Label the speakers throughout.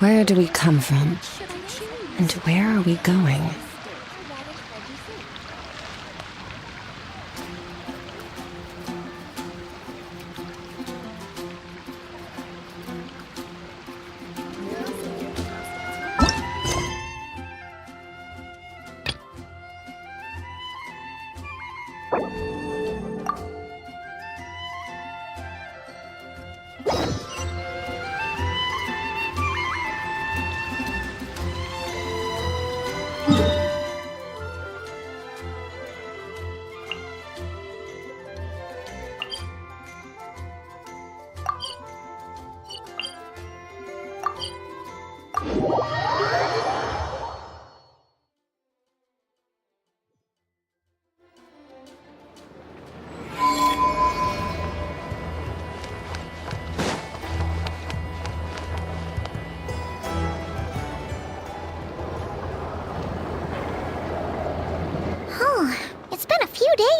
Speaker 1: Where do we come from? And where are we going?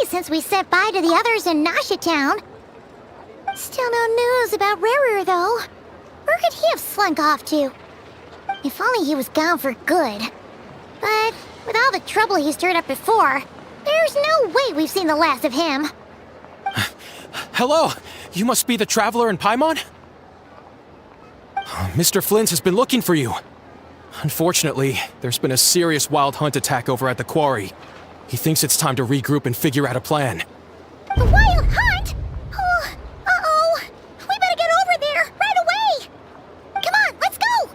Speaker 2: Since we said bye to the others in Nasha Town. Still no news about Rarer, though. Where could he have slunk off to? If only he was gone for good. But with all the trouble he stirred up before, there's no way we've seen the last of him.
Speaker 3: Hello! You must be the traveler in Paimon? Mr. Flint has been looking for you. Unfortunately, there's been a serious wild hunt attack over at the quarry. He thinks it's time to regroup and figure out a plan.
Speaker 2: The wild hunt? Oh, uh-oh. We better get over there, right away! Come on, let's go!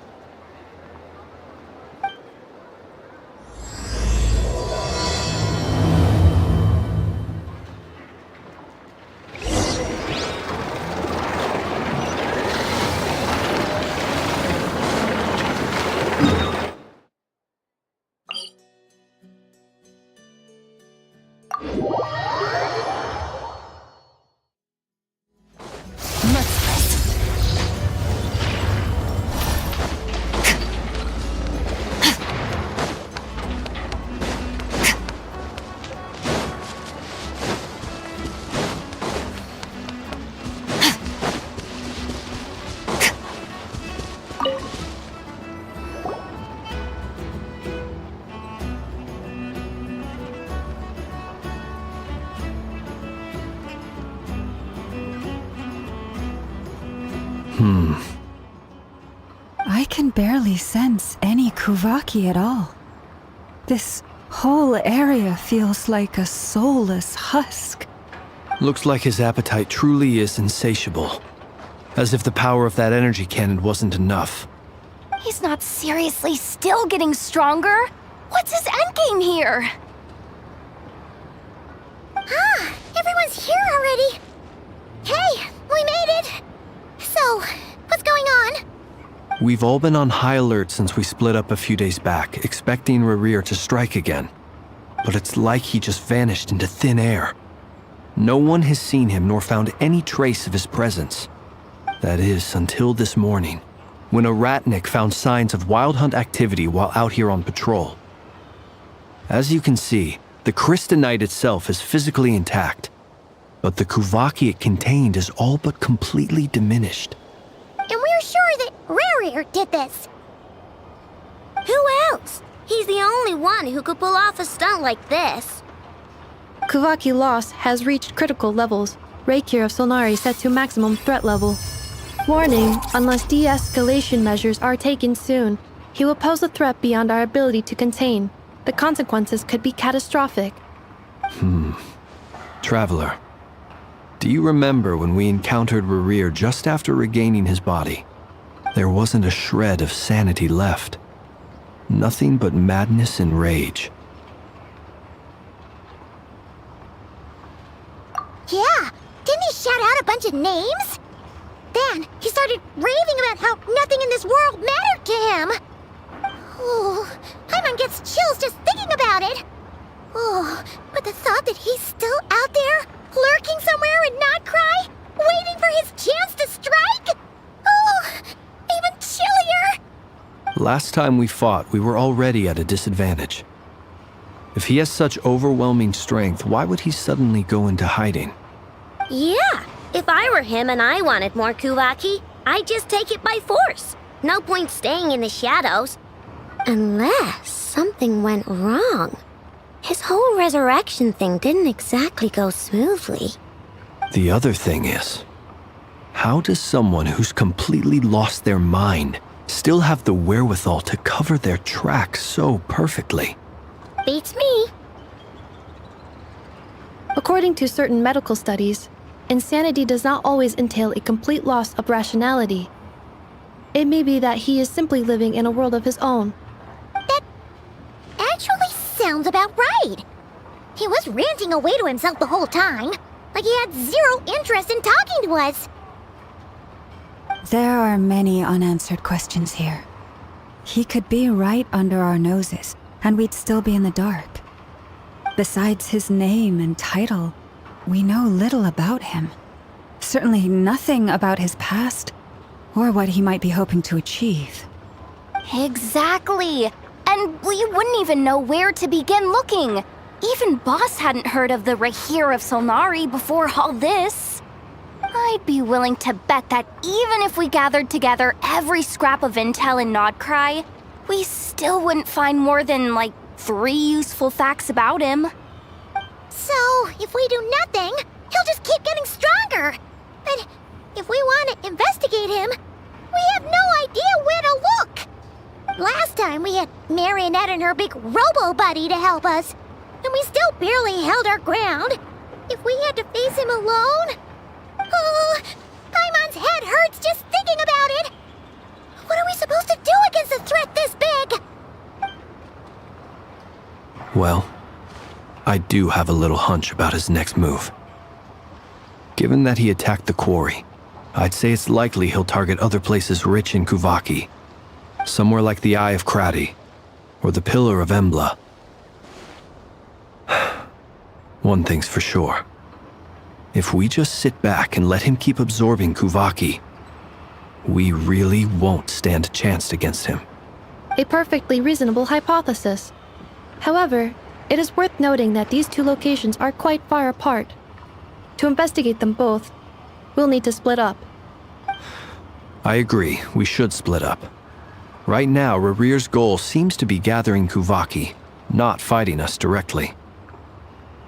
Speaker 4: I can barely sense any Kuvaki at all. This whole area feels like a soulless husk.
Speaker 5: Looks like his appetite truly is insatiable. As if the power of that energy cannon wasn't enough.
Speaker 6: He's not seriously still getting stronger? What's his endgame here?
Speaker 2: Ah, everyone's here already. Hey, we made it. So, what's going on?
Speaker 5: We've all been on high alert since we split up a few days back, expecting Rarir to strike again. But it's like he just vanished into thin air. No one has seen him nor found any trace of his presence. That is, until this morning, when a ratnik found signs of wild hunt activity while out here on patrol. As you can see, the Crystonite itself is physically intact, but the Kuvaki it contained is all but completely diminished.
Speaker 2: And we're sure that Rarir did this.
Speaker 7: Who else? He's the only one who could pull off a stunt like this.
Speaker 8: Kuvaki loss has reached critical levels. Reikir of Solnari set to maximum threat level. Warning, unless de-escalation measures are taken soon, he will pose a threat beyond our ability to contain. The consequences could be catastrophic.
Speaker 5: Traveler, do you remember when we encountered Rarir just after regaining his body? There wasn't a shred of sanity left. Nothing but madness and rage.
Speaker 2: Yeah, didn't he shout out a bunch of names? Then he started raving about how nothing in this world mattered to him. Oh, Paimon gets chills just thinking about it. Oh, but the thought that he's still out there, lurking somewhere and not cry, waiting for his chance to strike? Oh, even chillier.
Speaker 5: Last time we fought, we were already at a disadvantage. If he has such overwhelming strength, why would he suddenly go into hiding?
Speaker 7: Yeah, if I were him and I wanted more Kuvaki, I'd just take it by force. No point staying in the shadows. Unless something went wrong. His whole resurrection thing didn't exactly go smoothly.
Speaker 5: The other thing is, how does someone who's completely lost their mind still have the wherewithal to cover their tracks so perfectly?
Speaker 7: Beats me.
Speaker 8: According to certain medical studies, insanity does not always entail a complete loss of rationality. It may be that he is simply living in a world of his own.
Speaker 2: That actually sounds about right. He was ranting away to himself the whole time, like he had zero interest in talking to us.
Speaker 4: There are many unanswered questions here. He could be right under our noses, and we'd still be in the dark. Besides his name and title, we know little about him. Certainly nothing about his past, or what he might be hoping to achieve.
Speaker 6: Exactly. And we wouldn't even know where to begin looking. Even Boss hadn't heard of the Rahir of Solnari before all this. I'd be willing to bet that even if we gathered together every scrap of intel in Nodcry, we still wouldn't find more than, 3 useful facts about him.
Speaker 2: So, if we do nothing, he'll just keep getting stronger. But if we want to investigate him, we have no idea where to look. Last time we had Marionette and her big robo-buddy to help us, and we still barely held our ground. If we had to face him alone... Oh, Paimon's head hurts just thinking about it. What are we supposed to do against a threat this big?
Speaker 5: Well, I do have a little hunch about his next move. Given that he attacked the quarry, I'd say it's likely he'll target other places rich in Kuvaki. Somewhere like the Eye of Krati, or the Pillar of Embla. One thing's for sure. If we just sit back and let him keep absorbing Kuvaki, we really won't stand a chance against him.
Speaker 8: A perfectly reasonable hypothesis. However, it is worth noting that these two locations are quite far apart. To investigate them both, we'll need to split up.
Speaker 5: I agree, we should split up. Right now, Rarir's goal seems to be gathering Kuvaki, not fighting us directly.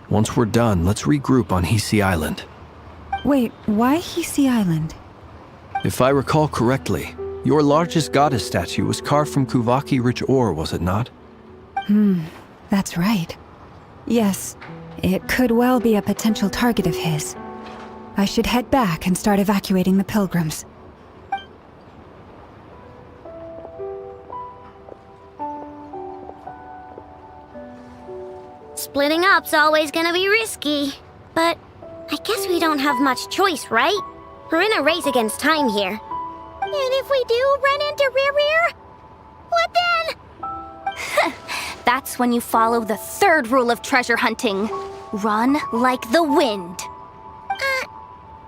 Speaker 5: Once we're done, let's regroup on Hisi Island.
Speaker 4: Wait, why Hisi Island?
Speaker 5: If I recall correctly, your largest goddess statue was carved from Kuvaki-rich ore, was it not?
Speaker 4: That's right. Yes, it could well be a potential target of his. I should head back and start evacuating the pilgrims.
Speaker 7: Splitting up's always gonna be risky. But I guess we don't have much choice, right? We're in a race against time here.
Speaker 2: And if we do run into Rarir, what then?
Speaker 6: That's when you follow the third rule of treasure hunting. Run like the wind.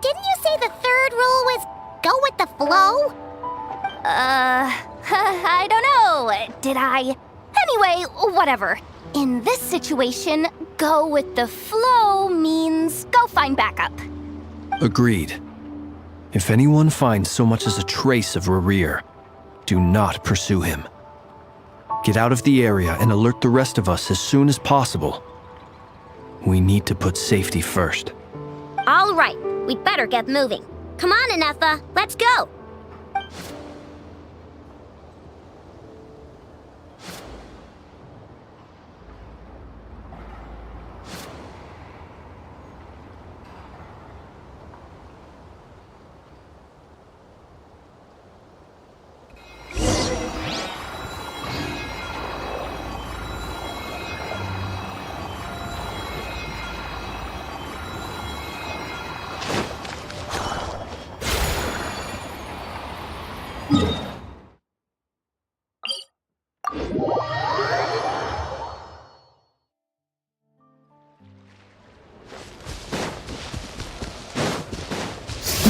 Speaker 2: Didn't you say the third rule was go with the flow?
Speaker 6: I don't know. Did I? Anyway, whatever. In this situation, go with the flow means go find backup.
Speaker 5: Agreed. If anyone finds so much as a trace of Rarir, do not pursue him. Get out of the area and alert the rest of us as soon as possible. We need to put safety first.
Speaker 7: All right, we'd better get moving. Come on, Anefa, let's go.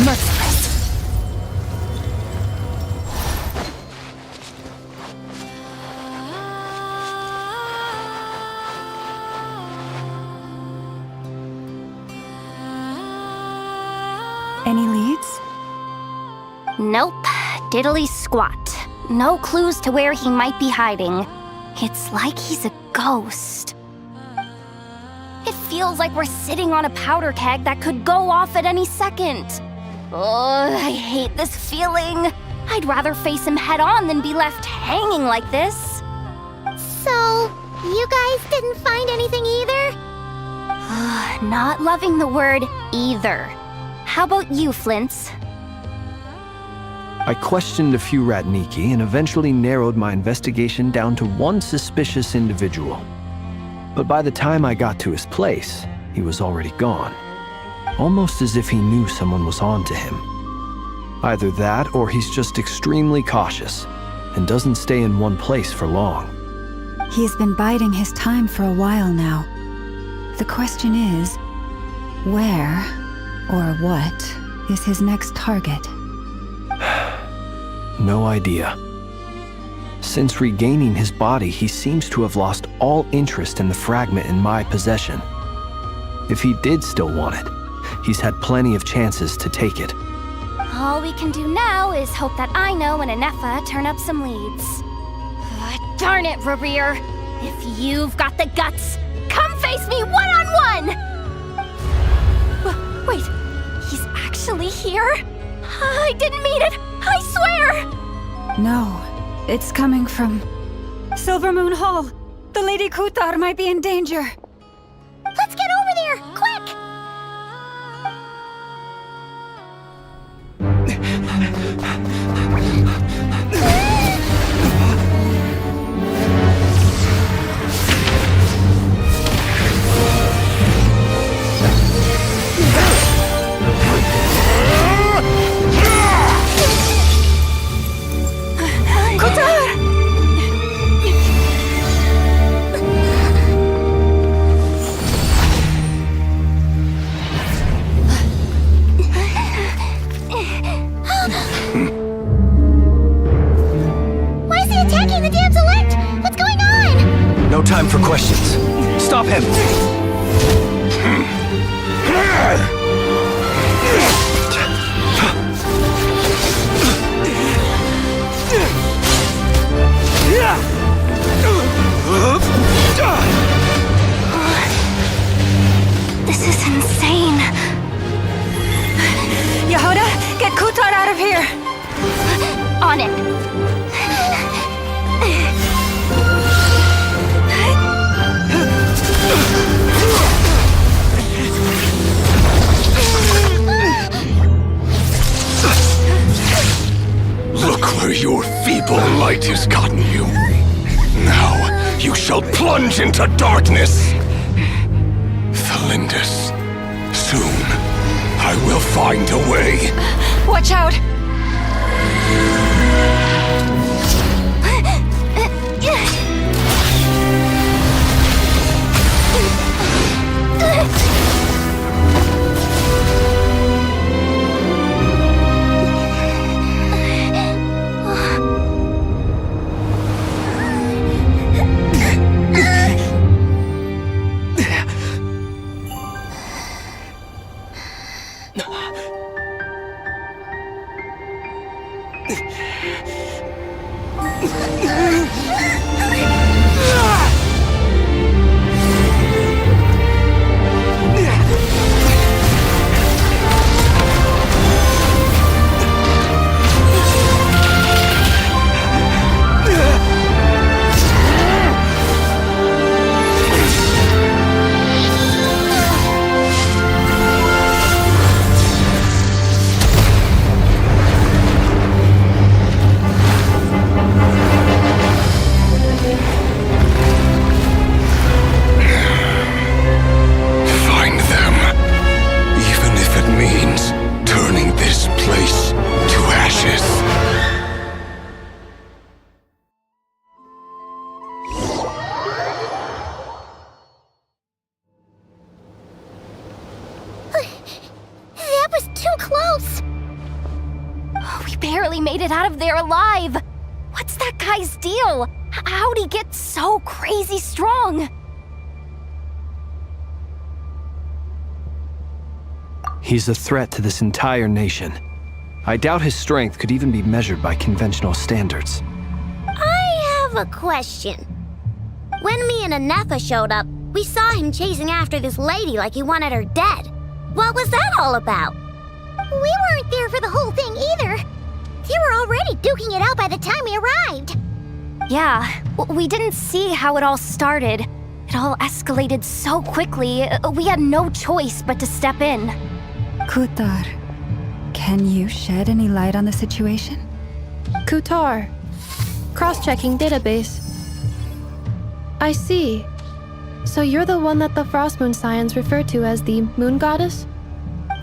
Speaker 1: Merciless.
Speaker 4: Any leads?
Speaker 6: Nope. Diddly squat. No clues to where he might be hiding. It's like he's a ghost. It feels like we're sitting on a powder keg that could go off at any second. Oh, I hate this feeling. I'd rather face him head on than be left hanging like this.
Speaker 2: So, you guys didn't find anything either?
Speaker 6: Not loving the word either. How about you, Flint's?
Speaker 5: I questioned a few Ratniki and eventually narrowed my investigation down to one suspicious individual. But by the time I got to his place, he was already gone. Almost as if he knew someone was on to him. Either that, or he's just extremely cautious and doesn't stay in one place for long.
Speaker 4: He's been biding his time for a while now. The question is, where or what is his next target?
Speaker 5: No idea. Since regaining his body, he seems to have lost all interest in the fragment in my possession. If he did still want it, he's had plenty of chances to take it.
Speaker 6: All we can do now is hope that Ino and Anefa turn up some leads. Darn it, Rarir! If you've got the guts, come face me one-on-one! Wait, he's actually here? I didn't mean it! I swear!
Speaker 4: No, it's coming from Silver Moon Hall. The Lady Kutar might be in danger.
Speaker 2: Let's get over there, quick! Why is he attacking the damsel elect? What's going on?
Speaker 5: No time for questions. Stop him!
Speaker 6: This is insane.
Speaker 4: Yehuda, get Kutar out of here!
Speaker 6: On it.
Speaker 9: Look where your feeble light has gotten you. Now you shall plunge into darkness. Thalindus, soon I will find a way.
Speaker 4: Watch out!
Speaker 6: barely made it out of there alive. What's that guy's deal? How'd he get so crazy strong?
Speaker 5: He's a threat to this entire nation. I doubt his strength could even be measured by conventional standards.
Speaker 7: have a question. When me and Anefa showed up, we saw him chasing after this lady like he wanted her dead. What was that all about?
Speaker 2: We weren't there for the whole thing either. They were already duking it out by the time we arrived.
Speaker 6: Yeah, we didn't see how it all started. It all escalated so quickly, we had no choice but to step in.
Speaker 4: Kutar, can you shed any light on the situation?
Speaker 8: Kutar. Cross-checking database. I see. So you're the one that the Frost Moon Scions refer to as the Moon Goddess?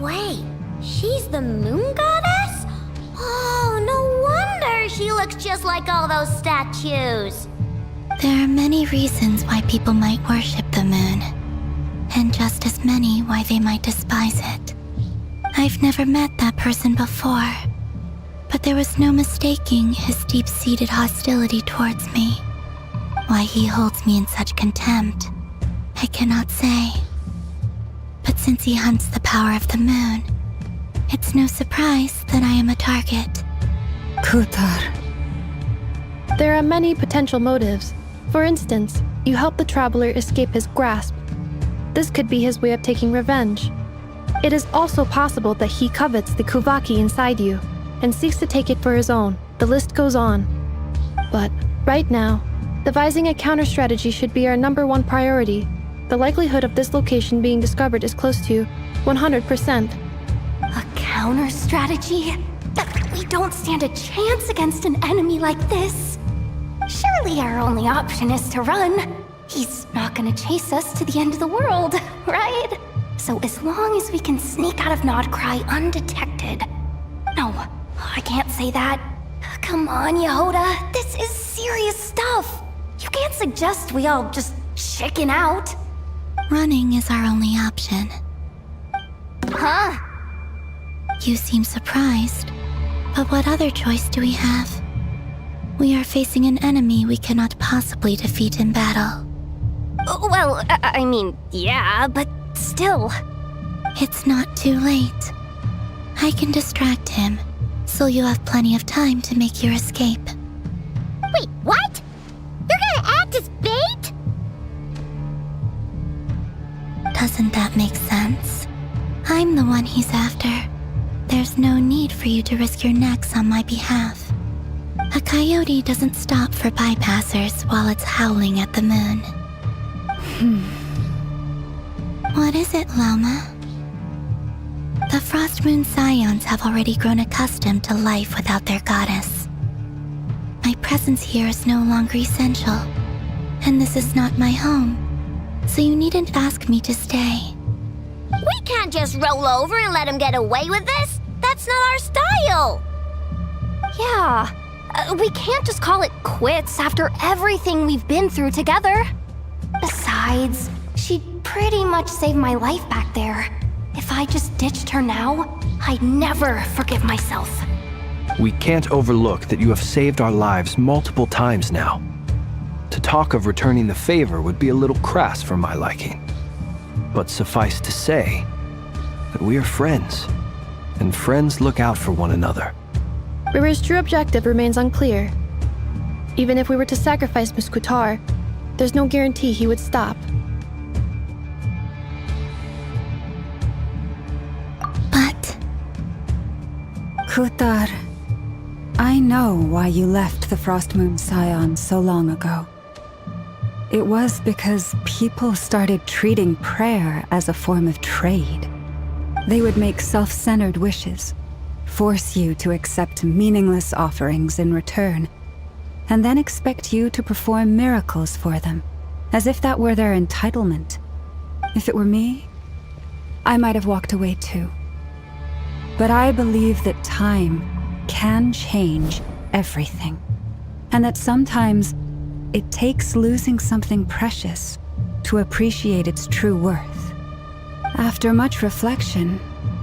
Speaker 7: Wait, she's the moon goddess? Oh, no wonder she looks just like all those statues.
Speaker 10: There are many reasons why people might worship the moon, and just as many why they might despise it. I've never met that person before, but there was no mistaking his deep-seated hostility towards me. Why he holds me in such contempt, I cannot say. But since he hunts the power of the moon, it's no surprise that I am a target.
Speaker 4: Kutar.
Speaker 8: There are many potential motives. For instance, you help the traveler escape his grasp. This could be his way of taking revenge. It is also possible that he covets the Kuvaki inside you and seeks to take it for his own. The list goes on. But right now, devising a counter-strategy should be our #1 priority. The likelihood of this location being discovered is close to 100%.
Speaker 6: A counter-strategy? We don't stand a chance against an enemy like this. Surely our only option is to run. He's not gonna chase us to the end of the world, right? So as long as we can sneak out of Nodcry undetected. No, I can't say that. Come on, Yehoda, this is serious stuff. You can't suggest we all just chicken out.
Speaker 10: Running is our only option.
Speaker 6: Huh?
Speaker 10: You seem surprised, but what other choice do we have? We are facing an enemy we cannot possibly defeat in battle.
Speaker 6: Well, I mean, yeah, but still.
Speaker 10: It's not too late. I can distract him, so you have plenty of time to make your escape.
Speaker 2: Wait, what? You're gonna act as bait?
Speaker 10: Doesn't that make sense? I'm the one he's after. There's no need for you to risk your necks on my behalf. A coyote doesn't stop for bypassers while it's howling at the moon. What is it, Loma? The Frost Moon Scions have already grown accustomed to life without their goddess. My presence here is no longer essential, and this is not my home, so you needn't ask me to stay.
Speaker 7: We can't just roll over and let him get away with this. That's not our style.
Speaker 6: Yeah, we can't just call it quits after everything we've been through together. Besides, she'd pretty much saved my life back there. If I just ditched her now, I'd never forgive myself.
Speaker 5: We can't overlook that you have saved our lives multiple times now. To talk of returning the favor would be a little crass for my liking. But suffice to say that we are friends, and friends look out for one another.
Speaker 8: River's true objective remains unclear. Even if we were to sacrifice Miss Kutar, there's no guarantee he would stop.
Speaker 10: But
Speaker 4: Kutar, I know why you left the Frost Moon Scions so long ago. It was because people started treating prayer as a form of trade. They would make self-centered wishes, force you to accept meaningless offerings in return, and then expect you to perform miracles for them, as if that were their entitlement. If it were me, I might have walked away too. But I believe that time can change everything, and that sometimes it takes losing something precious to appreciate its true worth. After much reflection,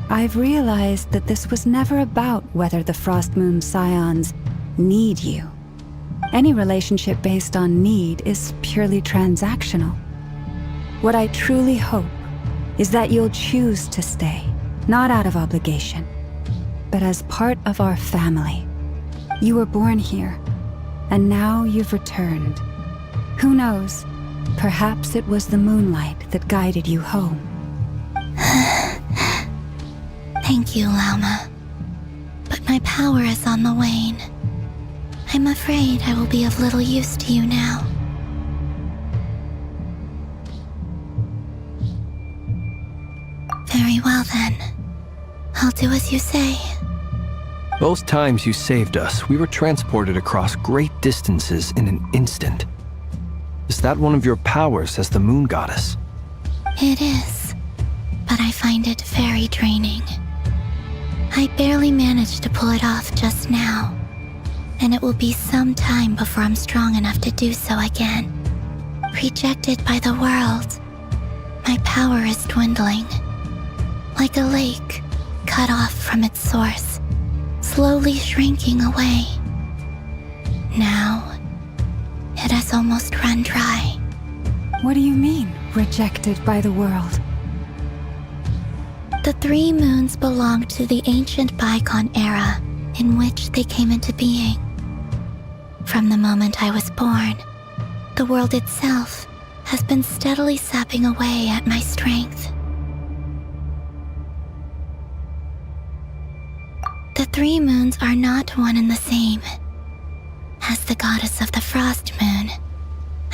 Speaker 4: I've realized that this was never about whether the Frost Moon Scions need you. Any relationship based on need is purely transactional. What I truly hope is that you'll choose to stay, not out of obligation, but as part of our family. You were born here, And now you've returned. Who knows? Perhaps it was the moonlight that guided you home.
Speaker 10: Thank you, Lauma. But my power is on the wane. I'm afraid I will be of little use to you now. Very well then. I'll do as you say.
Speaker 5: Both times you saved us, we were transported across great distances in an instant. Is that one of your powers as the moon goddess?
Speaker 10: It is, but I find it very draining. I barely managed to pull it off just now, and it will be some time before I'm strong enough to do so again. Rejected by the world, my power is dwindling. Like a lake cut off from its source, slowly shrinking away. Now, it has almost run dry.
Speaker 4: What do you mean, rejected by the world?
Speaker 10: The 3 moons belonged to the ancient bygone era in which they came into being. From the moment I was born, the world itself has been steadily sapping away at my strength. The 3 moons are not one and the same. As the goddess of the frost moon,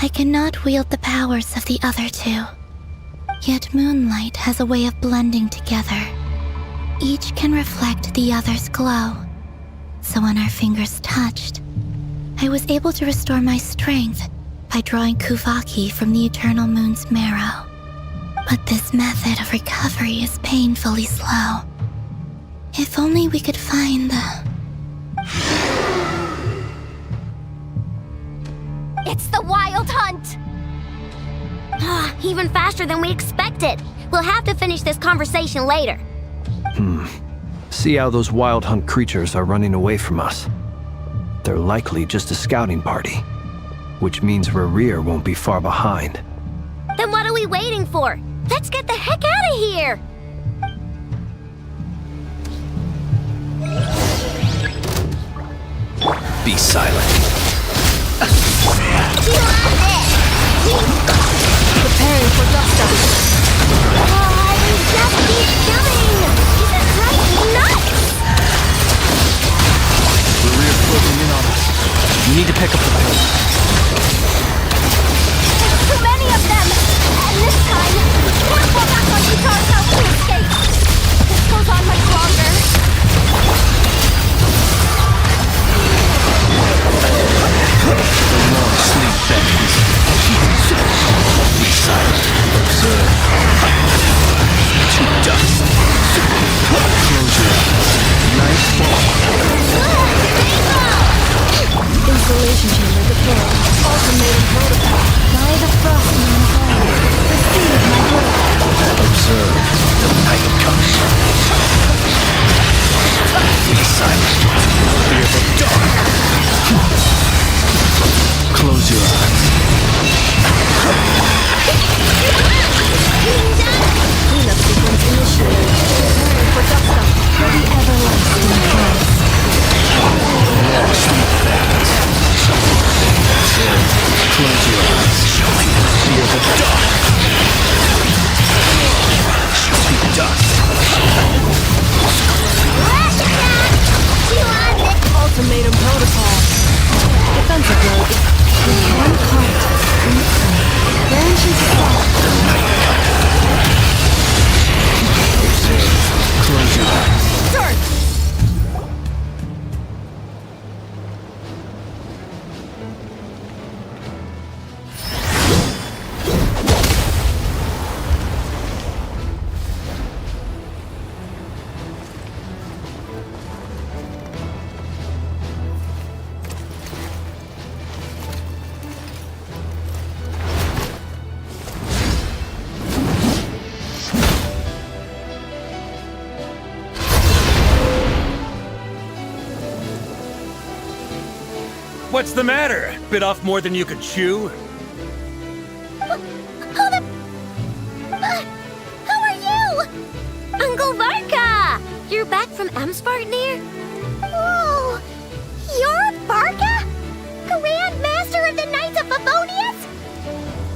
Speaker 10: I cannot wield the powers of the other 2. Yet moonlight has a way of blending together. Each can reflect the other's glow. So when our fingers touched, I was able to restore my strength by drawing Kuvaki from the eternal moon's marrow. But this method of recovery is painfully slow. If only we could find the...
Speaker 2: It's the Wild Hunt!
Speaker 7: Even faster than we expected. We'll have to finish this conversation later.
Speaker 5: See how those wild hunt creatures are running away from us. They're likely just a scouting party, which means Rerir won't be far behind.
Speaker 7: Then what are we waiting for? Let's get the heck out of here!
Speaker 5: Be silent.
Speaker 8: Preparing for dust up.
Speaker 2: He just keeps coming! He's right nuts!
Speaker 5: Rerir closing in on us. We need to pick up the pace.
Speaker 2: There's too many of them! And this time, can't fall back on Guitar's house to escape! This goes on much longer.
Speaker 5: Sleep beckons. Be silent. Observe. To dust. Close your eyes. Nice fall.
Speaker 8: Installation chamber deployed. Automated protocol. By the frost moon hall. Receive my protocol.
Speaker 5: Observe. The night comes. Be silent. Fear the dark. Close your eyes.
Speaker 8: Cleanup sequence initiated. Preparing for dust up. For the everlasting pulse.
Speaker 5: Sleep beckons. Close your eyes. Fear the dark. Sweet dust.
Speaker 8: Ultimatum protocol. Defensive mode. With one heart, branches soft.
Speaker 5: Close your eyes.
Speaker 3: What's the matter? Bit off more than you could chew?
Speaker 2: Who are you?
Speaker 7: Uncle Varka! You're back from Amsvartnir?
Speaker 2: Whoa! You're Barca? Korea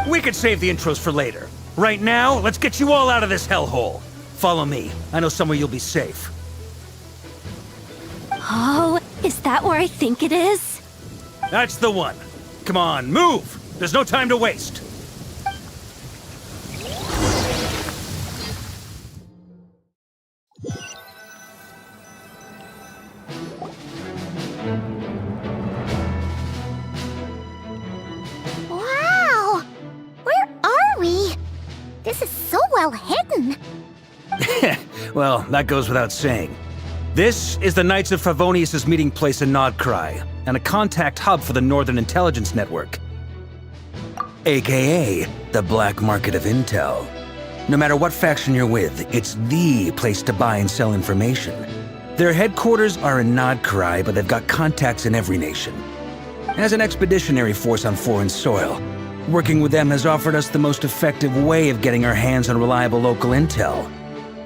Speaker 11: We could save the intros for later. Right now, let's get you all out of this hellhole. Follow me. I know somewhere you'll be safe.
Speaker 6: Oh, is that where I think it is?
Speaker 11: That's the one. Come on, move! There's no time to waste.
Speaker 2: Wow! Where are we? This is so well hidden.
Speaker 11: Well, that goes without saying. This is the Knights of Favonius' meeting place in Nodcry, and a contact hub for the Northern Intelligence Network. AKA, the black market of intel. No matter what faction you're with, it's the place to buy and sell information. Their headquarters are in Nodcry, but they've got contacts in every nation. As an expeditionary force on foreign soil, working with them has offered us the most effective way of getting our hands on reliable local intel.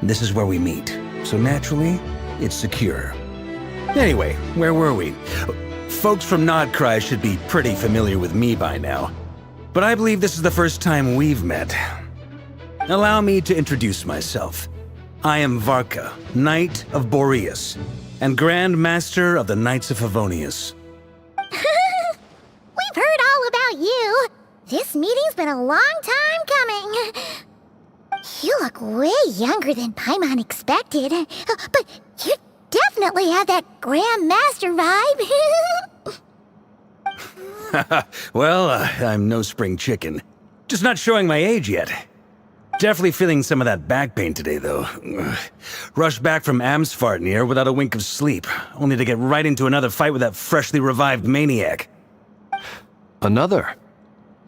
Speaker 11: This is where we meet, so naturally, it's secure. Anyway, where were we? Folks from Nodcry should be pretty familiar with me by now, but I believe this is the first time we've met. Allow me to introduce myself. I am Varka, Knight of Boreas, and Grand Master of the Knights of Favonius.
Speaker 2: We've heard all about you. This meeting's been a long time coming. You look way younger than Paimon expected, but you definitely have that Grand Master vibe.
Speaker 11: Well, I'm no spring chicken. Just not showing my age yet. Definitely feeling some of that back pain today, though. Rushed back from Amsfartnir without a wink of sleep, only to get right into another fight with that freshly revived maniac.
Speaker 5: Another?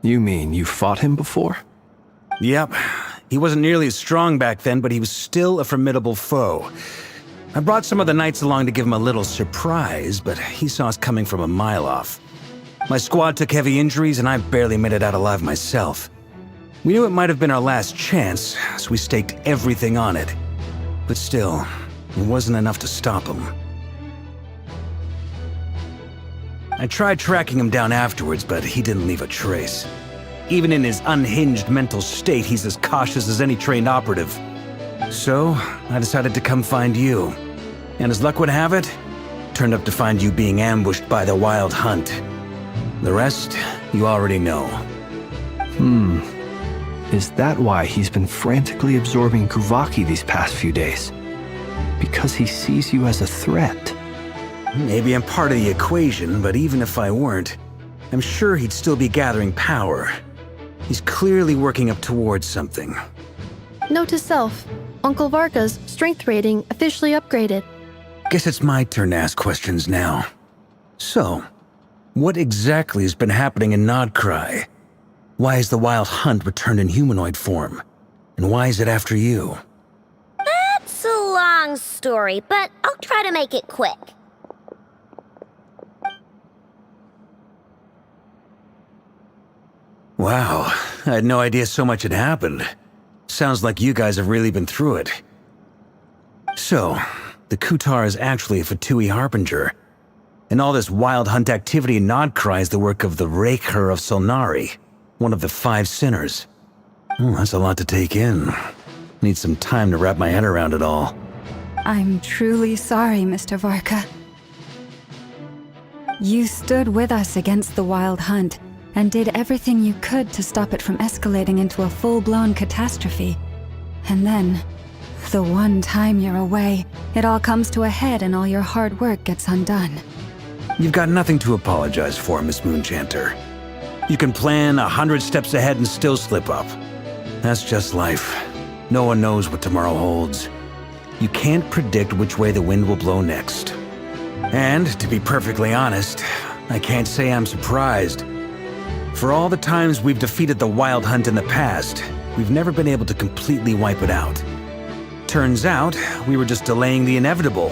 Speaker 5: You mean you fought him before?
Speaker 11: Yep. He wasn't nearly as strong back then, but he was still a formidable foe. I brought some of the knights along to give him a little surprise, but he saw us coming from a mile off. My squad took heavy injuries, and I barely made it out alive myself. We knew it might have been our last chance, so we staked everything on it. But still, it wasn't enough to stop him. I tried tracking him down afterwards, but he didn't leave a trace. Even in his unhinged mental state, he's as cautious as any trained operative. So, I decided to come find you. And as luck would have it, turned up to find you being ambushed by the Wild Hunt. The rest, you already know.
Speaker 5: Is that why he's been frantically absorbing Kuvaki these past few days? Because he sees you as a threat?
Speaker 11: Maybe I'm part of the equation, but even if I weren't, I'm sure he'd still be gathering power. He's clearly working up towards something.
Speaker 8: Note to self, Uncle Varka's strength rating officially upgraded.
Speaker 11: Guess it's my turn to ask questions now. So, what exactly has been happening in Nodcry? Why has the Wild Hunt returned in humanoid form? And why is it after you?
Speaker 7: That's a long story, but I'll try to make it quick.
Speaker 11: Wow, I had no idea so much had happened. Sounds like you guys have really been through it. So, the Kutar is actually a Fatui Harbinger. And all this Wild Hunt activity in Nodcry is the work of the Raker of Solnari, one of the 5 sinners. That's a lot to take in. Need some time to wrap my head around it all.
Speaker 4: I'm truly sorry, Mr. Varka. You stood with us against the Wild Hunt, and did everything you could to stop it from escalating into a full-blown catastrophe. And then, the one time you're away, it all comes to a head and all your hard work gets undone.
Speaker 11: You've got nothing to apologize for, Miss Moonchanter. You can plan 100 steps ahead and still slip up. That's just life. No one knows what tomorrow holds. You can't predict which way the wind will blow next. And, to be perfectly honest, I can't say I'm surprised. For all the times we've defeated the Wild Hunt in the past, we've never been able to completely wipe it out. Turns out, we were just delaying the inevitable.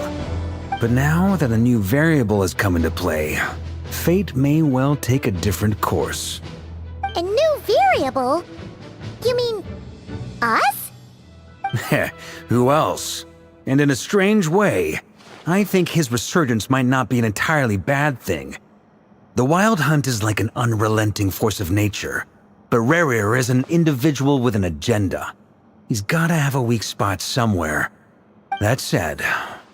Speaker 11: But now that a new variable has come into play, fate may well take a different course.
Speaker 2: A new variable? You mean us?
Speaker 11: Who else? And in a strange way, I think his resurgence might not be an entirely bad thing. The Wild Hunt is like an unrelenting force of nature. But Rerir is an individual with an agenda. He's gotta have a weak spot somewhere. That said,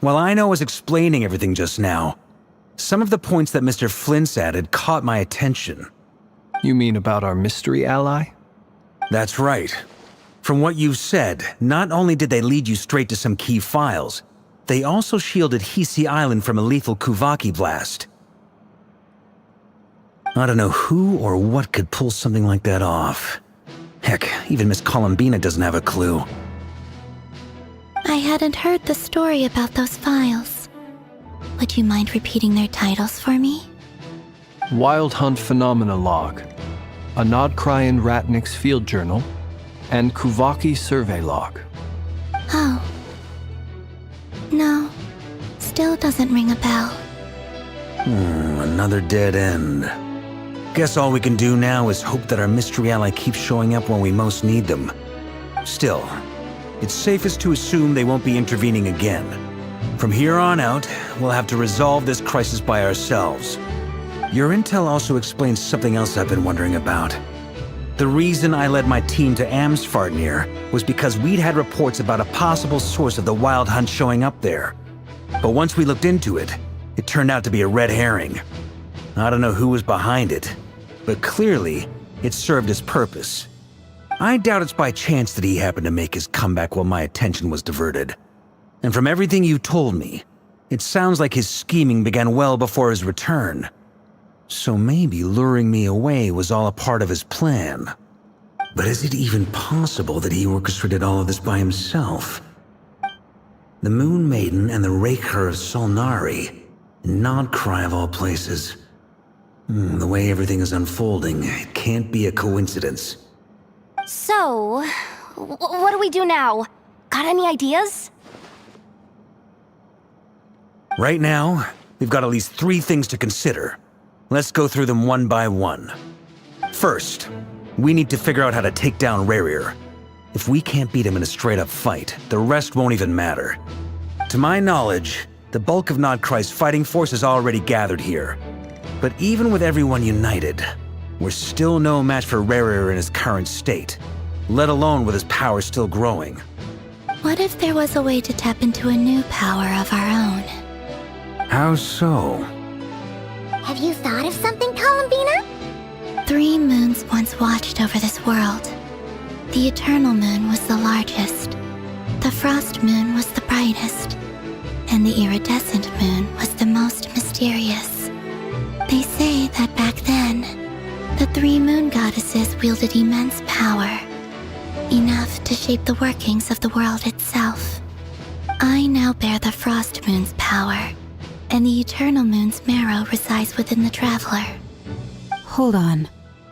Speaker 11: while Aino was explaining everything just now, some of the points that Mr. Flint's added caught my attention.
Speaker 5: You mean about our mystery ally?
Speaker 11: That's right. From what you've said, not only did they lead you straight to some key files, they also shielded Hisi Island from a lethal Kuvaki blast. I don't know who or what could pull something like that off. Heck, even Miss Columbina doesn't have a clue.
Speaker 10: I hadn't heard the story about those files. Would you mind repeating their titles for me?
Speaker 5: Wild Hunt Phenomena Log, a Nodcry Ratnik's Field Journal, and Kuvaki Survey Log.
Speaker 10: Oh. No. Still doesn't ring a bell.
Speaker 11: Another dead end. Guess all we can do now is hope that our mystery ally keeps showing up when we most need them. Still, it's safest to assume they won't be intervening again. From here on out, we'll have to resolve this crisis by ourselves. Your intel also explains something else I've been wondering about. The reason I led my team to Amsfarnir was because we'd had reports about a possible source of the Wild Hunt showing up there. But once we looked into it, it turned out to be a red herring. I don't know who was behind it, but clearly, it served its purpose. I doubt it's by chance that he happened to make his comeback while my attention was diverted. And from everything you told me, it sounds like his scheming began well before his return. So maybe luring me away was all a part of his plan. But is it even possible that he orchestrated all of this by himself? The Moon Maiden and the Raker of Solnari, Nodcry of all places. The way everything is unfolding, it can't be a coincidence.
Speaker 6: So, what do we do now? Got any ideas?
Speaker 11: Right now, we've got at least 3 things to consider. Let's go through them one by one. First, we need to figure out how to take down Rerir. If we can't beat him in a straight-up fight, the rest won't even matter. To my knowledge, the bulk of Nodcry's fighting force is already gathered here. But even with everyone united, we're still no match for Rerir in his current state, let alone with his power still growing.
Speaker 10: What if there was a way to tap into a new power of our own?
Speaker 11: How so?
Speaker 2: Have you thought of something, Columbina?
Speaker 10: 3 moons once watched over this world. The Eternal Moon was the largest, the Frost Moon was the brightest, and the Iridescent Moon was the most mysterious. They say that back then, the 3 moon goddesses wielded immense power, enough to shape the workings of the world itself. I now bear the Frost Moon's power, and the Eternal Moon's marrow resides within the Traveler.
Speaker 4: Hold on.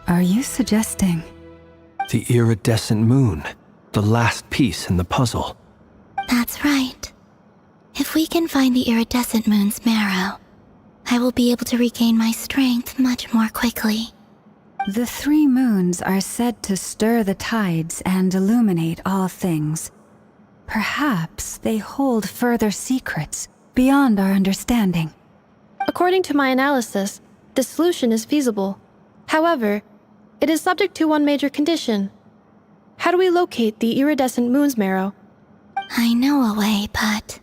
Speaker 4: Are you suggesting?
Speaker 5: The iridescent moon, the last piece in the puzzle.
Speaker 10: That's right. If we can find the Iridescent Moon's marrow, I will be able to regain my strength much more quickly.
Speaker 4: The 3 moons are said to stir the tides and illuminate all things. Perhaps they hold further secrets beyond our understanding.
Speaker 8: According to my analysis, this solution is feasible. However, it is subject to one major condition. How do we locate the Iridescent Moon's marrow?
Speaker 10: I know a way, but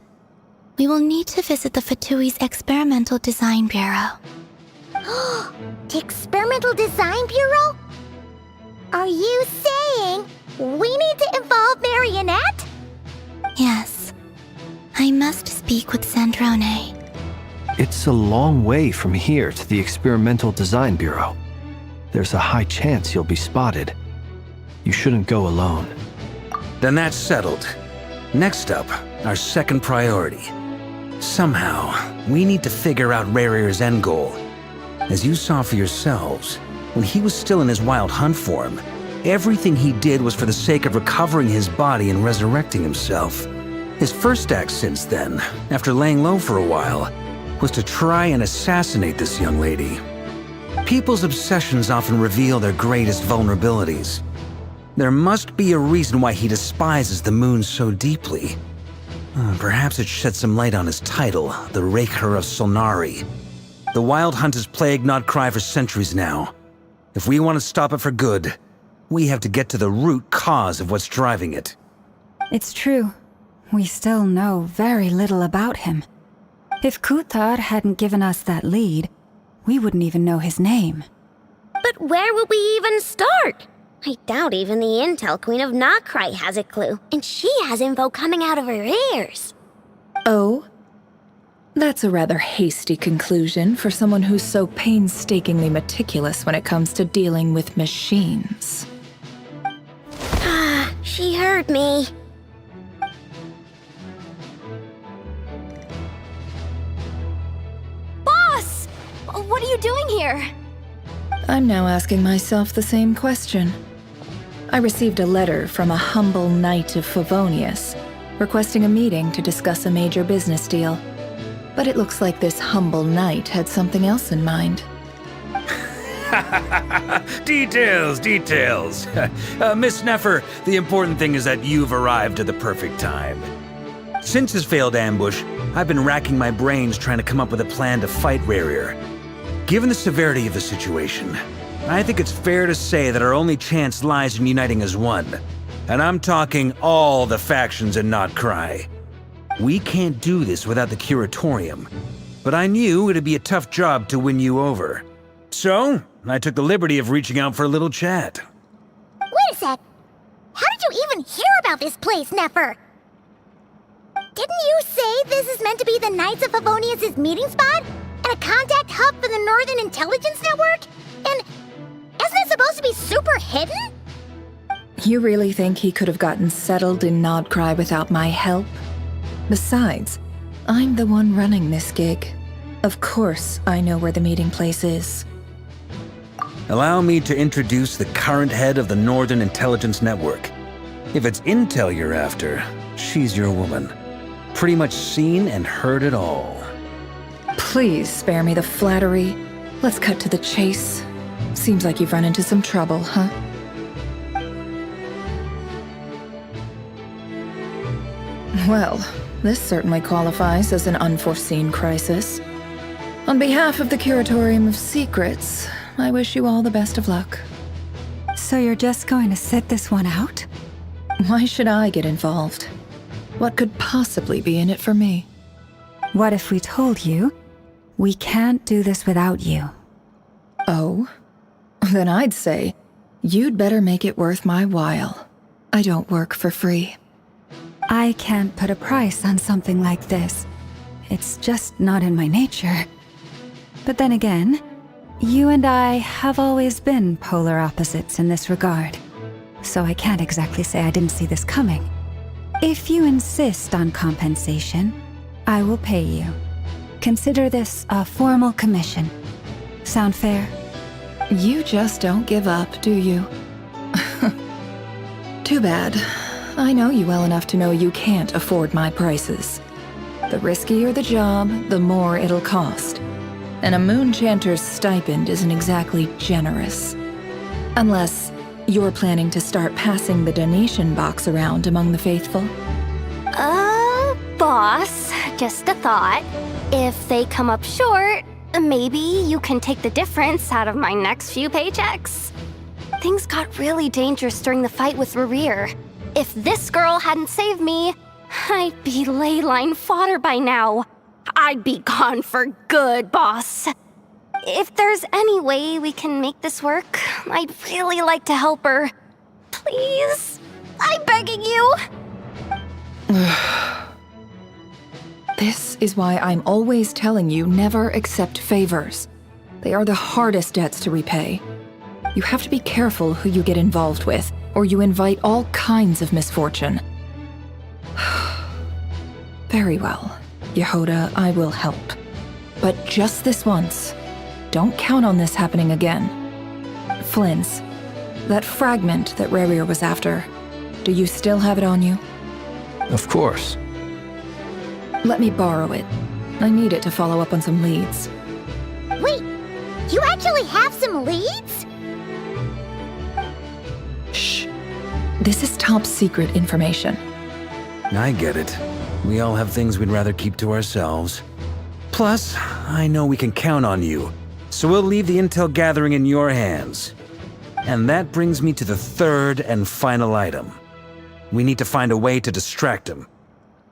Speaker 10: we will need to visit the Fatui's Experimental Design Bureau.
Speaker 2: The Experimental Design Bureau? Are you saying we need to involve Marionette?
Speaker 10: Yes. I must speak with Sandrone.
Speaker 5: It's a long way from here to the Experimental Design Bureau. There's a high chance you'll be spotted. You shouldn't go alone.
Speaker 11: Then that's settled. Next up, our second priority. Somehow, we need to figure out Rerir's end goal. As you saw for yourselves, when he was still in his Wild Hunt form, everything he did was for the sake of recovering his body and resurrecting himself. His first act since then, after laying low for a while, was to try and assassinate this young lady. People's obsessions often reveal their greatest vulnerabilities. There must be a reason why he despises the moon so deeply. Perhaps it sheds some light on his title, the Raker of Solnari. The Wild Hunt has plagued Nodcry for centuries now. If we want to stop it for good, We have to get to the root cause of what's driving it.
Speaker 4: It's true. We still know very little about him. If Kuthar hadn't given us that lead, we wouldn't even know his name.
Speaker 7: But where would we even start? I doubt even the Intel Queen of Nokrai has a clue, and she has info coming out of her ears.
Speaker 12: Oh? That's a rather hasty conclusion for someone who's so painstakingly meticulous when it comes to dealing with machines.
Speaker 7: Ah, she heard me.
Speaker 6: Boss! What are you doing here?
Speaker 12: I'm now asking myself the same question. I received a letter from a humble knight of Favonius, requesting a meeting to discuss a major business deal. But it looks like this humble knight had something else in mind.
Speaker 11: Details. Miss Neffer, the important thing is that you've arrived at the perfect time. Since his failed ambush, I've been racking my brains trying to come up with a plan to fight Rarier. Given the severity of the situation, I think it's fair to say that our only chance lies in uniting as one. And I'm talking all the factions in Nokrai. We can't do this without the Curatorium, but I knew it'd be a tough job to win you over. So, I took the liberty of reaching out for a little chat.
Speaker 2: Wait a sec. How did you even hear about this place, Neffer? Didn't you say this is meant to be the Knights of Favonius' meeting spot? And a contact hub for the Northern Intelligence Network? And isn't it supposed to be super hidden?
Speaker 12: You really think he could have gotten settled in Nodcry without my help? Besides, I'm the one running this gig. Of course I know where the meeting place is.
Speaker 11: Allow me to introduce the current head of the Northern Intelligence Network. If it's intel you're after, she's your woman. Pretty much seen and heard it all.
Speaker 12: Please spare me the flattery. Let's cut to the chase. Seems like you've run into some trouble, huh? Well, this certainly qualifies as an unforeseen crisis. On behalf of the Curatorium of Secrets, I wish you all the best of luck.
Speaker 4: So you're just going to sit this one out?
Speaker 12: Why should I get involved? What could possibly be in it for me?
Speaker 4: What if we told you we can't do this without you?
Speaker 12: Oh? Then I'd say, you'd better make it worth my while. I don't work for free.
Speaker 4: I can't put a price on something like this. It's just not in my nature. But then again, you and I have always been polar opposites in this regard. So I can't exactly say I didn't see this coming. If you insist on compensation, I will pay you. Consider this a formal commission. Sound fair?
Speaker 12: You just don't give up, do you? Too bad. I know you well enough to know you can't afford my prices. The riskier the job, the more it'll cost. And a Moonchanter's stipend isn't exactly generous. Unless you're planning to start passing the donation box around among the faithful.
Speaker 6: Boss, just a thought. If they come up short, maybe you can take the difference out of my next few paychecks. Things got really dangerous during the fight with Rarier. If this girl hadn't saved me, I'd be ley line fodder by now. I'd be gone for good, boss. If there's any way we can make this work, I'd really like to help her. Please? I'm begging you.
Speaker 12: This is why I'm always telling you never accept favors. They are the hardest debts to repay. You have to be careful who you get involved with, or you invite all kinds of misfortune. Very well, Yehoda, I will help. But just this once. Don't count on this happening again. Flynn's, that fragment that Rarier was after, do you still have it on you?
Speaker 5: Of course.
Speaker 12: Let me borrow it. I need it to follow up on some leads.
Speaker 2: Wait, you actually have some leads?
Speaker 12: Shh. This is top secret information.
Speaker 11: I get it. We all have things we'd rather keep to ourselves. Plus, I know we can count on you, so we'll leave the intel gathering in your hands. And that brings me to the third and final item. We need to find a way to distract him.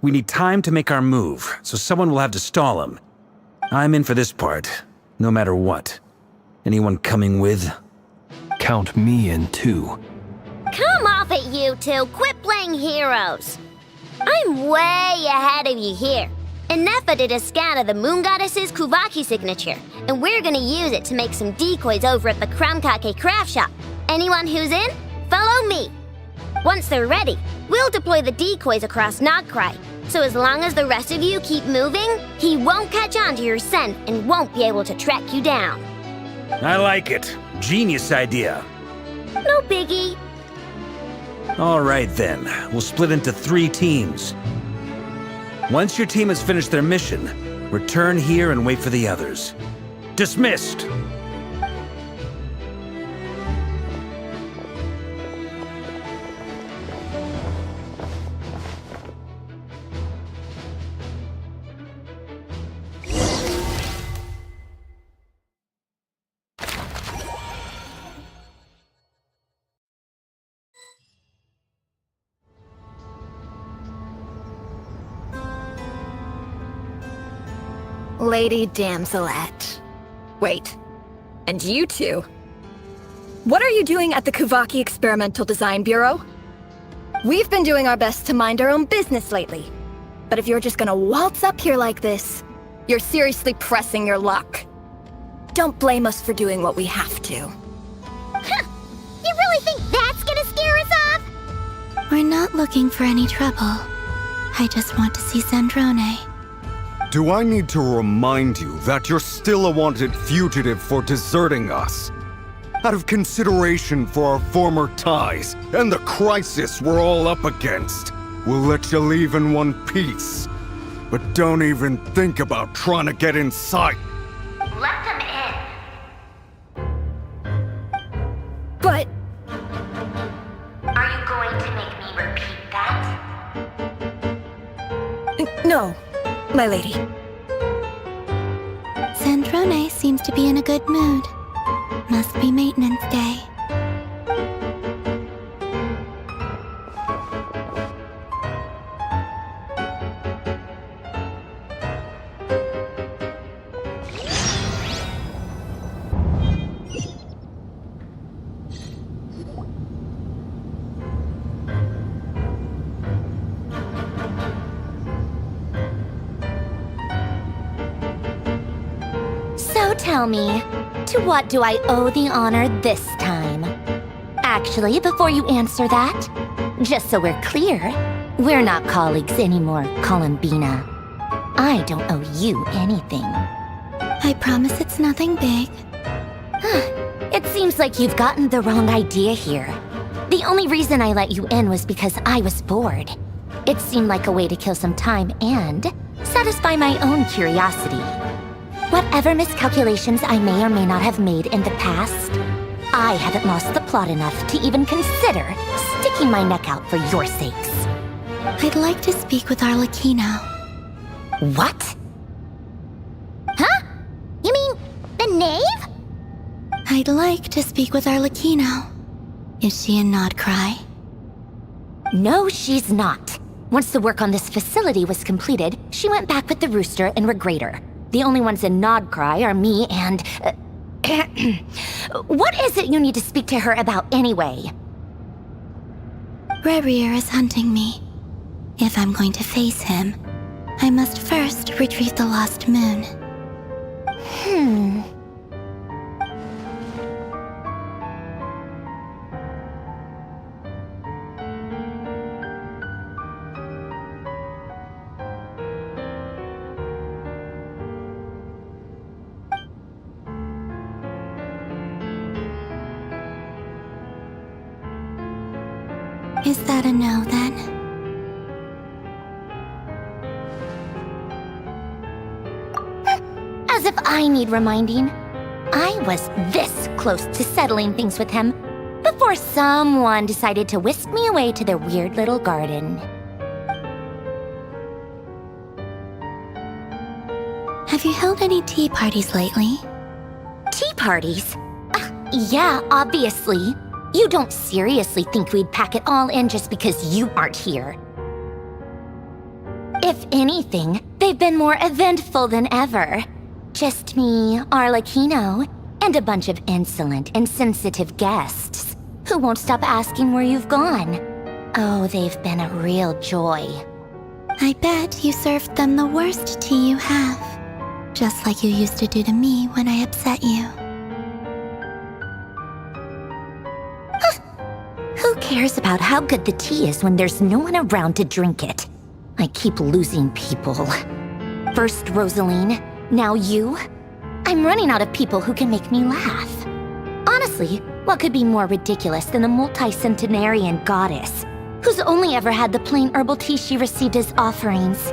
Speaker 11: We need time to make our move, so someone will have to stall him. I'm in for this part, no matter what. Anyone coming with?
Speaker 5: Count me in too.
Speaker 2: Come off it, you two. Quit playing heroes. I'm way ahead of you here. Nefa did a scan of the Moon Goddess's Kuvaki signature, and we're gonna use it to make some decoys over at the Kramkake craft shop. Anyone who's in, follow me. Once they're ready, we'll deploy the decoys across Nogcry. So as long as the rest of you keep moving, he won't catch on to your scent and won't be able to track you down.
Speaker 11: I like it. Genius idea.
Speaker 2: No biggie.
Speaker 11: All right then, we'll split into 3 teams. Once your team has finished their mission, return here and wait for the others. Dismissed!
Speaker 13: Lady Damselette. Wait, and you two? What are you doing at the Kuvaki Experimental Design Bureau? We've been doing our best to mind our own business lately. But if you're just gonna waltz up here like this, you're seriously pressing your luck. Don't blame us for doing what we have to.
Speaker 2: Huh. You really think that's gonna scare us off?
Speaker 10: We're not looking for any trouble. I just want to see Zandrone.
Speaker 14: Do I need to remind you that you're still a wanted fugitive for deserting us? Out of consideration for our former ties and the crisis we're all up against, we'll let you leave in one piece. But don't even think about trying to get inside.
Speaker 2: Let them in.
Speaker 13: But...
Speaker 2: Are you going to make me repeat that?
Speaker 13: No, my lady.
Speaker 10: Zandrone seems to be in a good mood. Must be maintenance day.
Speaker 6: So tell me, to what do I owe the honor this time? Actually, before you answer that, just so we're clear, we're not colleagues anymore, Columbina. I don't owe you anything.
Speaker 10: I promise it's nothing big.
Speaker 6: It seems like you've gotten the wrong idea here. The only reason I let you in was because I was bored. It seemed like a way to kill some time and satisfy my own curiosity. Whatever miscalculations I may or may not have made in the past, I haven't lost the plot enough to even consider sticking my neck out for your sakes.
Speaker 10: I'd like to speak with Arlecchino.
Speaker 6: What?
Speaker 2: Huh? You mean the knave?
Speaker 10: I'd like to speak with Arlecchino. Is she in Nodcry?
Speaker 6: No, she's not. Once the work on this facility was completed, she went back with the Rooster and Regrator. The only ones in Nodcry are me and... What is it you need to speak to her about anyway?
Speaker 10: Rerir is hunting me. If I'm going to face him, I must first retrieve the lost moon. Is that a no, then?
Speaker 6: As if I need reminding. I was this close to settling things with him before someone decided to whisk me away to their weird little garden.
Speaker 10: Have you held any tea parties lately?
Speaker 6: Tea parties? Yeah, obviously.
Speaker 2: You don't seriously think we'd pack it all in just because you aren't here. If anything, they've been more eventful than ever. Just me, Arlecchino, and a bunch of insolent, insensitive guests who won't stop asking where you've gone. Oh, they've been a real joy.
Speaker 10: I bet you served them the worst tea you have. Just like you used to do to me when I upset you.
Speaker 2: Who cares about how good the tea is when there's no one around to drink it? I keep losing people. First Rosaline, now you. I'm running out of people who can make me laugh. Honestly, what could be more ridiculous than a multi-centenarian goddess who's only ever had the plain herbal tea she received as offerings?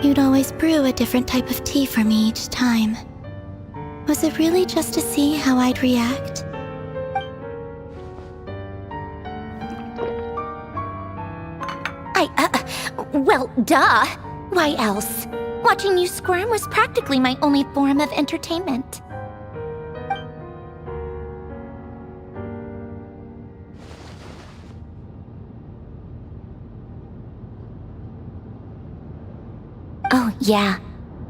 Speaker 10: You'd always brew a different type of tea for me each time. Was it really just to see how I'd react?
Speaker 2: Well, duh. Why else? Watching you squirm was practically my only form of entertainment. Oh, yeah.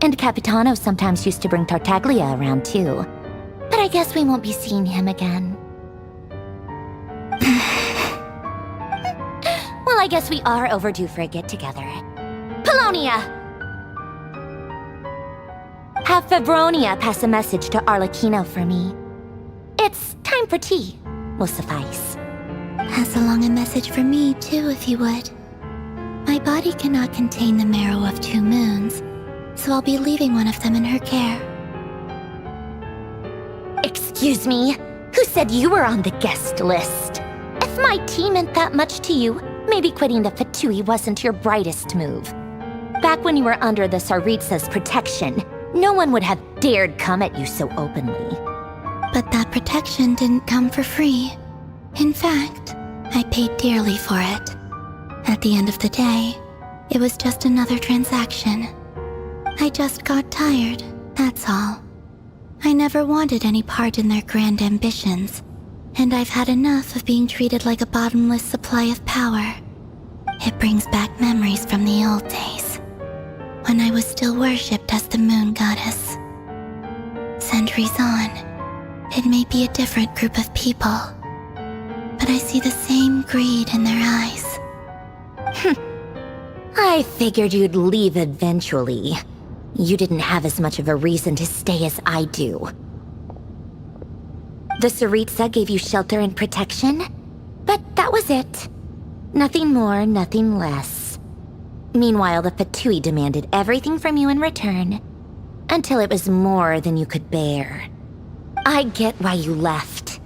Speaker 2: And Capitano sometimes used to bring Tartaglia around too. But I guess we won't be seeing him again. Well, I guess we are overdue for a get-together. Polonia! Have Febronia pass a message to Arlecchino for me. It's time for tea. Will suffice.
Speaker 10: Pass along a message for me, too, if you would. My body cannot contain the marrow of 2 moons, so I'll be leaving one of them in her care.
Speaker 2: Excuse me? Who said you were on the guest list? If my tea meant that much to you, maybe quitting the Fatui wasn't your brightest move. Back when you were under the Tsaritsa's protection, no one would have dared come at you so openly.
Speaker 10: But that protection didn't come for free. In fact, I paid dearly for it. At the end of the day, it was just another transaction. I just got tired, that's all. I never wanted any part in their grand ambitions, and I've had enough of being treated like a bottomless supply of power. It brings back memories from the old days, when I was still worshipped as the moon goddess. Centuries on, it may be a different group of people, but I see the same greed in their eyes.
Speaker 2: I figured you'd leave eventually. You didn't have as much of a reason to stay as I do. The Tsaritsa gave you shelter and protection, but that was it. Nothing more, nothing less. Meanwhile, the Fatui demanded everything from you in return, until it was more than you could bear. I get why you left.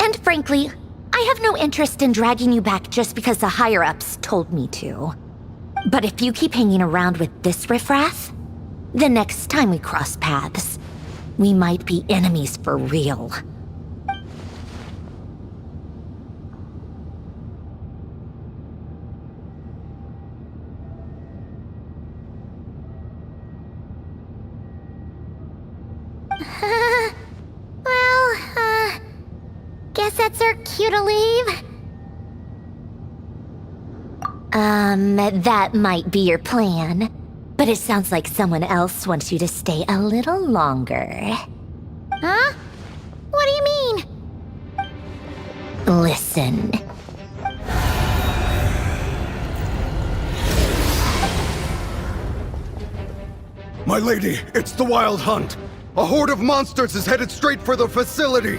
Speaker 2: And frankly, I have no interest in dragging you back just because the higher-ups told me to. But if you keep hanging around with this riffraff, the next time we cross paths, we might be enemies for real. Guess that's our cue to leave. That might be your plan. But it sounds like someone else wants you to stay a little longer. Huh? What do you mean? Listen.
Speaker 14: My lady, it's the Wild Hunt. A horde of monsters is headed straight for the facility.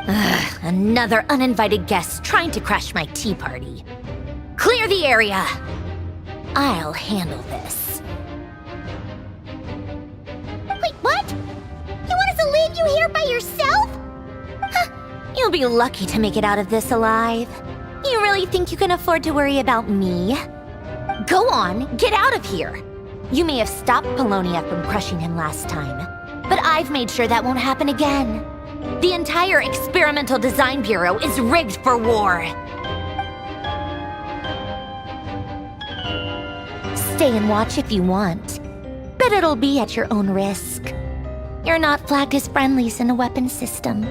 Speaker 2: Ugh, another uninvited guest trying to crash my tea party. Clear the area! I'll handle this. Wait, what? You want us to leave you here by yourself? Huh, you'll be lucky to make it out of this alive. You really think you can afford to worry about me? Go on, get out of here. You may have stopped Polonia from crushing him last time, but I've made sure that won't happen again. The entire Experimental Design Bureau is rigged for war. Stay and watch if you want, but it'll be at your own risk. You're not flagged as friendlies in the weapons system.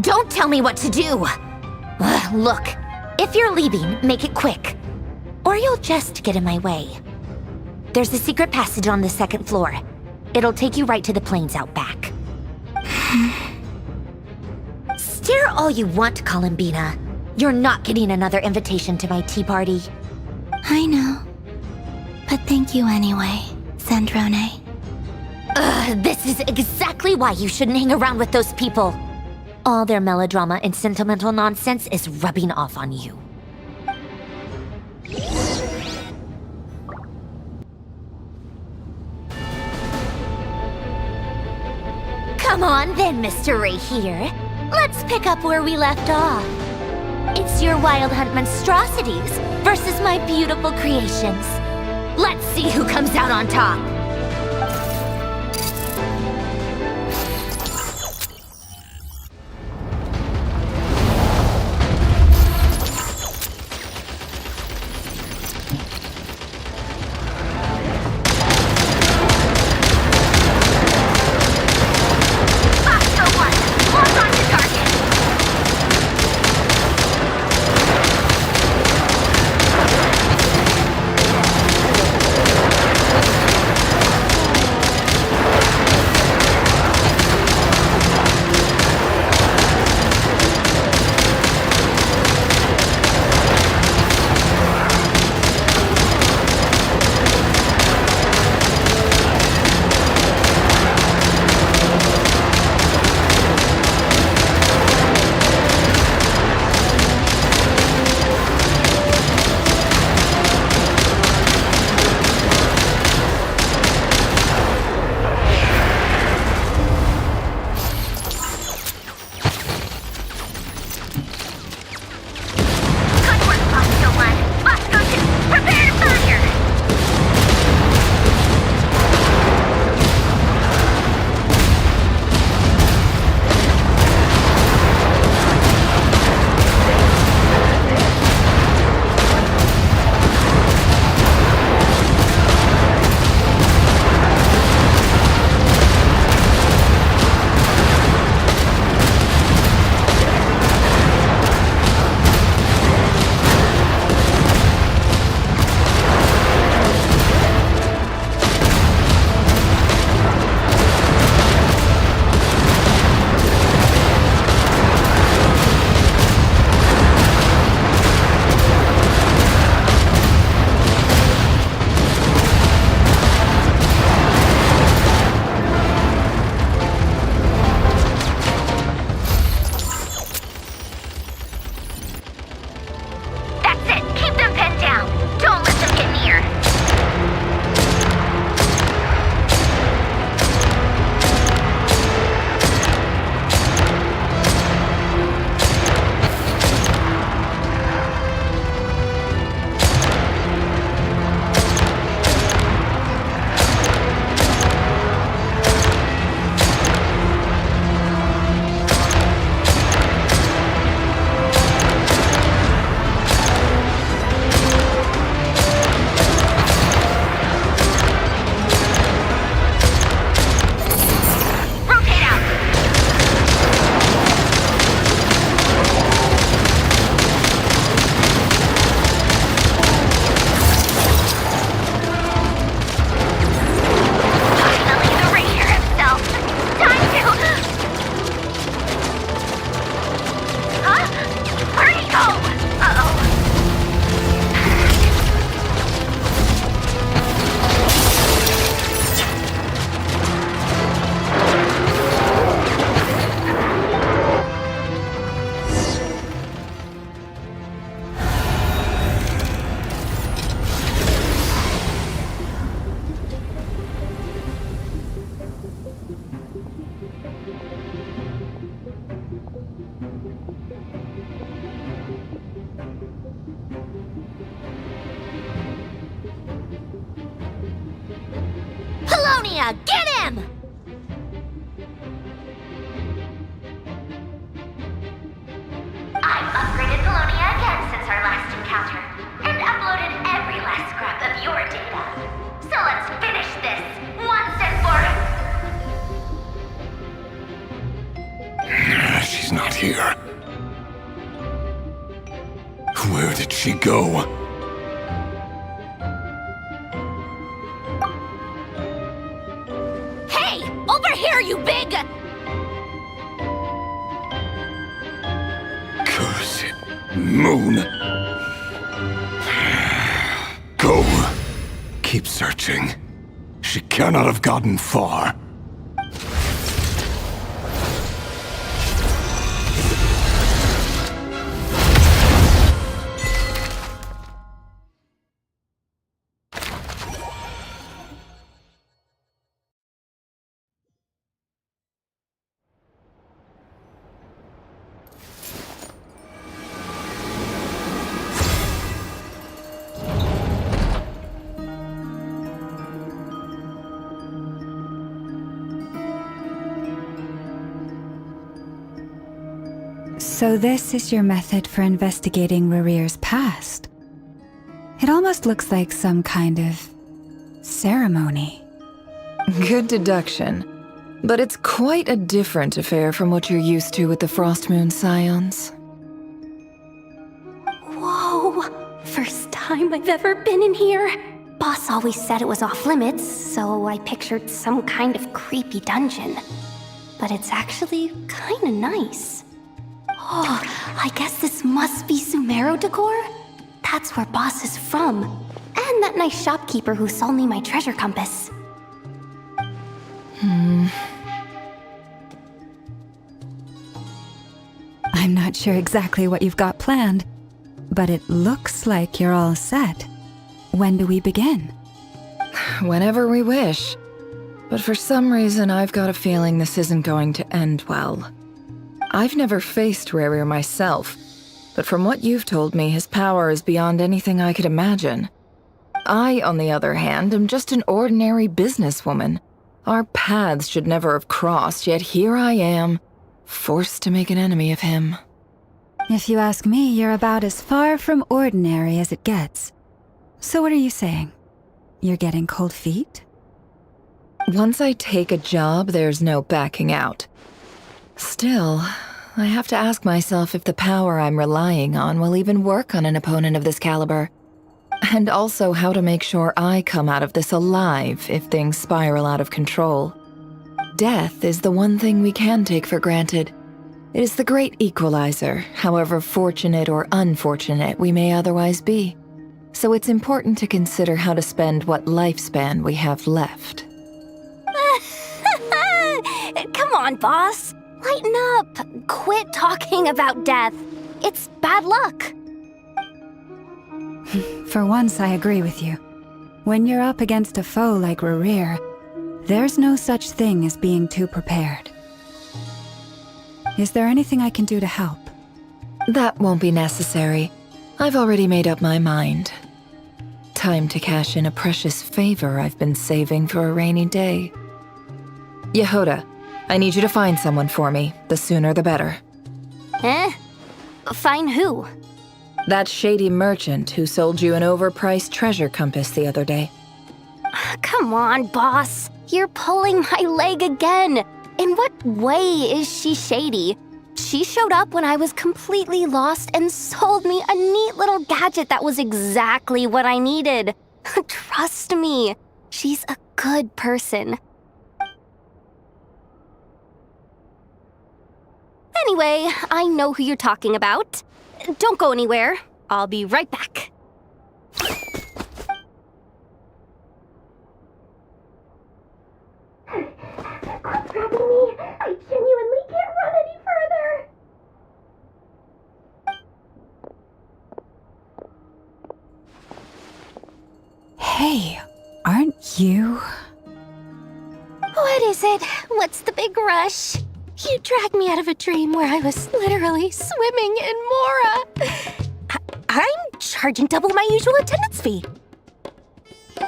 Speaker 2: Don't tell me what to do! Ugh, look, if you're leaving, make it quick. Or you'll just get in my way. There's a secret passage on the second floor. It'll take you right to the plains out back. Stare all you want, Columbina. You're not getting another invitation to my tea party.
Speaker 10: I know. But thank you anyway, Sandrone.
Speaker 2: Ugh, this is exactly why you shouldn't hang around with those people. All their melodrama and sentimental nonsense is rubbing off on you. Come on then, Mr. Ray here. Let's pick up where we left off. It's your Wild Hunt monstrosities versus my beautiful creations. Let's see who comes out on top. Polonia, get him! I've upgraded Polonia again since our last encounter, and uploaded every last scrap of your data. So let's finish this, once and for...
Speaker 9: She's not here. here. Where did she go?
Speaker 6: Hey! Over here, you big...
Speaker 9: Curse it, Moon. Go. Keep searching. She cannot have gotten far.
Speaker 4: So this is your method for investigating Rarir's past. It almost looks like some kind of ceremony.
Speaker 12: Good deduction. But it's quite a different affair from what you're used to with the Frostmoon Scions.
Speaker 6: Whoa! First time I've ever been in here. Boss always said it was off limits, so I pictured some kind of creepy dungeon. But it's actually kinda nice. Oh, I guess this must be Sumero decor? That's where Boss is from. And that nice shopkeeper who sold me my treasure compass.
Speaker 4: I'm not sure exactly what you've got planned, but it looks like you're all set. When do we begin?
Speaker 12: Whenever we wish. But for some reason, I've got a feeling this isn't going to end well. I've never faced Rarir myself, but from what you've told me, his power is beyond anything I could imagine. I, on the other hand, am just an ordinary businesswoman. Our paths should never have crossed, yet here I am, forced to make an enemy of him.
Speaker 4: If you ask me, you're about as far from ordinary as it gets. So what are you saying? You're getting cold feet?
Speaker 12: Once I take a job, there's no backing out. Still, I have to ask myself if the power I'm relying on will even work on an opponent of this caliber. And also how to make sure I come out of this alive if things spiral out of control. Death is the one thing we can take for granted. It is the great equalizer, however fortunate or unfortunate we may otherwise be. So it's important to consider how to spend what lifespan we have left.
Speaker 6: Come on, boss. Lighten up. Quit talking about death. It's bad luck.
Speaker 4: For once, I agree with you. When you're up against a foe like Rarir, there's no such thing as being too prepared. Is there anything I can do to help?
Speaker 12: That won't be necessary. I've already made up my mind. Time to cash in a precious favor I've been saving for a rainy day. Yehoda, I need you to find someone for me. The sooner the better.
Speaker 6: Find who?
Speaker 12: That shady merchant who sold you an overpriced treasure compass the other day.
Speaker 6: Come on, boss. You're pulling my leg again. In what way is she shady? She showed up when I was completely lost and sold me a neat little gadget that was exactly what I needed. Trust me, she's a good person. Anyway, I know who you're talking about. Don't go anywhere. I'll be right back. Quit grabbing me. I genuinely can't run any further.
Speaker 4: Hey, aren't you?
Speaker 6: What is it? What's the big rush? You dragged me out of a dream where I was literally swimming in Mora. I'm charging double my usual attendance fee.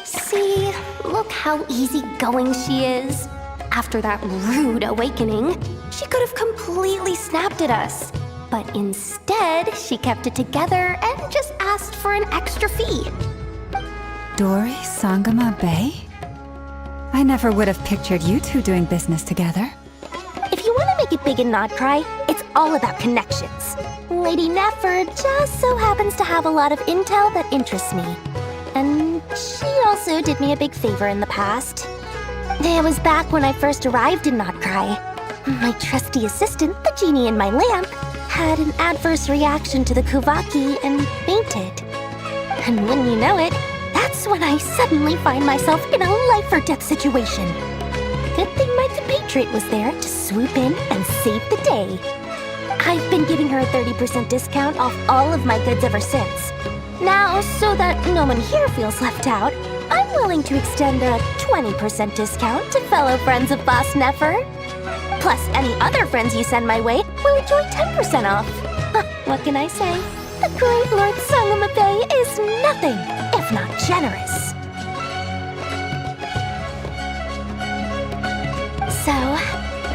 Speaker 6: See, look how easygoing she is. After that rude awakening, she could have completely snapped at us. But instead, she kept it together and just asked for an extra fee.
Speaker 4: Dori Sangama Bay? I never would have pictured you two doing business together.
Speaker 6: If you want to
Speaker 2: make it big in Nodcry. It's all about connections. Lady Nefer just so happens to have a lot of intel that interests me. And she also did me a big favor in the past. It was back when I first arrived in Nodcry. My trusty assistant, the genie in my lamp, had an adverse reaction to the Kuvaki and fainted. And when you know it, that's when I suddenly find myself in a life-or-death situation. Good thing my compatriot was there to swoop in and save the day. I've been giving her a 30% discount off all of my goods ever since. Now, so that no one here feels left out, I'm willing to extend a 20% discount to fellow friends of Boss Nefer. Plus, any other friends you send my way will enjoy 10% off. What can I say? The great Lord Sangamabe is nothing if not generous. So,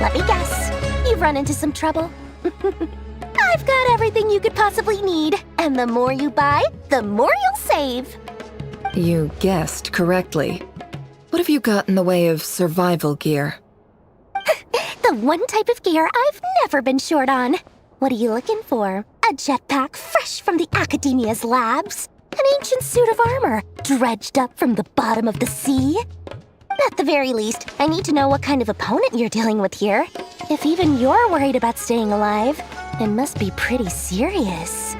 Speaker 2: let me guess. You've run into some trouble. I've got everything you could possibly need, and the more you buy, the more you'll save.
Speaker 12: You guessed correctly. What have you got in the way of survival gear?
Speaker 2: The one type of gear I've never been short on. What are you looking for? A jetpack fresh from the Academia's labs? An ancient suit of armor dredged up from the bottom of the sea? At the very least, I need to know what kind of opponent you're dealing with here. If even you're worried about staying alive, it must be pretty serious.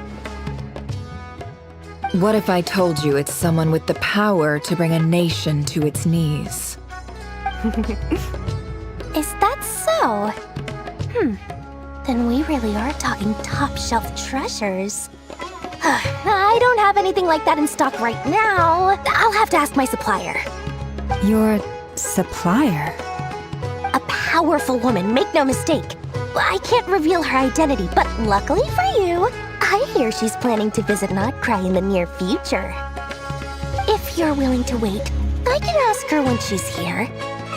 Speaker 12: What if I told you it's someone with the power to bring a nation to its knees?
Speaker 2: Is that so? Then we really are talking top-shelf treasures. I don't have anything like that in stock right now. I'll have to ask my supplier.
Speaker 4: Your supplier?
Speaker 2: A powerful woman, make no mistake. I can't reveal her identity, but luckily for you, I hear she's planning to visit Nodcry in the near future. If you're willing to wait, I can ask her when she's here.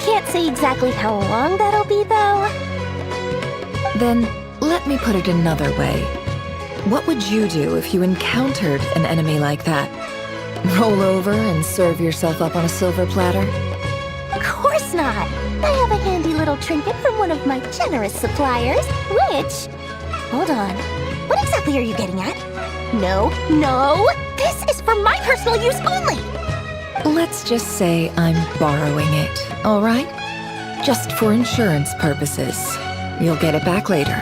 Speaker 2: Can't say exactly how long that'll be, though.
Speaker 12: Then, let me put it another way. What would you do if you encountered an enemy like that? Roll over and serve yourself up on a silver platter?
Speaker 2: Of course not! I have a handy little trinket from one of my generous suppliers, which... Hold on. What exactly are you getting at? No! This is for my personal use only!
Speaker 12: Let's just say I'm borrowing it, all right? Just for insurance purposes. You'll get it back later.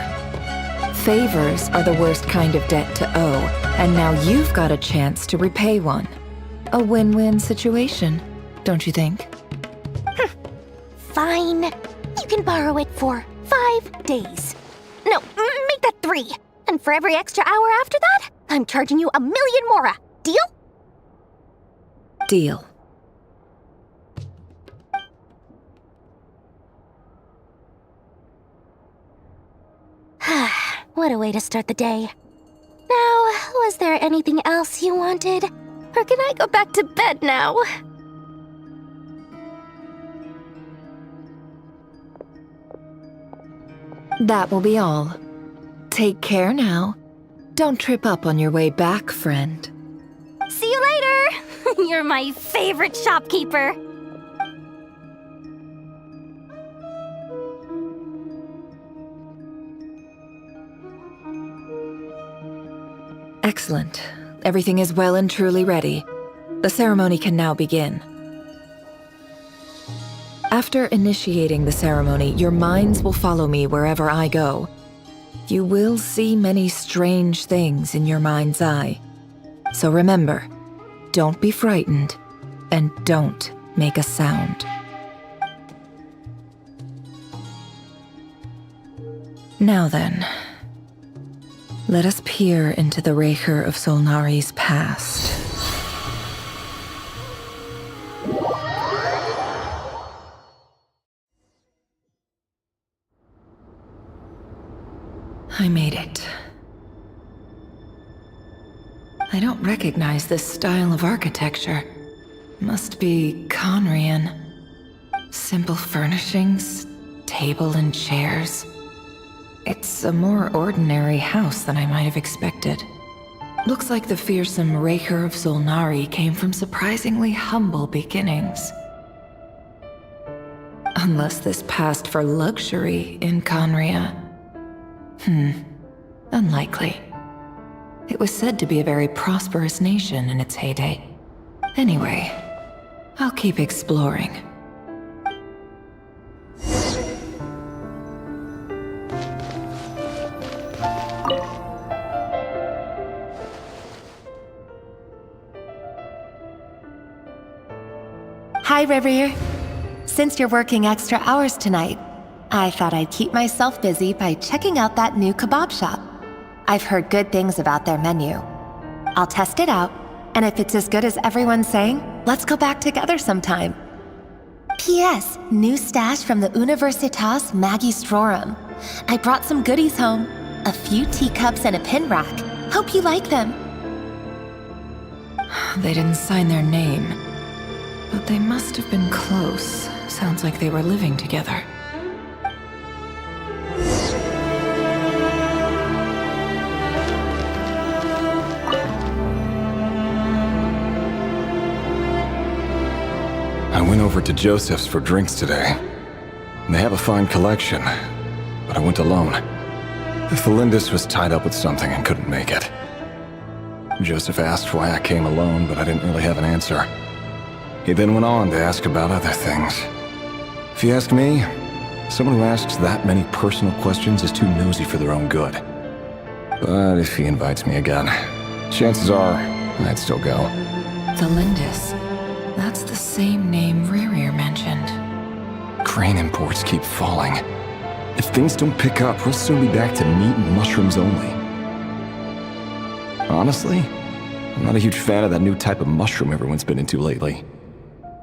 Speaker 12: Favors are the worst kind of debt to owe, and now you've got a chance to repay one. A win-win situation, don't you think?
Speaker 2: Fine. You can borrow it for 5 days. No, make that 3. And for every extra hour after that, I'm charging you 1 million mora. Deal?
Speaker 12: Deal.
Speaker 2: What a way to start the day. Now, was there anything else you wanted? Or can I go back to bed now?
Speaker 12: That will be all. Take care now. Don't trip up on your way back, friend.
Speaker 2: See you later! You're my favorite shopkeeper.
Speaker 12: Excellent. Everything is well and truly ready. The ceremony can now begin. After initiating the ceremony, your minds will follow me wherever I go. You will see many strange things in your mind's eye. So remember, don't be frightened, and don't make a sound. Now then, let us peer into the Raker of Solnari's past. I made it. I don't recognize this style of architecture. Must be Conrian. Simple furnishings, table and chairs. It's a more ordinary house than I might have expected. Looks like the fearsome Raker of Solnari came from surprisingly humble beginnings. Unless this passed for luxury in Conria. Unlikely. It was said to be a very prosperous nation in its heyday. Anyway, I'll keep exploring.
Speaker 15: Hi, Revere. Since you're working extra hours tonight, I thought I'd keep myself busy by checking out that new kebab shop. I've heard good things about their menu. I'll test it out, and if it's as good as everyone's saying, let's go back together sometime. P.S. New stash from the Universitas Magistrorum. I brought some goodies home. A few teacups and a pin rack. Hope you like them.
Speaker 12: They didn't sign their name, but they must have been close. Sounds like they were living together.
Speaker 9: I went over to Joseph's for drinks today. They have a fine collection, but I went alone. Felindis was tied up with something and couldn't make it. Joseph asked why I came alone, but I didn't really have an answer. He then went on to ask about other things. If you ask me, someone who asks that many personal questions is too nosy for their own good. But if he invites me again, chances are I'd still go.
Speaker 12: Felindis. That's the same name Rerir mentioned.
Speaker 9: Grain imports keep falling. If things don't pick up, we'll soon be back to meat and mushrooms only. Honestly, I'm not a huge fan of that new type of mushroom everyone's been into lately.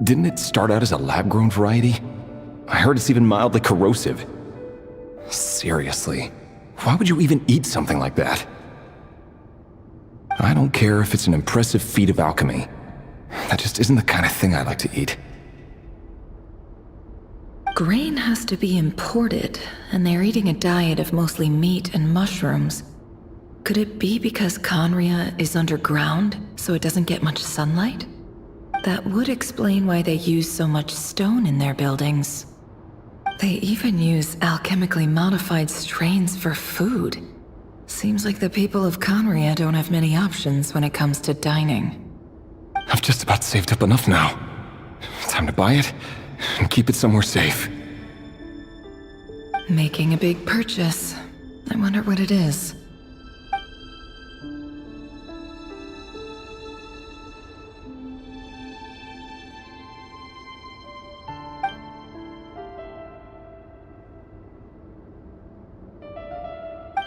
Speaker 9: Didn't it start out as a lab-grown variety? I heard it's even mildly corrosive. Seriously, why would you even eat something like that? I don't care if it's an impressive feat of alchemy. That just isn't the kind of thing I like to eat.
Speaker 12: Grain has to be imported, and they're eating a diet of mostly meat and mushrooms. Could it be because Conria is underground, so it doesn't get much sunlight? That would explain why they use so much stone in their buildings. They even use alchemically modified strains for food. Seems like the people of Conria don't have many options when it comes to dining.
Speaker 9: I've just about saved up enough now. Time to buy it and keep it somewhere safe.
Speaker 12: Making a big purchase. I wonder what it is.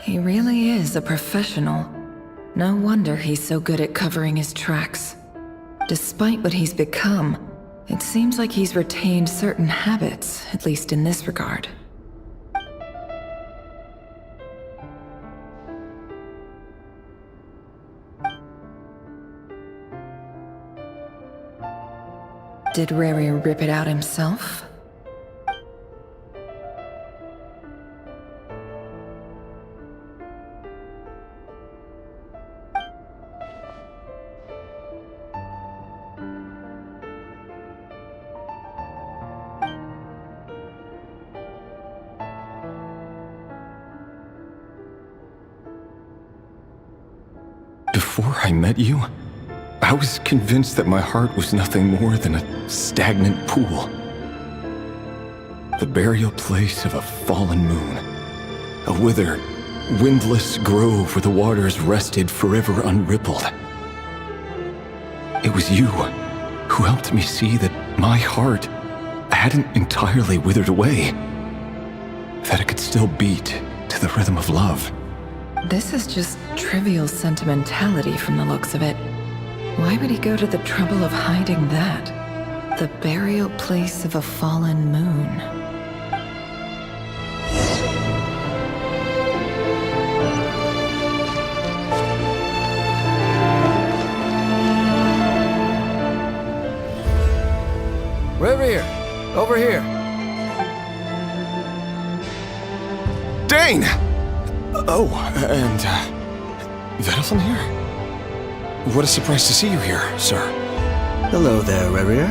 Speaker 12: He really is a professional. No wonder he's so good at covering his tracks. Despite what he's become, it seems like he's retained certain habits, at least in this regard. Did Rerir rip it out himself?
Speaker 9: Before I met you, I was convinced that my heart was nothing more than a stagnant pool. The burial place of a fallen moon. A withered, windless grove where the waters rested forever unrippled. It was you who helped me see that my heart hadn't entirely withered away. That it could still beat to the rhythm of love.
Speaker 12: This is just trivial sentimentality from the looks of it. Why would he go to the trouble of hiding that? The burial place of a fallen moon.
Speaker 16: Rerir, over here.
Speaker 9: Dane! Oh, and, Vedelson here? What a surprise to see you here, sir.
Speaker 16: Hello there, Rerir.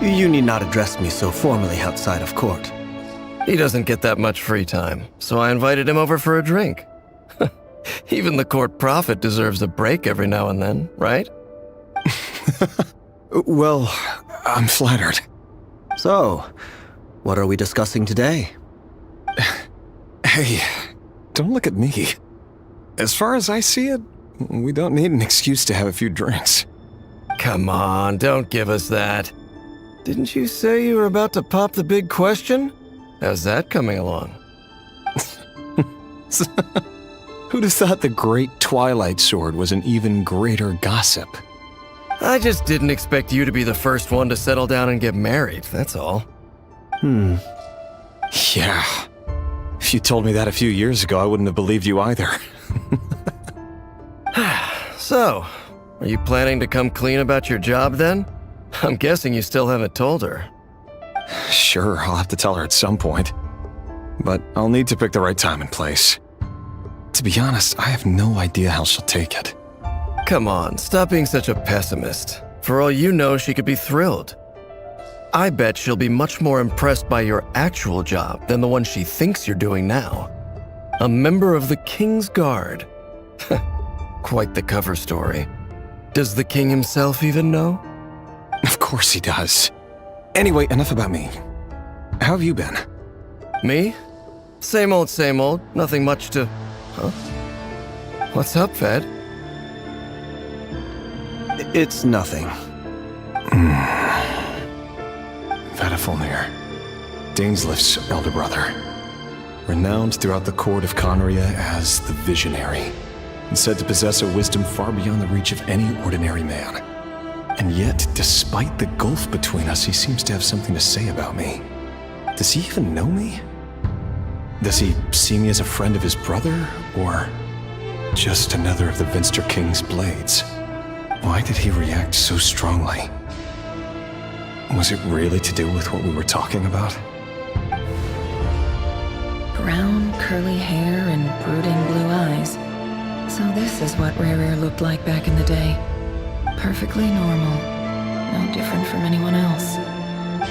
Speaker 16: You need not address me so formally outside of court. He doesn't get that much free time, so I invited him over for a drink. Even the court prophet deserves a break every now and then, right?
Speaker 9: Well, I'm flattered.
Speaker 16: So, what are we discussing today?
Speaker 9: Hey, don't look at me. As far as I see it, we don't need an excuse to have a few drinks.
Speaker 16: Come on, don't give us that. Didn't you say you were about to pop the big question? How's that coming along?
Speaker 9: Who'd have thought the great Twilight Sword was an even greater gossip?
Speaker 16: I just didn't expect you to be the first one to settle down and get married, that's all.
Speaker 9: Yeah. If you told me that a few years ago, I wouldn't have believed you either.
Speaker 16: So, are you planning to come clean about your job then? I'm guessing you still haven't told her.
Speaker 9: Sure, I'll have to tell her at some point. But I'll need to pick the right time and place. To be honest, I have no idea how she'll take it.
Speaker 16: Come on, stop being such a pessimist. For all you know, she could be thrilled. I bet she'll be much more impressed by your actual job than the one she thinks you're doing now. A member of the King's Guard. Quite the cover story. Does the king himself even know?
Speaker 9: Of course he does. Anyway, enough about me. How have you been?
Speaker 16: Me? Same old, nothing much to... Huh? What's up, Fed?
Speaker 5: It's nothing.
Speaker 9: Vedifulnir, Dainslif's elder brother. Renowned throughout the court of Conria as the Visionary, and said to possess a wisdom far beyond the reach of any ordinary man. And yet, despite the gulf between us, he seems to have something to say about me. Does he even know me? Does he see me as a friend of his brother, or just another of the Vinster King's blades? Why did he react so strongly? Was it really to do with what we were talking about?
Speaker 12: Brown, curly hair and brooding blue eyes. So this is what Rare looked like back in the day. Perfectly normal. No different from anyone else.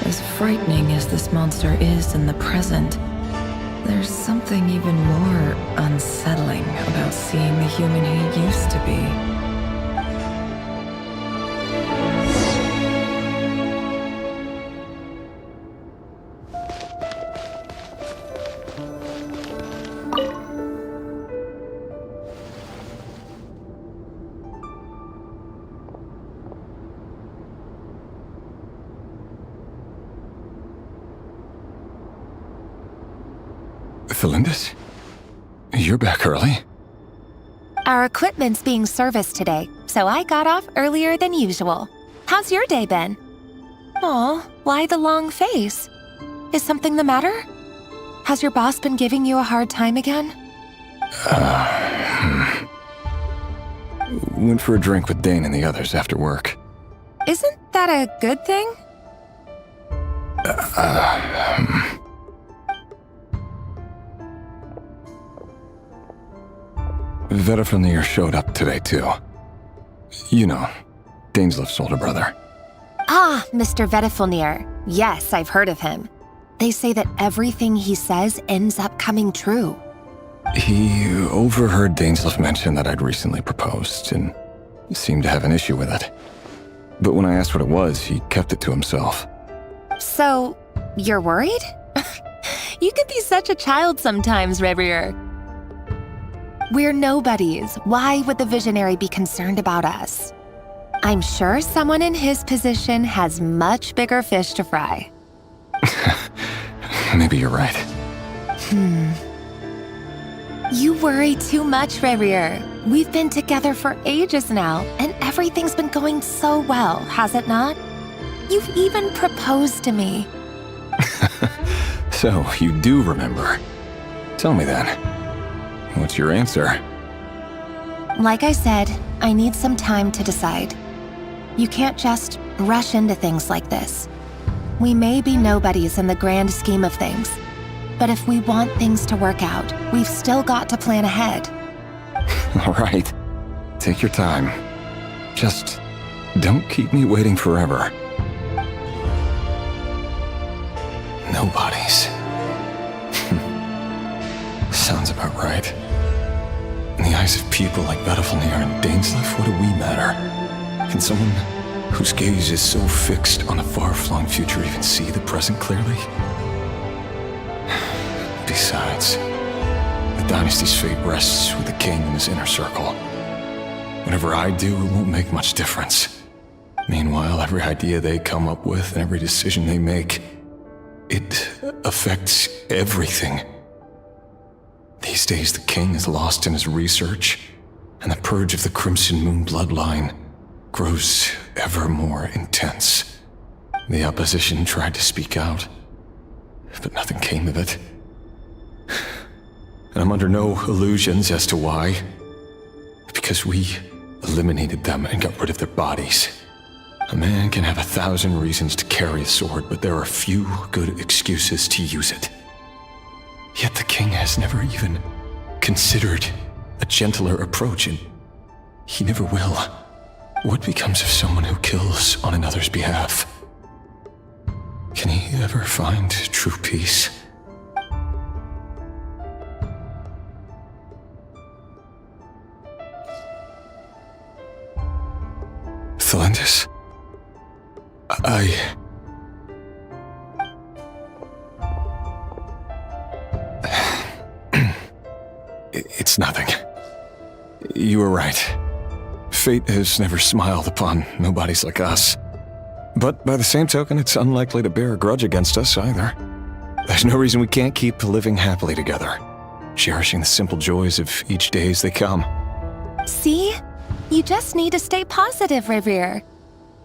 Speaker 12: As frightening as this monster is in the present, there's something even more unsettling about seeing the human he used to be.
Speaker 9: Felindis? You're back early?
Speaker 15: Our equipment's being serviced today, so I got off earlier than usual. How's your day been? Aw, why the long face? Is something the matter? Has your boss been giving you a hard time again?
Speaker 9: Went for a drink with Dane and the others after work.
Speaker 15: Isn't that a good thing?
Speaker 9: Vedifulnir showed up today, too. You know, Dainslif's older brother.
Speaker 15: Ah, Mr. Vedifulnir. Yes, I've heard of him. They say that everything he says ends up coming true.
Speaker 9: He overheard Dainslif mention that I'd recently proposed, and seemed to have an issue with it. But when I asked what it was, he kept it to himself.
Speaker 15: So, you're worried? You can be such a child sometimes, Revier. We're nobodies. Why would the Visionary be concerned about us? I'm sure someone in his position has much bigger fish to fry.
Speaker 9: Maybe you're right.
Speaker 15: You worry too much, Revier. We've been together for ages now, and everything's been going so well, has it not? You've even proposed to me.
Speaker 9: So, you do remember. Tell me then. What's your answer?
Speaker 15: Like I said, I need some time to decide. You can't just rush into things like this. We may be nobodies in the grand scheme of things, but if we want things to work out, we've still got to plan ahead.
Speaker 9: All right. Take your time. Just don't keep me waiting forever. Nobodies. Sounds about right. The eyes of people like Bettelfnir and Dainsleif, what do we matter? Can someone whose gaze is so fixed on a far-flung future even see the present clearly? Besides, the dynasty's fate rests with the king and his inner circle. Whatever I do, it won't make much difference. Meanwhile, every idea they come up with and every decision they make, it affects everything. These days, the king is lost in his research, and the purge of the Crimson Moon bloodline grows ever more intense. The opposition tried to speak out, but nothing came of it. And I'm under no illusions as to why. Because we eliminated them and got rid of their bodies. A man can have 1,000 reasons to carry a sword, but there are few good excuses to use it. Yet the king has never even considered a gentler approach, and he never will. What becomes of someone who kills on another's behalf? Can he ever find true peace? Thelindis? It's nothing. You were right. Fate has never smiled upon nobodies like us. But by the same token, it's unlikely to bear a grudge against us either. There's no reason we can't keep living happily together, cherishing the simple joys of each day as they come.
Speaker 15: See? You just need to stay positive, Revere.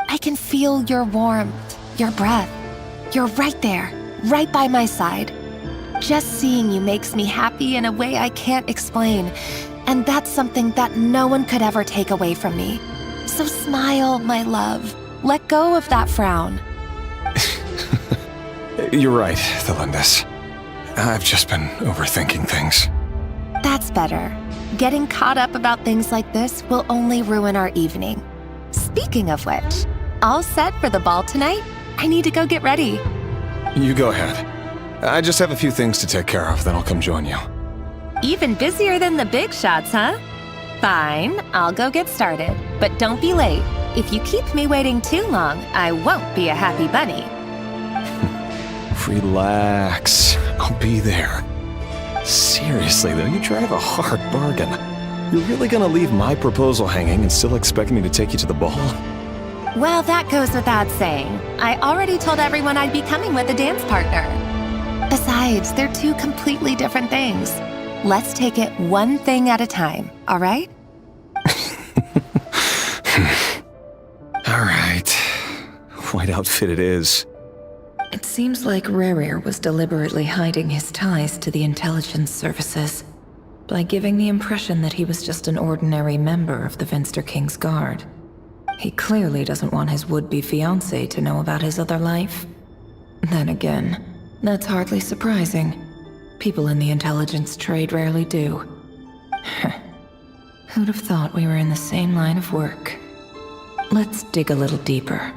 Speaker 15: I can feel your warmth, your breath. You're right there, right by my side. Just seeing you makes me happy in a way I can't explain, and that's something that no one could ever take away from me. So smile, my love. Let go of that frown.
Speaker 9: You're right, Thelindis. I've just been overthinking things.
Speaker 15: That's better. Getting caught up about things like this will only ruin our evening. Speaking of which, all set for the ball tonight? I need to go get ready.
Speaker 9: You go ahead. I just have a few things to take care of, then I'll come join you.
Speaker 15: Even busier than the big shots, huh? Fine, I'll go get started. But don't be late. If you keep me waiting too long, I won't be a happy bunny.
Speaker 9: Relax. I'll be there. Seriously, though, you drive a hard bargain. You're really gonna leave my proposal hanging and still expect me to take you to the ball?
Speaker 15: Well, that goes without saying. I already told everyone I'd be coming with a dance partner. Besides, they're two completely different things. Let's take it one thing at a time, all right?
Speaker 9: All right. White outfit it is.
Speaker 12: It seems like Rerir was deliberately hiding his ties to the intelligence services by giving the impression that he was just an ordinary member of the Venster King's Guard. He clearly doesn't want his would-be fiancée to know about his other life. Then again, that's hardly surprising. People in the intelligence trade rarely do. Who'd have thought we were in the same line of work? Let's dig a little deeper.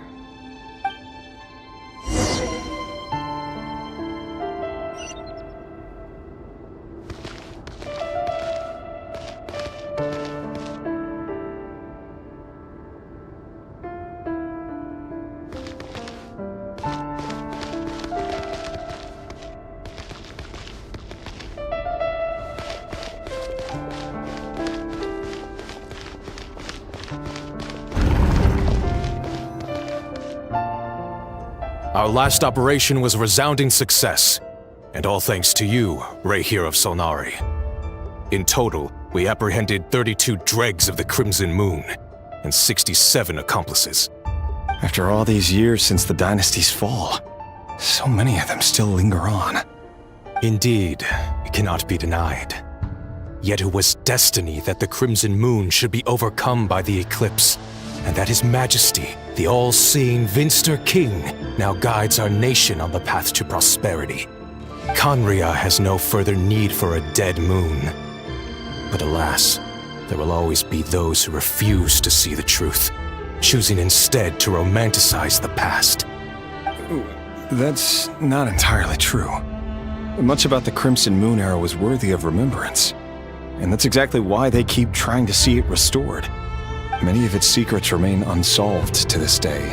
Speaker 3: Our last operation was a resounding success, and all thanks to you, Rehir of Solnari. In total, we apprehended 32 dregs of the Crimson Moon, and 67 accomplices.
Speaker 9: After all these years since the dynasty's fall, so many of them still linger on.
Speaker 3: Indeed, it cannot be denied. Yet it was destiny that the Crimson Moon should be overcome by the eclipse, and that His Majesty, the all-seeing Venster King, now guides our nation on the path to prosperity. Conria has no further need for a dead moon. But alas, there will always be those who refuse to see the truth, choosing instead to romanticize the past.
Speaker 9: That's not entirely true. Much about the Crimson Moon era was worthy of remembrance.
Speaker 3: and that's exactly why they keep trying to see it restored. Many of its secrets remain unsolved to this day.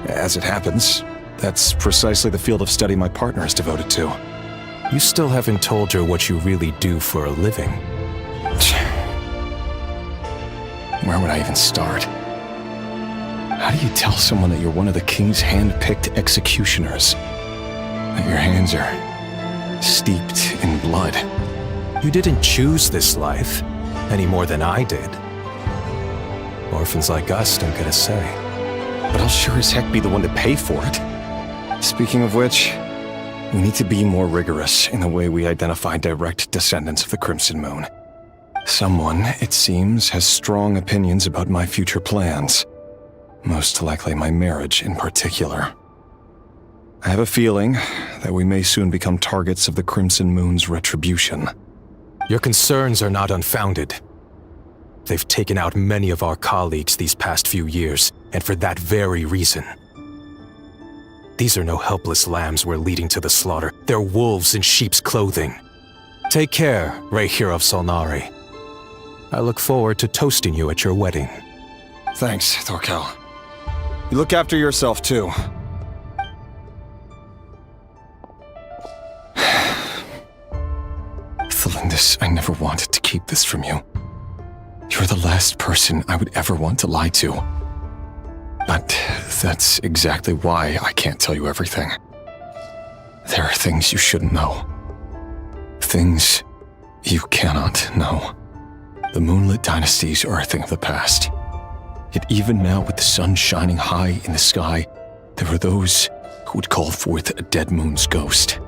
Speaker 3: As it happens, that's precisely the field of study my partner is devoted to. You still haven't told her what you really do for a living. Where would I even start? How do you tell someone that you're one of the king's hand-picked executioners? That your hands are steeped in blood? You didn't choose this life, any more than I did. Orphans like us don't get a say. But I'll sure as heck be the one to pay for it. Speaking of which, we need to be more rigorous in the way we identify direct descendants of the Crimson Moon. Someone, it seems, has strong opinions about my future plans. Most likely my marriage in particular. I have a feeling that we may soon become targets of the Crimson Moon's retribution. Your concerns are not unfounded. They've taken out many of our colleagues these past few years, and for that very reason. These are no helpless lambs we're leading to the slaughter. They're wolves in sheep's clothing. Take care, Rahier of Solnari. I look forward to toasting you at your wedding.
Speaker 14: Thanks, Thorkel. You look after yourself, too.
Speaker 3: Thelindis, I never wanted to keep this from you. You're the last person I would ever want to lie to. But that's exactly why I can't tell you everything. There are things you shouldn't know. Things you cannot know. The moonlit dynasties are a thing of the past. Yet even now, with the sun shining high in the sky, there are those who would call forth a dead moon's ghost.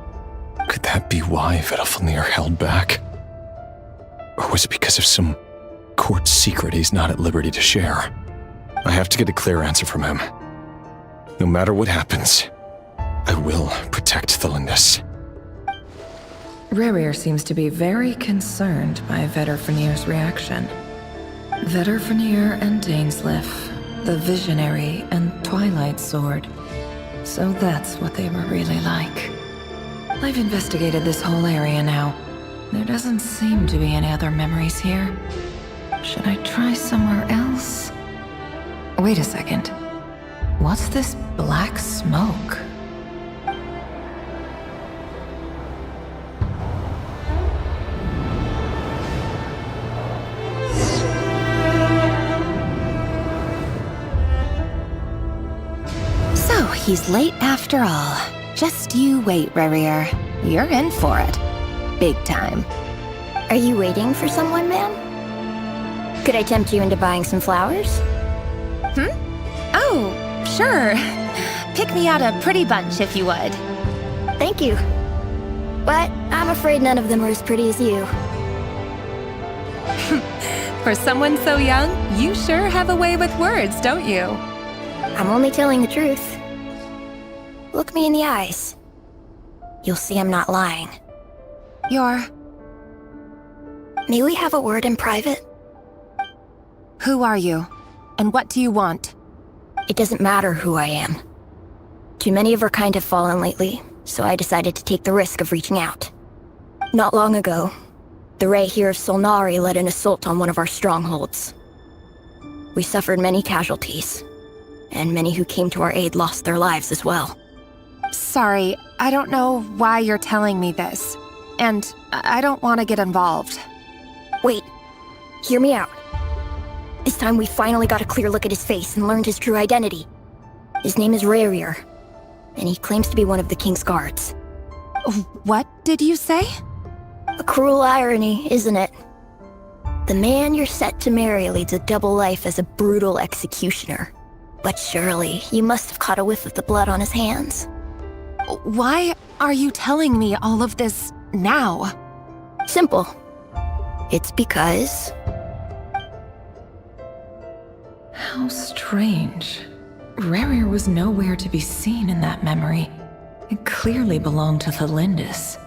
Speaker 3: Could that be why Vedalfnir held back? Or was it because of some court secret he's not at liberty to share? I have to get a clear answer from him. No matter what happens, I will protect Thelindis.
Speaker 12: Rarir seems to be very concerned by Vedalfnir's reaction. Vedalfnir and Dainsleif, the Visionary and Twilight Sword. So that's what they were really like. I've investigated this whole area now. There doesn't seem to be any other memories here. Should I try somewhere else? Wait a second. What's this black smoke?
Speaker 15: So, he's late after all. Just you wait, Rarir. You're in for it. Big time.
Speaker 6: Are you waiting for someone, ma'am? Could I tempt you into buying some flowers?
Speaker 15: Oh, sure. Pick me out a pretty bunch if you would.
Speaker 6: Thank you. But I'm afraid none of them are as pretty as you.
Speaker 15: For someone so young, you sure have a way with words, don't you?
Speaker 6: I'm only telling the truth. Look me in the eyes. You'll see I'm not lying. May we have a word in private?
Speaker 15: Who are you? And what do you want?
Speaker 6: It doesn't matter who I am. Too many of our kind have fallen lately, so I decided to take the risk of reaching out. Not long ago, the Rahier of Solnari led an assault on one of our strongholds. We suffered many casualties, and many who came to our aid lost their lives as well.
Speaker 15: Sorry, I don't know why you're telling me this. And I don't want to get involved.
Speaker 6: Wait, hear me out. This time we finally got a clear look at his face and learned his true identity. His name is Rarir, and he claims to be one of the King's guards.
Speaker 15: What did you say?
Speaker 6: A cruel irony, isn't it? The man you're set to marry leads a double life as a brutal executioner. But surely, you must have caught a whiff of the blood on his hands.
Speaker 15: Why are you telling me all of this now?
Speaker 6: Simple. It's because...
Speaker 12: How strange. Rarir was nowhere to be seen in that memory. It clearly belonged to Thelindis.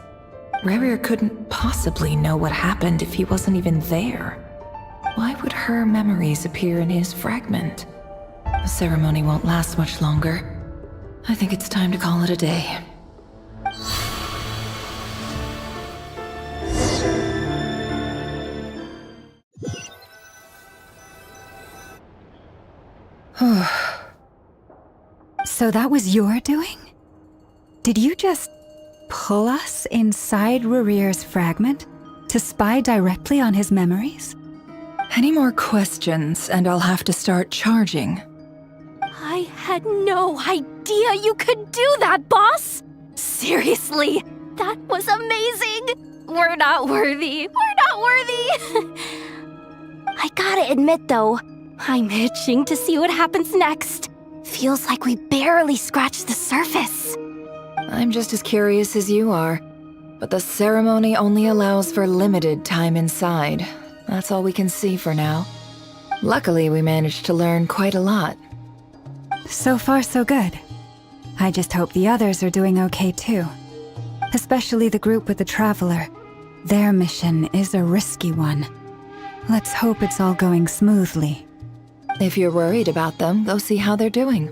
Speaker 12: Rarir couldn't possibly know what happened if he wasn't even there. Why would her memories appear in his fragment? The ceremony won't last much longer. I think it's time to call it a day.
Speaker 4: So that was your doing? Did you just pull us inside Rurir's fragment to spy directly on his memories?
Speaker 12: Any more questions, and I'll have to start charging.
Speaker 6: I had no idea you could do that, boss! Seriously, that was amazing! We're not worthy. We're not worthy! I gotta admit, though, I'm itching to see what happens next. Feels like we barely scratched the surface.
Speaker 12: I'm just as curious as you are, but the ceremony only allows for limited time inside. That's all we can see for now. Luckily, we managed to learn quite a lot.
Speaker 4: So far, so good. I just hope the others are doing okay too. Especially the group with the Traveler. Their mission is a risky one. Let's hope it's all going smoothly.
Speaker 12: If you're worried about them, go see how they're doing.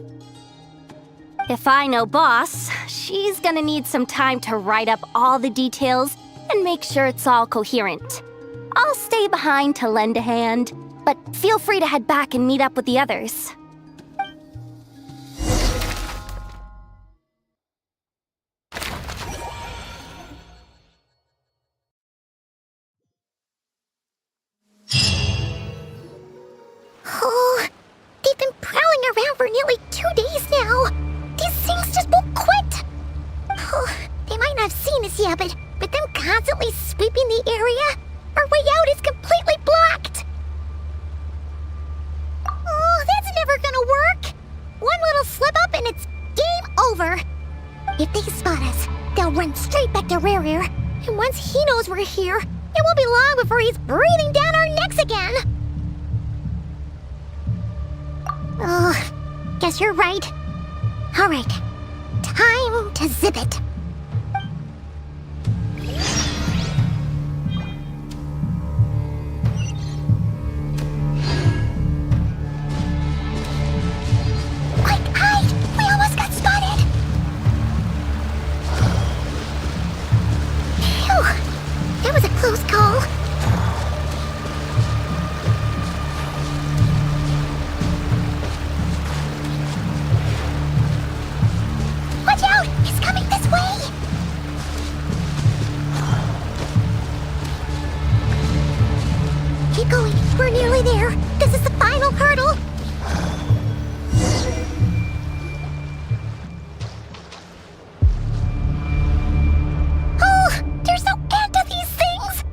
Speaker 6: If I know Boss, she's gonna need some time to write up all the details and make sure it's all coherent. I'll stay behind to lend a hand, but feel free to head back and meet up with the others.
Speaker 2: Oh, they've been prowling around for nearly 2 days now. These things just won't quit. Oh, they might not have seen us yet, but them constantly sweeping the area, our way out is completely blocked. Oh, that's never gonna work. One little slip up and it's game over. If they spot us, they'll run straight back to Rerir. And once he knows we're here, it won't be long before he's breathing down our necks again. Oh, guess you're right. All right, time to zip it. Quick, hide! We almost got spotted! Phew, that was a close call. Watch out! He's coming this way! Keep going. We're nearly there. This is the final hurdle. Oh, there's no end to these things!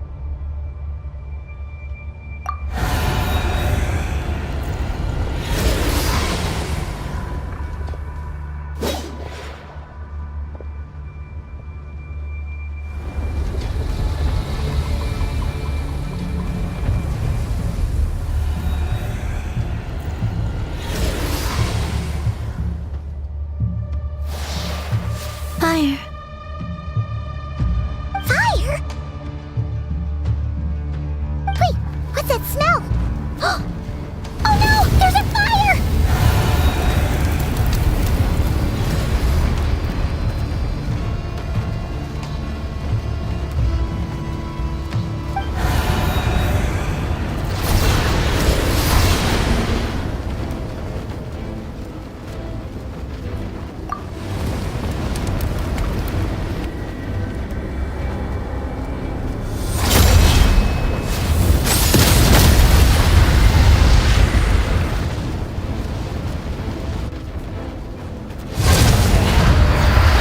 Speaker 10: Fire.
Speaker 2: Fire? Wait, what's that smell? Oh no, there's a fire!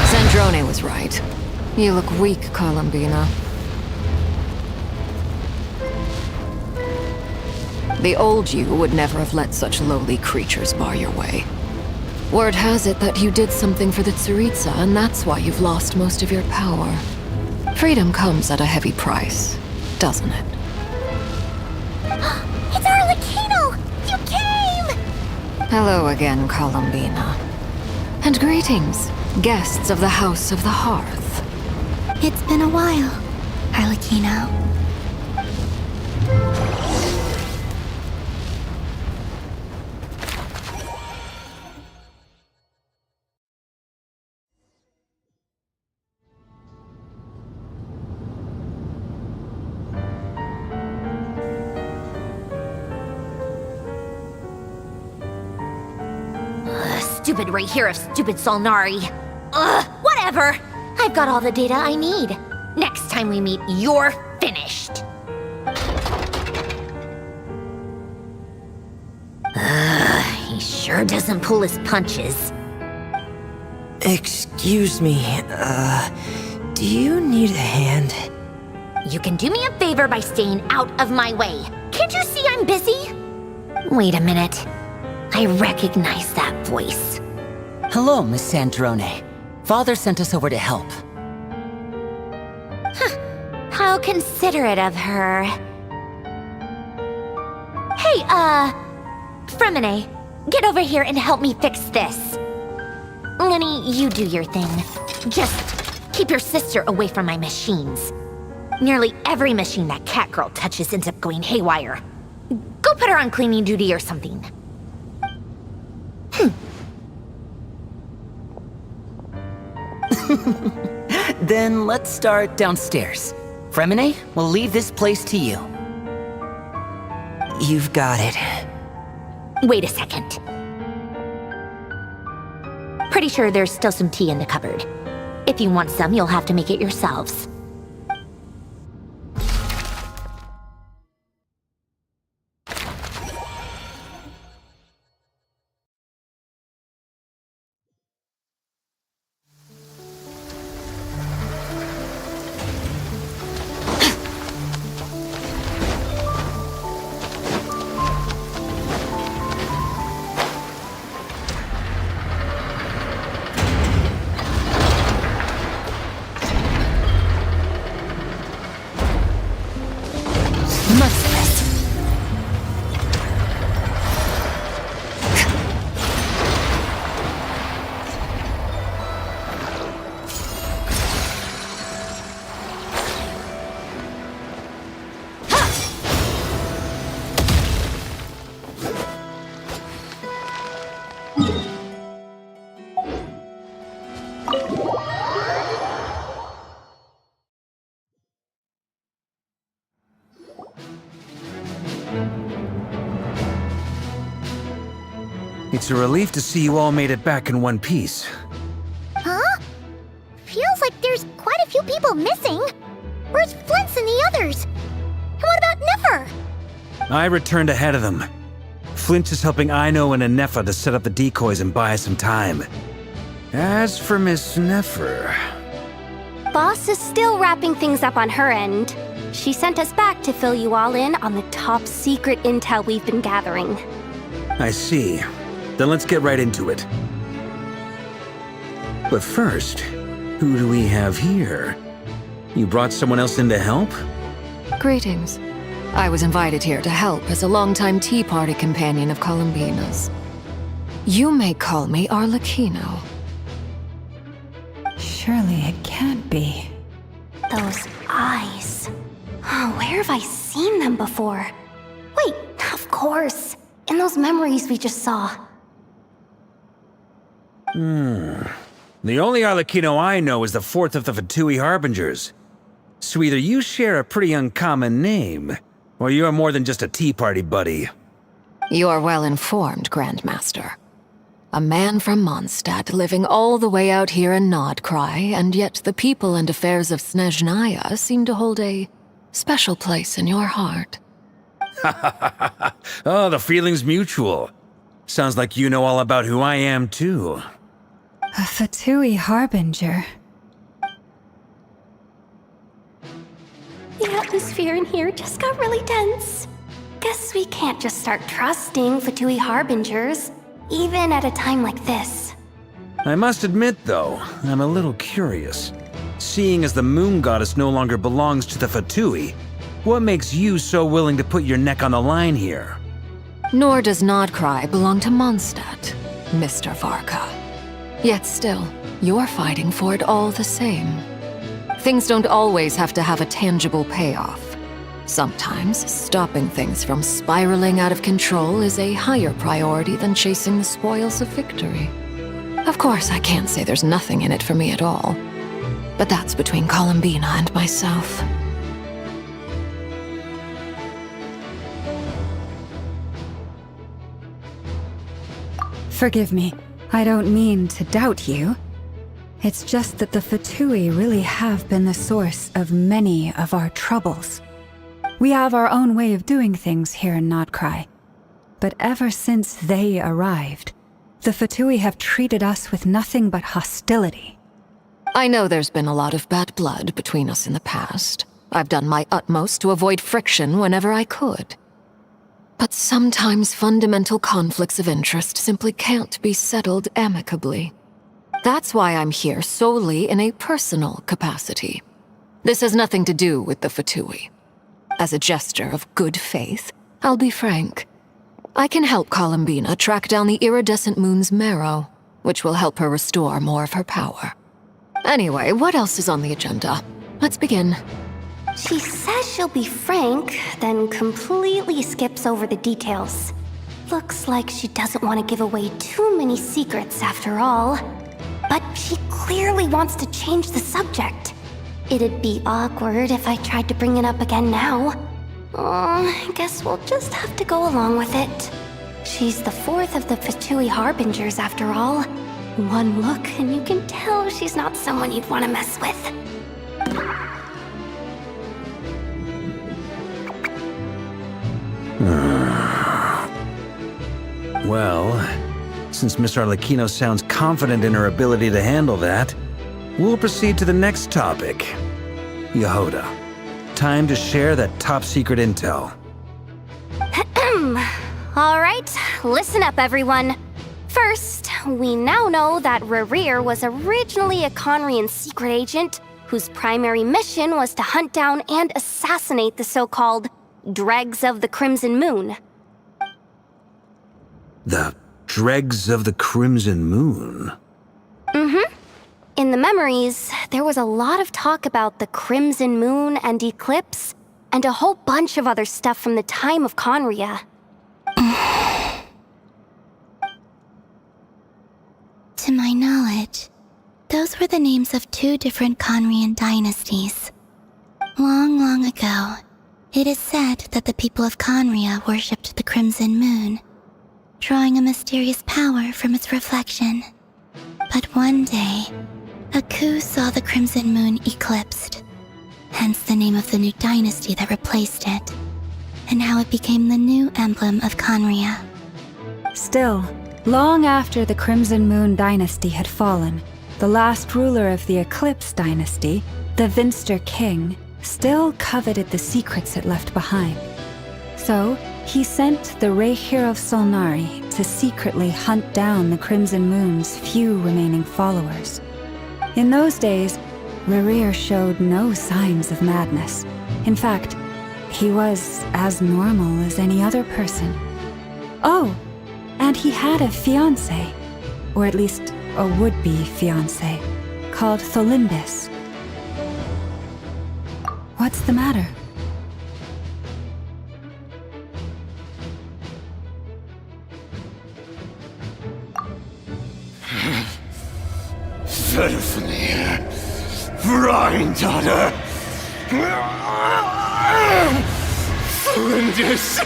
Speaker 17: Sandrone was right. You look weak, Columbina. The old you would never have let such lowly creatures bar your way. Word has it that you did something for the Tsaritsa, and that's why you've lost most of your power. Freedom comes at a heavy price, doesn't it?
Speaker 2: It's Arlecchino! You came!
Speaker 17: Hello again, Columbina. And greetings, guests of the House of the Hearth.
Speaker 10: It's been a while, Arlecchino.
Speaker 2: stupid right here of stupid Solnari. Ugh, whatever. I've got all the data I need. Next time we meet, you're finished. He sure doesn't pull his punches.
Speaker 18: Excuse me, do you need a hand?
Speaker 2: You can do me a favor by staying out of my way. Can't you see I'm busy? Wait a minute. I recognize that voice.
Speaker 19: Hello, Miss Sandrone. Father sent us over to help.
Speaker 2: How considerate of her. Hey, Fremine, get over here and help me fix this. Lenny, you do your thing. Just keep your sister away from my machines. Nearly every machine that Catgirl touches ends up going haywire. Go put her on cleaning duty or something.
Speaker 19: Then let's start downstairs. Fremine, we'll leave this place to you.
Speaker 18: You've got it.
Speaker 2: Wait a second. Pretty sure there's still some tea in the cupboard. If you want some, you'll have to make it yourselves.
Speaker 11: It's a relief to see you all made it back in one piece.
Speaker 2: Huh? Feels like there's quite a few people missing. Where's Flint's and the others? And what about Nefer?
Speaker 11: I returned ahead of them. Flint is helping Aino and Anefa to set up the decoys and buy us some time. As for Miss Nefer...
Speaker 6: Boss is still wrapping things up on her end. She sent us back to fill you all in on the top secret intel we've been gathering.
Speaker 11: I see. Then let's get right into it. But first, who do we have here? You brought someone else in to help?
Speaker 17: Greetings. I was invited here to help as a longtime Tea Party companion of Columbina's. You may call me Arlecchino.
Speaker 4: Surely it can't be.
Speaker 6: Those eyes. Oh, where have I seen them before? Wait, of course. In those memories we just saw.
Speaker 11: The only Arlecchino I know is the fourth of the Fatui Harbingers. So either you share a pretty uncommon name, or you're more than just a Tea Party buddy.
Speaker 17: You are well informed, Grandmaster. A man from Mondstadt living all the way out here in Nodcry, and yet the people and affairs of Snezhnaya seem to hold a special place in your heart.
Speaker 11: Oh, the feeling's mutual. Sounds like you know all about who I am, too.
Speaker 4: A Fatui Harbinger.
Speaker 6: The atmosphere in here just got really tense. Guess we can't just start trusting Fatui Harbingers, even at a time like this.
Speaker 11: I must admit, though, I'm a little curious. Seeing as the Moon Goddess no longer belongs to the Fatui, what makes you so willing to put your neck on the line here?
Speaker 17: Nor does Nodcry belong to Mondstadt, Mr. Varka. Yet still, you're fighting for it all the same. Things don't always have to have a tangible payoff. Sometimes, stopping things from spiraling out of control is a higher priority than chasing the spoils of victory. Of course, I can't say there's nothing in it for me at all. But that's between Columbina and myself.
Speaker 4: Forgive me. I don't mean to doubt you. It's just that the Fatui really have been the source of many of our troubles. We have our own way of doing things here in Nodcry. But ever since they arrived, the Fatui have treated us with nothing but hostility.
Speaker 17: I know there's been a lot of bad blood between us in the past. I've done my utmost to avoid friction whenever I could. But sometimes fundamental conflicts of interest simply can't be settled amicably. That's why I'm here solely in a personal capacity. This has nothing to do with the Fatui. As a gesture of good faith, I'll be frank. I can help Columbina track down the iridescent moon's marrow, which will help her restore more of her power. Anyway, what else is on the agenda? Let's begin.
Speaker 6: She says she'll be frank, then completely skips over the details. Looks like she doesn't want to give away too many secrets after all. But she clearly wants to change the subject. It'd be awkward if I tried to bring it up again now. I guess we'll just have to go along with it. She's the fourth of the Fatui Harbingers after all. One look and you can tell she's not someone you'd want to mess with.
Speaker 11: Well, since Miss Arlecchino sounds confident in her ability to handle that, we'll proceed to the next topic. Yehoda, time to share that top-secret intel.
Speaker 6: All right, listen up, everyone. First, we now know that Rerir was originally a Conrian secret agent whose primary mission was to hunt down and assassinate the so-called Dregs of the Crimson Moon.
Speaker 11: The Dregs of the Crimson Moon?
Speaker 6: Mm-hmm. In the memories, there was a lot of talk about the Crimson Moon and Eclipse, and a whole bunch of other stuff from the time of Conria.
Speaker 10: To my knowledge, those were the names of two different Conrian dynasties. Long, long ago, it is said that the people of Conria worshipped the Crimson Moon, drawing a mysterious power from its reflection. But one day, a coup saw the Crimson Moon eclipsed, hence the name of the new dynasty that replaced it, and how it became the new emblem of Conria.
Speaker 4: Still, long after the Crimson Moon dynasty had fallen, the last ruler of the Eclipse dynasty, the Vinster King, still coveted the secrets it left behind. So, he sent the Rehir of Solnari to secretly hunt down the Crimson Moon's few remaining followers. In those days, Rerir showed no signs of madness. In fact, he was as normal as any other person. Oh, and he had a fiancé, or at least a would-be fiancé, called Tholindis. What's the matter?
Speaker 14: Verfnir, Rheindaughter, Tholindis.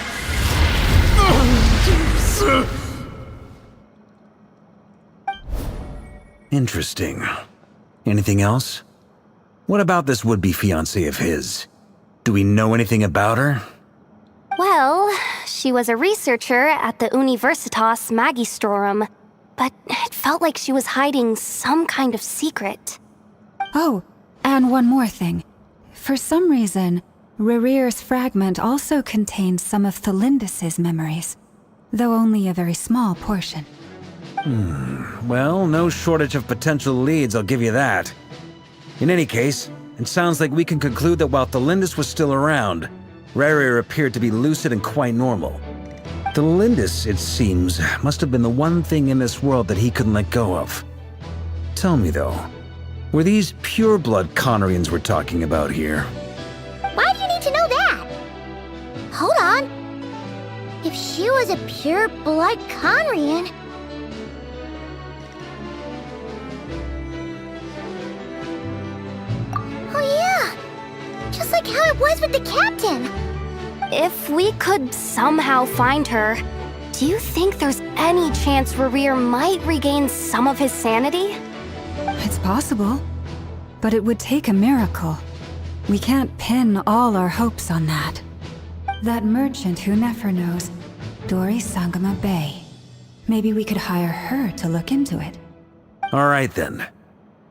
Speaker 11: Interesting. Anything else? What about this would-be fiancé of his? Do we know anything about her?
Speaker 6: Well, she was a researcher at the Universitas Magistrorum, but it felt like she was hiding some kind of secret.
Speaker 4: Oh, and one more thing. For some reason, Rerir's fragment also contained some of Tholindis' memories, though only a very small portion.
Speaker 11: Well, no shortage of potential leads, I'll give you that. In any case, it sounds like we can conclude that while Tholindis was still around, Rerir appeared to be lucid and quite normal. Tholindis, it seems, must have been the one thing in this world that he couldn't let go of. Tell me though, were these pure-blood Conrians we're talking about here?
Speaker 2: Why do you need to know that? Hold on. If she was a pure-blood Conrian... Oh yeah! Just like how it was with the captain!
Speaker 6: If we could somehow find her, Do you think there's any chance Rerir might regain some of his sanity?
Speaker 4: It's possible, but it would take a miracle. We can't pin all our hopes on that. That merchant who Nefer knows, Dori Sangama Bay. Maybe we could hire her to look into it.
Speaker 11: All right then.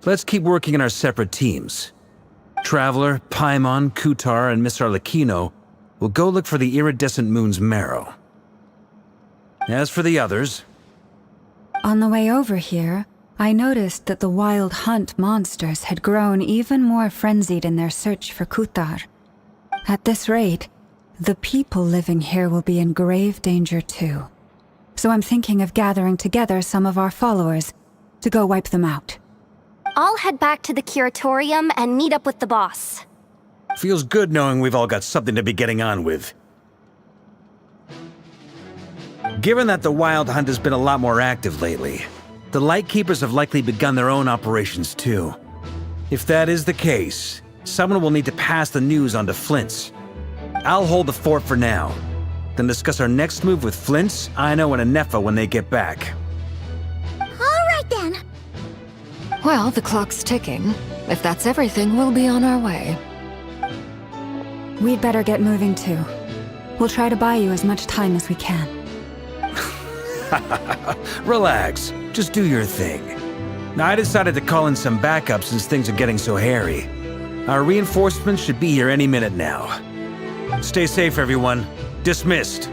Speaker 11: Let's keep working in our separate teams. Traveler, Paimon, Kutar, and Miss Arlecchino will go look for the iridescent moon's marrow. As for the others...
Speaker 4: On the way over here, I noticed that the wild hunt monsters had grown even more frenzied in their search for Kutar. At this rate, the people living here will be in grave danger too. So I'm thinking of gathering together some of our followers to go wipe them out.
Speaker 6: I'll head back to the curatorium and meet up with the boss.
Speaker 11: Feels good knowing we've all got something to be getting on with. Given that the Wild Hunt has been a lot more active lately, the Lightkeepers have likely begun their own operations too. If that is the case, someone will need to pass the news on to Flint's. I'll hold the fort for now, then discuss our next move with Flint's, Aino, and Anefa when they get back.
Speaker 2: All right then.
Speaker 17: Well, the clock's ticking. If that's everything, we'll be on our way.
Speaker 4: We'd better get moving too. We'll try to buy you as much time as we can.
Speaker 11: Relax, just do your thing. Now, I decided to call in some backup since things are getting so hairy. Our reinforcements should be here any minute now. Stay safe, everyone. Dismissed.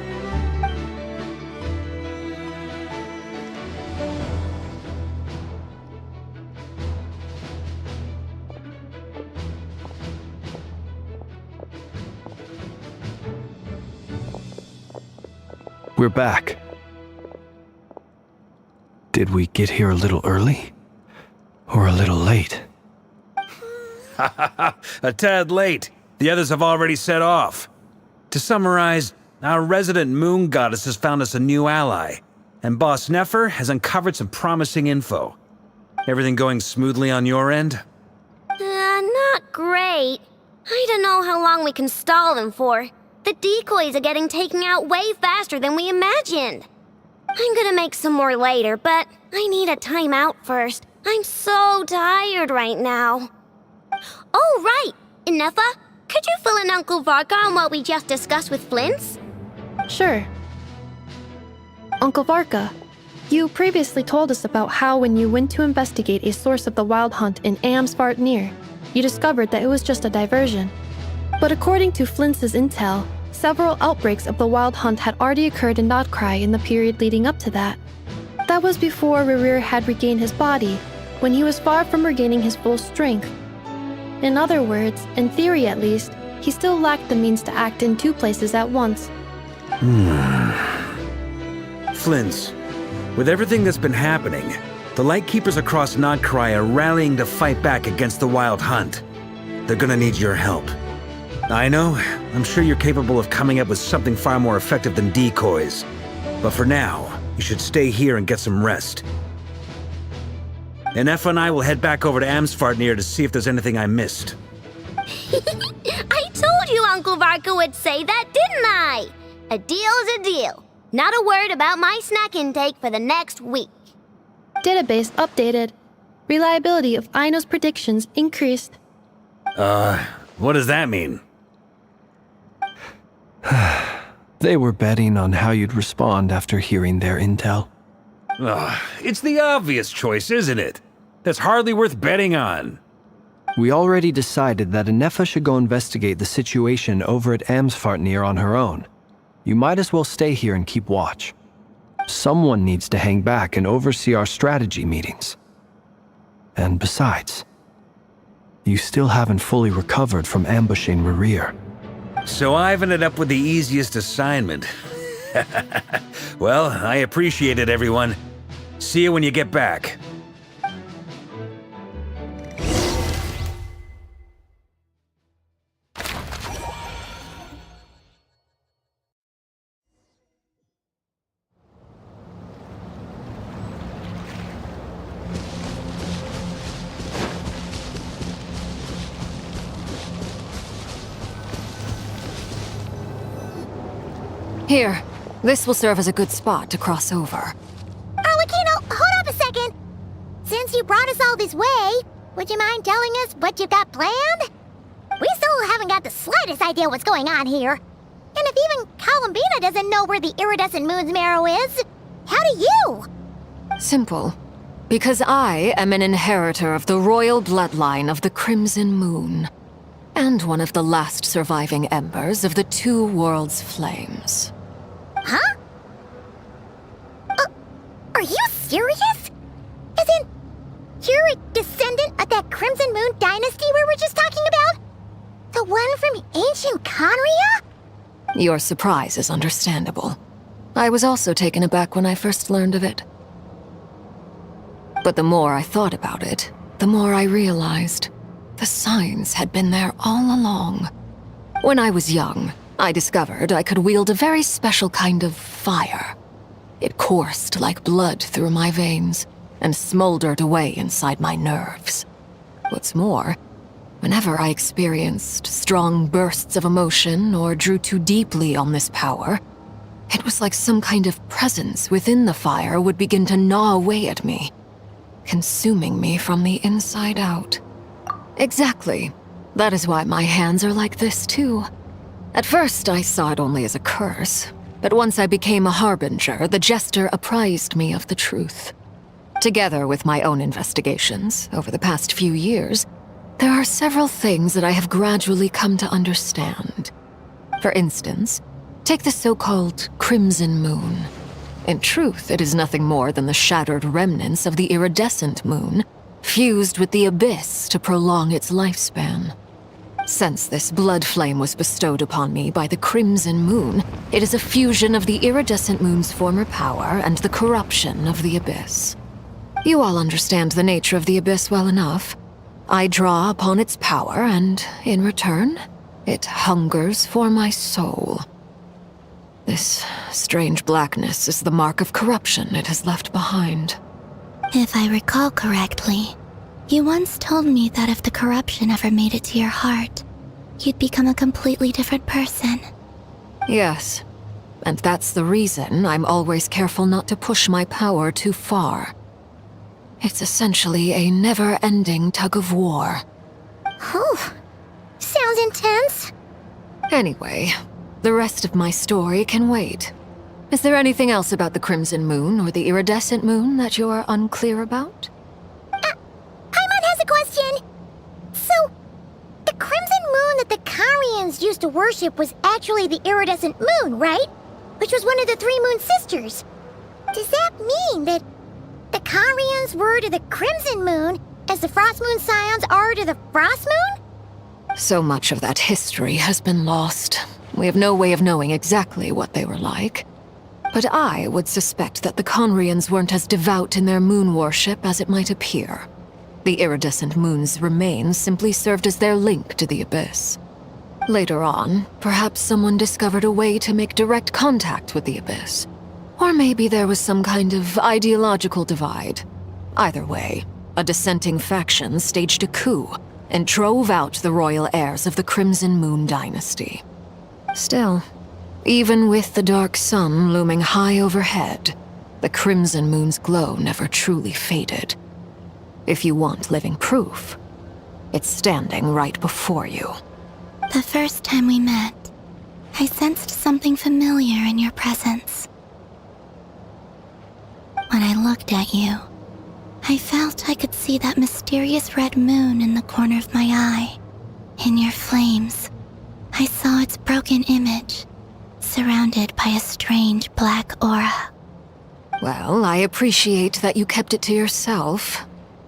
Speaker 5: We're back. Did we get here a little early? Or a little late?
Speaker 11: A tad late. The others have already set off. To summarize, our resident moon goddess has found us a new ally, and Boss Nefer has uncovered some promising info. Everything going smoothly on your end?
Speaker 7: Not great. I don't know how long we can stall them for. The decoys are getting taken out way faster than we imagined. I'm gonna make some more later, but I need a timeout first. I'm so tired right now. Oh, right! Inefa, could you fill in Uncle Varka on what we just discussed with Flint's?
Speaker 8: Sure. Uncle Varka, you previously told us about how when you went to investigate a source of the Wild Hunt in Amsvartnir, you discovered that it was just a diversion. But according to Flint's intel, several outbreaks of the Wild Hunt had already occurred in Nodcry in the period leading up to that. That was before Rerir had regained his body, when he was far from regaining his full strength. In other words, in theory at least, he still lacked the means to act in two places at once.
Speaker 11: Flint's, with everything that's been happening, the Lightkeepers across Nodcry are rallying to fight back against the Wild Hunt. They're gonna need your help. I know, I'm sure you're capable of coming up with something far more effective than decoys. But for now, you should stay here and get some rest. Anefa and I will head back over to Amsvartnir to see if there's anything I missed.
Speaker 7: I told you Uncle Varka would say that, didn't I? A deal is a deal. Not a word about my snack intake for the next week.
Speaker 8: Database updated. Reliability of Aino's predictions increased.
Speaker 11: What does that mean?
Speaker 5: They were betting on how you'd respond after hearing their intel.
Speaker 11: It's the obvious choice, isn't it? That's hardly worth betting on.
Speaker 5: We already decided that Anefa should go investigate the situation over at Amsvartnir on her own. You might as well stay here and keep watch. Someone needs to hang back and oversee our strategy meetings. And besides, you still haven't fully recovered from ambushing Rerir.
Speaker 11: So I've ended up with the easiest assignment. Well, I appreciate it, everyone. See you when you get back.
Speaker 17: Here, This will serve as a good spot to cross over.
Speaker 2: Arlecchino, hold up a second. Since you brought us all this way, would you mind telling us what you got planned? We still haven't got the slightest idea what's going on here. And if even Columbina doesn't know where the iridescent moon's marrow is, how do you?
Speaker 17: Simple. Because I am an inheritor of the royal bloodline of the Crimson Moon, and one of the last surviving embers of the Two Worlds' flames.
Speaker 2: Huh? Are you serious? As in, you're a descendant of that Crimson Moon dynasty we were just talking about? The one from ancient Conria?
Speaker 17: Your surprise is understandable. I was also taken aback when I first learned of it. But the more I thought about it, the more I realized the signs had been there all along. When I was young, I discovered I could wield a very special kind of fire. It coursed like blood through my veins and smoldered away inside my nerves. What's more, whenever I experienced strong bursts of emotion or drew too deeply on this power, it was like some kind of presence within the fire would begin to gnaw away at me, consuming me from the inside out. Exactly. That is why my hands are like this too. At first, I saw it only as a curse, but once I became a harbinger, the jester apprised me of the truth. Together with my own investigations over the past few years, there are several things that I have gradually come to understand. For instance, take the so-called Crimson Moon. In truth, it is nothing more than the shattered remnants of the iridescent moon, fused with the abyss to prolong its lifespan. Since this blood flame was bestowed upon me by the Crimson Moon, it is a fusion of the iridescent moon's former power and the corruption of the abyss. You all understand the nature of the abyss well enough. I draw upon its power, and in return, it hungers for my soul. This strange blackness is the mark of corruption it has left behind.
Speaker 10: If I recall correctly, you once told me that if the corruption ever made it to your heart, you'd become a completely different person.
Speaker 17: Yes, and that's the reason I'm always careful not to push my power too far. It's essentially a never-ending tug-of-war.
Speaker 2: Whew. Sounds intense.
Speaker 17: Anyway, the rest of my story can wait. Is there anything else about the Crimson Moon or the Iridescent Moon that you're unclear about?
Speaker 2: Paimon has a question. So, the Crimson Moon that the Carians used to worship was actually the Iridescent Moon, right? Which was one of the three Moon Sisters. Does that mean that the Carians were to the Crimson Moon as the Frost Moon Scions are to the Frost Moon?
Speaker 17: So much of that history has been lost. We have no way of knowing exactly what they were like. But I would suspect that the Conrians weren't as devout in their moon worship as it might appear. The iridescent moon's remains simply served as their link to the abyss. Later on, perhaps someone discovered a way to make direct contact with the abyss. Or maybe there was some kind of ideological divide. Either way, a dissenting faction staged a coup and drove out the royal heirs of the Crimson Moon dynasty. Still, even with the dark sun looming high overhead, the Crimson Moon's glow never truly faded. If you want living proof, it's standing right before you.
Speaker 10: The first time we met, I sensed something familiar in your presence. When I looked at you, I felt I could see that mysterious red moon in the corner of my eye. In your flames, I saw its broken image, surrounded by a strange black aura.
Speaker 17: Well, I appreciate that you kept it to yourself.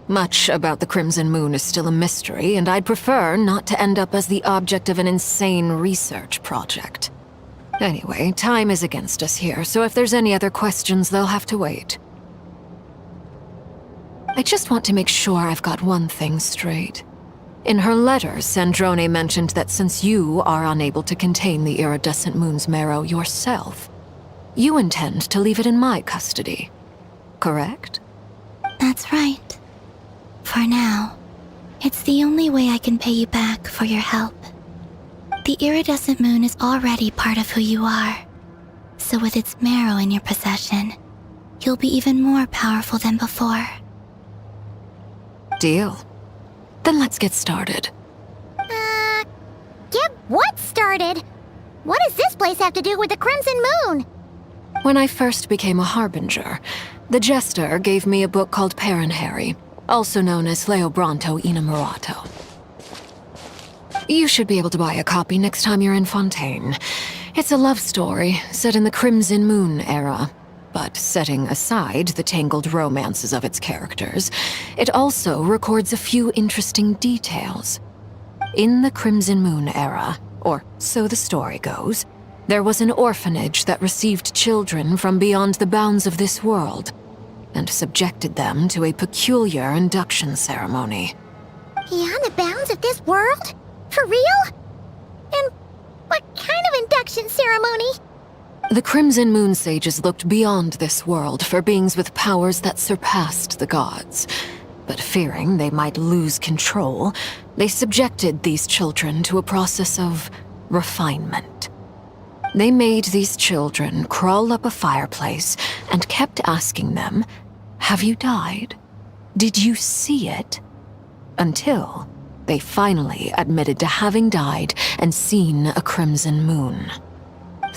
Speaker 17: Much about the Crimson Moon is still a mystery, and I'd prefer not to end up as the object of an insane research project. Anyway, time is against us here, so if there's any other questions, they'll have to wait. I just want to make sure I've got one thing straight. In her letter, Sandrone mentioned that since you are unable to contain the iridescent moon's marrow yourself, you intend to leave it in my custody. Correct?
Speaker 10: That's right. For now, it's the only way I can pay you back for your help. The iridescent moon is already part of who you are, So with its marrow in your possession, you'll be even more powerful than before.
Speaker 17: Deal. Then let's get started.
Speaker 2: Get what started? What does this place have to do with the Crimson Moon?
Speaker 17: When I first became a Harbinger, the Jester gave me a book called Paranhari, also known as Leobranto Innamorato. You should be able to buy a copy next time you're in Fontaine. It's a love story set in the Crimson Moon era, but setting aside the tangled romances of its characters, it also records a few interesting details. In the Crimson Moon era, or so the story goes, there was an orphanage that received children from beyond the bounds of this world, and subjected them to a peculiar induction ceremony.
Speaker 2: Beyond the bounds of this world? For real? And what kind of induction ceremony?
Speaker 17: The Crimson Moon sages looked beyond this world for beings with powers that surpassed the gods. But fearing they might lose control, they subjected these children to a process of refinement. They made these children crawl up a fireplace and kept asking them, "Have you died? Did you see it?" Until they finally admitted to having died and seen a crimson moon.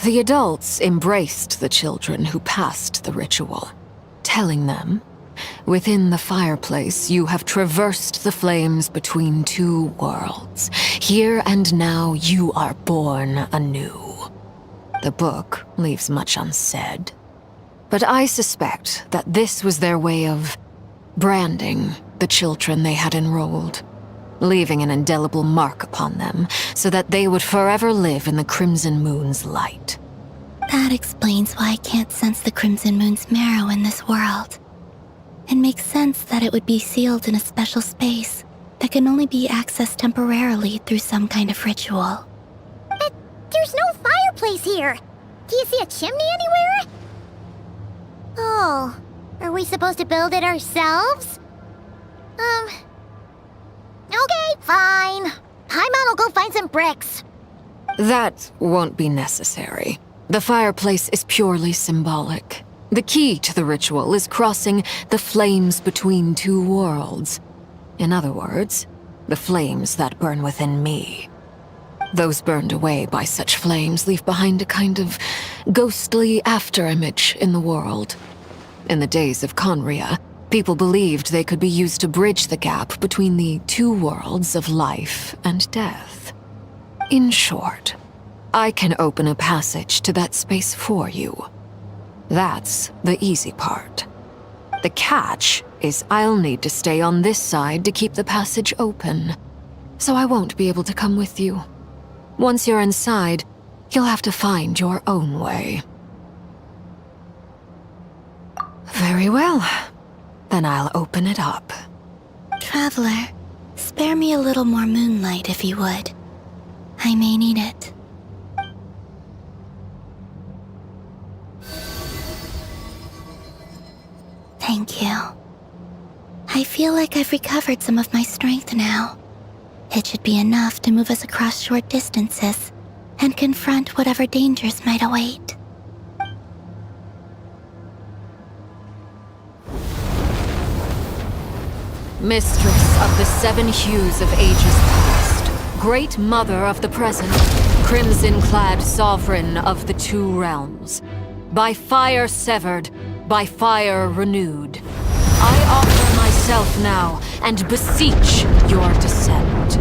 Speaker 17: The adults embraced the children who passed the ritual, telling them, "Within the fireplace, you have traversed the flames between two worlds. Here and now, you are born anew." The book leaves much unsaid, but I suspect that this was their way of branding the children they had enrolled, leaving an indelible mark upon them so that they would forever live in the Crimson Moon's light.
Speaker 10: That explains why I can't sense the Crimson Moon's marrow in this world. It makes sense that it would be sealed in a special space that can only be accessed temporarily through some kind of ritual.
Speaker 2: But there's no fireplace here. Do you see a chimney anywhere? Oh, are we supposed to build it ourselves? Okay, fine. Paimon will go find some bricks.
Speaker 17: That won't be necessary. The fireplace is purely symbolic. The key to the ritual is crossing the flames between two worlds. In other words, the flames that burn within me. Those burned away by such flames leave behind a kind of ghostly afterimage in the world. In the days of Conria, people believed they could be used to bridge the gap between the two worlds of life and death. In short, I can open a passage to that space for you. That's the easy part. The catch is I'll need to stay on this side to keep the passage open, so I won't be able to come with you. Once you're inside, you'll have to find your own way. Very well. Then I'll open it up.
Speaker 10: Traveler, spare me a little more moonlight if you would. I may need it. Thank you. I feel like I've recovered some of my strength now. It should be enough to move us across short distances and confront whatever dangers might await.
Speaker 17: Mistress of the seven hues of ages past, great mother of the present, crimson-clad sovereign of the two realms, by fire severed, by fire renewed, I offer myself now and beseech your descent.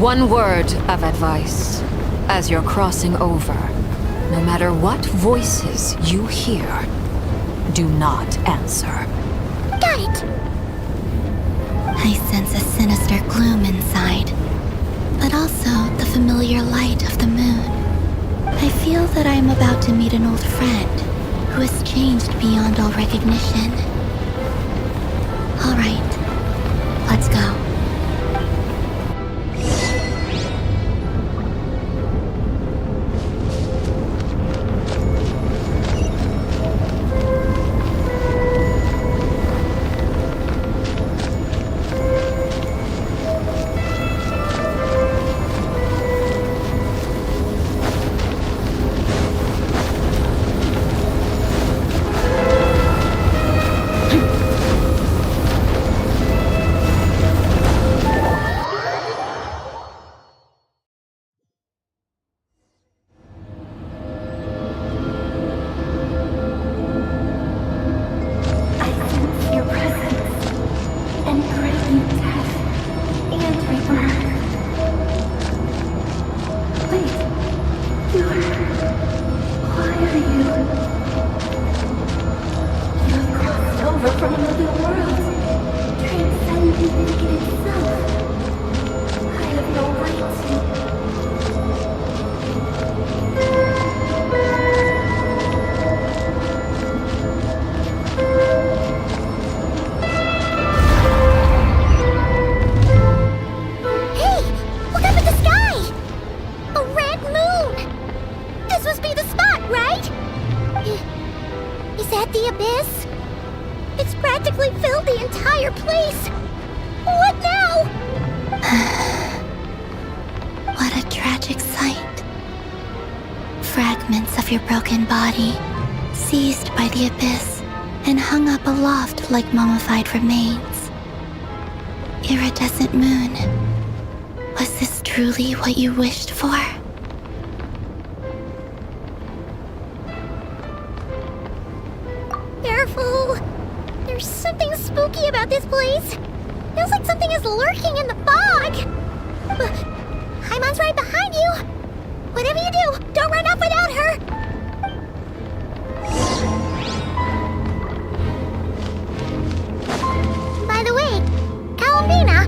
Speaker 17: One word of advice. As you're crossing over, no matter what voices you hear, do not answer.
Speaker 2: Got it!
Speaker 10: I sense a sinister gloom inside, but also the familiar light of the moon. I feel that I am about to meet an old friend who has changed beyond all recognition. All right, let's go.
Speaker 2: from another world, transcending wicked itself. I have no right to. Hey! Look up at the sky! A red moon! This must be the spot, right? Is that the abyss? It's practically filled the entire place! What now?
Speaker 10: What a tragic sight. Fragments of your broken body, seized by the abyss, and hung up aloft like mummified remains. Iridescent moon. Was this truly what you wished for?
Speaker 2: Careful! There's something spooky about this place. Feels like something is lurking in the fog. Haimon's right behind you. Whatever you do, don't run off without her. By the way, Kalambina,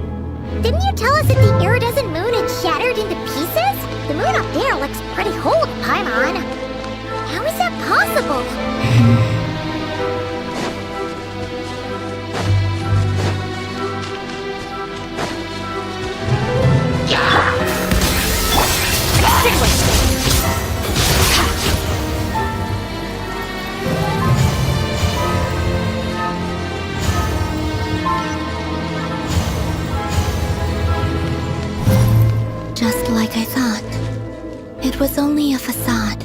Speaker 2: didn't you tell us that the iridescent moon had shattered into pieces? The moon up there looks pretty whole, Paimon. How is that possible?
Speaker 10: Just like I thought. It was only a facade.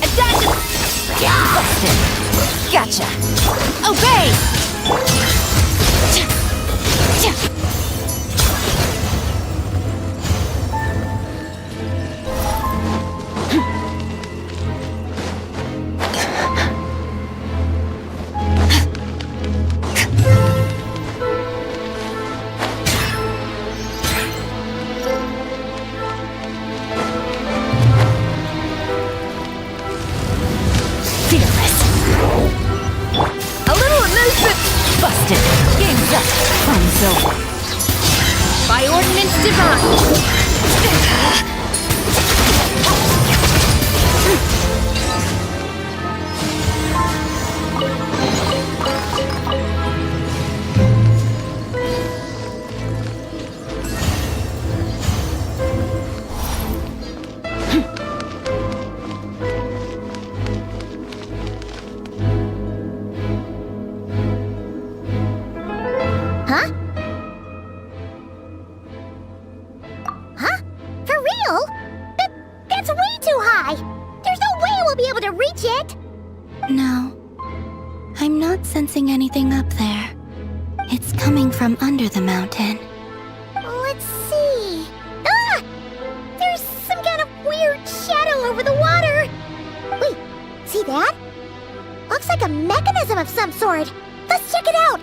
Speaker 6: Attention! Gotcha! Obey! A little amusement! Busted! Game's up! Fun's over! By ordinance divine!
Speaker 2: Huh? Huh? For real? That's way too high! There's no way we'll be able to reach it!
Speaker 10: No. I'm not sensing anything up there. It's coming from under the mountain.
Speaker 2: Let's see... Ah! There's some kind of weird shadow over the water! Wait, see that? Looks like a mechanism of some sort! Let's check it out!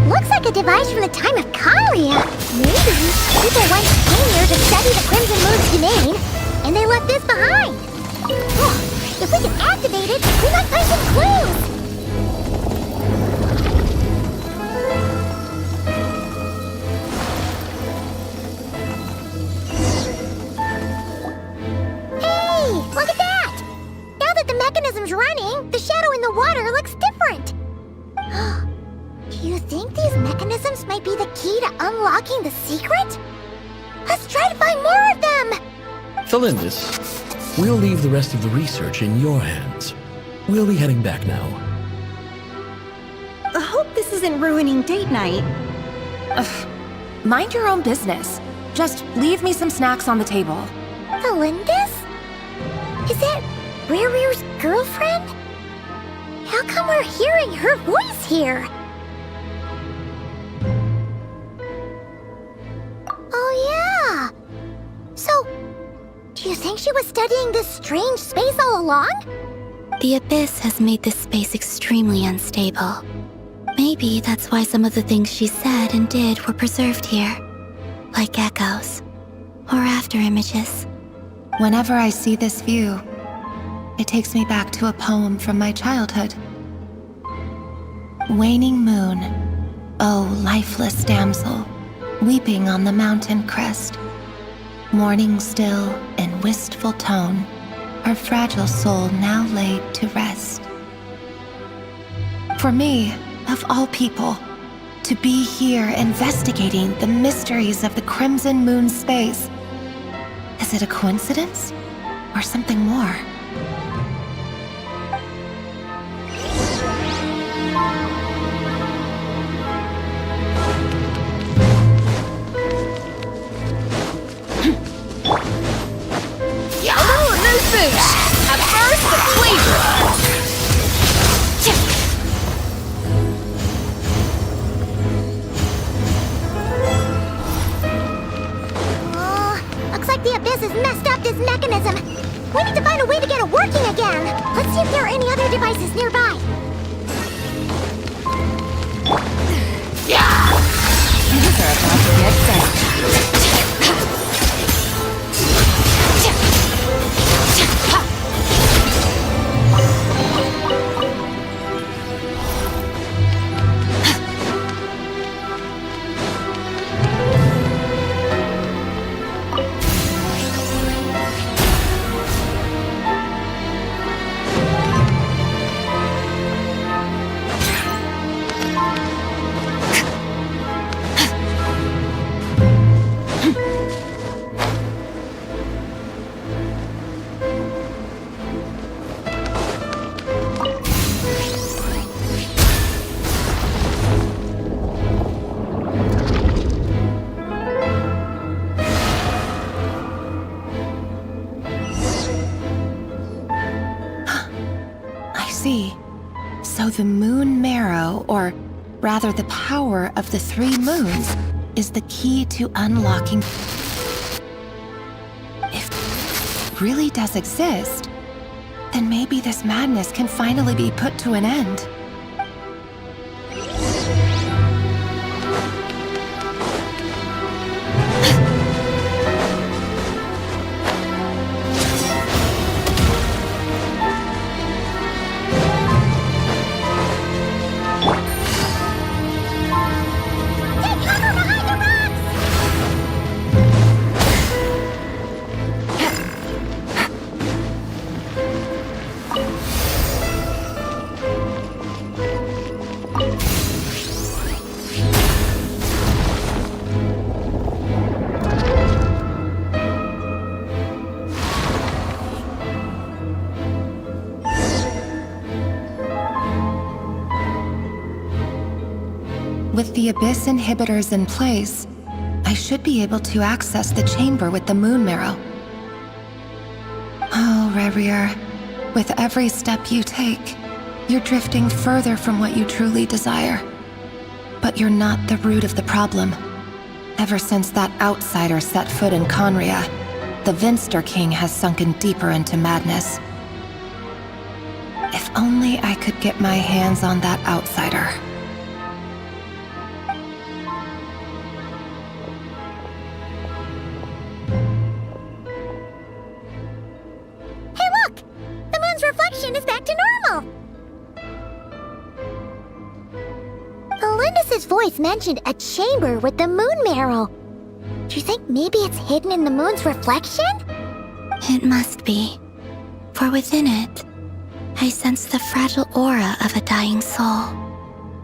Speaker 2: Looks like a device from the time of Kalia. Maybe people once came here to study the Crimson Moon's domain, and they left this behind. Oh, if we can activate it, we might find some clues. Hey, look at that! Now that the mechanism's running, the shadow in the water looks different. Do you think these mechanisms might be the key to unlocking the secret? Let's try to find more of them!
Speaker 20: Thelindis, we'll leave the rest of the research in your hands. We'll be heading back now.
Speaker 21: I hope this isn't ruining date night.
Speaker 15: Ugh. Mind your own business. Just leave me some snacks on the table.
Speaker 2: Thelindis? Is that Rere's girlfriend? How come we're hearing her voice here? Oh yeah! So, do you think she was studying this strange space all along?
Speaker 10: The Abyss has made this space extremely unstable. Maybe that's why some of the things she said and did were preserved here, like echoes or after images.
Speaker 15: Whenever I see this view, it takes me back to a poem from my childhood. Waning moon, oh lifeless damsel, weeping on the mountain crest, mourning still in wistful tone, her fragile soul now laid to rest. For me, of all people, to be here investigating the mysteries of the Crimson Moon space, is it a coincidence or something more?
Speaker 13: A little mood boost! A burst of pleasure!
Speaker 2: Looks like the Abyss has messed up this mechanism. We need to find a way to get it working again. Let's see if there are any other devices nearby.
Speaker 6: Things are about to get dicey.
Speaker 15: So the moon marrow, or rather the power of the 3 moons, is the key to unlocking. If it really does exist, then maybe this madness can finally be put to an end. With the Abyss inhibitors in place, I should be able to access the chamber with the moon marrow. Oh, Rerir, with every step you take, you're drifting further from what you truly desire. But you're not the root of the problem. Ever since that outsider set foot in Conria, the Vinster King has sunken deeper into madness. If only I could get my hands on that outsider.
Speaker 2: Is back to normal. Elendis' voice mentioned a chamber with the moon marrow. Do you think maybe it's hidden in the moon's reflection?
Speaker 10: It must be. For within it, I sense the fragile aura of a dying soul.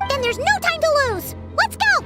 Speaker 2: Then there's no time to lose! Let's go!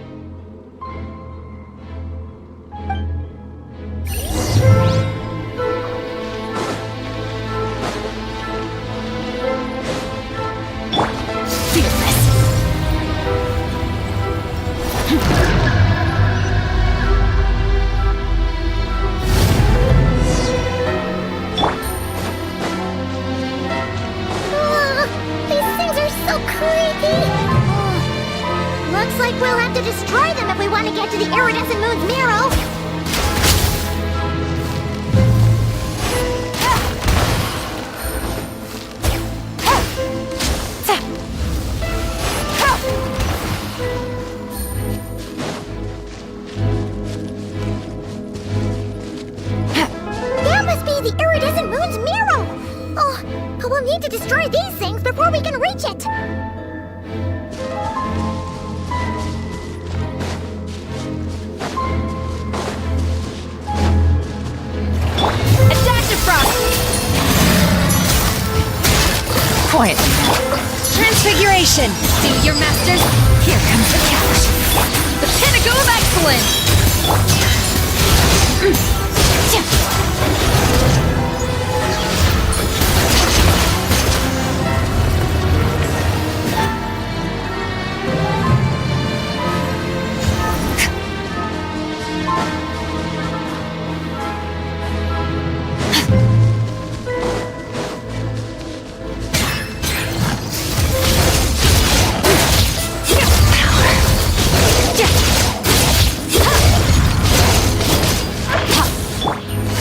Speaker 2: Looks like we'll have to destroy them if we want to get to the iridescent moon's marrow. of the iridescent moon's mirror! Oh, but we'll need to destroy these things before we can reach it!
Speaker 12: Adaptive Frost! Quiet. Transfiguration! See your masters? Here comes the catch. The pinnacle of excellence!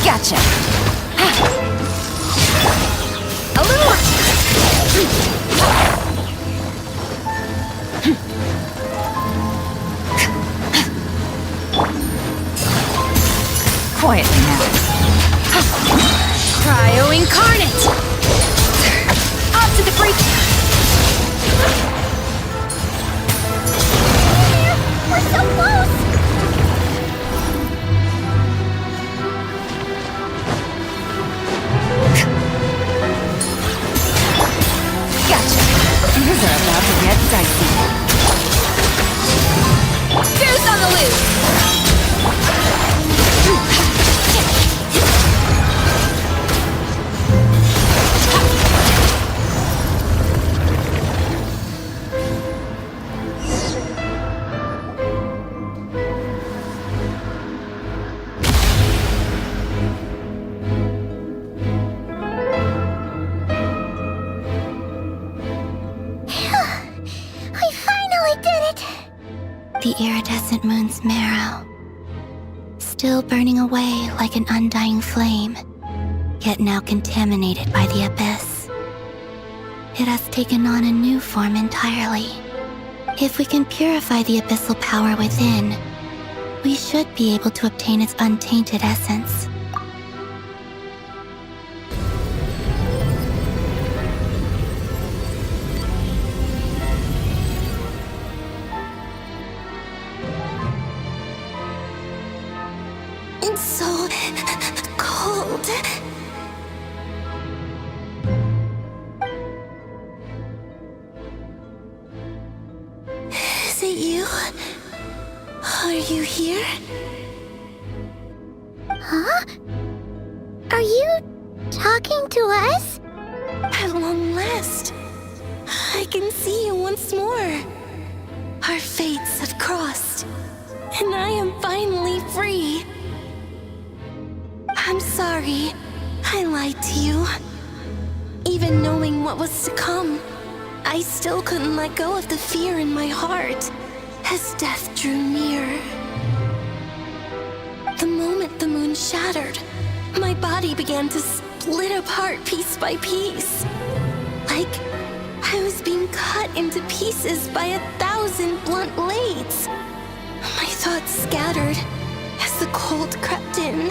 Speaker 12: Gotcha. A little. Quietly now. Cryo incarnate. Off to the break.
Speaker 2: We're so close!
Speaker 12: Gotcha. Things are about to get dicey. Goose on the loose.
Speaker 10: The iridescent moon's marrow, still burning away like an undying flame, yet now contaminated by the abyss. It has taken on a new form entirely. If we can purify the abyssal power within, we should be able to obtain its untainted essence. It's so cold. Is it you? Are you here?
Speaker 2: Huh? Are you talking to us?
Speaker 10: At long last, I can see you once more. Our fates have crossed, and I am finally free. I'm sorry, I lied to you. Even knowing what was to come, I still couldn't let go of the fear in my heart as death drew near. The moment the moon shattered, my body began to split apart piece by piece. Like I was being cut into pieces by 1,000 blunt blades. My thoughts scattered as the cold crept in.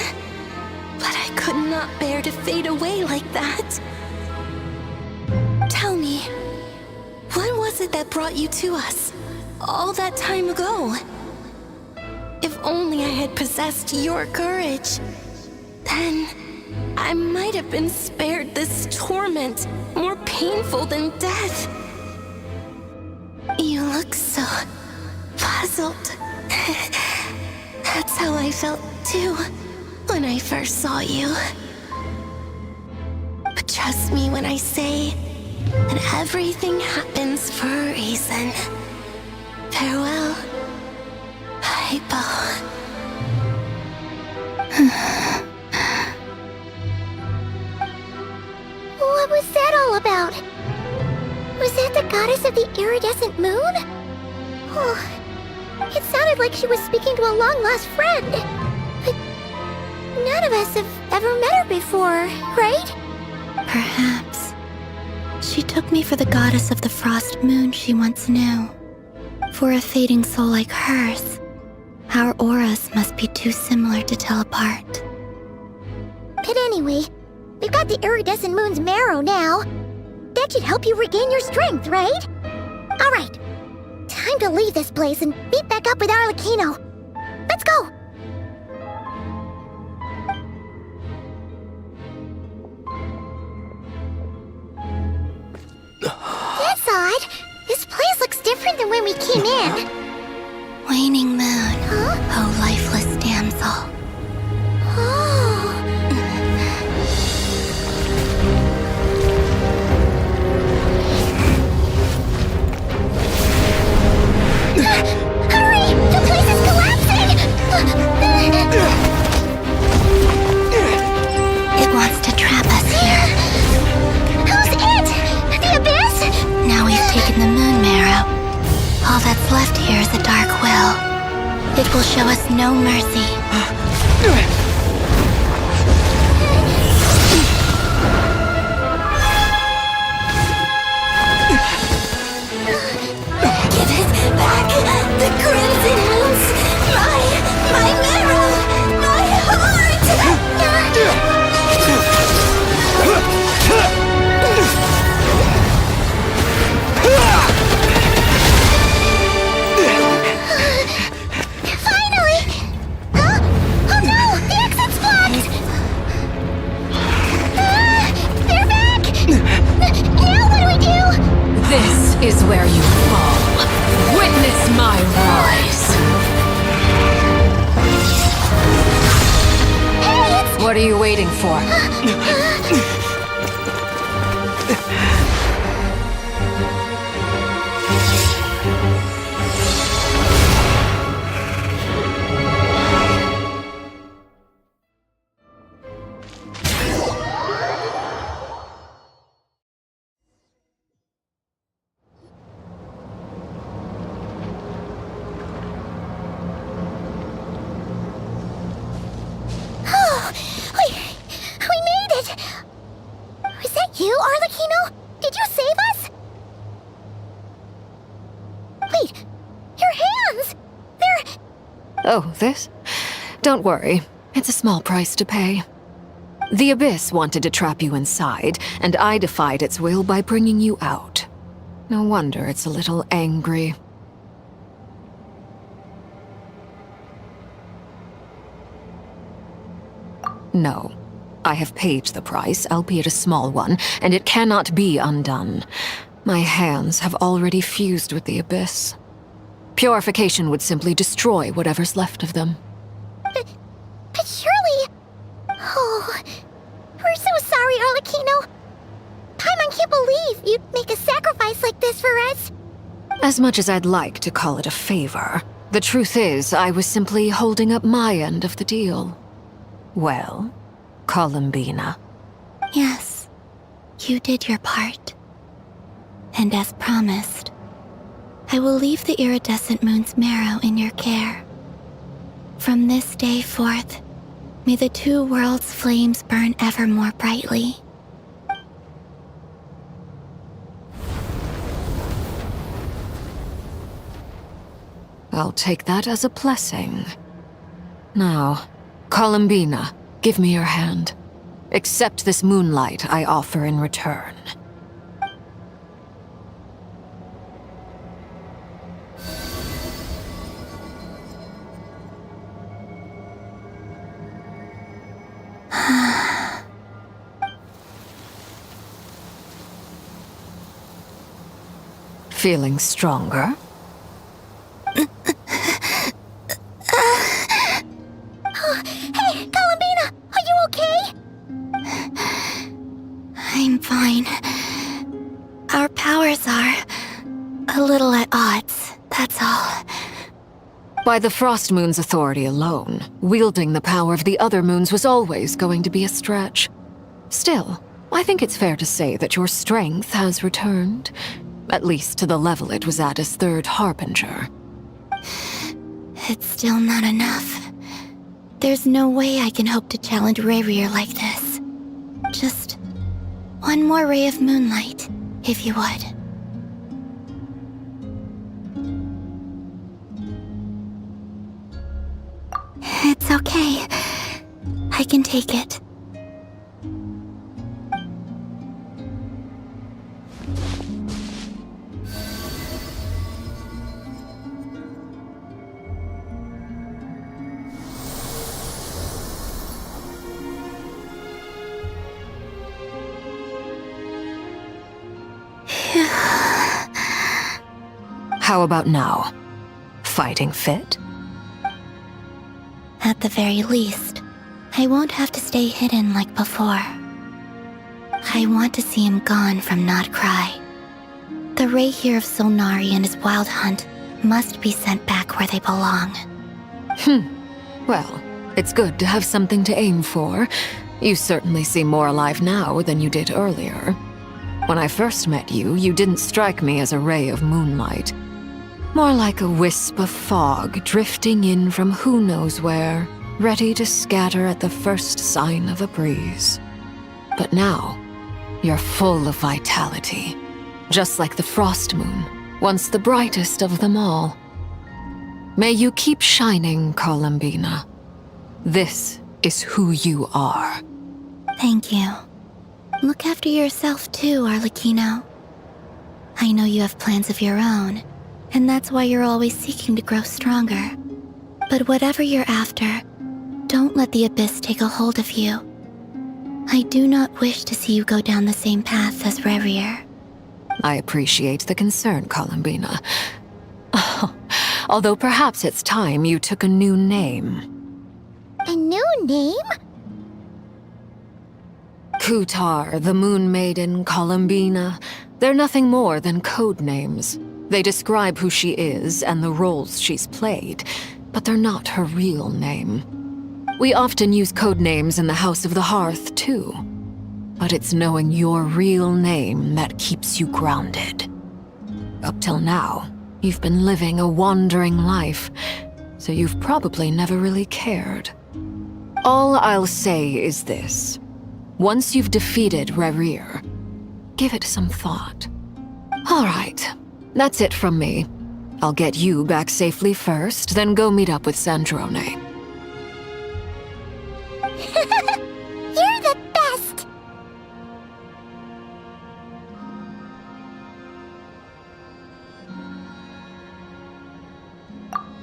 Speaker 10: But I could not bear to fade away like that. Tell me, what was it that brought you to us all that time ago? If only I had possessed your courage, then I might have been spared this torment more painful than death. You look so puzzled. That's how I felt too. When I first saw you. But trust me when I say that everything happens for a reason. Farewell, Hypo.
Speaker 2: What was that all about? Was that the goddess of the iridescent moon? Oh, it sounded like she was speaking to a long-lost friend. But none of us have ever met her before, right?
Speaker 10: Perhaps. She took me for the goddess of the frost moon she once knew. For a fading soul like hers, our auras must be too similar to tell apart.
Speaker 2: But anyway, We've got the iridescent moon's marrow now. That should help you regain your strength, right? Alright. Time to leave this place and meet back up with Arlecchino. Let's go! That's odd. This place looks different than when we came in.
Speaker 10: Waning moon, oh lifeless damsel.
Speaker 2: Hurry! The place is collapsing!
Speaker 10: It wants to trap us here.
Speaker 2: Who's it? The Abyss?
Speaker 10: Now we've taken the moon marrow. All that's left here is a dark will. It will show us no mercy.
Speaker 2: Give it back! The crimson moons! My marrow! My heart! Finally! Huh? Oh no! The exit's blocked! They're back! Now what do we do?
Speaker 17: This is where you fall. Witness my rise. What are you waiting for?
Speaker 2: We made it! Was that you, Arlecchino? Did you save us? Wait, your hands! They're...
Speaker 17: Oh, this? Don't worry. It's a small price to pay. The Abyss wanted to trap you inside, and I defied its will by bringing you out. No wonder it's a little angry. No. I have paid the price, albeit a small one, and it cannot be undone. My hands have already fused with the Abyss. Purification would simply destroy whatever's left of them.
Speaker 2: But surely... Oh... We're so sorry, Arlecchino. Paimon can't believe you'd make a sacrifice like this for us.
Speaker 17: As much as I'd like to call it a favor, the truth is I was simply holding up my end of the deal. Well, Columbina.
Speaker 10: Yes, you did your part. And as promised, I will leave the iridescent moon's marrow in your care. From this day forth, may the two worlds' flames burn ever more brightly.
Speaker 17: I'll take that as a blessing. Now, Columbina, give me your hand. Accept this moonlight I offer in return. Feeling stronger?
Speaker 2: Hey, Columbina! Are you okay?
Speaker 10: I'm fine. Our powers are a little at odds, that's all.
Speaker 17: By the Frost Moon's authority alone, wielding the power of the other moons was always going to be a stretch. Still, I think it's fair to say that your strength has returned. At least to the level it was at as Third Harbinger.
Speaker 10: It's still not enough. There's no way I can hope to challenge Rayrir like this. Just one more ray of moonlight, if you would. It's okay. I can take it.
Speaker 17: How about now? Fighting fit?
Speaker 10: At the very least, I won't have to stay hidden like before. I want to see him gone from Not Cry. The Rayhir of Solnari and his wild hunt must be sent back where they belong.
Speaker 17: Well, it's good to have something to aim for. You certainly seem more alive now than you did earlier. When I first met you, you didn't strike me as a ray of moonlight. More like a wisp of fog drifting in from who knows where, ready to scatter at the first sign of a breeze. But now, you're full of vitality, just like the frost moon, once the brightest of them all. May you keep shining, Columbina. This is who you are.
Speaker 10: Thank you. Look after yourself too, Arlecchino. I know you have plans of your own, and that's why you're always seeking to grow stronger. But whatever you're after, don't let the Abyss take a hold of you. I do not wish to see you go down the same path as Revier.
Speaker 17: I appreciate the concern, Columbina. Although perhaps it's time you took a new name.
Speaker 2: A new name?
Speaker 17: Kutar, the Moon Maiden, Columbina, they're nothing more than code names. They describe who she is and the roles she's played, but they're not her real name. We often use code names in the House of the Hearth, too. But it's knowing your real name that keeps you grounded. Up till now, you've been living a wandering life, so you've probably never really cared. All I'll say is this. Once you've defeated Revier, give it some thought. All right, that's it from me. I'll get you back safely first, then go meet up with Sandrone.
Speaker 2: You're the best!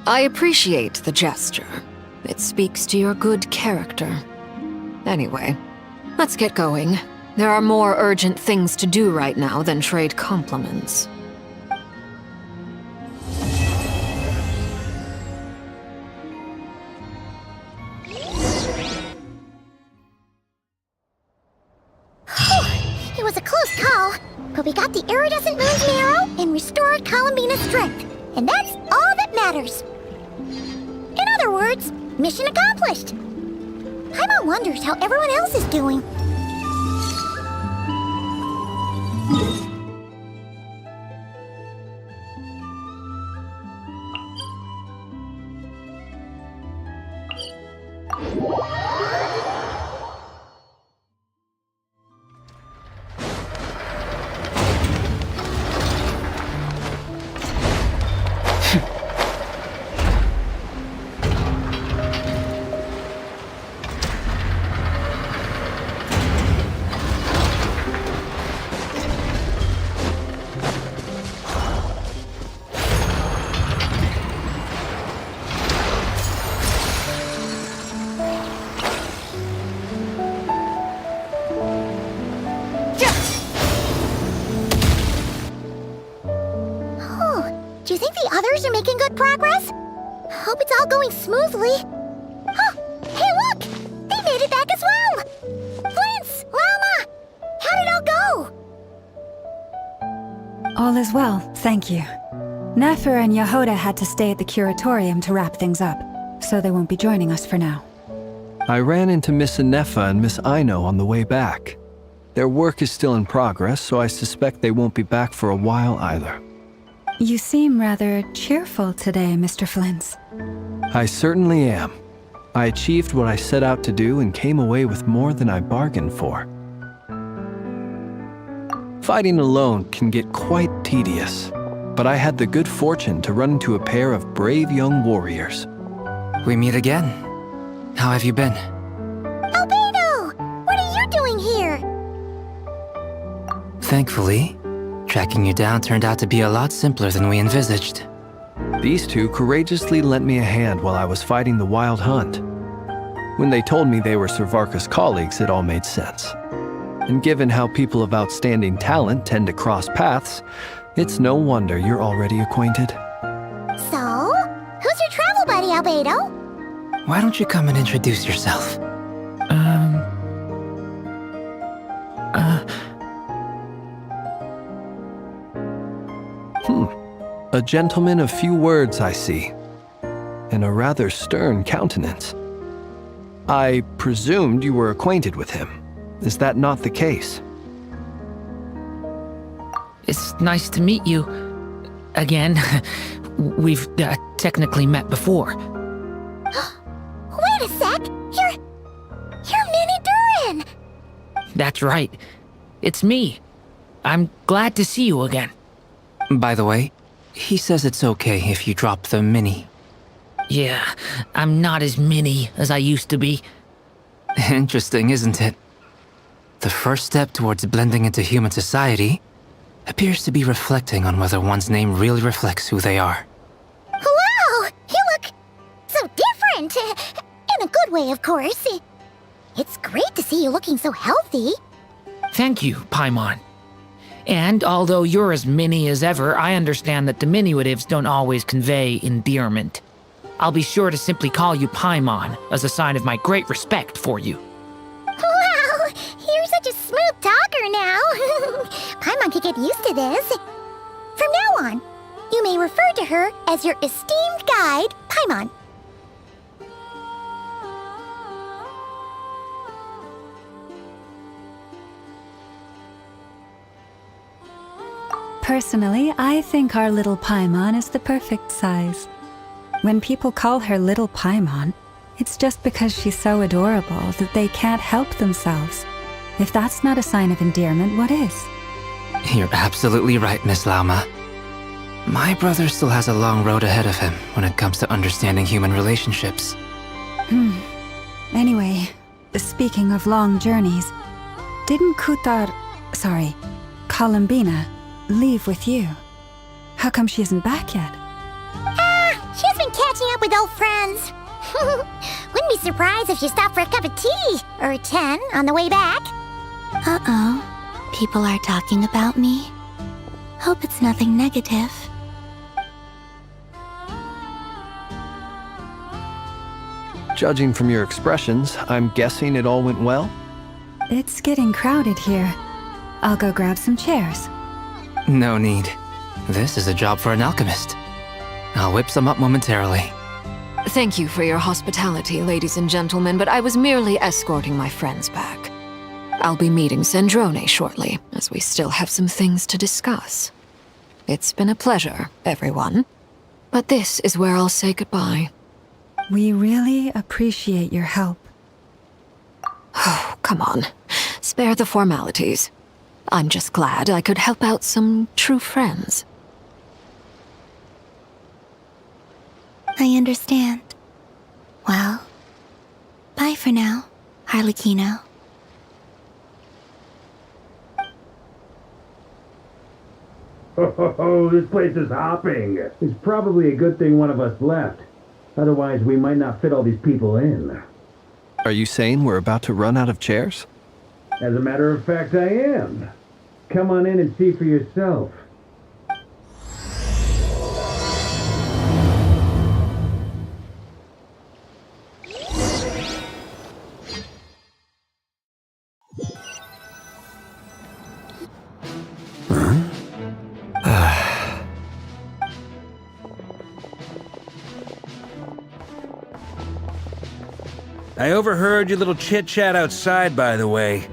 Speaker 17: I appreciate the gesture. It speaks to your good character. Anyway, let's get going. There are more urgent things to do right now than trade compliments.
Speaker 2: It was a close call, but we got the iridescent moon's marrow and restored Columbina's strength, and that's all that matters. In other words, mission accomplished. Paimon wonders how everyone else is doing. Do you think the others are making good progress? Hope it's all going smoothly. Oh, hey look! They made it back as well! Flintz! Llama! How did it all go?
Speaker 4: All is well, thank you. Nefer and Yehuda had to stay at the curatorium to wrap things up, so they won't be joining us for now.
Speaker 5: I ran into Miss Nefa and Miss Aino on the way back. Their work is still in progress, so I suspect they won't be back for a while either.
Speaker 4: You seem rather cheerful today, Mr. Flintz.
Speaker 5: I certainly am. I achieved what I set out to do and came away with more than I bargained for. Fighting alone can get quite tedious, but I had the good fortune to run into a pair of brave young warriors.
Speaker 1: We meet again. How have you been?
Speaker 2: Albino! What are you doing here?
Speaker 1: Thankfully, tracking you down turned out to be a lot simpler than we envisaged.
Speaker 5: These two courageously lent me a hand while I was fighting the Wild Hunt. When they told me they were Servarka's colleagues, it all made sense. And given how people of outstanding talent tend to cross paths, It's no wonder you're already acquainted.
Speaker 2: So, who's your travel buddy, Albedo?
Speaker 1: Why don't you come and introduce yourself?
Speaker 5: A gentleman of few words, I see, and a rather stern countenance. I presumed you were acquainted with him. Is that not the case?
Speaker 16: It's nice to meet you. Again. We've technically met before.
Speaker 2: Wait a sec! You're Minnie Durin!
Speaker 16: That's right. It's me. I'm glad to see you again.
Speaker 1: By the way, he says it's okay if you drop the mini.
Speaker 16: Yeah, I'm not as mini as I used to be.
Speaker 1: Interesting, isn't it? The first step towards blending into human society appears to be reflecting on whether one's name really reflects who they are.
Speaker 2: Wow! You look so different! In a good way, of course. It's great to see you looking so healthy.
Speaker 16: Thank you, Paimon. And although you're as mini as ever, I understand that diminutives don't always convey endearment. I'll be sure to simply call you Paimon as a sign of my great respect for you.
Speaker 2: Wow! You're such a smooth talker now. Paimon could get used to this. From now on, you may refer to her as your esteemed guide, Paimon.
Speaker 4: Personally, I think our little Paimon is the perfect size. When people call her Little Paimon, it's just because she's so adorable that they can't help themselves. If that's not a sign of endearment, what is?
Speaker 1: You're absolutely right, Miss Lauma. My brother still has a long road ahead of him when it comes to understanding human relationships.
Speaker 4: Anyway, speaking of long journeys, didn't Columbina, leave with you? How come she isn't back yet?
Speaker 2: She's been catching up with old friends. Wouldn't be surprised if she stopped for a cup of tea or 10 on the way back.
Speaker 10: Uh-oh. People are talking about me. Hope it's nothing negative.
Speaker 5: Judging from your expressions, I'm guessing it all went well?
Speaker 4: It's getting crowded here. I'll go grab some chairs.
Speaker 1: No need. This is a job for an alchemist. I'll whip some up momentarily.
Speaker 17: Thank you for your hospitality, ladies and gentlemen, but I was merely escorting my friends back. I'll be meeting Sandrone shortly, as we still have some things to discuss. It's been a pleasure, everyone. But this is where I'll say goodbye.
Speaker 4: We really appreciate your help.
Speaker 17: Oh, come on. Spare the formalities. I'm just glad I could help out some true friends.
Speaker 10: I understand. Well, bye for now, Harlequino.
Speaker 22: Oh, this place is hopping. It's probably a good thing one of us left. Otherwise, we might not fit all these people in.
Speaker 5: Are you saying we're about to run out of chairs?
Speaker 22: As a matter of fact, I am. Come on in and see for yourself.
Speaker 11: I overheard your little chit-chat outside, by the way.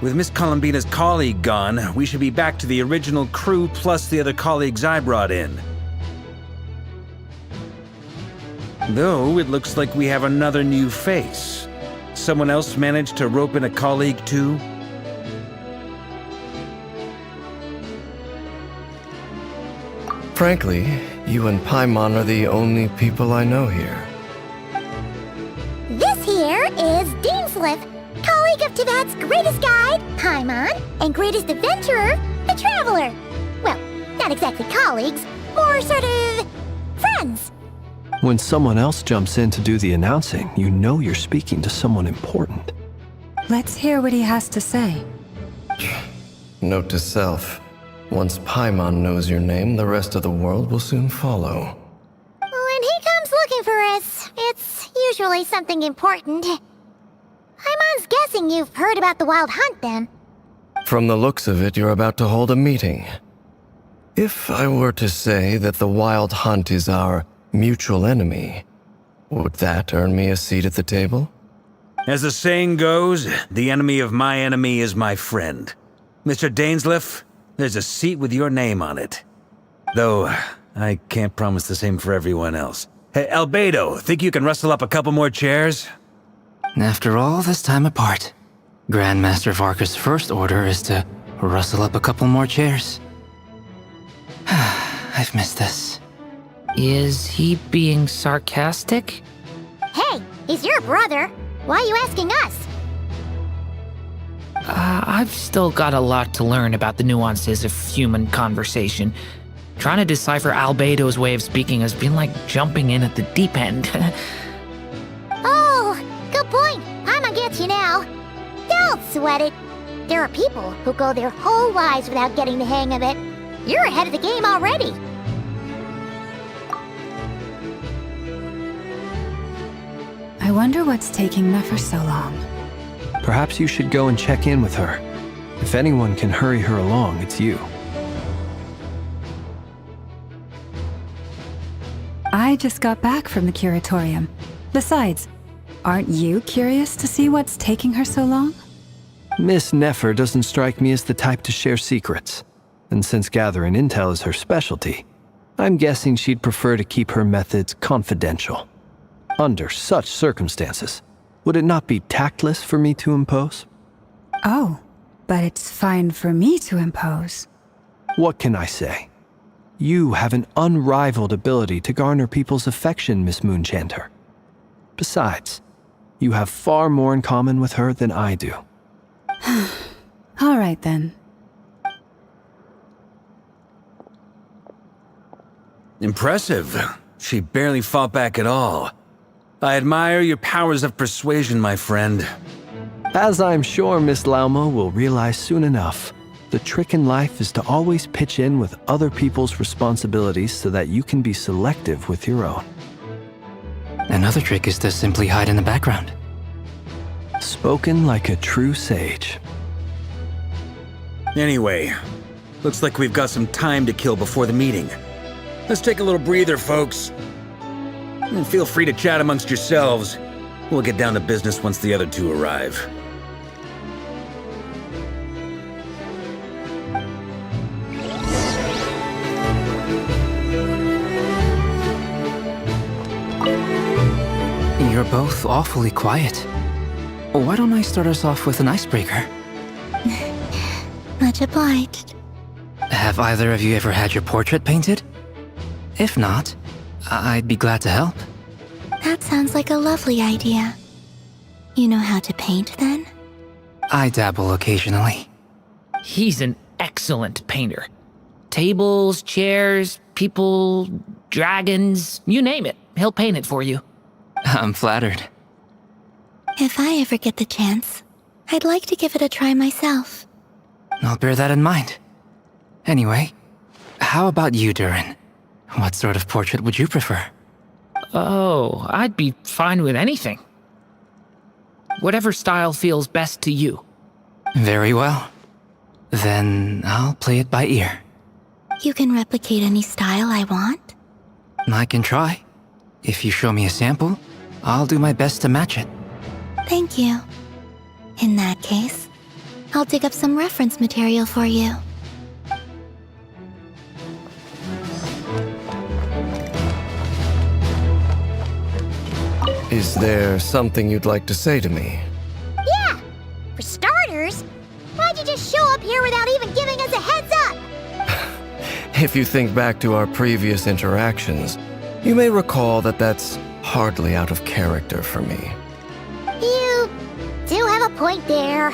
Speaker 11: With Miss Columbina's colleague gone, we should be back to the original crew plus the other colleagues I brought in. Though, it looks like we have another new face. Someone else managed to rope in a colleague too?
Speaker 23: Frankly, you and Paimon are the only people I know here.
Speaker 2: This here is Deanslip, colleague of Tibet's greatest guide, Paimon, and greatest adventurer, the Traveler. Well, not exactly colleagues, more sort of friends.
Speaker 5: When someone else jumps in to do the announcing, you know you're speaking to someone important.
Speaker 4: Let's hear what he has to say.
Speaker 23: Note to self. Once Paimon knows your name, the rest of the world will soon follow.
Speaker 2: When he comes looking for us, it's usually something important. Paimon's guessing you've heard about the Wild Hunt, then.
Speaker 23: From the looks of it, you're about to hold a meeting. If I were to say that the Wild Hunt is our mutual enemy, would that earn me a seat at the table?
Speaker 11: As the saying goes, the enemy of my enemy is my friend. Mr. Dainsleif, there's a seat with your name on it. Though, I can't promise the same for everyone else. Hey, Albedo, think you can rustle up a couple more chairs?
Speaker 1: After all this time apart, Grandmaster Varka's first order is to rustle up a couple more chairs. I've missed this.
Speaker 16: Is he being sarcastic?
Speaker 2: Hey, he's your brother. Why are you asking us?
Speaker 16: I've still got a lot to learn about the nuances of human conversation. Trying to decipher Albedo's way of speaking has been like jumping in at the deep end.
Speaker 2: Oh, good point. I'ma get you now. Don't sweat it. There are people who go their whole lives without getting the hang of it. You're ahead of the game already.
Speaker 4: I wonder what's taking Nefer so long.
Speaker 5: Perhaps you should go and check in with her. If anyone can hurry her along, it's you.
Speaker 4: I just got back from the curatorium. Besides, aren't you curious to see what's taking her so long?
Speaker 5: Miss Nefer doesn't strike me as the type to share secrets. And since gathering intel is her specialty, I'm guessing she'd prefer to keep her methods confidential. Under such circumstances, would it not be tactless for me to impose?
Speaker 4: Oh, but it's fine for me to impose.
Speaker 5: What can I say? You have an unrivaled ability to garner people's affection, Miss Moonchanter. Besides, you have far more in common with her than I do.
Speaker 4: All right, then.
Speaker 11: Impressive. She barely fought back at all. I admire your powers of persuasion, my friend.
Speaker 5: As I'm sure Miss Lauma will realize soon enough, the trick in life is to always pitch in with other people's responsibilities so that you can be selective with your own.
Speaker 1: Another trick is to simply hide in the background.
Speaker 5: Spoken like a true sage.
Speaker 11: Anyway, looks like we've got some time to kill before the meeting. Let's take a little breather, folks. And feel free to chat amongst yourselves. We'll get down to business once the other two arrive.
Speaker 1: You're both awfully quiet. Why don't I start us off with an icebreaker?
Speaker 10: Much obliged.
Speaker 1: Have either of you ever had your portrait painted? If not, I'd be glad to help.
Speaker 10: That sounds like a lovely idea. You know how to paint, then?
Speaker 1: I dabble occasionally.
Speaker 16: He's an excellent painter. Tables, chairs, people, dragons, you name it. He'll paint it for you.
Speaker 1: I'm flattered.
Speaker 10: If I ever get the chance, I'd like to give it a try myself.
Speaker 1: I'll bear that in mind. Anyway, how about you, Durin? What sort of portrait would you prefer?
Speaker 16: Oh, I'd be fine with anything. Whatever style feels best to you.
Speaker 1: Very well. Then I'll play it by ear.
Speaker 10: You can replicate any style I want?
Speaker 1: I can try. If you show me a sample, I'll do my best to match it.
Speaker 10: Thank you. In that case, I'll dig up some reference material for you.
Speaker 23: Is there something you'd like to say to me?
Speaker 2: Yeah! For starters, why'd you just show up here without even giving us a heads up?
Speaker 23: If you think back to our previous interactions, you may recall that that's hardly out of character for me.
Speaker 2: You do have a point there.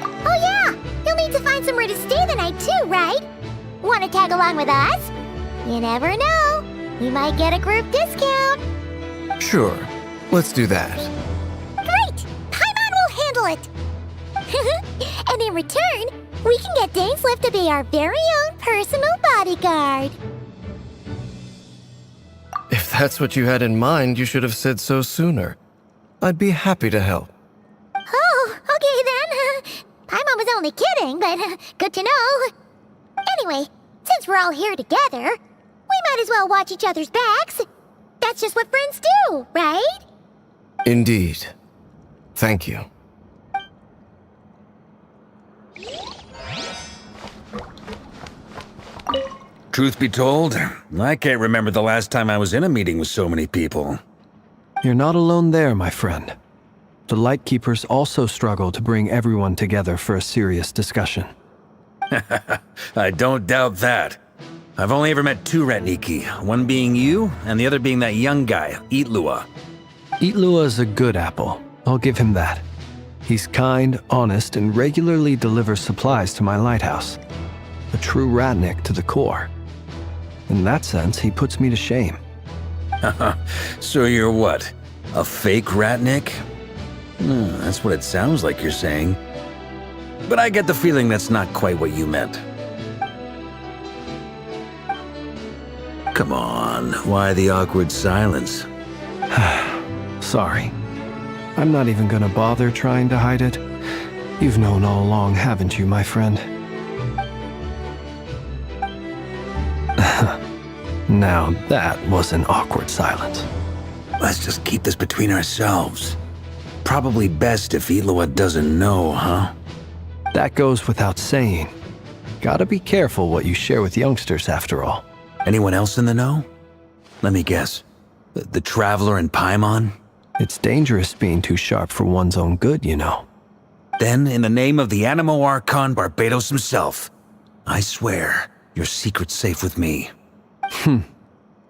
Speaker 2: Oh yeah! You'll need to find somewhere to stay the night too, right? Want to tag along with us? You never know. We might get a group discount.
Speaker 23: Sure, let's do that.
Speaker 2: Great! Paimon will handle it! And in return, We can get Dainslift to be our very own personal bodyguard.
Speaker 23: If that's what you had in mind, you should have said so sooner. I'd be happy to help.
Speaker 2: Oh, okay then. Paimon was only kidding, but good to know. Anyway, since we're all here together, we might as well watch each other's backs. That's just what friends do, right?
Speaker 23: Indeed. Thank you.
Speaker 11: Truth be told, I can't remember the last time I was in a meeting with so many people.
Speaker 5: You're not alone there, my friend. The Lightkeepers also struggle to bring everyone together for a serious discussion.
Speaker 11: I don't doubt that. I've only ever met two Ratniki, one being you, and the other being that young guy, Itlua.
Speaker 5: Itlua is a good apple. I'll give him that. He's kind, honest, and regularly delivers supplies to my lighthouse. A true Ratnik to the core. In that sense, he puts me to shame.
Speaker 11: So you're what? A fake Ratnik? That's what it sounds like you're saying. But I get the feeling that's not quite what you meant. Come on, why the awkward silence?
Speaker 5: Sorry. I'm not even gonna bother trying to hide it. You've known all along, haven't you, my friend? Now that was an awkward silence.
Speaker 11: Let's just keep this between ourselves. Probably best if Itlua doesn't know, huh?
Speaker 5: That goes without saying. Gotta be careful what you share with youngsters, after all.
Speaker 11: Anyone else in the know? Let me guess. The Traveler and Paimon?
Speaker 5: It's dangerous being too sharp for one's own good, you know.
Speaker 11: Then, in the name of the Animo Archon Barbados himself, I swear your secret's safe with me.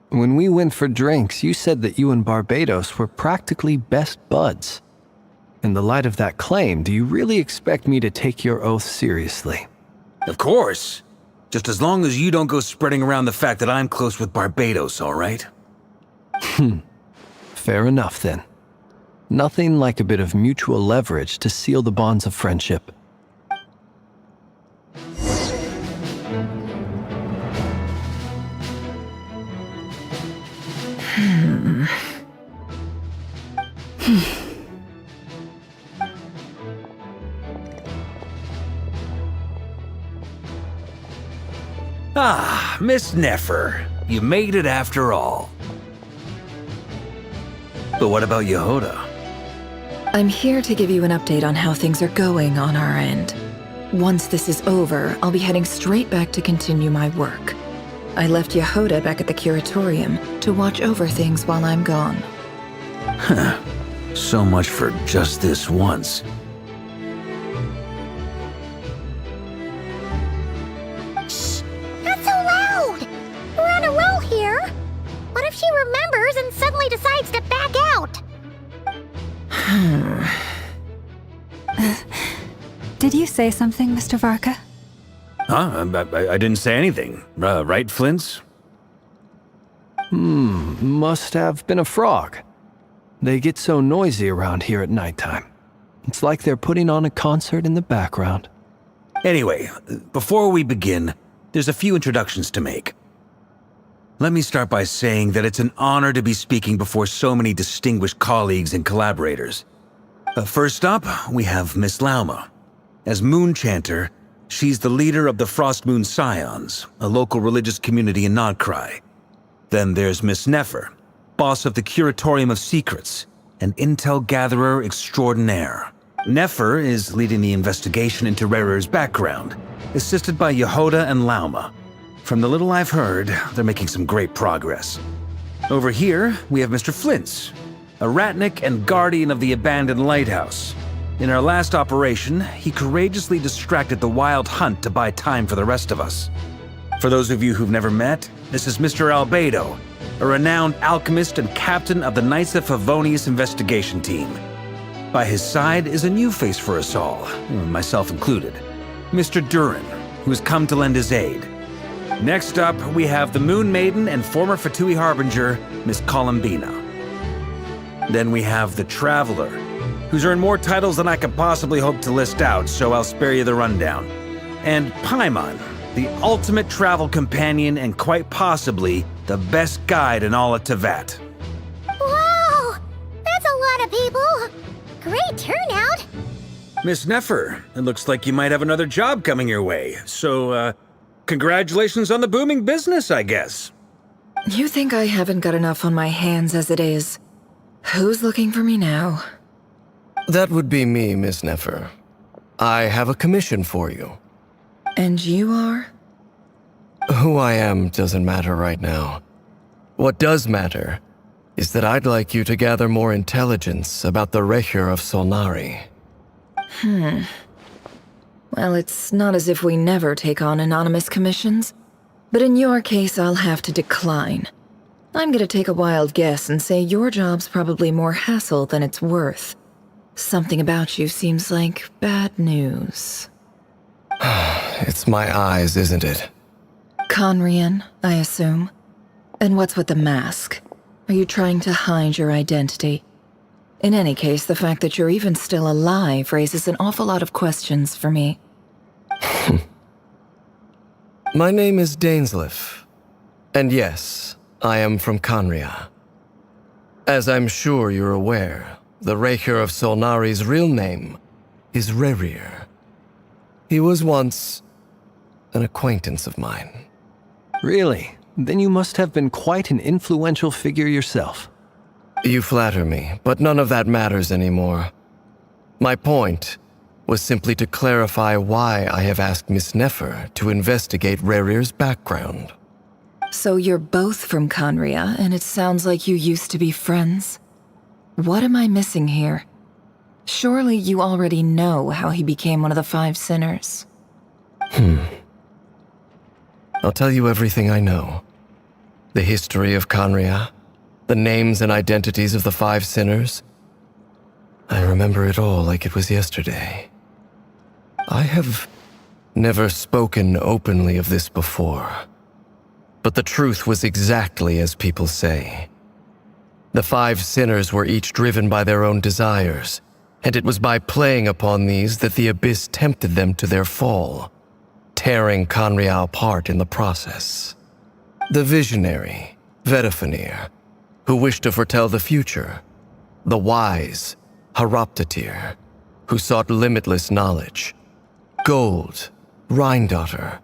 Speaker 5: When we went for drinks, you said that you and Barbados were practically best buds. In the light of that claim, do you really expect me to take your oath seriously?
Speaker 11: Of course. Just as long as you don't go spreading around the fact that I'm close with Barbados, all right?
Speaker 5: Fair enough, then. Nothing like a bit of mutual leverage to seal the bonds of friendship.
Speaker 11: Ah, Miss Nefer. You made it after all. But what about Yehoda?
Speaker 12: I'm here to give you an update on how things are going on our end. Once this is over, I'll be heading straight back to continue my work. I left Yehoda back at the Curatorium to watch over things while I'm gone.
Speaker 11: So much for just this once.
Speaker 2: Shh! Not so loud! We're on a roll here. What if she remembers and suddenly decides to back out?
Speaker 4: Did you say something, Mr. Varka?
Speaker 11: Huh? I didn't say anything. Right, Flints?
Speaker 5: Must have been a frog. They get so noisy around here at nighttime. It's like they're putting on a concert in the background.
Speaker 11: Anyway, before we begin, there's a few introductions to make. Let me start by saying that it's an honor to be speaking before so many distinguished colleagues and collaborators. First up, we have Miss Lauma. As Moon Chanter, she's the leader of the Frost Moon Scions, a local religious community in Nodcry. Then there's Miss Nefer, boss of the Curatorium of Secrets, an intel gatherer extraordinaire. Nefer is leading the investigation into Rerer's background, assisted by Yehoda and Lauma. From the little I've heard, they're making some great progress. Over here, we have Mr. Flints, a Ratnik and guardian of the abandoned lighthouse. In our last operation, he courageously distracted the Wild Hunt to buy time for the rest of us. For those of you who've never met, this is Mr. Albedo, a renowned alchemist and captain of the Knights of Favonius investigation team. By his side is a new face for us all, myself included, Mr. Durin, who has come to lend his aid. Next up, we have the Moon Maiden and former Fatui Harbinger, Miss Columbina. Then we have the Traveler, who's earned more titles than I could possibly hope to list out, so I'll spare you the rundown. And Paimon, the ultimate travel companion and quite possibly the best guide in all of Tevat.
Speaker 2: Wow! That's a lot of people! Great turnout!
Speaker 11: Miss Nefer, it looks like you might have another job coming your way. So, congratulations on the booming business, I guess.
Speaker 12: You think I haven't got enough on my hands as it is? Who's looking for me now?
Speaker 23: That would be me, Miss Nefer. I have a commission for you.
Speaker 12: And you are?
Speaker 23: Who I am doesn't matter right now. What does matter is that I'd like you to gather more intelligence about the Recher of Solnari.
Speaker 12: Well, it's not as if we never take on anonymous commissions. But in your case, I'll have to decline. I'm gonna take a wild guess and say your job's probably more hassle than it's worth. Something about you seems like bad news.
Speaker 23: It's my eyes, isn't it?
Speaker 12: Conrian, I assume. And what's with the mask? Are you trying to hide your identity? In any case, the fact that you're even still alive raises an awful lot of questions for me.
Speaker 23: My name is Dainsleif. And yes, I am from Conria. As I'm sure you're aware, the Recher of Solnari's real name is Rerir. He was once an acquaintance of mine.
Speaker 5: Really? Then you must have been quite an influential figure yourself.
Speaker 23: You flatter me, but none of that matters anymore. My point was simply to clarify why I have asked Miss Nefer to investigate Rerir's background.
Speaker 12: So you're both from Conria, and it sounds like you used to be friends? What am I missing here? Surely you already know how he became one of the Five Sinners.
Speaker 23: I'll tell you everything I know. The history of Conria, the names and identities of the Five Sinners. I remember it all like it was yesterday. I have never spoken openly of this before, but the truth was exactly as people say. The Five Sinners were each driven by their own desires, and it was by playing upon these that the Abyss tempted them to their fall, tearing Conria apart in the process. The visionary, Vedifenir, who wished to foretell the future. The wise, Haroptatir, who sought limitless knowledge. Gold, Rheindotter,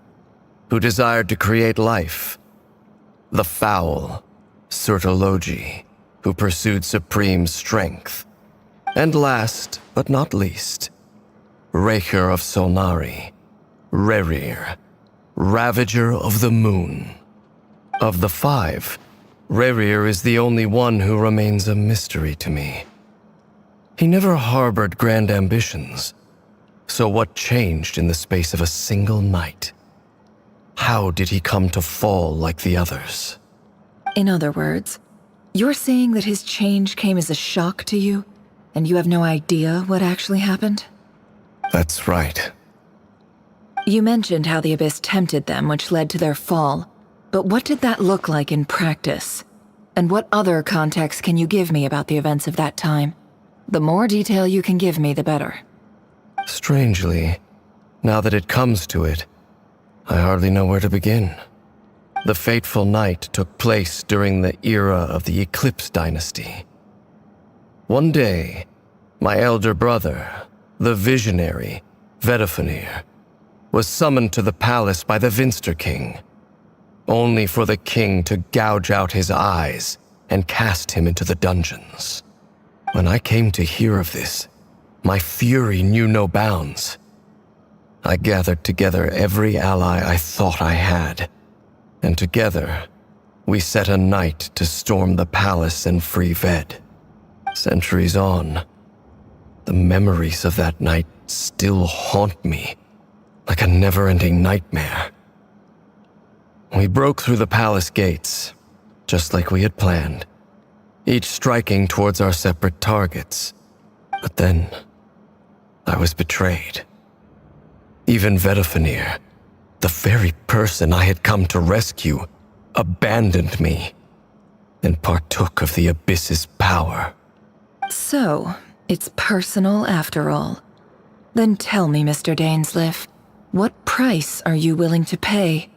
Speaker 23: who desired to create life. The foul, Surtologi, who pursued supreme strength. And last, but not least, Recher of Solnari, Rerir, Ravager of the Moon. Of the five, Rerir is the only one who remains a mystery to me. He never harbored grand ambitions, so what changed in the space of a single night? How did he come to fall like the others?
Speaker 12: In other words, you're saying that his change came as a shock to you, and you have no idea what actually happened?
Speaker 23: That's right.
Speaker 12: You mentioned how the Abyss tempted them, which led to their fall. But what did that look like in practice? And what other context can you give me about the events of that time? The more detail you can give me, the better.
Speaker 23: Strangely, now that it comes to it, I hardly know where to begin. The fateful night took place during the era of the Eclipse Dynasty. One day, my elder brother, the visionary, Vedifenir, was summoned to the palace by the Vinster King, only for the king to gouge out his eyes and cast him into the dungeons. When I came to hear of this, my fury knew no bounds. I gathered together every ally I thought I had, and together, we set a night to storm the palace and free Ved. Centuries on, the memories of that night still haunt me like a never-ending nightmare. We broke through the palace gates, just like we had planned, each striking towards our separate targets. But then, I was betrayed. Even Vedifenir, the very person I had come to rescue, abandoned me and partook of the Abyss's power.
Speaker 12: So, it's personal after all. Then tell me, Mr. Dainsleif, What price are you willing to pay?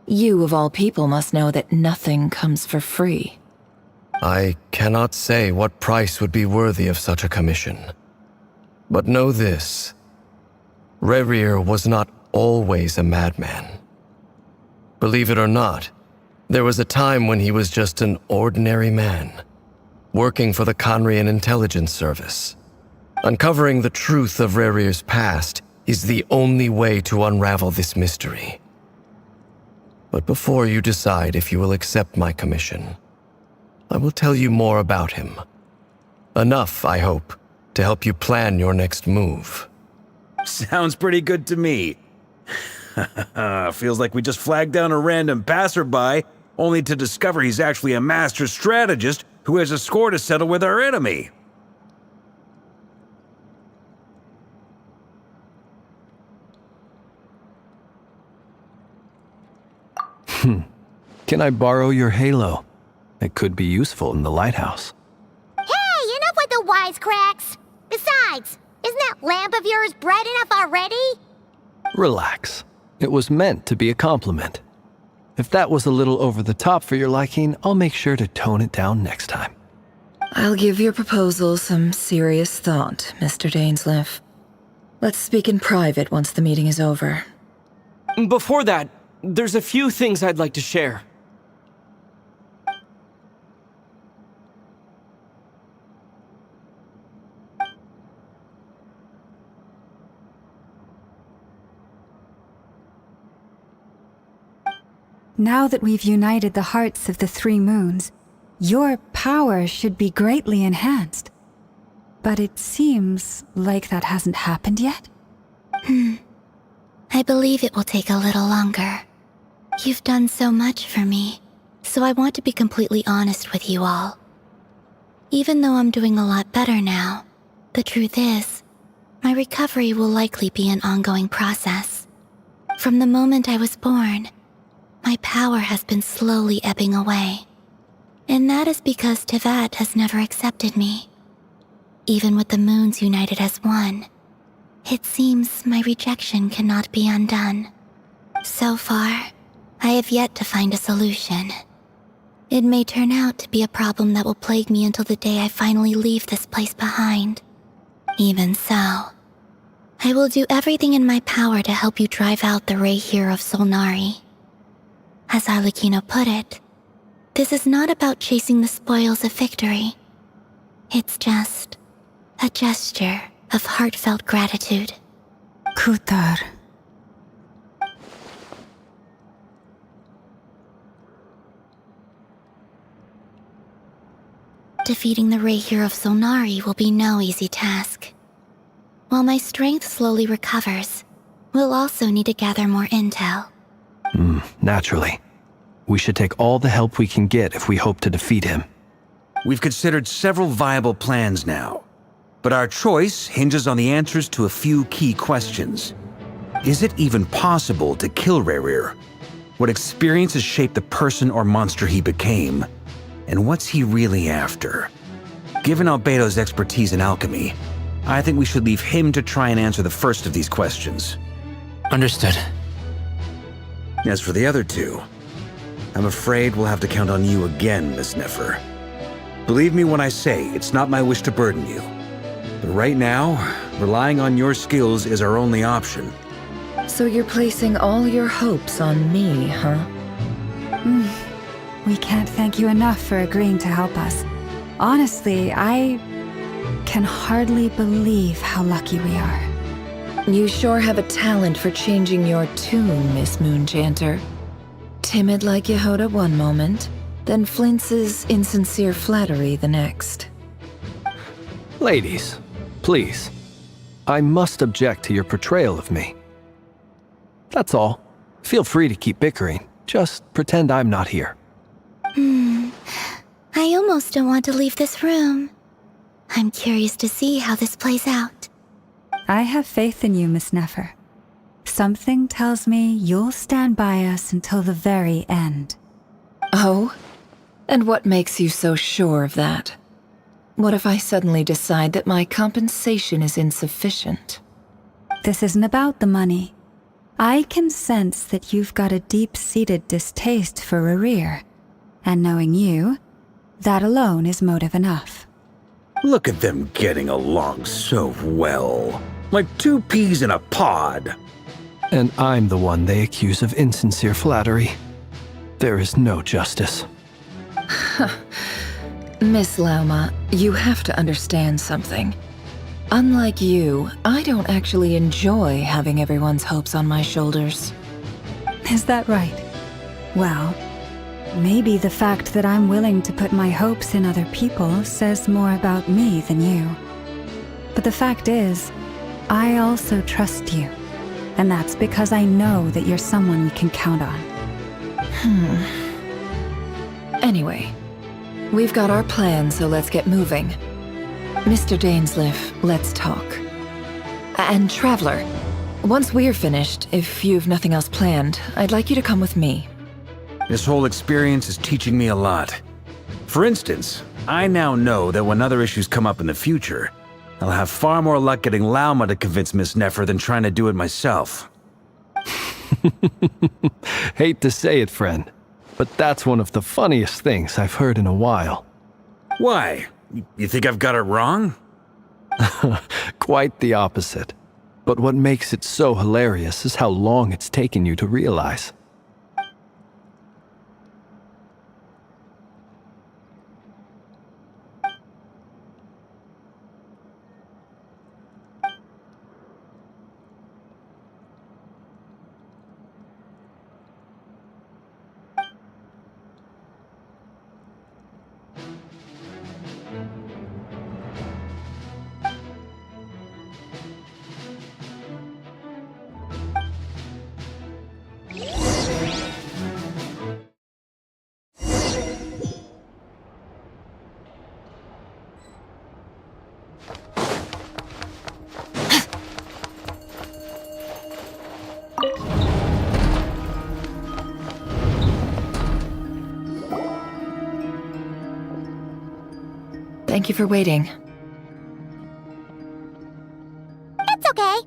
Speaker 12: You, of all people, must know that nothing comes for free.
Speaker 23: I cannot say what price would be worthy of such a commission. But know this. Rerir was not always a madman. Believe it or not, there was a time when he was just an ordinary man, working for the Conrian Intelligence Service. Uncovering the truth of Rerir's past is the only way to unravel this mystery. But before you decide if you will accept my commission, I will tell you more about him. Enough, I hope, to help you plan your next move.
Speaker 11: Sounds pretty good to me. Feels like we just flagged down a random passerby, only to discover he's actually a master strategist who has a score to settle with our enemy.
Speaker 5: Can I borrow your halo? It could be useful in the lighthouse.
Speaker 2: Hey, enough with the wisecracks! Besides, isn't that lamp of yours bright enough already?
Speaker 5: Relax. It was meant to be a compliment. If that was a little over the top for your liking, I'll make sure to tone it down next time.
Speaker 12: I'll give your proposal some serious thought, Mr. Dainsleif. Let's speak in private once the meeting is over.
Speaker 3: Before that, there's a few things I'd like to share.
Speaker 4: Now that we've united the hearts of the three moons, your power should be greatly enhanced. But it seems like that hasn't happened yet?
Speaker 10: I believe it will take a little longer. You've done so much for me, so I want to be completely honest with you all. Even though I'm doing a lot better now, the truth is, my recovery will likely be an ongoing process. From the moment I was born, my power has been slowly ebbing away. And that is because Tevat has never accepted me. Even with the moons united as one, it seems my rejection cannot be undone. So far, I have yet to find a solution. It may turn out to be a problem that will plague me until the day I finally leave this place behind. Even so, I will do everything in my power to help you drive out the Reihir of Solnari. As Arlecchino put it, this is not about chasing the spoils of victory. It's just a gesture of heartfelt gratitude.
Speaker 4: Kutar.
Speaker 10: Defeating the Reihir of Solnari will be no easy task. While my strength slowly recovers, we'll also need to gather more intel.
Speaker 5: Naturally. We should take all the help we can get if we hope to defeat him.
Speaker 11: We've considered several viable plans now, but our choice hinges on the answers to a few key questions. Is it even possible to kill Rerir? What experiences shaped the person or monster he became? And what's he really after? Given Albedo's expertise in alchemy, I think we should leave him to try and answer the first of these questions.
Speaker 1: Understood.
Speaker 11: As for the other two, I'm afraid we'll have to count on you again, Miss Nefer. Believe me when I say it's not my wish to burden you. But right now, relying on your skills is our only option.
Speaker 12: So you're placing all your hopes on me, huh?
Speaker 4: We can't thank you enough for agreeing to help us. Honestly, I can hardly believe how lucky we are.
Speaker 12: You sure have a talent for changing your tune, Miss Moonchanter. Timid like Yehoda one moment, then flinches insincere flattery the next.
Speaker 5: Ladies, please. I must object to your portrayal of me. That's all. Feel free to keep bickering. Just pretend I'm not here.
Speaker 10: I almost don't want to leave this room. I'm curious to see how this plays out.
Speaker 4: I have faith in you, Miss Nefer. Something tells me you'll stand by us until the very end.
Speaker 12: Oh? And what makes you so sure of that? What if I suddenly decide that my compensation is insufficient?
Speaker 4: This isn't about the money. I can sense that you've got a deep-seated distaste for Rerir, and knowing you, that alone is motive enough.
Speaker 11: Look at them getting along so well. Like two peas in a pod.
Speaker 5: And I'm the one they accuse of insincere flattery. There is no justice.
Speaker 12: Miss Lauma, you have to understand something. Unlike you, I don't actually enjoy having everyone's hopes on my shoulders.
Speaker 4: Is that right? Well, maybe the fact that I'm willing to put my hopes in other people says more about me than you. But the fact is, I also trust you. And that's because I know that you're someone we can count on.
Speaker 12: Anyway, we've got our plan, so let's get moving. Mr. Dainsleif, let's talk. And Traveler, once we're finished, if you've nothing else planned, I'd like you to come with me.
Speaker 11: This whole experience is teaching me a lot. For instance, I now know that when other issues come up in the future, I'll have far more luck getting Lauma to convince Miss Nefer than trying to do it myself.
Speaker 5: Hate to say it, friend, but that's one of the funniest things I've heard in a while.
Speaker 11: Why? You think I've got it wrong?
Speaker 5: Quite the opposite. But what makes it so hilarious is how long it's taken you to realize.
Speaker 12: Thank you for waiting.
Speaker 2: It's okay.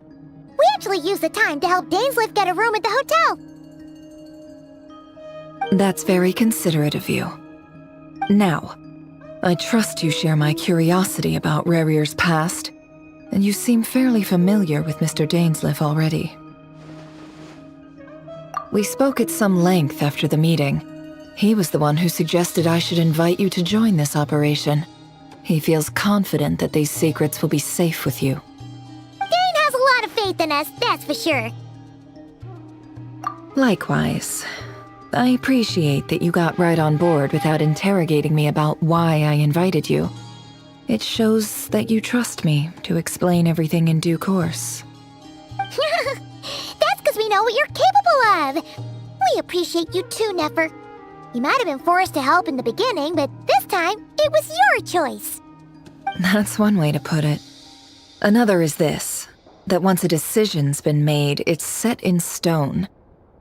Speaker 2: We actually used the time to help Dainsleif get a room at the hotel.
Speaker 12: That's very considerate of you. Now, I trust you share my curiosity about Rerir's past, and you seem fairly familiar with Mr. Dainsleif already. We spoke at some length after the meeting. He was the one who suggested I should invite you to join this operation. He feels confident that these secrets will be safe with you.
Speaker 2: Dane has a lot of faith in us, that's for sure.
Speaker 12: Likewise. I appreciate that you got right on board without interrogating me about why I invited you. It shows that you trust me to explain everything in due course.
Speaker 2: That's because we know what you're capable of. We appreciate you too, Nefer. You might have been forced to help in the beginning, but this time, it was your choice.
Speaker 12: That's one way to put it. Another is this, that once a decision's been made, it's set in stone.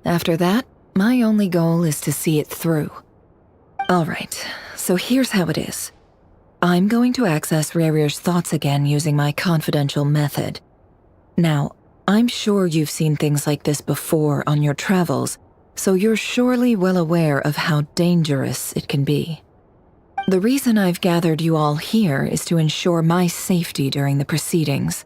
Speaker 12: After that, my only goal is to see it through. Alright, so here's how it is. I'm going to access Rerir's thoughts again using my confidential method. Now, I'm sure you've seen things like this before on your travels, so you're surely well aware of how dangerous it can be. The reason I've gathered you all here is to ensure my safety during the proceedings.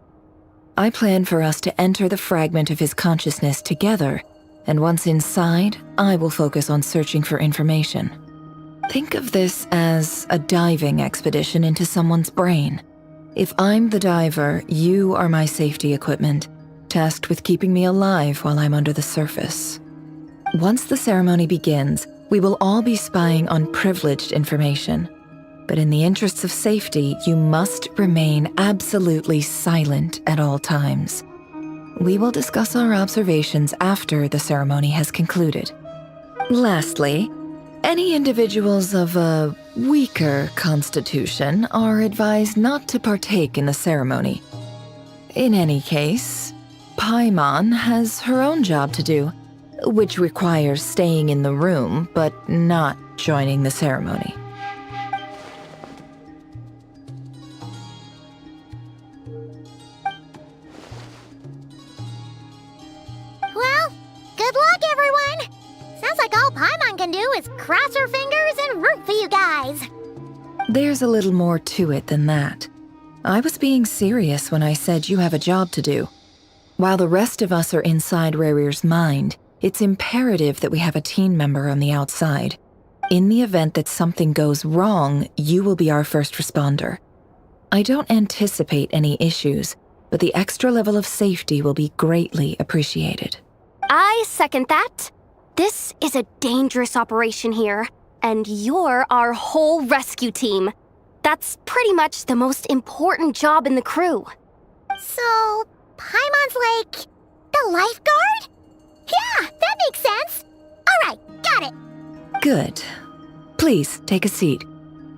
Speaker 12: I plan for us to enter the fragment of his consciousness together, and once inside, I will focus on searching for information. Think of this as a diving expedition into someone's brain. If I'm the diver, you are my safety equipment, tasked with keeping me alive while I'm under the surface. Once the ceremony begins, we will all be spying on privileged information. But in the interests of safety, you must remain absolutely silent at all times. We will discuss our observations after the ceremony has concluded. Lastly, any individuals of a weaker constitution are advised not to partake in the ceremony. In any case, Paimon has her own job to do, which requires staying in the room but not joining the ceremony.
Speaker 2: Well, is cross our fingers and root for you guys.
Speaker 12: There's a little more to it than that. I was being serious when I said you have a job to do. While the rest of us are inside Rarir's mind, it's imperative that we have a team member on the outside. In the event that something goes wrong, you will be our first responder. I don't anticipate any issues, but the extra level of safety will be greatly appreciated.
Speaker 6: I second that. This is a dangerous operation here, and you're our whole rescue team. That's pretty much the most important job in the crew.
Speaker 2: So, Paimon's like the lifeguard? Yeah, that makes sense. All right, got it.
Speaker 12: Good. Please, take a seat.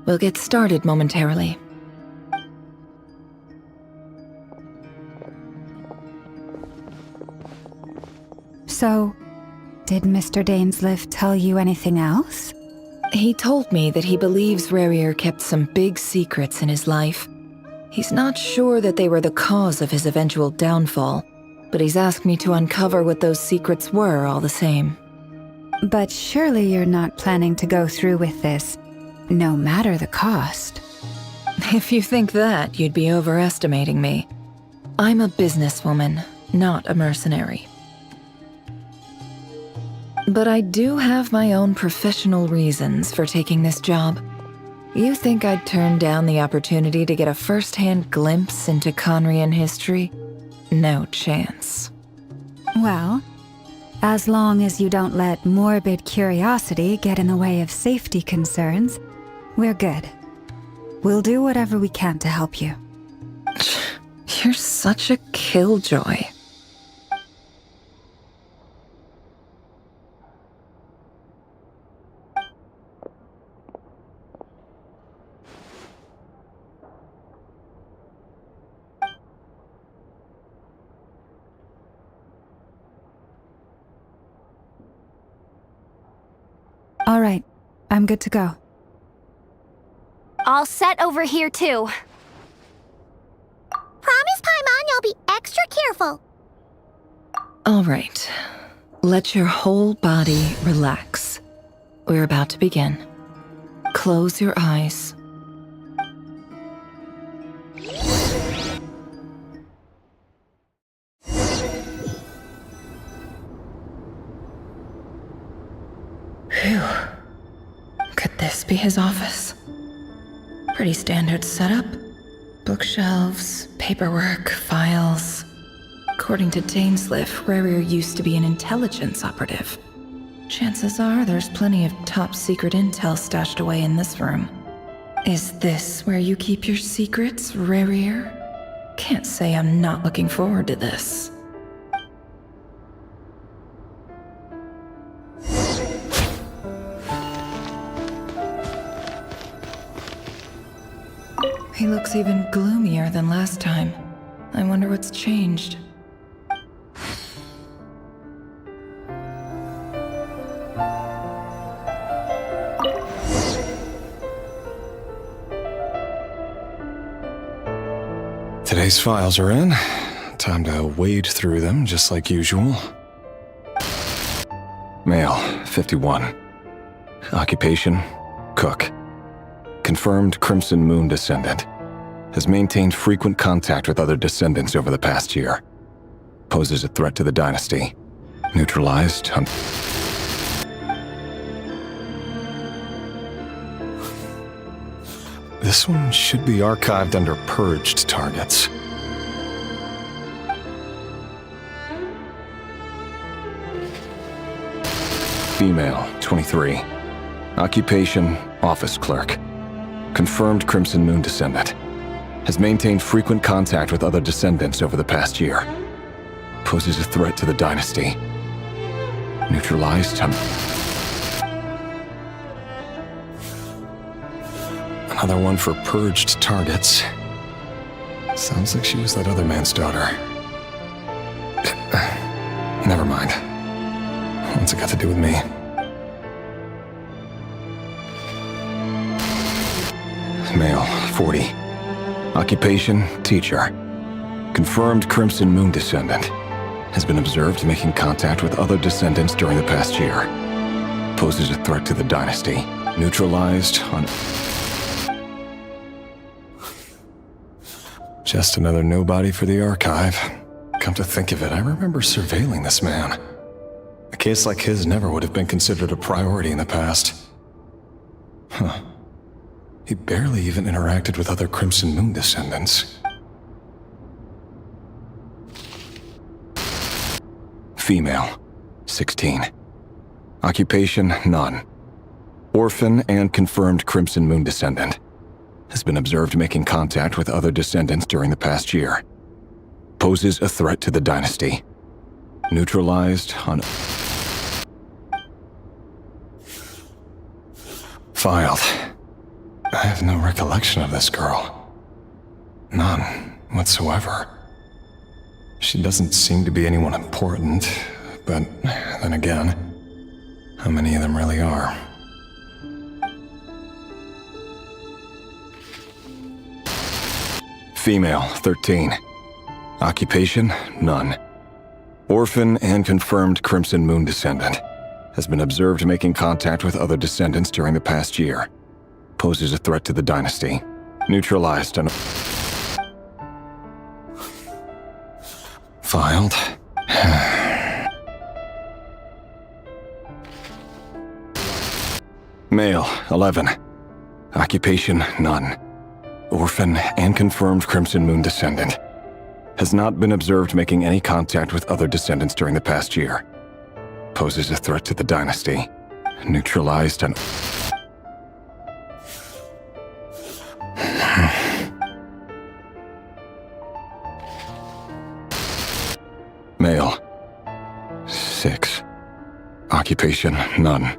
Speaker 12: We'll get started momentarily.
Speaker 4: So, did Mr. Dainsliff tell you anything else?
Speaker 12: He told me that he believes Rarir kept some big secrets in his life. He's not sure that they were the cause of his eventual downfall, but he's asked me to uncover what those secrets were all the same.
Speaker 4: But surely you're not planning to go through with this, no matter the cost.
Speaker 12: If you think that, you'd be overestimating me. I'm a businesswoman, not a mercenary. But I do have my own professional reasons for taking this job. You think I'd turn down the opportunity to get a first-hand glimpse into Conrian history? No chance.
Speaker 4: Well, as long as you don't let morbid curiosity get in the way of safety concerns, we're good. We'll do whatever we can to help you.
Speaker 12: You're such a killjoy.
Speaker 4: All right, I'm good to go.
Speaker 6: All set over here, too.
Speaker 2: Promise, Paimon, you'll be extra careful.
Speaker 12: All right. Let your whole body relax. We're about to begin. Close your eyes. Phew. Could this be his office? Pretty standard setup. Bookshelves, paperwork, files. According to Dainsliff, Rarir used to be an intelligence operative. Chances are there's plenty of top-secret intel stashed away in this room. Is this where you keep your secrets, Rarir? Can't say I'm not looking forward to this. He looks even gloomier than last time. I wonder what's changed.
Speaker 9: Today's files are in. Time to wade through them just like usual. Male, 51. Occupation, cook. Confirmed Crimson Moon descendant. Has maintained frequent contact with other descendants over the past year. Poses a threat to the dynasty. Neutralized. This one should be archived under purged targets. Female, 23. Occupation, office clerk. Confirmed Crimson Moon descendant. Has maintained frequent contact with other descendants over the past year. Poses a threat to the dynasty. Neutralized. Another one for purged targets. Sounds like she was that other man's daughter. Never mind. What's it got to do with me? Male, 40. Occupation, teacher. Confirmed Crimson Moon descendant. Has been observed making contact with other descendants during the past year. Poses a threat to the dynasty. Neutralized on... Just another nobody for the archive. Come to think of it, I remember surveilling this man. A case like his never would have been considered a priority in the past. Huh. He barely even interacted with other Crimson Moon descendants. Female, 16. Occupation, none. Orphan and confirmed Crimson Moon descendant. Has been observed making contact with other descendants during the past year. Poses a threat to the dynasty. Neutralized on... Filed. I have no recollection of this girl. None whatsoever. She doesn't seem to be anyone important, but then again, how many of them really are? Female, 13. Occupation, none. Orphan and confirmed Crimson Moon descendant. Has been observed making contact with other descendants during the past year. Poses a threat to the dynasty. Neutralized on... Filed. Male, 11. Occupation, none. Orphan and confirmed Crimson Moon descendant. Has not been observed making any contact with other descendants during the past year. Poses a threat to the dynasty. Neutralized on... Male. 6. Occupation, none.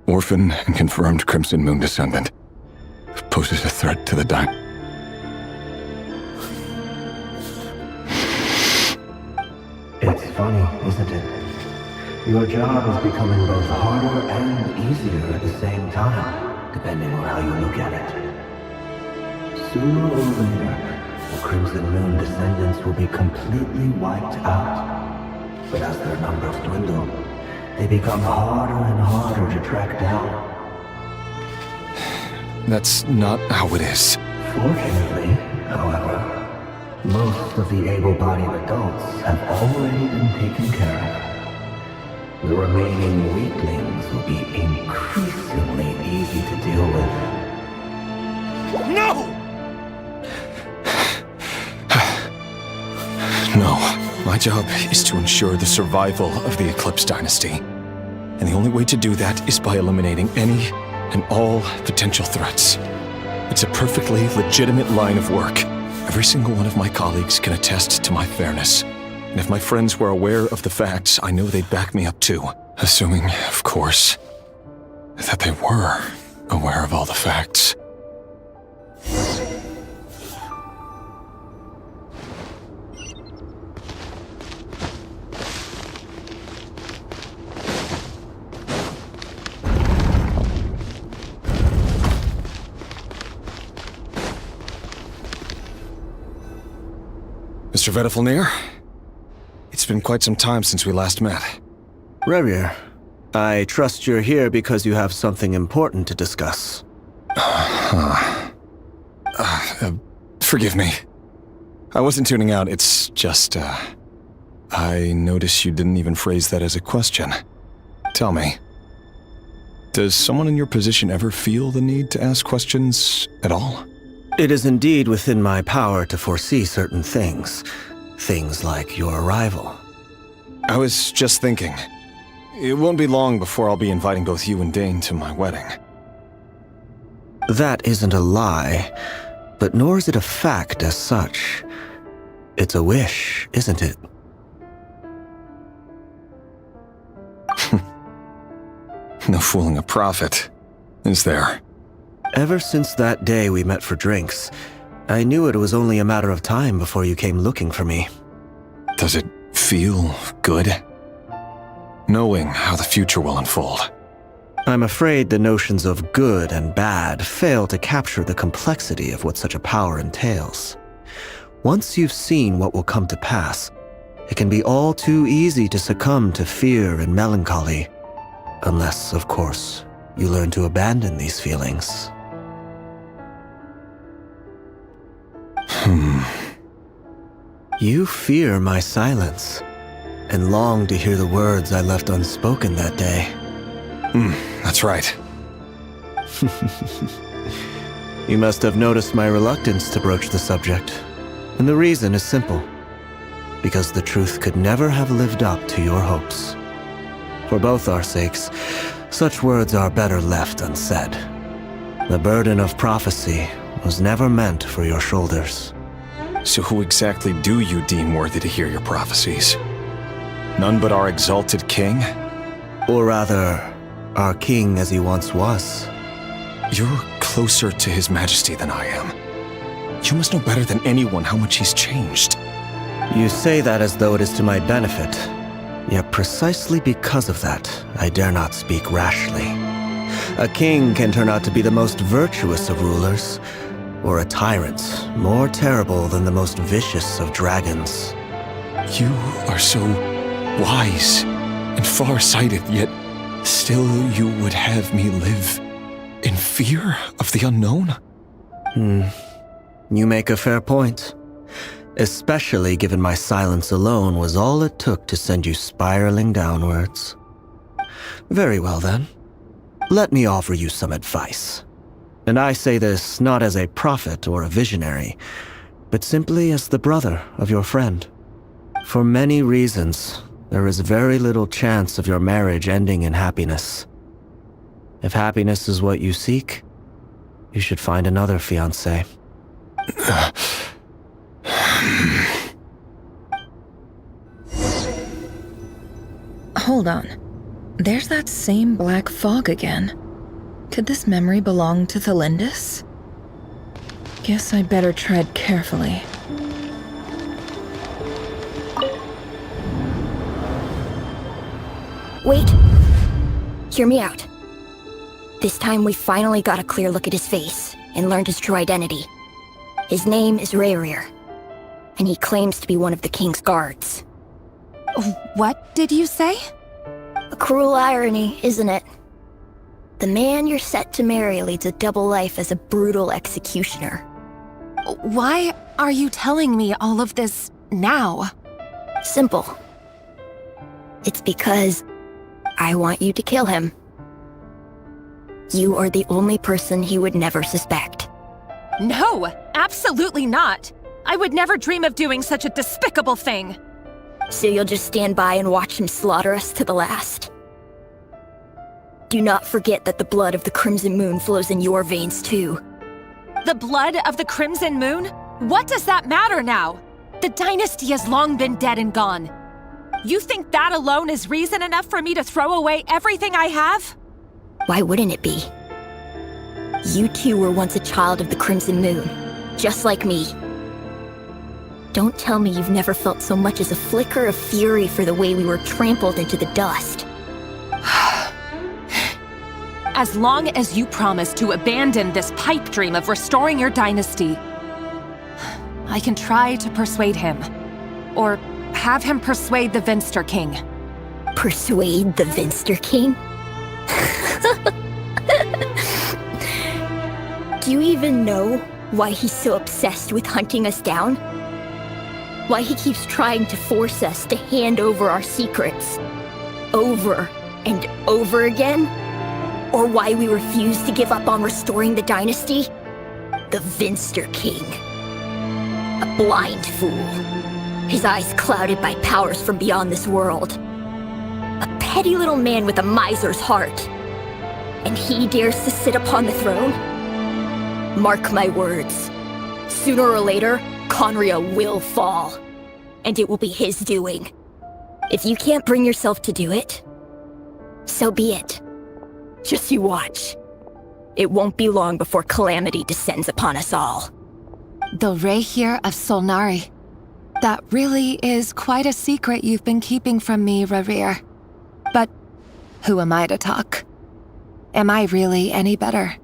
Speaker 9: Orphan and confirmed Crimson Moon descendant. Poses a threat to the
Speaker 14: It's funny, isn't it? Your job is becoming both harder and easier at the same time, depending on how you look at it. Sooner or later, the Crimson Moon descendants will be completely wiped out. But as their numbers dwindle, they become harder and harder to track down.
Speaker 9: That's not how it is.
Speaker 14: Fortunately, however, most of the able-bodied adults have already been taken care of. The remaining weaklings will be increasingly easy to deal with.
Speaker 9: No! No. My job is to ensure the survival of the Eclipse Dynasty. And the only way to do that is by eliminating any and all potential threats. It's a perfectly legitimate line of work. Every single one of my colleagues can attest to my fairness. And if my friends were aware of the facts, I know they'd back me up too. Assuming, of course, that they were aware of all the facts. Mr. Vedifalnir? It's been quite some time since we last met.
Speaker 23: Rerir, I trust you're here because you have something important to discuss.
Speaker 9: Forgive me. I wasn't tuning out, it's just, I noticed you didn't even phrase that as a question. Tell me, does someone in your position ever feel the need to ask questions at all?
Speaker 23: It is indeed within my power to foresee certain things. Things like your arrival.
Speaker 9: I was just thinking. It won't be long before I'll be inviting both you and Dane to my wedding.
Speaker 23: That isn't a lie, but nor is it a fact as such. It's a wish, isn't it?
Speaker 9: No fooling a prophet, is there?
Speaker 23: Ever since that day we met for drinks, I knew it was only a matter of time before you came looking for me.
Speaker 9: Does it feel good? Knowing how the future will unfold.
Speaker 23: I'm afraid the notions of good and bad fail to capture the complexity of what such a power entails. Once you've seen what will come to pass, it can be all too easy to succumb to fear and melancholy.
Speaker 14: Unless, of course, you learn to abandon these feelings. You fear my silence, and long to hear the words I left unspoken that day.
Speaker 9: That's right.
Speaker 14: You must have noticed my reluctance to broach the subject, and the reason is simple. Because the truth could never have lived up to your hopes. For both our sakes, such words are better left unsaid. The burden of prophecy was never meant for your shoulders.
Speaker 9: So who exactly do you deem worthy to hear your prophecies? None but our exalted king?
Speaker 14: Or rather, our king as he once was.
Speaker 9: You're closer to his majesty than I am. You must know better than anyone how much he's changed.
Speaker 14: You say that as though it is to my benefit. Yet precisely because of that, I dare not speak rashly. A king can turn out to be the most virtuous of rulers, or a tyrant more terrible than the most vicious of dragons.
Speaker 9: You are so wise and far-sighted, yet still you would have me live in fear of the unknown?
Speaker 14: You make a fair point. Especially given my silence alone was all it took to send you spiraling downwards. Very well then. Let me offer you some advice. And I say this not as a prophet or a visionary, but simply as the brother of your friend. For many reasons, there is very little chance of your marriage ending in happiness. If happiness is what you seek, you should find another fiancé.
Speaker 12: Hold on. There's that same black fog again. Could this memory belong to Thelindis? Guess I better tread carefully.
Speaker 13: Wait. Hear me out. This time we finally got a clear look at his face and learned his true identity. His name is Rayrir, and he claims to be one of the king's guards.
Speaker 15: What did you say?
Speaker 13: A cruel irony, isn't it? The man you're set to marry leads a double life as a brutal executioner.
Speaker 15: Why are you telling me all of this now?
Speaker 13: Simple. It's because I want you to kill him. You are the only person he would never suspect.
Speaker 7: No, absolutely not. I would never dream of doing such a despicable thing.
Speaker 13: So you'll just stand by and watch him slaughter us to the last? Do not forget that the blood of the Crimson Moon flows in your veins too.
Speaker 7: The blood of the Crimson Moon? What does that matter now? The dynasty has long been dead and gone. You think that alone is reason enough for me to throw away everything I have?
Speaker 13: Why wouldn't it be? You two were once a child of the Crimson Moon, just like me. Don't tell me you've never felt so much as a flicker of fury for the way we were trampled into the dust.
Speaker 7: As long as you promise to abandon this pipe dream of restoring your dynasty, I can try to persuade him. Or have him persuade the Vinster King.
Speaker 13: Persuade the Vinster King? Do you even know why he's so obsessed with hunting us down? Why he keeps trying to force us to hand over our secrets over and over again? Or why we refuse to give up on restoring the dynasty? The Vinster King. A blind fool. His eyes clouded by powers from beyond this world. A petty little man with a miser's heart. And he dares to sit upon the throne? Mark my words. Sooner or later, Conria will fall. And it will be his doing. If you can't bring yourself to do it, so be it. Just you watch. It won't be long before calamity descends upon us all.
Speaker 15: The Rayhir of Solnari. That really is quite a secret you've been keeping from me, Rayrir. But who am I to talk? Am I really any better?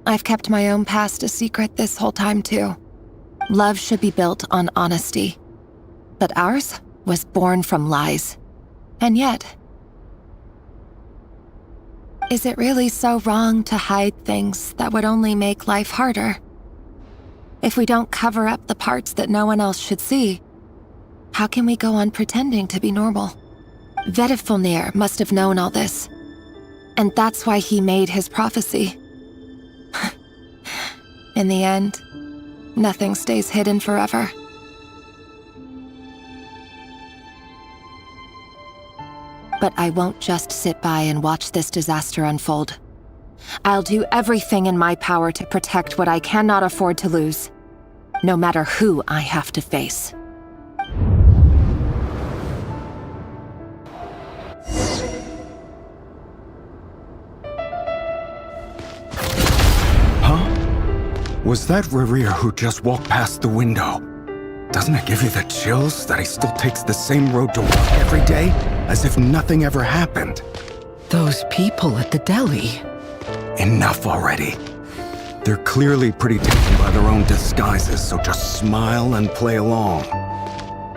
Speaker 15: I've kept my own past a secret this whole time too. Love should be built on honesty. But ours was born from lies. And yet, Is it really so wrong to hide things that would only make life harder? If we don't cover up the parts that no one else should see, how can we go on pretending to be normal? Vedifulnir must have known all this, and that's why he made his prophecy. In the end, nothing stays hidden forever. But I won't just sit by and watch this disaster unfold. I'll do everything in my power to protect what I cannot afford to lose, no matter who I have to face.
Speaker 8: Was that Rerir who just walked past the window? Doesn't it give you the chills that he still takes the same road to work every day, as if nothing ever happened?
Speaker 18: Those people at the deli.
Speaker 8: Enough already. They're clearly pretty taken by their own disguises, so just smile and play along.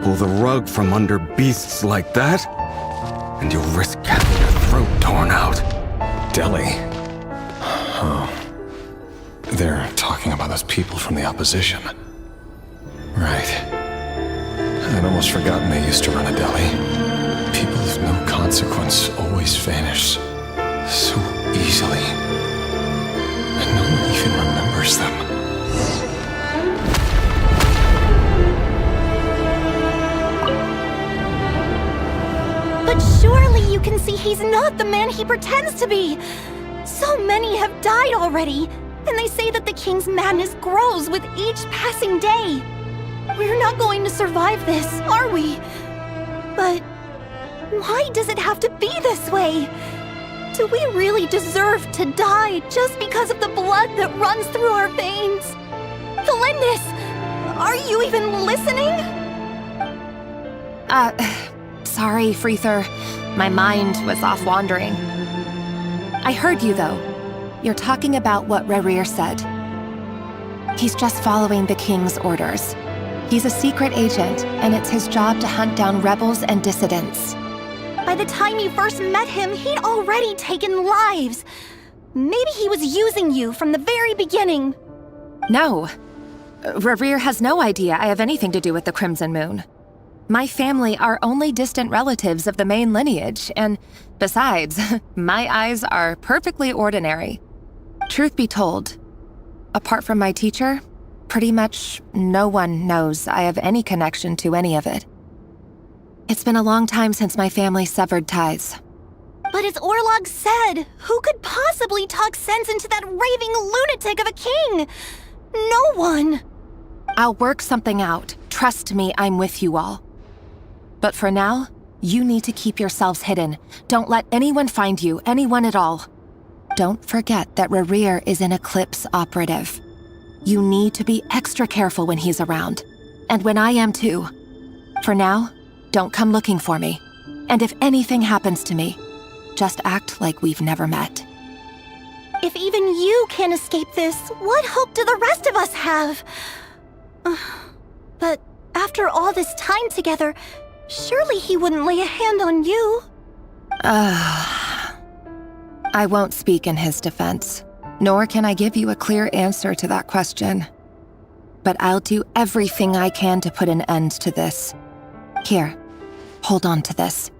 Speaker 8: Pull the rug from under beasts like that, and you'll risk having your throat torn out.
Speaker 9: Deli? Oh. They're talking about those people from the opposition. Right. I'd almost forgotten they used to run a deli. People of no consequence always vanish so easily. And no one even remembers them.
Speaker 2: But surely you can see he's not the man he pretends to be! So many have died already, and they say that the king's madness grows with each passing day. We're not going to survive this, are we? But why does it have to be this way? Do we really deserve to die just because of the blood that runs through our veins? Felindis, are you even listening?
Speaker 15: Sorry, Freether. My mind was off wandering. I heard you, though. You're talking about what Rerir said. He's just following the king's orders. He's a secret agent, and it's his job to hunt down rebels and dissidents.
Speaker 2: By the time you first met him, he'd already taken lives. Maybe he was using you from the very beginning.
Speaker 15: No. Rerir has no idea I have anything to do with the Crimson Moon. My family are only distant relatives of the main lineage, and besides, my eyes are perfectly ordinary. Truth be told, apart from my teacher, pretty much no one knows I have any connection to any of it. It's been a long time since my family severed ties.
Speaker 2: But as Orlog said, who could possibly talk sense into that raving lunatic of a king? No one.
Speaker 15: I'll work something out. Trust me, I'm with you all. But for now, you need to keep yourselves hidden. Don't let anyone find you, anyone at all. Don't forget that Rerir is an Eclipse operative. You need to be extra careful when he's around. And when I am too. For now, don't come looking for me. And if anything happens to me, just act like we've never met.
Speaker 2: If even you can't escape this, what hope do the rest of us have? But after all this time together, surely he wouldn't lay a hand on you.
Speaker 15: I won't speak in his defense, nor can I give you a clear answer to that question. But I'll do everything I can to put an end to this. Here, hold on to this.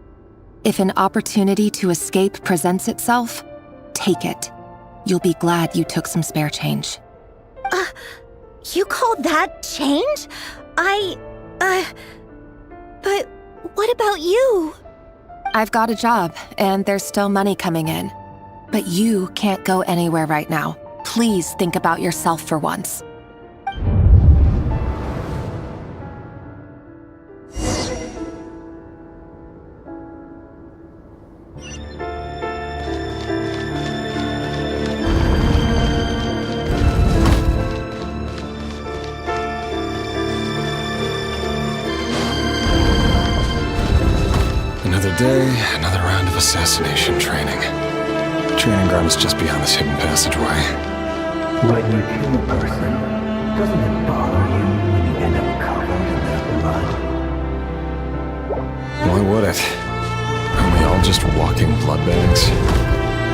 Speaker 15: If an opportunity to escape presents itself, take it. You'll be glad you took some spare change.
Speaker 2: You call that change? But what about you?
Speaker 15: I've got a job, and there's still money coming in. But you can't go anywhere right now. Please think about yourself for once.
Speaker 9: Another day, another round of assassination training. Training ground is just beyond this hidden passageway.
Speaker 14: When you kill a person, doesn't it bother you when you end up covered in their blood?
Speaker 9: Why would it? Aren't we all just walking blood bags?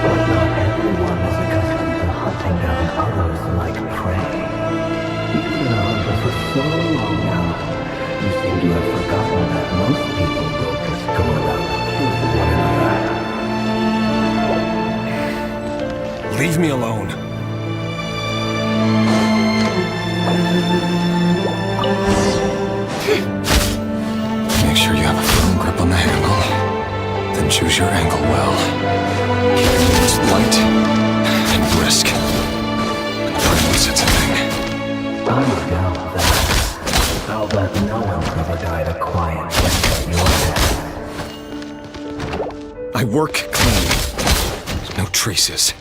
Speaker 14: But not everyone is accustomed to hunting down others like prey. You've been a hunter for so long now, you seem to have forgotten that most people don't just go around killing one another.
Speaker 8: Leave me alone. Make sure you have a firm grip on the handle. Then choose your angle well. Keep the moves light and brisk. And the prey won't sense a thing.
Speaker 14: I doubt that. I'll bet no one ever died a quiet death at your hands.
Speaker 8: I work clean. No traces.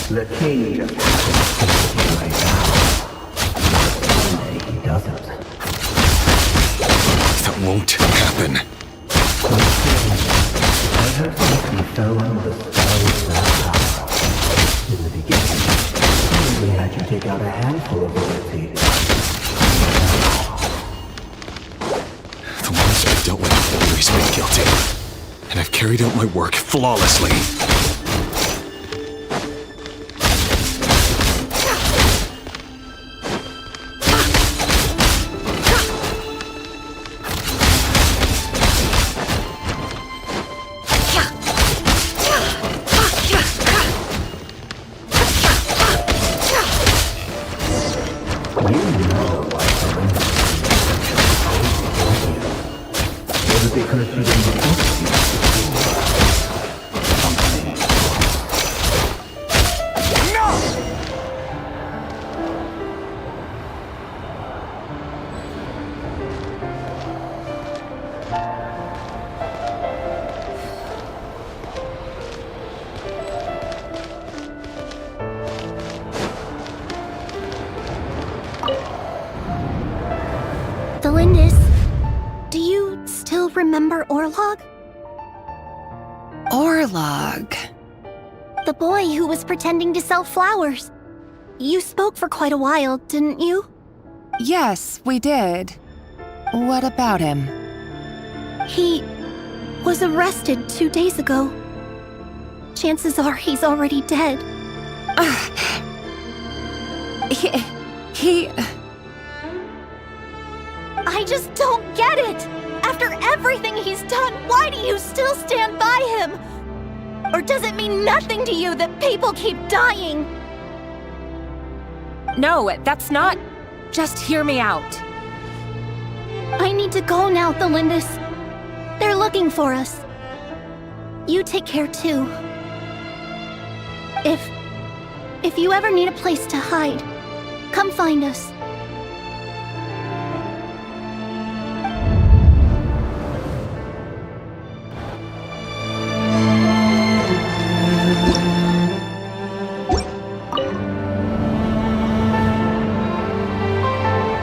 Speaker 14: The king just happens right now. Someday he doesn't.
Speaker 8: That won't happen.
Speaker 14: I heard that he fell under the spell of that power. In the beginning, I only had you take out a handful of royalty.
Speaker 8: The ones I've dealt with have always been guilty. And I've carried out my work flawlessly.
Speaker 14: Because she didn't trust you.
Speaker 2: Delindis, do you still remember Orlog?
Speaker 7: Orlog.
Speaker 2: The boy who was pretending to sell flowers. You spoke for quite a while, didn't you?
Speaker 7: Yes, we did. What about him?
Speaker 2: He was arrested 2 days ago. Chances are he's already dead.
Speaker 7: He...
Speaker 2: I just don't get it! After everything he's done, why do you still stand by him? Or does it mean nothing to you that people keep dying?
Speaker 7: No, that's not... Just hear me out.
Speaker 2: I need to go now, Delindis. They're looking for us. You take care too. If you ever need a place to hide, come find us.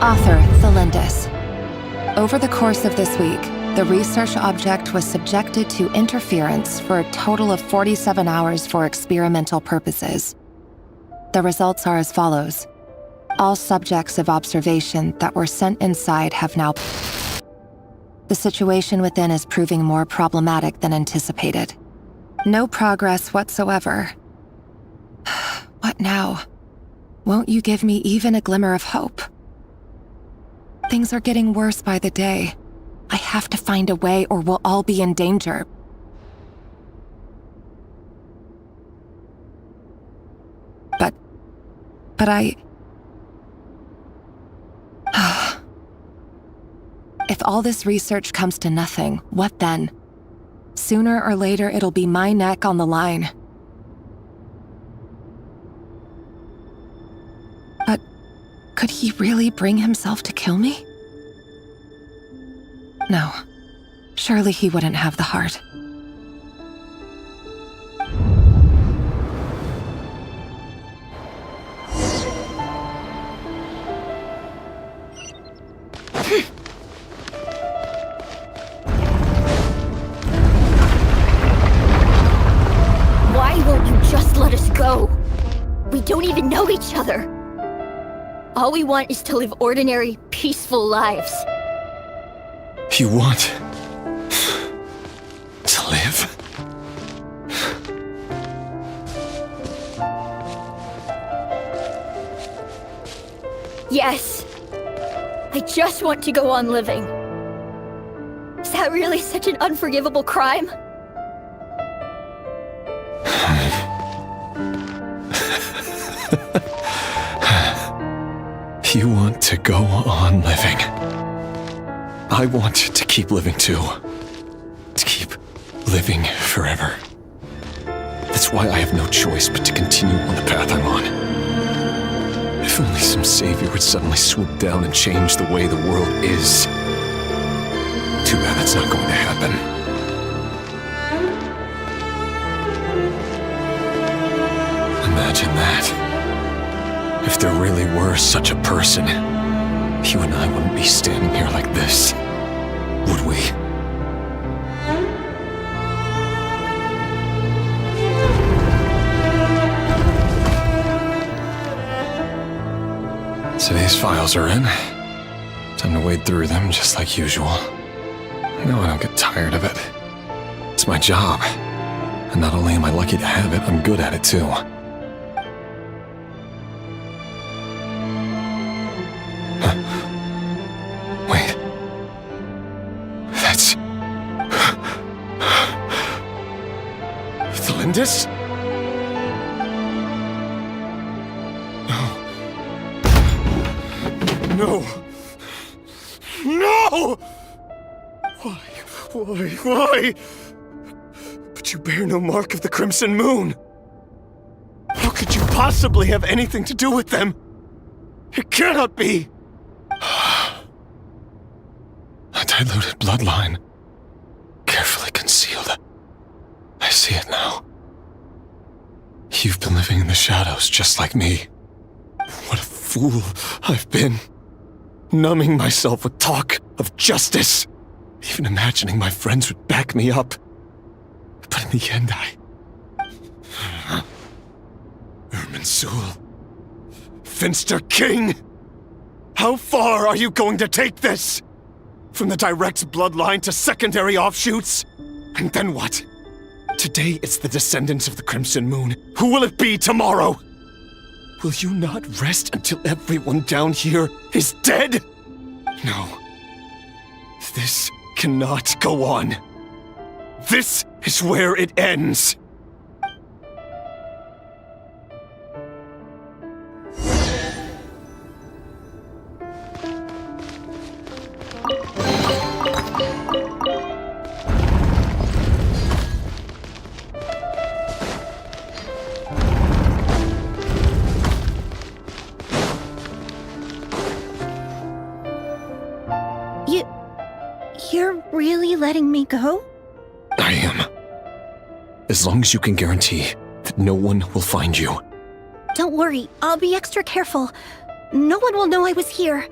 Speaker 15: Author, Delindis. Over the course of this week, the research object was subjected to interference for a total of 47 hours for experimental purposes. The results are as follows. All subjects of observation that were sent inside have now... The situation within is proving more problematic than anticipated. No progress whatsoever. What now? Won't you give me even a glimmer of hope? Things are getting worse by the day. I have to find a way or we'll all be in danger. But I... If all this research comes to nothing, what then? Sooner or later, it'll be my neck on the line. But could he really bring himself to kill me? No. Surely he wouldn't have the heart.
Speaker 2: Why won't you just let us go? We
Speaker 13: don't even know each other. All we want is to live ordinary, peaceful lives.
Speaker 9: You want to live?
Speaker 13: Yes. I just want to go on living. Is that really such an unforgivable crime?
Speaker 9: You want to go on living. I want to keep living too. To keep living forever. That's why I have no choice but to continue on the path I'm on. If only some savior would suddenly swoop down and change the way the world is. Too bad that's not going to happen. Imagine that. If there really were such a person, you and I wouldn't be standing here like this, would we? So these files are in. Time to wade through them just like usual. No, I don't get tired of it. It's my job. And not only am I lucky to have it, I'm good at it too. Wait. That's... Thelindis? No! No! Why? But you bear no mark of the Crimson Moon. How could you possibly have anything to do with them? It cannot be! A diluted bloodline. Carefully concealed. I see it now. You've been living in the shadows just like me. What a fool I've been. Numbing myself with talk of justice. Even imagining my friends would back me up. But in the end, Irminsul. Finster King! How far are you going to take this? From the direct bloodline to secondary offshoots? And then what? Today it's the descendants of the Crimson Moon. Who will it be tomorrow? Will you not rest until everyone down here is dead? No. This cannot go on. This is where it ends.
Speaker 2: You're really letting me go?
Speaker 9: I am. As long as you can guarantee that no one will find you.
Speaker 2: Don't worry, I'll be extra careful. No one will know I was here.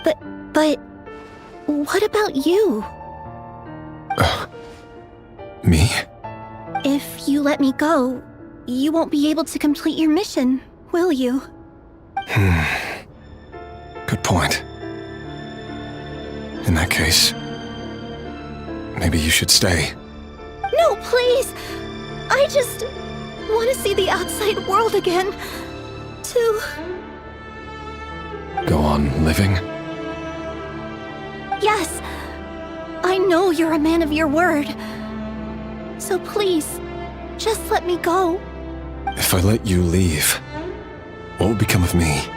Speaker 2: But what about you?
Speaker 9: Me?
Speaker 2: If you let me go, you won't be able to complete your mission, will you?
Speaker 9: Good point. In that case, maybe you should stay.
Speaker 2: No, please! I just want to see the outside world again. To...
Speaker 9: Go on living?
Speaker 2: Yes! I know you're a man of your word. So please, just let me go.
Speaker 9: If I let you leave, what will become of me?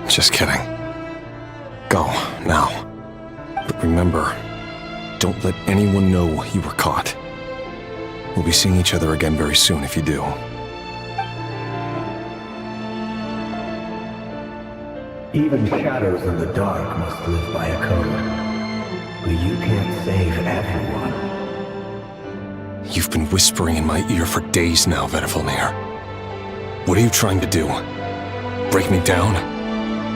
Speaker 9: Just kidding. Go, now. But remember, don't let anyone know you were caught. We'll be seeing each other again very soon if you do.
Speaker 14: Even shadows in the dark must live by a code. But you can't save everyone.
Speaker 9: You've been whispering in my ear for days now, Vedifalnir. What are you trying to do? Break me down?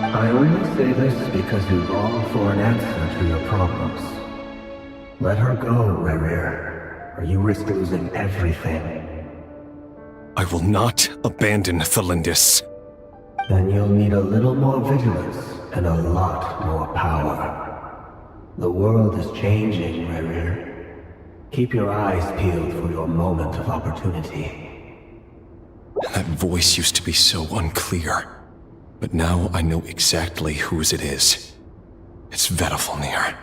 Speaker 14: I only say this because you long for an answer to your problems. Let her go, Rerir, or you risk losing everything.
Speaker 8: I will not abandon Thalindis.
Speaker 14: Then you'll need a little more vigilance and a lot more power. The world is changing, Rerir. Keep your eyes peeled for your moment of opportunity.
Speaker 8: That voice used to be so unclear, but now I know exactly whose it is. It's Vedafalnir.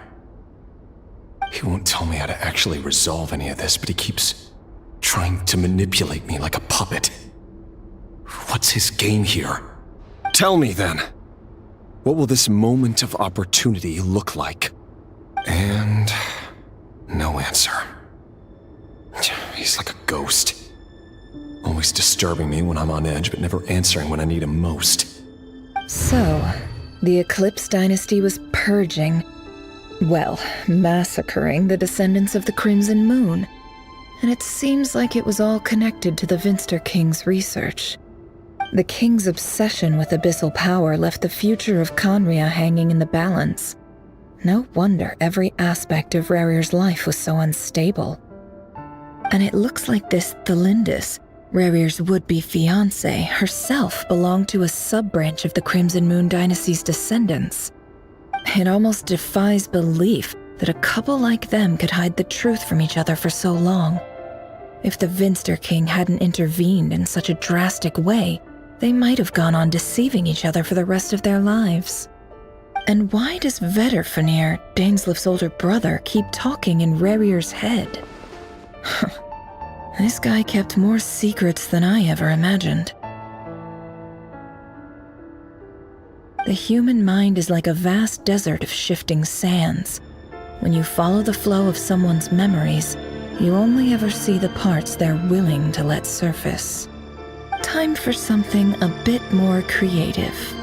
Speaker 8: He won't tell me how to actually resolve any of this, but he keeps trying to manipulate me like a puppet. What's his game here? Tell me then. What will this moment of opportunity look like? And no answer. He's like a ghost. Always disturbing me when I'm on edge, but never answering when I need him most.
Speaker 12: So, the Eclipse Dynasty was purging, well, massacring the descendants of the Crimson Moon. And it seems like it was all connected to the Vinster King's research. The King's obsession with abyssal power left the future of Conria hanging in the balance. No wonder every aspect of Rerir's life was so unstable. And it looks like this Thalindis, Rerir's would-be fiancé, herself belonged to a sub-branch of the Crimson Moon Dynasty's descendants. It almost defies belief that a couple like them could hide the truth from each other for so long. If the Vinster King hadn't intervened in such a drastic way, they might have gone on deceiving each other for the rest of their lives. And why does Vedafalnir, Daneslif's older brother, keep talking in Rerir's head? This guy kept more secrets than I ever imagined. The human mind is like a vast desert of shifting sands. When you follow the flow of someone's memories, you only ever see the parts they're willing to let surface. Time for something a bit more creative.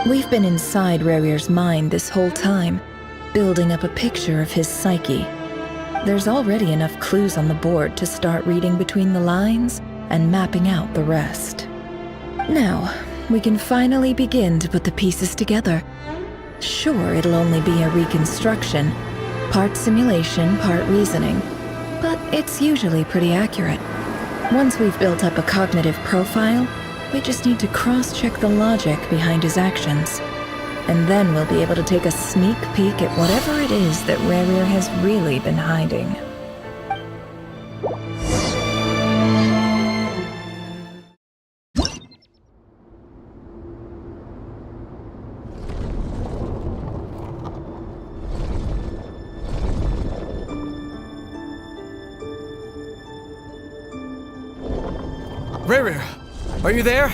Speaker 12: We've been inside Rerir's mind this whole time, building up a picture of his psyche. There's already enough clues on the board to start reading between the lines and mapping out the rest. Now, we can finally begin to put the pieces together. Sure, it'll only be a reconstruction, part simulation, part reasoning, but it's usually pretty accurate. Once we've built up a cognitive profile, we just need to cross-check the logic behind his actions. And then we'll be able to take a sneak peek at whatever it is that Rerir has really been hiding.
Speaker 3: Rerir, are you there?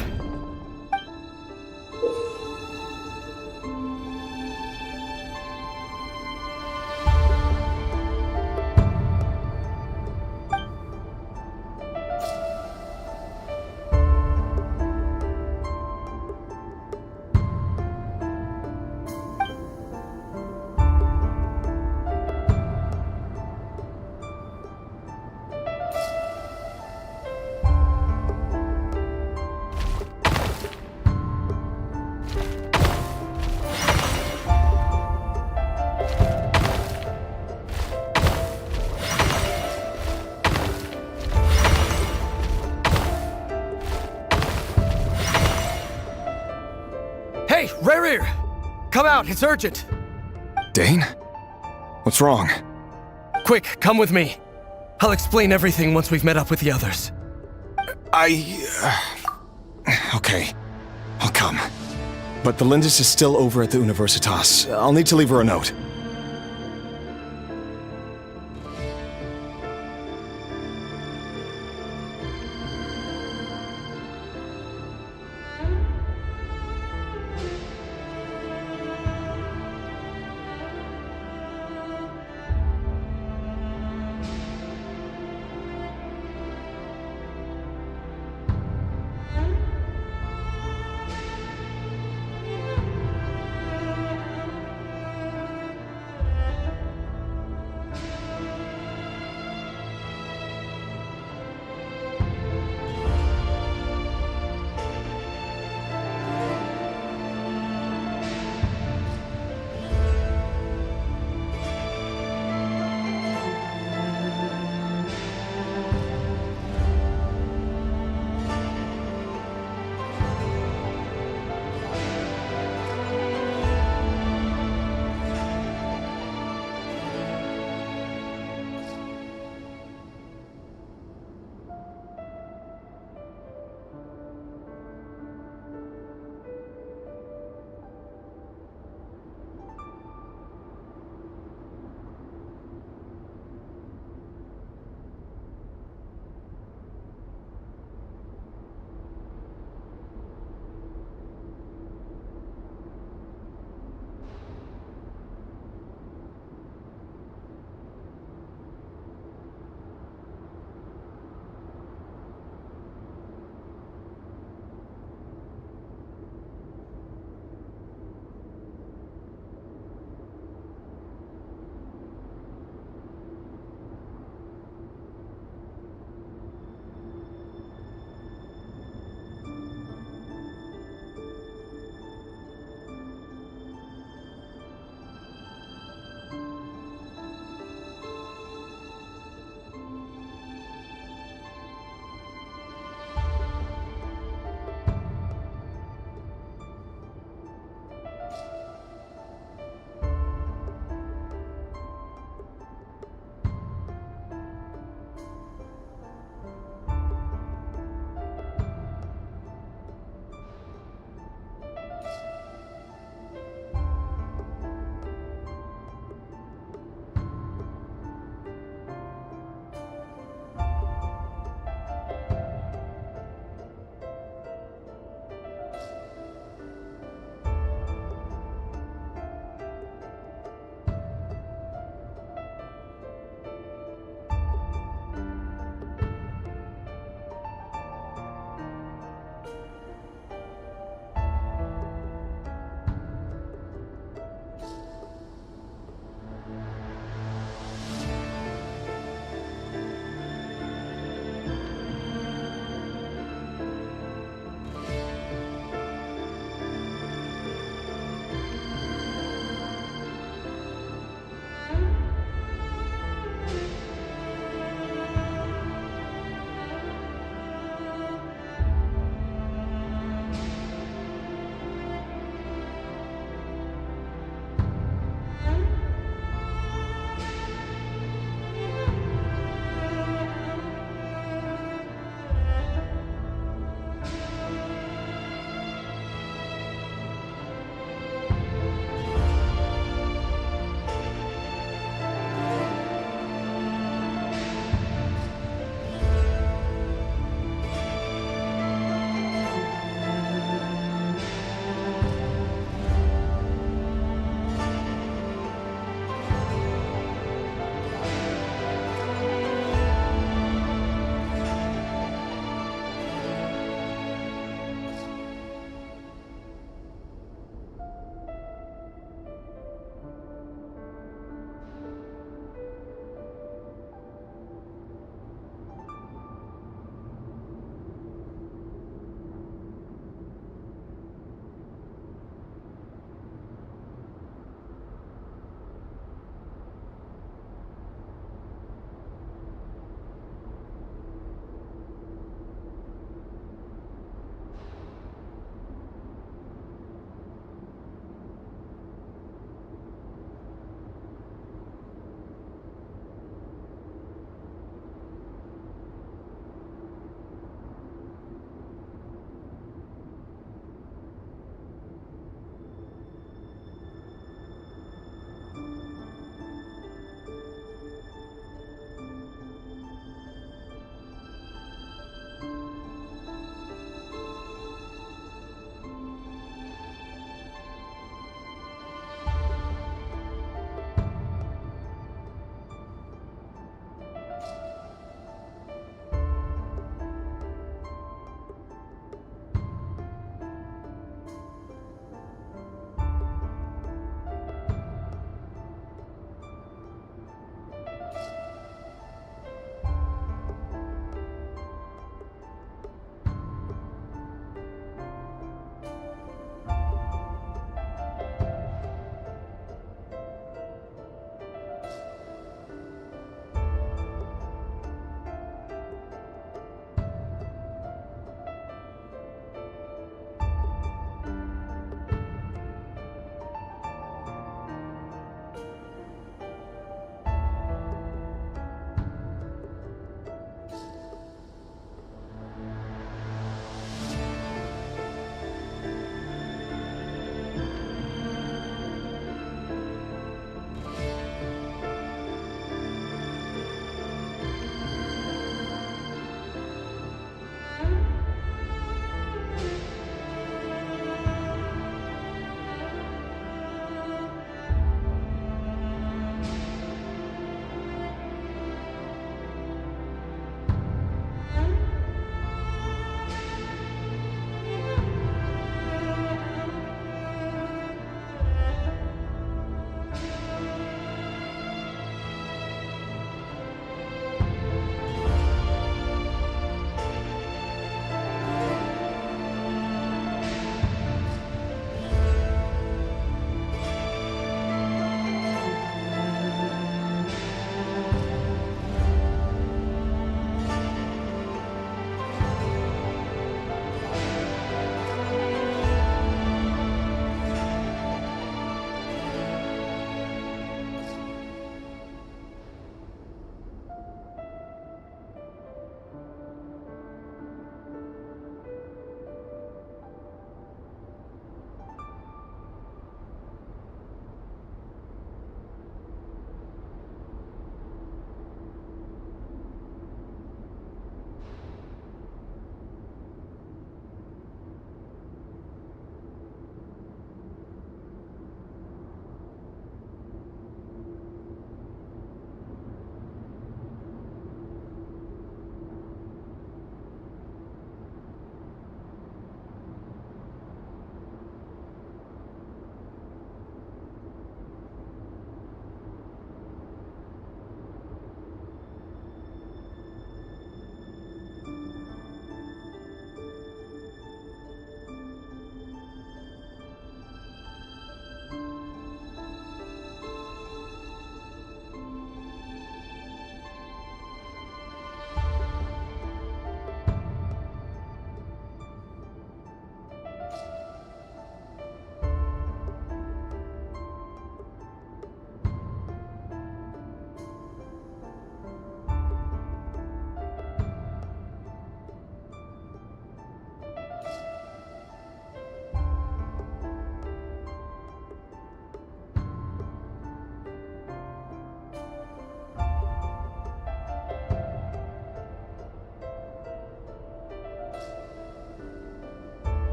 Speaker 3: Hey, Rerir! Come out, it's urgent!
Speaker 8: Dane? What's wrong?
Speaker 3: Quick, come with me. I'll explain everything once we've met up with the others.
Speaker 8: Okay, I'll come. But Thalindis is still over at the Universitas. I'll need to leave her a note.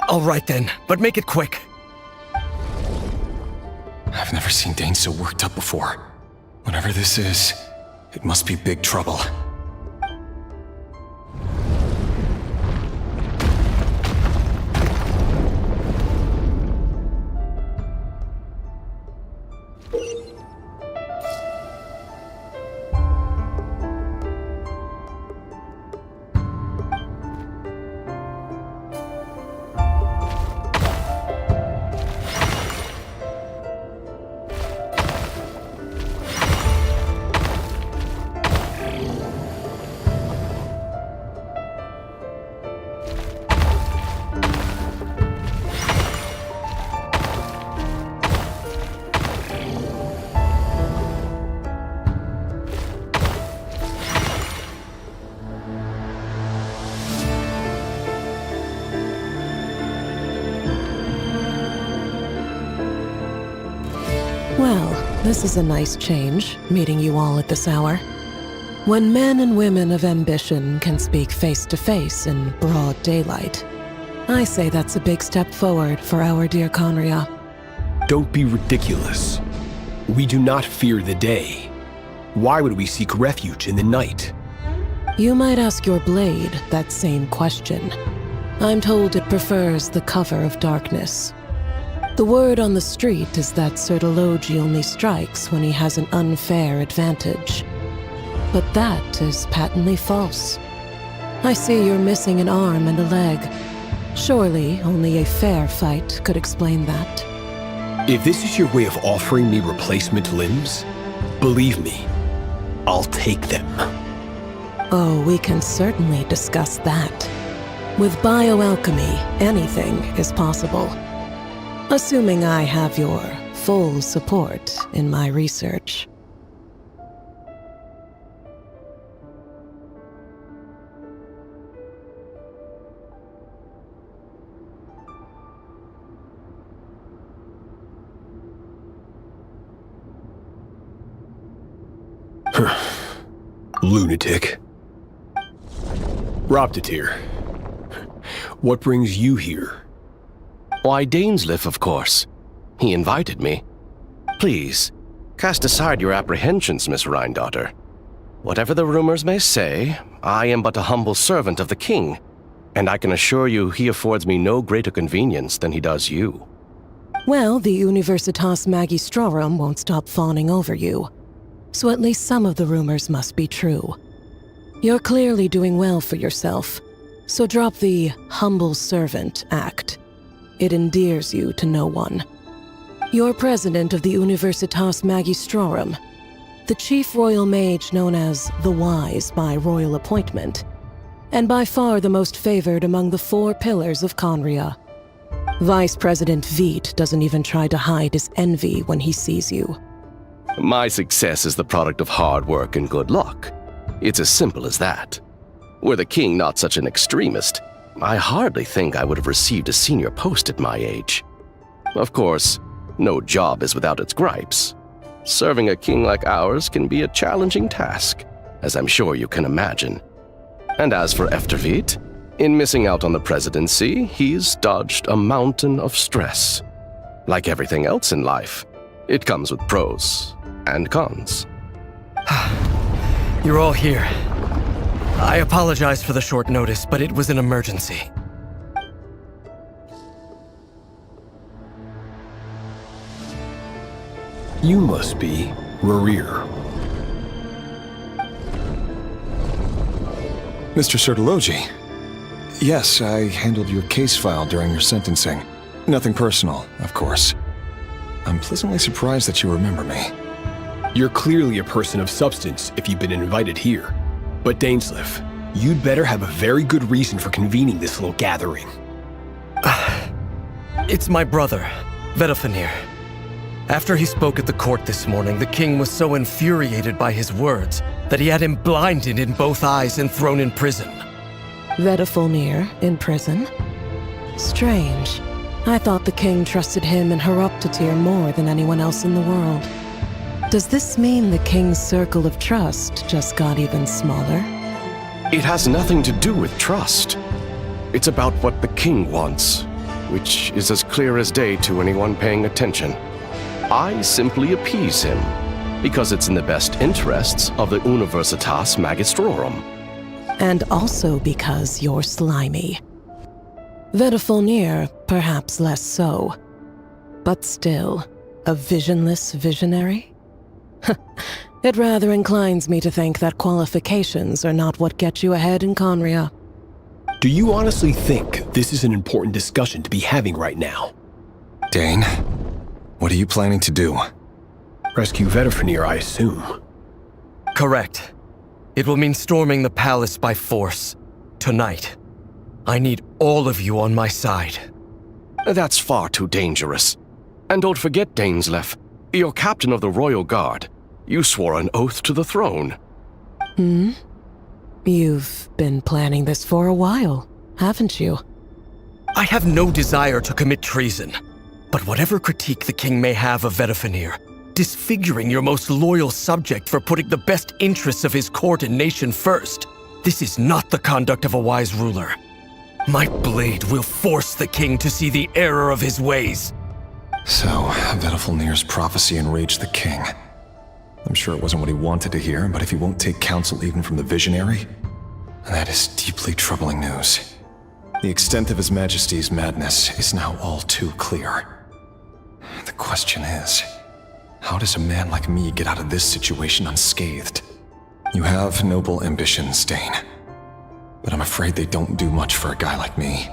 Speaker 3: All right then, but make it quick.
Speaker 9: I've never seen Dane so worked up before. Whatever this is, it must be big trouble.
Speaker 19: Well, this is a nice change, meeting you all at this hour. When men and women of ambition can speak face to face in broad daylight, I say that's a big step forward for our dear Conria.
Speaker 20: Don't be ridiculous. We do not fear the day. Why would we seek refuge in the night?
Speaker 19: You might ask your blade that same question. I'm told it prefers the cover of darkness. The word on the street is that Sir Delogi only strikes when he has an unfair advantage. But that is patently false. I see you're missing an arm and a leg. Surely only a fair fight could explain that.
Speaker 20: If this is your way of offering me replacement limbs, believe me, I'll take them.
Speaker 19: Oh, we can certainly discuss that. With bioalchemy, anything is possible. Assuming I have your full support in my research.
Speaker 20: Lunatic. Roptatir. What brings you here?
Speaker 21: Why, Dainsleif, of course. He invited me. Please, cast aside your apprehensions, Miss Rhindaughter. Whatever the rumors may say, I am but a humble servant of the king, and I can assure you he affords me no greater convenience than he does you.
Speaker 19: Well, the Universitas Magistrorum won't stop fawning over you, so at least some of the rumors must be true. You're clearly doing well for yourself, so drop the humble servant act. It endears you to no one. You're president of the Universitas Magistrorum, the chief royal mage known as the Wise by royal appointment, and by far the most favored among the 4 pillars of Conria. Vice President Veet doesn't even try to hide his envy when he sees you.
Speaker 21: My success is the product of hard work and good luck. It's as simple as that. Were the king not such an extremist, I hardly think I would have received a senior post at my age. Of course, no job is without its gripes. Serving a king like ours can be a challenging task, as I'm sure you can imagine. And as for Efterveet, in missing out on the presidency, he's dodged a mountain of stress. Like everything else in life, it comes with pros and cons.
Speaker 3: You're all here. I apologize for the short notice, but it was an emergency.
Speaker 20: You must be Rerir.
Speaker 9: Mr. Sertologi. Yes, I handled your case file during your sentencing. Nothing personal, of course. I'm pleasantly surprised that you remember me.
Speaker 20: You're clearly a person of substance if you've been invited here. But Dainsleif, you'd better have a very good reason for convening this little gathering.
Speaker 3: It's my brother, Vedofenir. After he spoke at the court this morning, the king was so infuriated by his words that he had him blinded in both eyes and thrown in prison.
Speaker 19: Vedofenir in prison? Strange. I thought the king trusted him and Horoptatir more than anyone else in the world. Does this mean the king's circle of trust just got even smaller?
Speaker 21: It has nothing to do with trust. It's about what the king wants. which is as clear as day to anyone paying attention. I simply appease him, because it's in the best interests of the Universitas Magistrorum.
Speaker 19: And also because you're slimy. Vedafilnir, perhaps less so. But still, a visionless visionary? It rather inclines me to think that qualifications are not what get you ahead in Conria.
Speaker 20: Do you honestly think this is an important discussion to be having right now?
Speaker 9: Dane, what are you planning to do?
Speaker 20: Rescue Vedafilnir, I assume.
Speaker 3: Correct. It will mean storming the palace by force. Tonight. I need all of you on my side.
Speaker 21: That's far too dangerous. And don't forget, Dainsleif, you're captain of the Royal Guard. You swore an oath to the throne.
Speaker 19: You've been planning this for a while, haven't you?
Speaker 3: I have no desire to commit treason. But whatever critique the king may have of Vedafilnir, disfiguring your most loyal subject for putting the best interests of his court and nation first, this is not the conduct of a wise ruler. My blade will force the king to see the error of his ways.
Speaker 9: So, Vedafilnir's prophecy enraged the king. I'm sure it wasn't what he wanted to hear, but if he won't take counsel even from the visionary, that is deeply troubling news. The extent of His Majesty's madness is now all too clear. The question is, how does a man like me get out of this situation unscathed? You have noble ambitions, Dane, but I'm afraid they don't do much for a guy like me.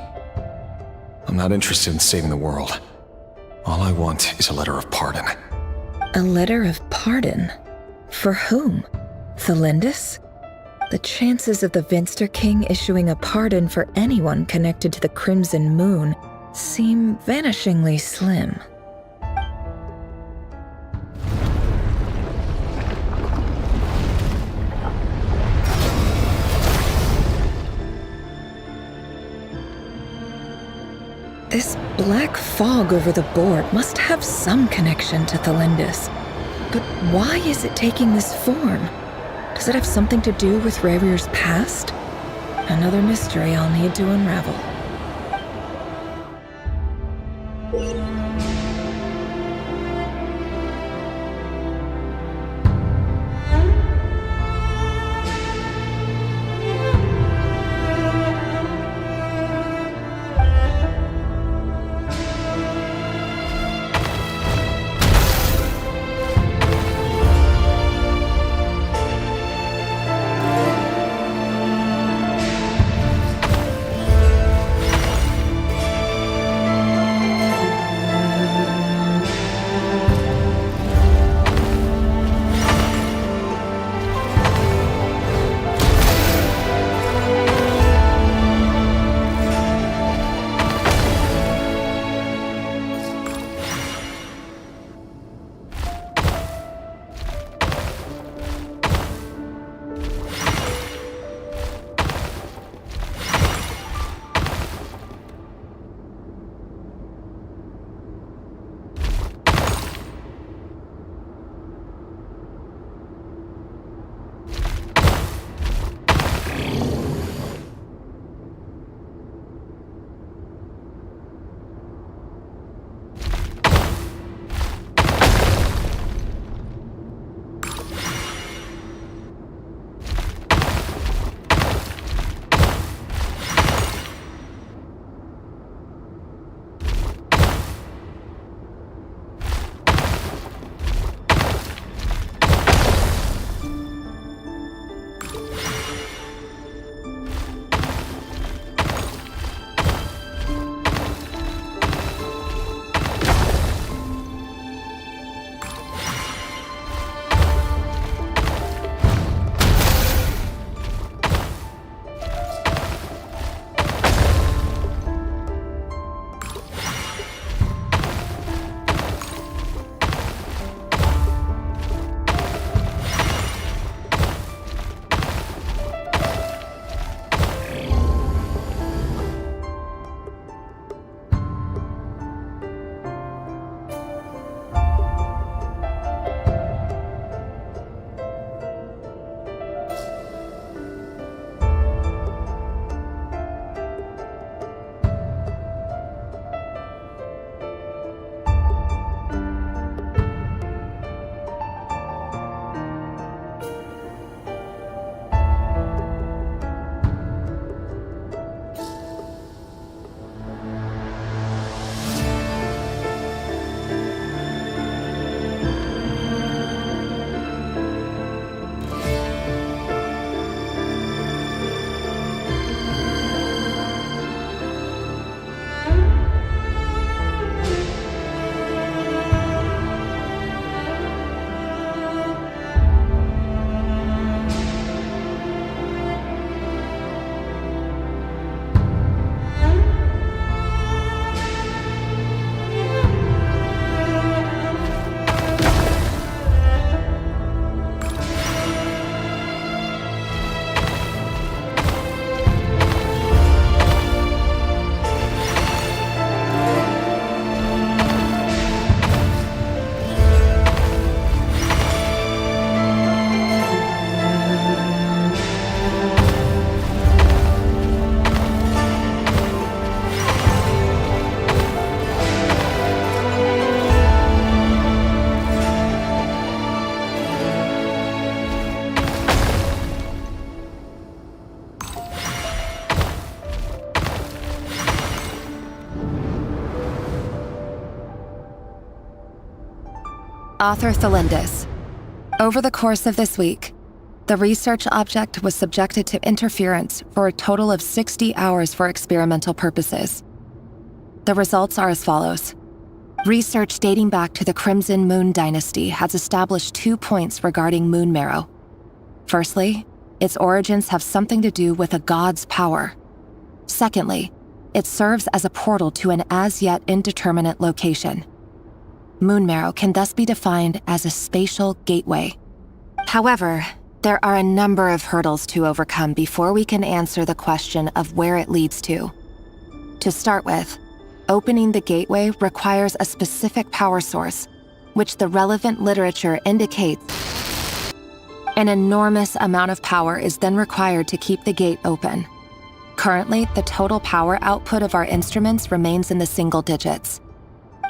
Speaker 9: I'm not interested in saving the world. All I want is a letter of pardon.
Speaker 12: A letter of pardon? For whom? Thelindis? The chances of the Vinster King issuing a pardon for anyone connected to the Crimson Moon seem vanishingly slim. This black fog over the board must have some connection to Thelindis. But why is it taking this form? Does it have something to do with Revir's past? Another mystery I'll need to unravel.
Speaker 15: Author Thelindis. Over the course of this week, the research object was subjected to interference for a total of 60 hours for experimental purposes. The results are as follows. Research dating back to the Crimson Moon dynasty has established 2 points regarding moon marrow. Firstly, its origins have something to do with a god's power. Secondly, it serves as a portal to an as-yet indeterminate location. Moon marrow can thus be defined as a spatial gateway. However, there are a number of hurdles to overcome before we can answer the question of where it leads to. To start with, opening the gateway requires a specific power source, which the relevant literature indicates. An enormous amount of power is then required to keep the gate open. Currently, the total power output of our instruments remains in the single digits.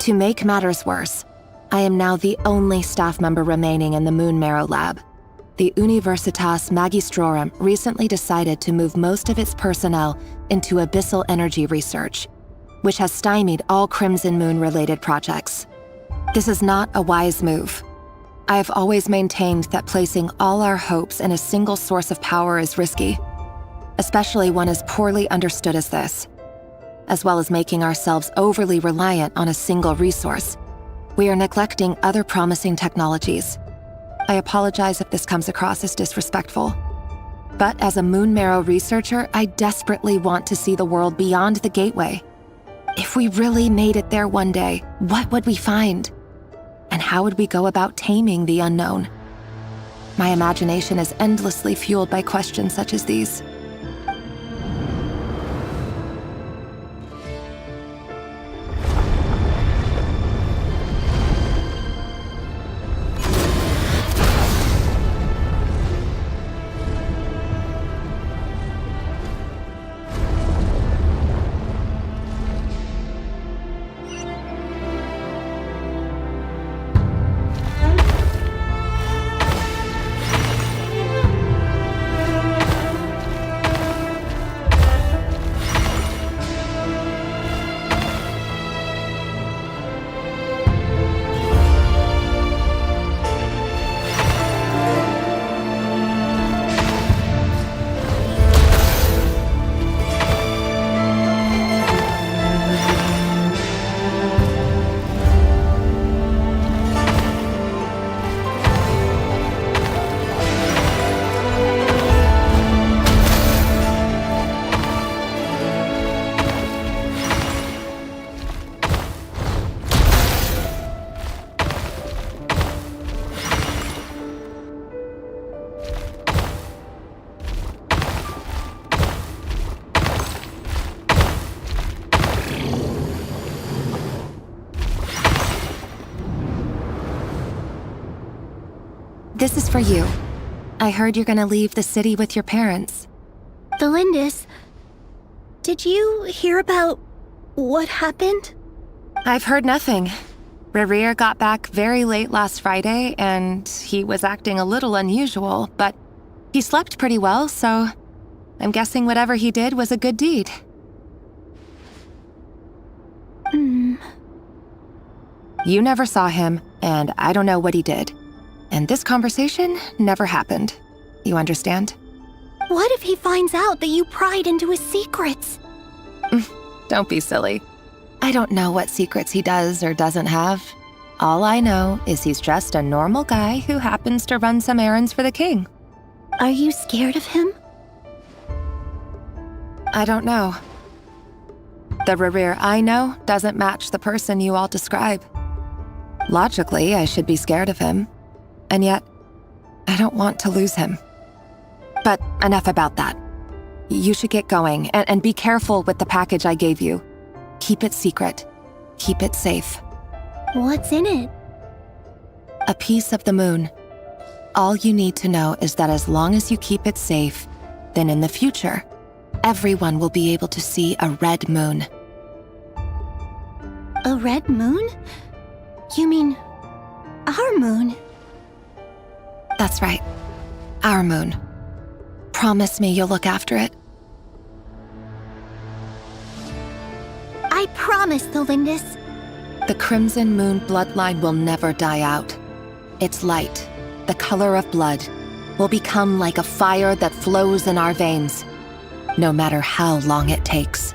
Speaker 15: To make matters worse, I am now the only staff member remaining in the Moon Marrow lab. The Universitas Magistrorum recently decided to move most of its personnel into abyssal energy research, which has stymied all Crimson Moon-related projects. This is not a wise move. I have always maintained that placing all our hopes in a single source of power is risky, especially one as poorly understood as this. As well as making ourselves overly reliant on a single resource, we are neglecting other promising technologies. I apologize if this comes across as disrespectful. But as a Moon Marrow researcher, I desperately want to see the world beyond the gateway. If we really made it there one day, what would we find? And how would we go about taming the unknown? My imagination is endlessly fueled by questions such as these. This is for you. I heard you're gonna leave the city with your parents.
Speaker 2: Thelindis, did you hear about what happened?
Speaker 15: I've heard nothing. Rerir got back very late last Friday, and he was acting a little unusual, but he slept pretty well, so I'm guessing whatever he did was a good deed. You never saw him, and I don't know what he did. And this conversation never happened. You understand?
Speaker 2: What if he finds out that you pried into his secrets?
Speaker 15: Don't be silly. I don't know what secrets he does or doesn't have. All I know is he's just a normal guy who happens to run some errands for the king.
Speaker 2: Are you scared of him?
Speaker 15: I don't know. The Rerir I know doesn't match the person you all describe. Logically, I should be scared of him. And yet, I don't want to lose him. But enough about that. You should get going, and be careful with the package I gave you. Keep it secret. Keep it safe.
Speaker 2: What's in it?
Speaker 15: A piece of the moon. All you need to know is that as long as you keep it safe, then in the future, everyone will be able to see a red moon.
Speaker 2: A red moon? You mean our moon?
Speaker 15: That's right. Our moon. Promise me you'll look after it.
Speaker 2: I promise, Thelindis.
Speaker 15: The Crimson Moon bloodline will never die out. Its light, the color of blood, will become like a fire that flows in our veins, no matter how long it takes.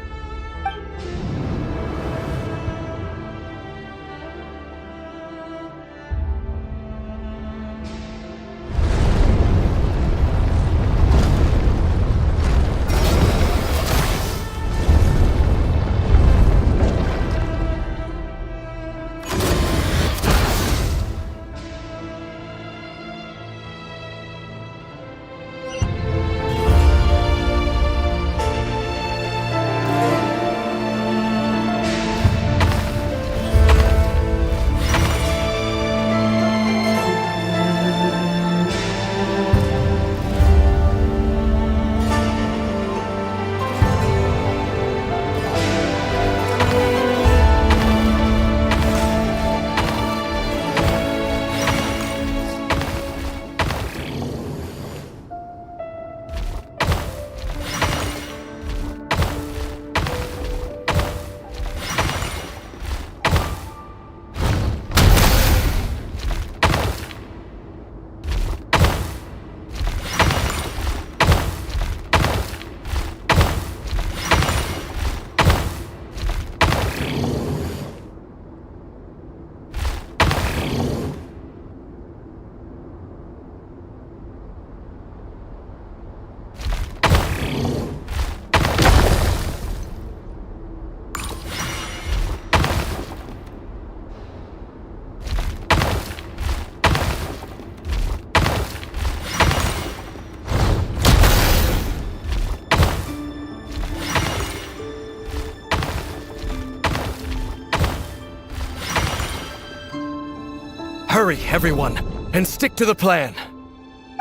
Speaker 3: Hurry, everyone, and stick to the plan.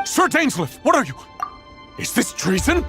Speaker 8: Sir Dainsleif, what are you? Is this treason?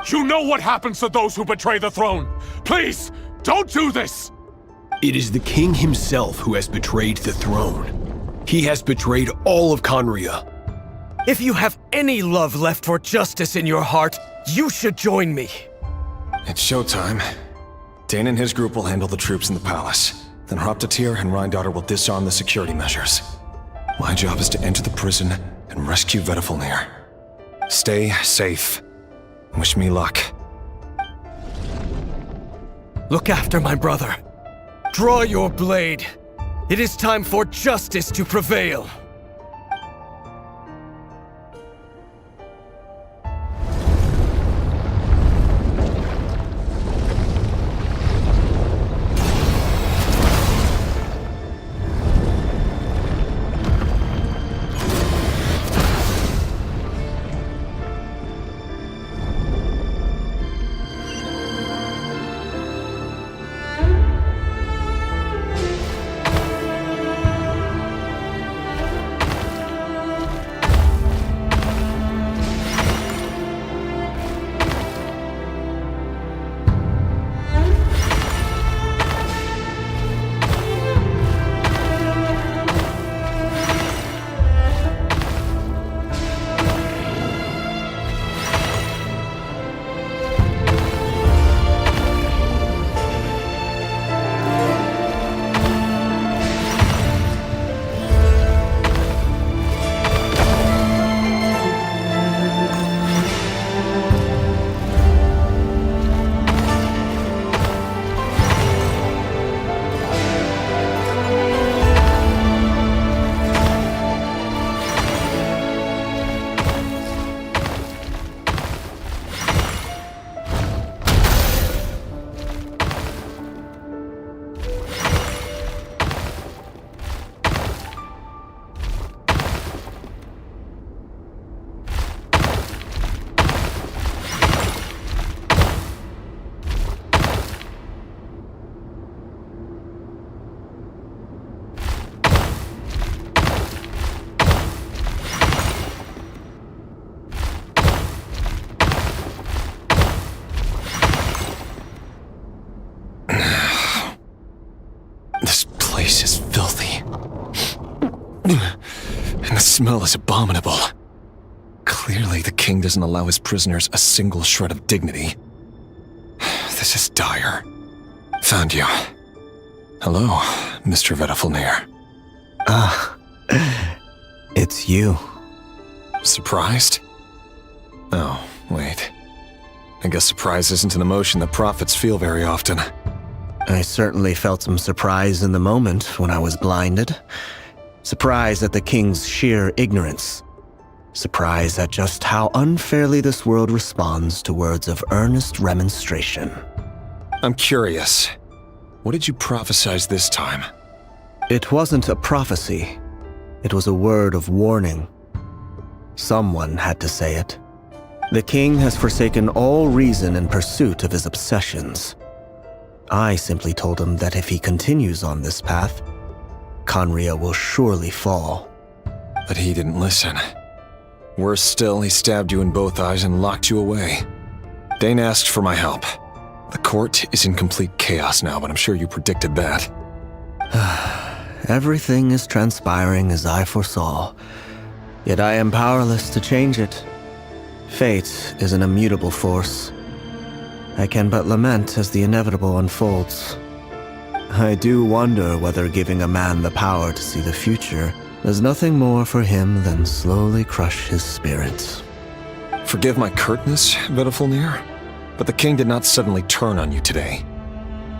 Speaker 16: You know what happens to those who betray the throne! Please, don't do this!
Speaker 20: It is the king himself who has betrayed the throne. He has betrayed all of Conria.
Speaker 3: If you have any love left for justice in your heart, you should join me.
Speaker 9: It's showtime. Dane and his group will handle the troops in the palace. Then Hraptatir and Rheindater will disarm the security measures. My job is to enter the prison and rescue Vedifalnir. Stay safe. Wish me luck.
Speaker 3: Look after my brother. Draw your blade. It is time for justice to prevail.
Speaker 9: And the smell is abominable. Clearly, the king doesn't allow his prisoners a single shred of dignity. This is dire. Found you. Hello, Mr. Vedifalnir.
Speaker 17: Ah, it's you.
Speaker 9: Surprised? Oh, wait. I guess surprise isn't an emotion that prophets feel very often.
Speaker 17: I certainly felt some surprise in the moment when I was blinded. Surprise at the king's sheer ignorance. Surprise at just how unfairly this world responds to words of earnest remonstration.
Speaker 9: I'm curious. What did you prophesize this time?
Speaker 17: It wasn't a prophecy. It was a word of warning. Someone had to say it. The king has forsaken all reason in pursuit of his obsessions. I simply told him that if he continues on this path, Conria will surely fall.
Speaker 9: But he didn't listen. Worse still, he stabbed you in both eyes and locked you away. Dane asked for my help. The court is in complete chaos now, but I'm sure you predicted that.
Speaker 17: Everything is transpiring as I foresaw, yet I am powerless to change it. Fate is an immutable force. I can but lament as the inevitable unfolds. I do wonder whether giving a man the power to see the future does nothing more for him than slowly crush his spirit.
Speaker 9: Forgive my curtness, Vedifalnir, but the king did not suddenly turn on you today.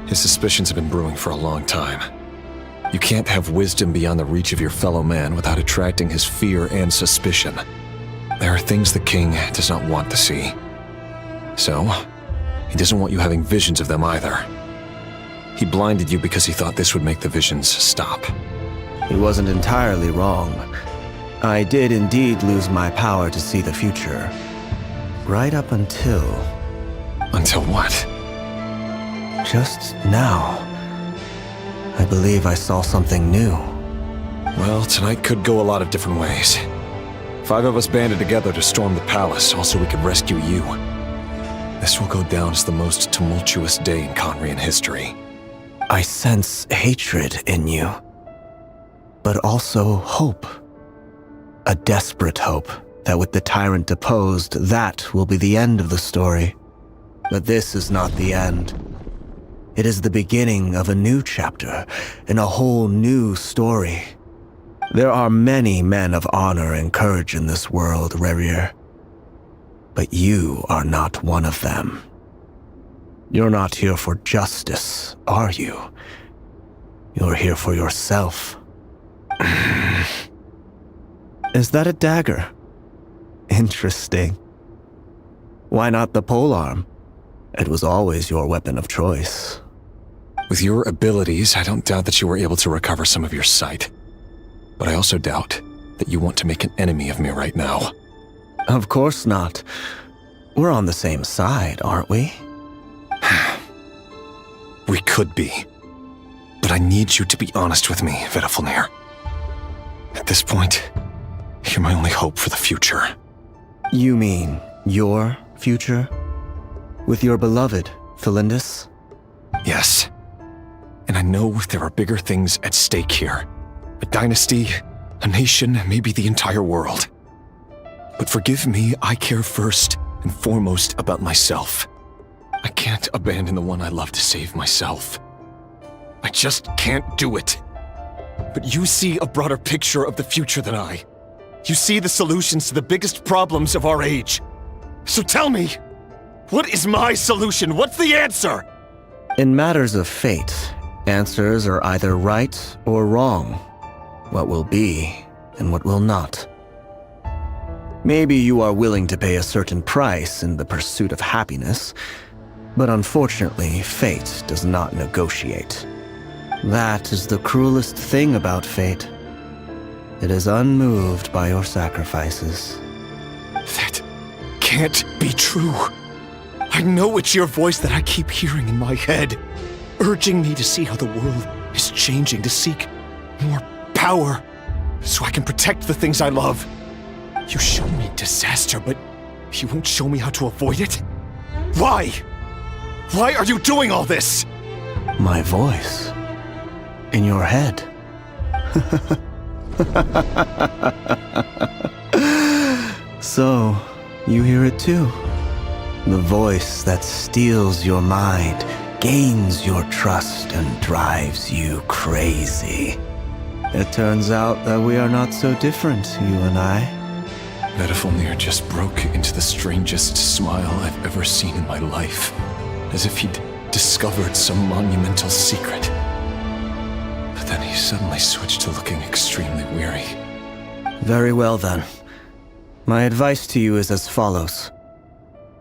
Speaker 9: His suspicions have been brewing for a long time. You can't have wisdom beyond the reach of your fellow man without attracting his fear and suspicion. There are things the king does not want to see. So, he doesn't want you having visions of them either. He blinded you because he thought this would make the visions stop.
Speaker 17: He wasn't entirely wrong. I did indeed lose my power to see the future. Right up until...
Speaker 9: Until what?
Speaker 17: Just now. I believe I saw something new.
Speaker 9: Well, tonight could go a lot of different ways. 5 of us banded together to storm the palace, also we could rescue you. This will go down as the most tumultuous day in Conrian history.
Speaker 17: I sense hatred in you, but also hope. A desperate hope that with the tyrant deposed, that will be the end of the story. But this is not the end. It is the beginning of a new chapter in a whole new story. There are many men of honor and courage in this world, Rerir. But you are not one of them. You're not here for justice, are you? You're here for yourself. Is that a dagger? Interesting. Why not the polearm? It was always your weapon of choice.
Speaker 9: With your abilities, I don't doubt that you were able to recover some of your sight. But I also doubt that you want to make an enemy of me right now.
Speaker 17: Of course not. We're on the same side, aren't we?
Speaker 9: We could be. But I need you to be honest with me, Vedafilnir. At this point, you're my only hope for the future.
Speaker 17: You mean your future? With your beloved, Felindis?
Speaker 9: Yes. And I know there are bigger things at stake here. A dynasty, a nation, maybe the entire world. But forgive me, I care first and foremost about myself. I can't abandon the one I love to save myself. I just can't do it. But you see a broader picture of the future than I. You see the solutions to the biggest problems of our age. So tell me, what is my solution? What's the answer?
Speaker 17: In matters of fate, answers are either right or wrong. What will be and what will not. Maybe you are willing to pay a certain price in the pursuit of happiness, but unfortunately, fate does not negotiate. That is the cruelest thing about fate. It is unmoved by your sacrifices.
Speaker 9: That can't be true. I know it's your voice that I keep hearing in my head, urging me to see how the world is changing, to seek more power, so I can protect the things I love. You show me disaster, but you won't show me how to avoid it? Why? Why are you doing all this?
Speaker 17: My voice. In your head. So, you hear it too. The voice that steals your mind, gains your trust, and drives you crazy. It turns out that we are not so different, you and I.
Speaker 9: Vedafilnir just broke into the strangest smile I've ever seen in my life, as if he'd discovered some monumental secret. But then he suddenly switched to looking extremely weary.
Speaker 17: Very well then. My advice to you is as follows.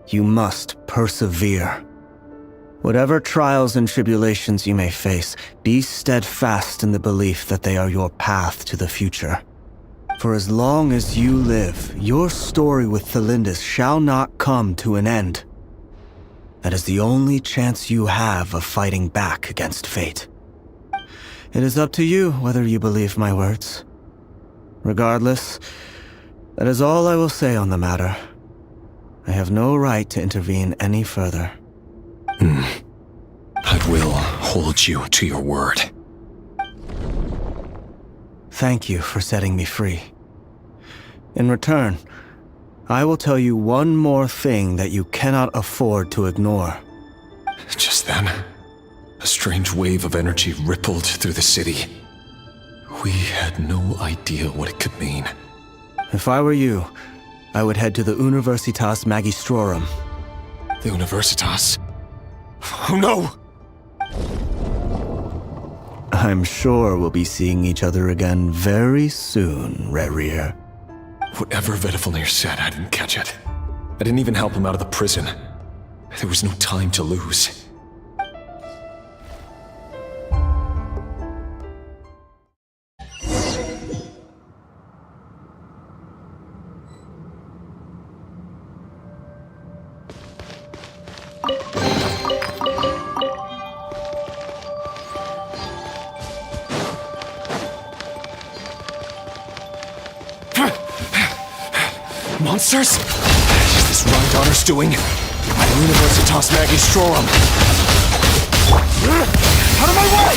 Speaker 17: You must persevere. Whatever trials and tribulations you may face, be steadfast in the belief that they are your path to the future. For as long as you live, your story with Felindis shall not come to an end. That is the only chance you have of fighting back against fate. It is up to you whether you believe my words. Regardless, that is all I will say on the matter. I have no right to intervene any further.
Speaker 9: I will hold you to your word.
Speaker 17: Thank you for setting me free. In return, I will tell you one more thing that you cannot afford to ignore.
Speaker 9: Just then, a strange wave of energy rippled through the city. We had no idea what it could mean.
Speaker 17: If I were you, I would head to the Universitas Magistrorum.
Speaker 9: The Universitas? Oh no!
Speaker 17: I'm sure we'll be seeing each other again very soon, Rerir.
Speaker 9: Whatever Vedafilnir said, I didn't catch it. I didn't even help him out of the prison. There was no time to lose. Monsters? Is this Rhydonner's doing? My Universitas Universitas Magistrorum! Out of my way!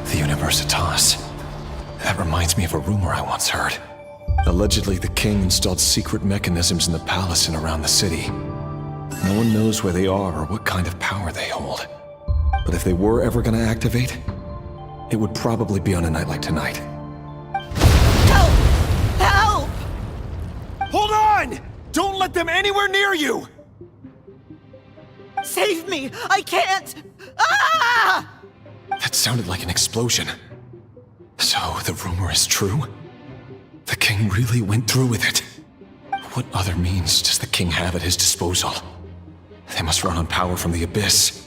Speaker 9: The Universitas. That reminds me of a rumor I once heard. Allegedly, the king installed secret mechanisms in the palace and around the city. No one knows where they are or what kind of power they hold. But if they were ever gonna activate, it would probably be on a night like tonight.
Speaker 2: Help! Help!
Speaker 5: Hold on! Don't let them anywhere near you!
Speaker 2: Save me! I can't! Ah!
Speaker 9: That sounded like an explosion. So, the rumor is true? The king really went through with it. What other means does the king have at his disposal? They must run on power from the abyss.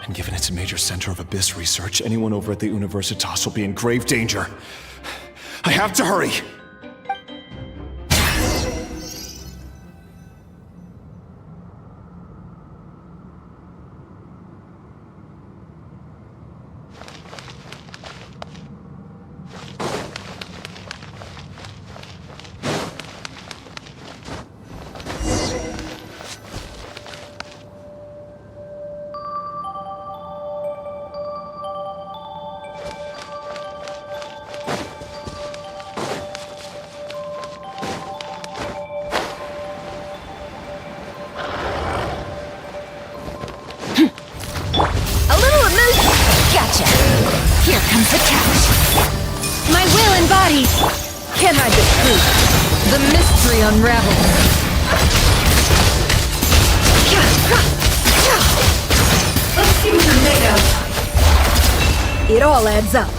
Speaker 1: And given it's a major center of abyss research, anyone over at the Universitas will be in grave danger. I have to hurry!
Speaker 2: Here comes the catch. My will embodied.
Speaker 13: Can't hide the truth. The mystery unravels. Let's see what you're made of. It all adds up.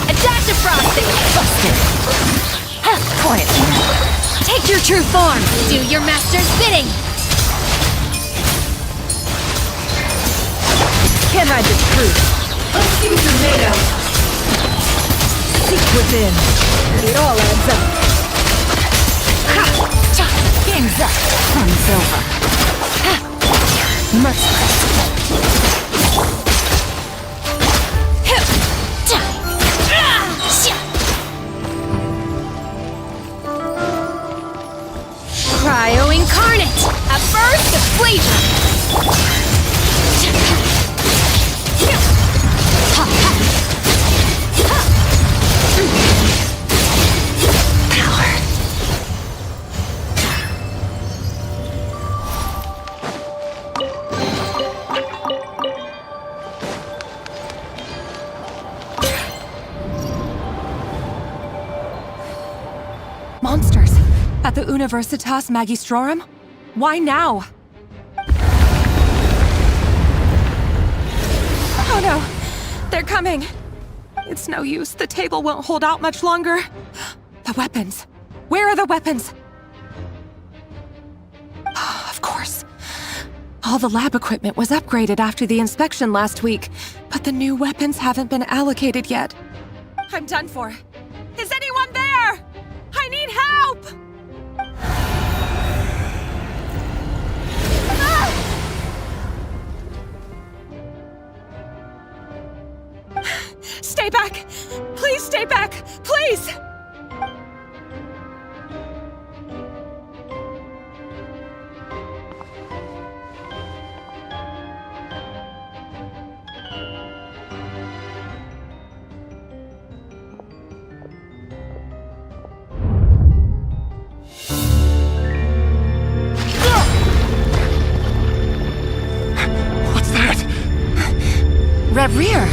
Speaker 2: A dash of frosting. Busted. Quietly now. Take your true form. Do your master's bidding.
Speaker 13: Can't hide the truth. Let's see what you're made of. Seek within. It all adds up.
Speaker 2: Game's up. Fun's over. Merciless. Cryo incarnate. A burst of flavor.
Speaker 7: Monsters! At the Universitas Magistrorum? Why now? Oh no! They're coming! It's no use. The table won't hold out much longer. The weapons. Where are the weapons? Of course. All the lab equipment was upgraded after the inspection last week, but the new weapons haven't been allocated yet. I'm done for. Is anyone there? I need help! Stay back! Please stay back! Please!
Speaker 1: What's that?
Speaker 7: Rear.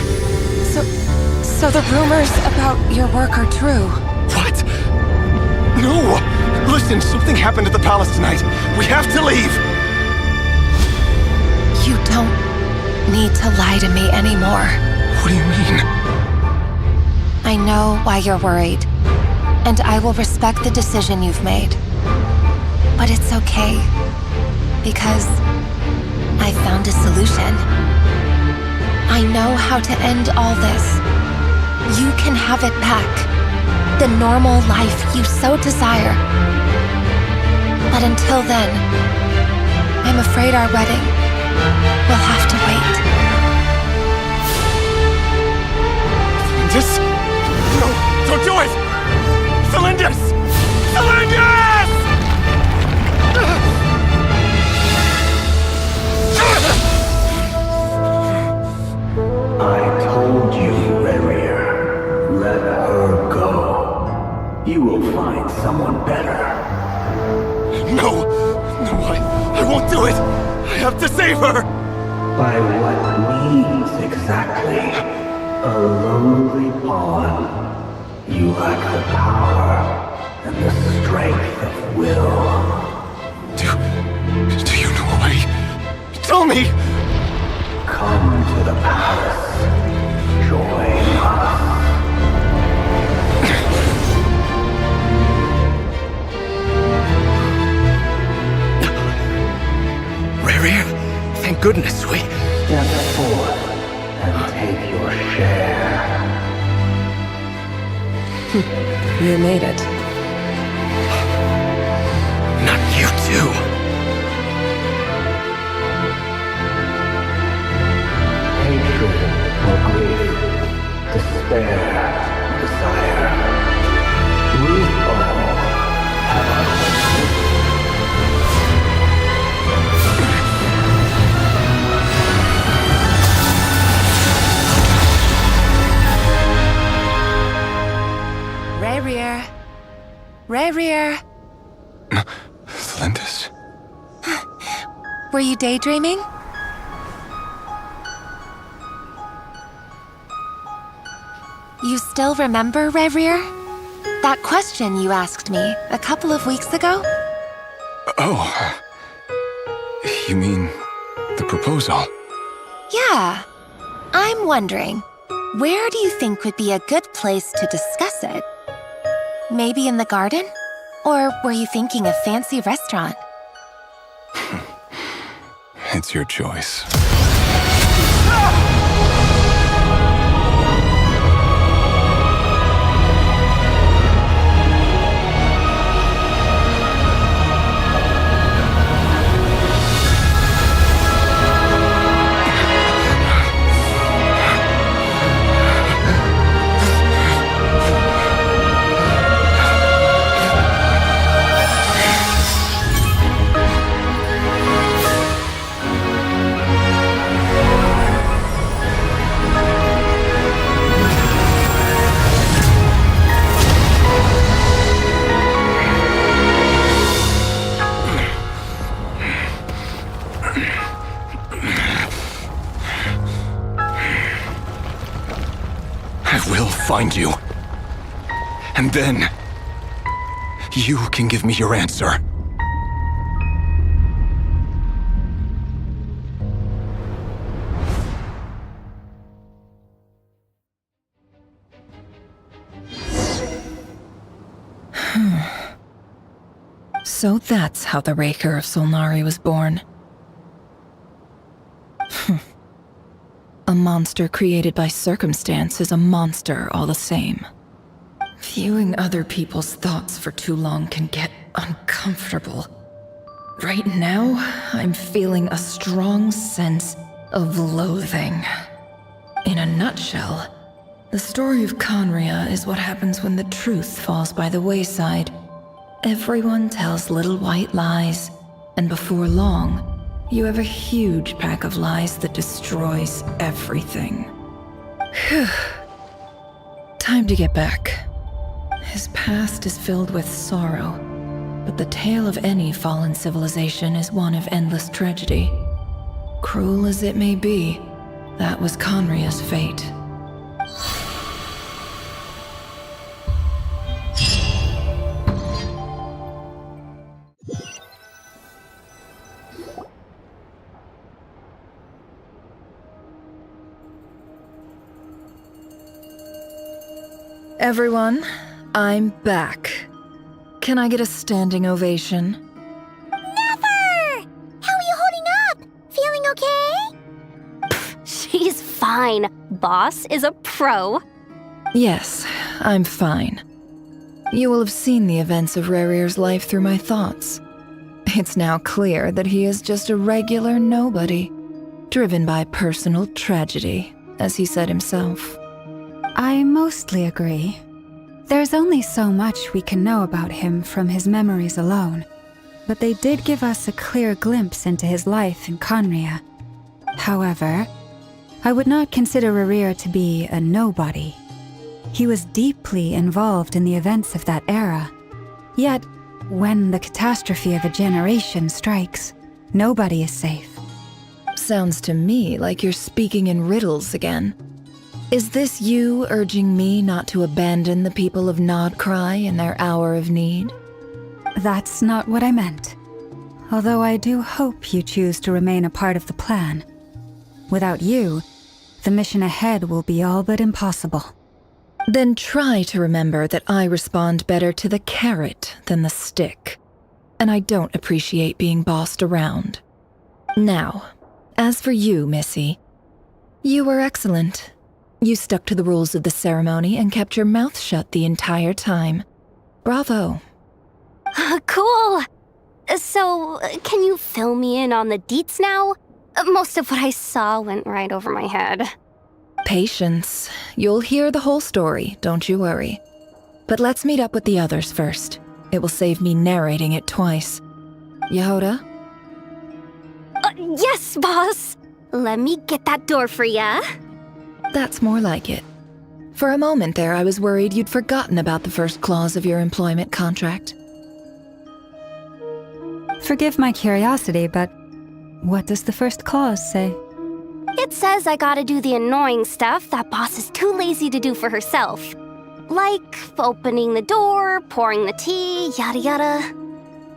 Speaker 7: So the rumors about your work are true.
Speaker 1: What? No! Listen, something happened at the palace tonight. We have to leave!
Speaker 15: You don't need to lie to me anymore.
Speaker 1: What do you mean?
Speaker 15: I know why you're worried, and I will respect the decision you've made. But it's okay, because I found a solution. I know how to end all this. You can have it back. The normal life you so desire. But until then, I'm afraid our wedding will have to wait.
Speaker 1: Celindus? No, don't do it! Celindus! Celindus!
Speaker 14: I told you, Rerir. Let her go. You will find someone better.
Speaker 1: No! No, I won't do it! I have to save her!
Speaker 14: By what means exactly? A lowly pawn. You lack the power and the strength of will.
Speaker 1: Do you know a way? Tell me!
Speaker 14: Come to the palace. Join us.
Speaker 3: Rerir, thank goodness, we...
Speaker 14: Step forth and take your share.
Speaker 12: You made it.
Speaker 3: Not you too.
Speaker 14: Hatred or grief, despair, desire. We all have our
Speaker 15: Rerir. Rerir.
Speaker 1: Flindis?
Speaker 15: Were you daydreaming? You still remember, Rerir? That question you asked me a couple of weeks ago?
Speaker 1: Oh. You mean the proposal?
Speaker 15: Yeah. I'm wondering, where do you think would be a good place to discuss it? Maybe in the garden? Or were you thinking a fancy restaurant?
Speaker 1: It's your choice. I will find you. And then, you can give me your answer.
Speaker 12: So that's how the Raker of Solnari was born. A monster created by circumstance is a monster all the same. Viewing other people's thoughts for too long can get uncomfortable. Right now, I'm feeling a strong sense of loathing. In a nutshell, the story of Conria is what happens when the truth falls by the wayside. Everyone tells little white lies, and before long, you have a huge pack of lies that destroys everything. Time to get back. His past is filled with sorrow, but the tale of any fallen civilization is one of endless tragedy. Cruel as it may be, that was Conria's fate. Everyone, I'm back. Can I get a standing ovation?
Speaker 2: Never! How are you holding up? Feeling okay?
Speaker 6: She's fine. Boss is a pro.
Speaker 12: Yes, I'm fine. You will have seen the events of Rerir's life through my thoughts. It's now clear that he is just a regular nobody, driven by personal tragedy, as he said himself.
Speaker 4: I mostly agree. There's only so much we can know about him from his memories alone, but they did give us a clear glimpse into his life in Conria. However, I would not consider Rerir to be a nobody. He was deeply involved in the events of that era. Yet, when the catastrophe of a generation strikes, nobody is safe.
Speaker 12: Sounds to me like you're speaking in riddles again. Is this you urging me not to abandon the people of Nodcry in their hour of need?
Speaker 4: That's not what I meant. Although I do hope you choose to remain a part of the plan. Without you, the mission ahead will be all but impossible.
Speaker 12: Then try to remember that I respond better to the carrot than the stick. And I don't appreciate being bossed around. Now, As for you, Missy, you were excellent. You stuck to the rules of the ceremony and kept your mouth shut the entire time. Bravo.
Speaker 6: Cool! So, can you fill me in on the deets now? Most of what I saw went right over my head.
Speaker 12: Patience. You'll hear the whole story, don't you worry. But let's meet up with the others first. It will save me narrating it twice. Yehoda?
Speaker 6: Yes, boss! Let me get that door for ya.
Speaker 12: That's more like it. For a moment there, I was worried you'd forgotten about the first clause of your employment contract.
Speaker 4: Forgive my curiosity, but what does the first clause say?
Speaker 6: It says I gotta do the annoying stuff that boss is too lazy to do for herself. Like opening the door, pouring the tea, yada yada.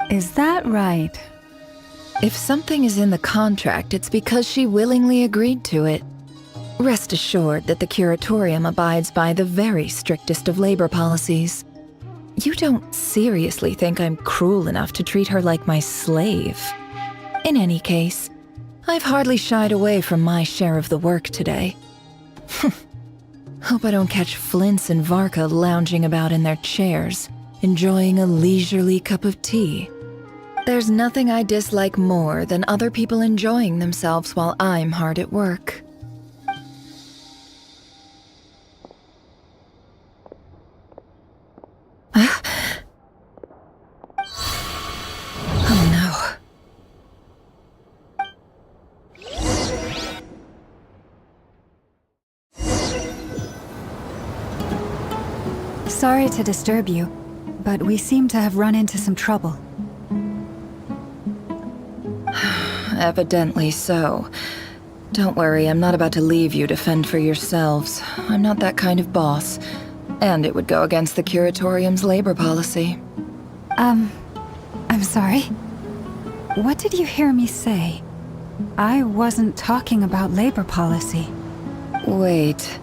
Speaker 4: Is that right?
Speaker 12: If something is in the contract, it's because she willingly agreed to it. Rest assured that the Curatorium abides by the very strictest of labor policies. You don't seriously think I'm cruel enough to treat her like my slave? In any case, I've hardly shied away from my share of the work today. Hope I don't catch Flintz and Varka lounging about in their chairs, enjoying a leisurely cup of tea. There's nothing I dislike more than other people enjoying themselves while I'm hard at work. Oh no.
Speaker 4: Sorry to disturb you, but we seem to have run into some trouble.
Speaker 12: Evidently so. Don't worry, I'm not about to leave you to fend for yourselves. I'm not that kind of boss. And it would go against the Curatorium's labor policy.
Speaker 4: I'm sorry. What did you hear me say? I wasn't talking about labor policy.
Speaker 12: Wait.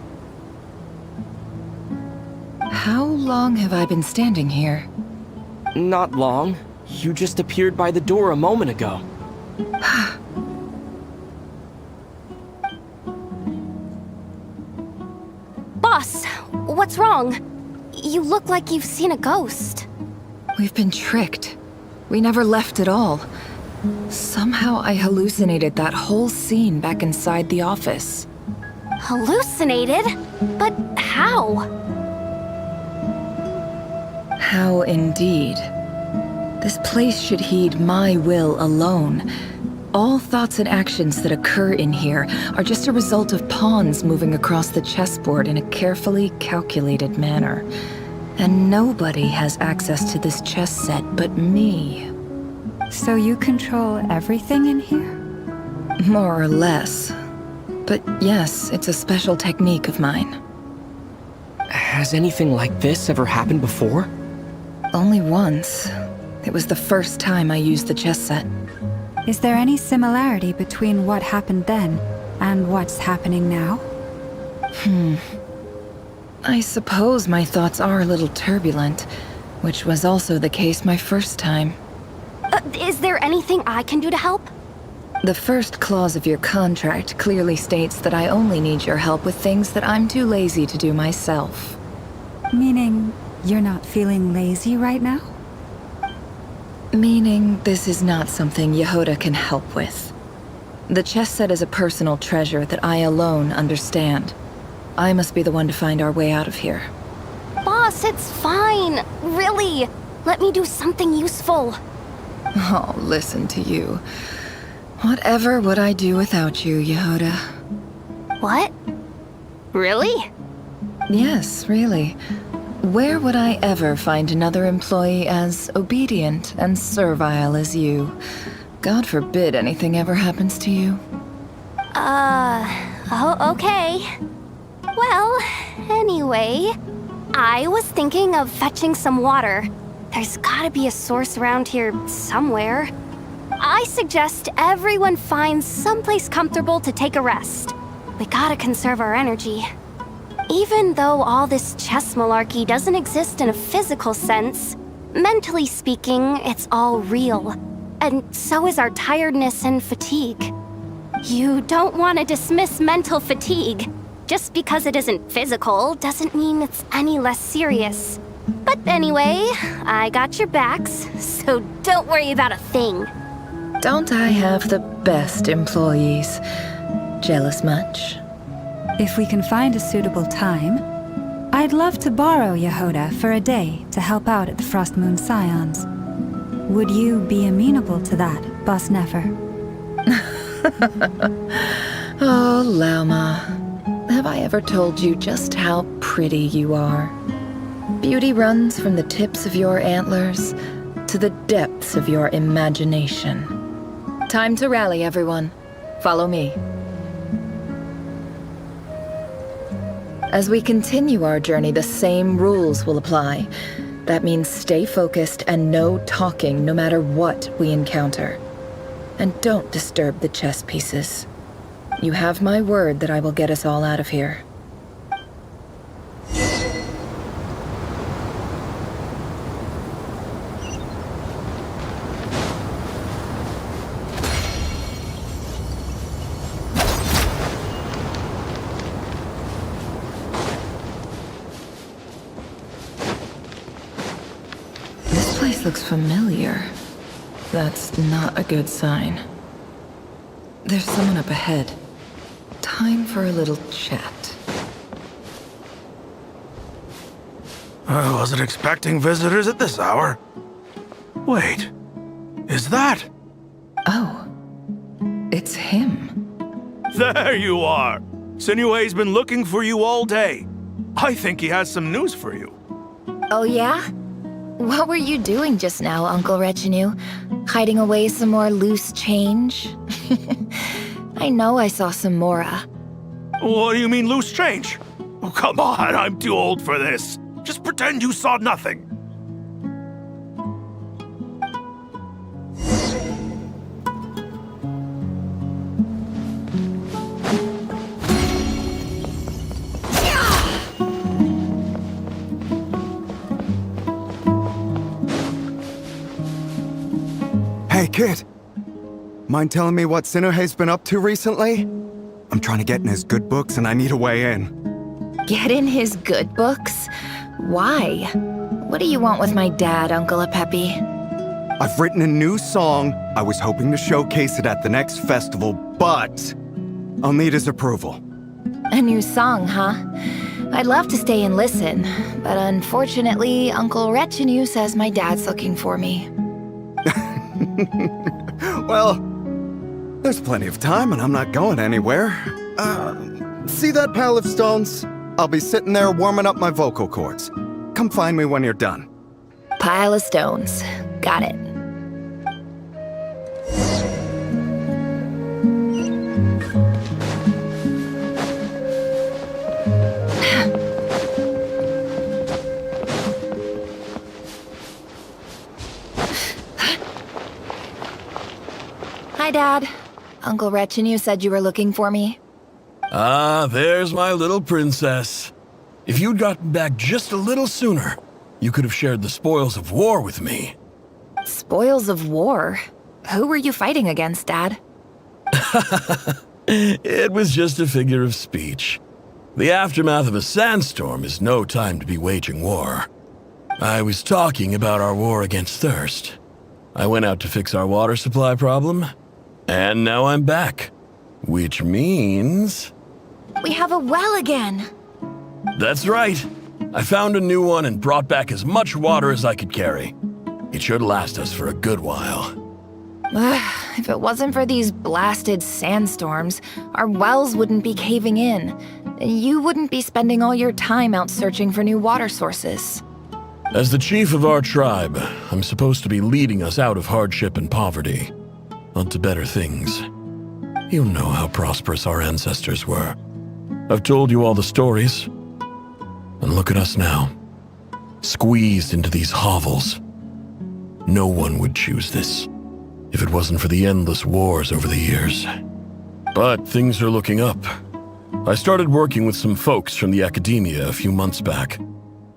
Speaker 12: How long have I been standing here?
Speaker 3: Not long. You just appeared by the door a moment ago.
Speaker 6: Boss, what's wrong? You look like you've seen a ghost.
Speaker 12: We've been tricked. We never left at all. Somehow I hallucinated that whole scene back inside the office.
Speaker 6: Hallucinated? But how?
Speaker 12: How indeed. This place should heed my will alone. All thoughts and actions that occur in here are just a result of pawns moving across the chessboard in a carefully calculated manner. And nobody has access to this chess set but me.
Speaker 4: So you control everything in here?
Speaker 12: More or less. But yes, it's a special technique of mine.
Speaker 3: Has anything like this ever happened before?
Speaker 12: Only once. It was the first time I used the chess set.
Speaker 4: Is there any similarity between what happened then and what's happening now?
Speaker 12: I suppose my thoughts are a little turbulent, which was also the case my first time.
Speaker 6: Is there anything I can do to help?
Speaker 12: The first clause of your contract clearly states that I only need your help with things that I'm too lazy to do myself.
Speaker 4: Meaning, you're not feeling lazy right now?
Speaker 12: Meaning, this is not something Yehoda can help with. The chess set is a personal treasure that I alone understand. I must be the one to find our way out of here.
Speaker 6: Boss, it's fine. Really. Let me do something useful.
Speaker 12: Oh, listen to you. Whatever would I do without you, Yehoda?
Speaker 6: What? Really?
Speaker 12: Yes, really. Where would I ever find another employee as obedient and servile as you? God forbid anything ever happens to you.
Speaker 6: Oh, okay. Well, anyway, I was thinking of fetching some water. There's gotta be a source around here somewhere. I suggest everyone finds someplace comfortable to take a rest. We gotta conserve our energy. Even though all this chess malarkey doesn't exist in a physical sense, mentally speaking, it's all real. And so is our tiredness and fatigue. You don't want to dismiss mental fatigue. Just because it isn't physical doesn't mean it's any less serious. But anyway, I got your backs, so don't worry about a thing.
Speaker 12: Don't I have the best employees? Jealous much?
Speaker 4: If we can find a suitable time, I'd love to borrow Yehoda for a day to help out at the Frost Moon Scions. Would you be amenable to that, Boss Nefer?
Speaker 12: Oh, Lauma. Have I ever told you just how pretty you are? Beauty runs from the tips of your antlers to the depths of your imagination. Time to rally, everyone. Follow me. As we continue our journey, the same rules will apply. That means stay focused and no talking no matter what we encounter. And don't disturb the chess pieces. You have my word that I will get us all out of here. This place looks familiar. That's not a good sign. There's someone up ahead. Time for a little chat.
Speaker 10: I wasn't expecting visitors at this hour. Wait, is that?
Speaker 12: Oh, it's him.
Speaker 10: There you are! Sinue's been looking for you all day. I think he has some news for you.
Speaker 13: Oh yeah? What were you doing just now, Uncle Retinue? Hiding away some more loose change? I know I saw some Mora.
Speaker 10: What do you mean loose change? Oh, come on, I'm too old for this. Just pretend you saw nothing.
Speaker 11: Hey, kid. Mind telling me what Sinuhe's been up to recently? I'm trying to get in his good books and I need a way in.
Speaker 13: Get in his good books? Why? What do you want with my dad, Uncle Apepi?
Speaker 11: I've written a new song. I was hoping to showcase it at the next festival, but I'll need his approval.
Speaker 13: A new song, huh? I'd love to stay and listen, but unfortunately, Uncle Retinue says my dad's looking for me.
Speaker 11: Well, there's plenty of time and I'm not going anywhere. See that pile of stones? I'll be sitting there warming up my vocal cords. Come find me when you're done.
Speaker 13: Pile of stones. Got it. Hi, Dad. Uncle Retinue said you were looking for me.
Speaker 20: Ah, there's my little princess. If you'd gotten back just a little sooner, you could have shared the spoils of war with me.
Speaker 13: Spoils of war? Who were you fighting against, Dad?
Speaker 20: It was just a figure of speech. The aftermath of a sandstorm is no time to be waging war. I was talking about our war against thirst. I went out to fix our water supply problem, and now I'm back. Which means...
Speaker 13: We have a well again!
Speaker 20: That's right. I found a new one and brought back as much water as I could carry. It should last us for a good while.
Speaker 13: If it wasn't for these blasted sandstorms, our wells wouldn't be caving in. You wouldn't be spending all your time out searching for new water sources.
Speaker 20: As the chief of our tribe, I'm supposed to be leading us out of hardship and poverty, onto better things. You know how prosperous our ancestors were. I've told you all the stories. And look at us now, squeezed into these hovels. No one would choose this, if it wasn't for the endless wars over the years. But things are looking up. I started working with some folks from the academia a few months back.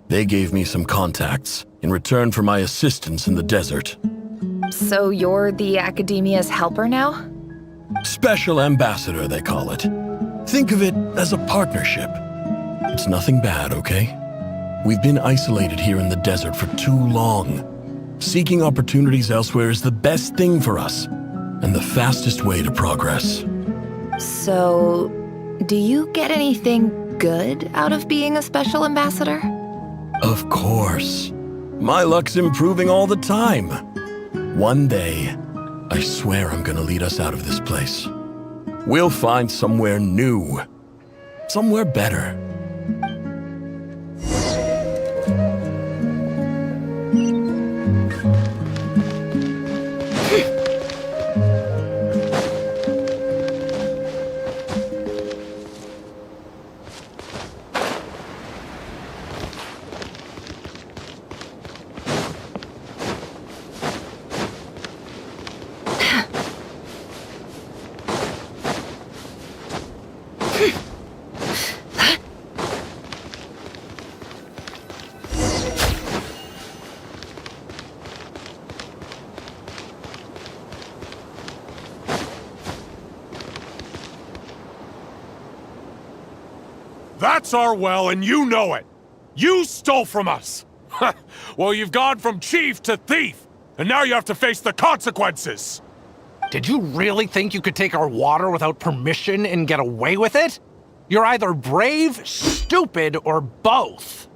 Speaker 20: They gave me some contacts in return for my assistance in the desert.
Speaker 13: So you're the academia's helper now?
Speaker 20: Special ambassador, they call it. Think of it as a partnership. It's nothing bad, okay? We've been isolated here in the desert for too long. Seeking opportunities elsewhere is the best thing for us, and the fastest way to progress.
Speaker 12: So, do you get anything good out of being a special ambassador?
Speaker 20: Of course. My luck's improving all the time. One day, I swear I'm gonna lead us out of this place. We'll find somewhere new. Somewhere better.
Speaker 16: That's our well, and you know it! You stole from us! Well, you've gone from chief to thief, and now you have to face the consequences!
Speaker 18: Did you really think you could take our water without permission and get away with it? You're either brave, stupid, or both.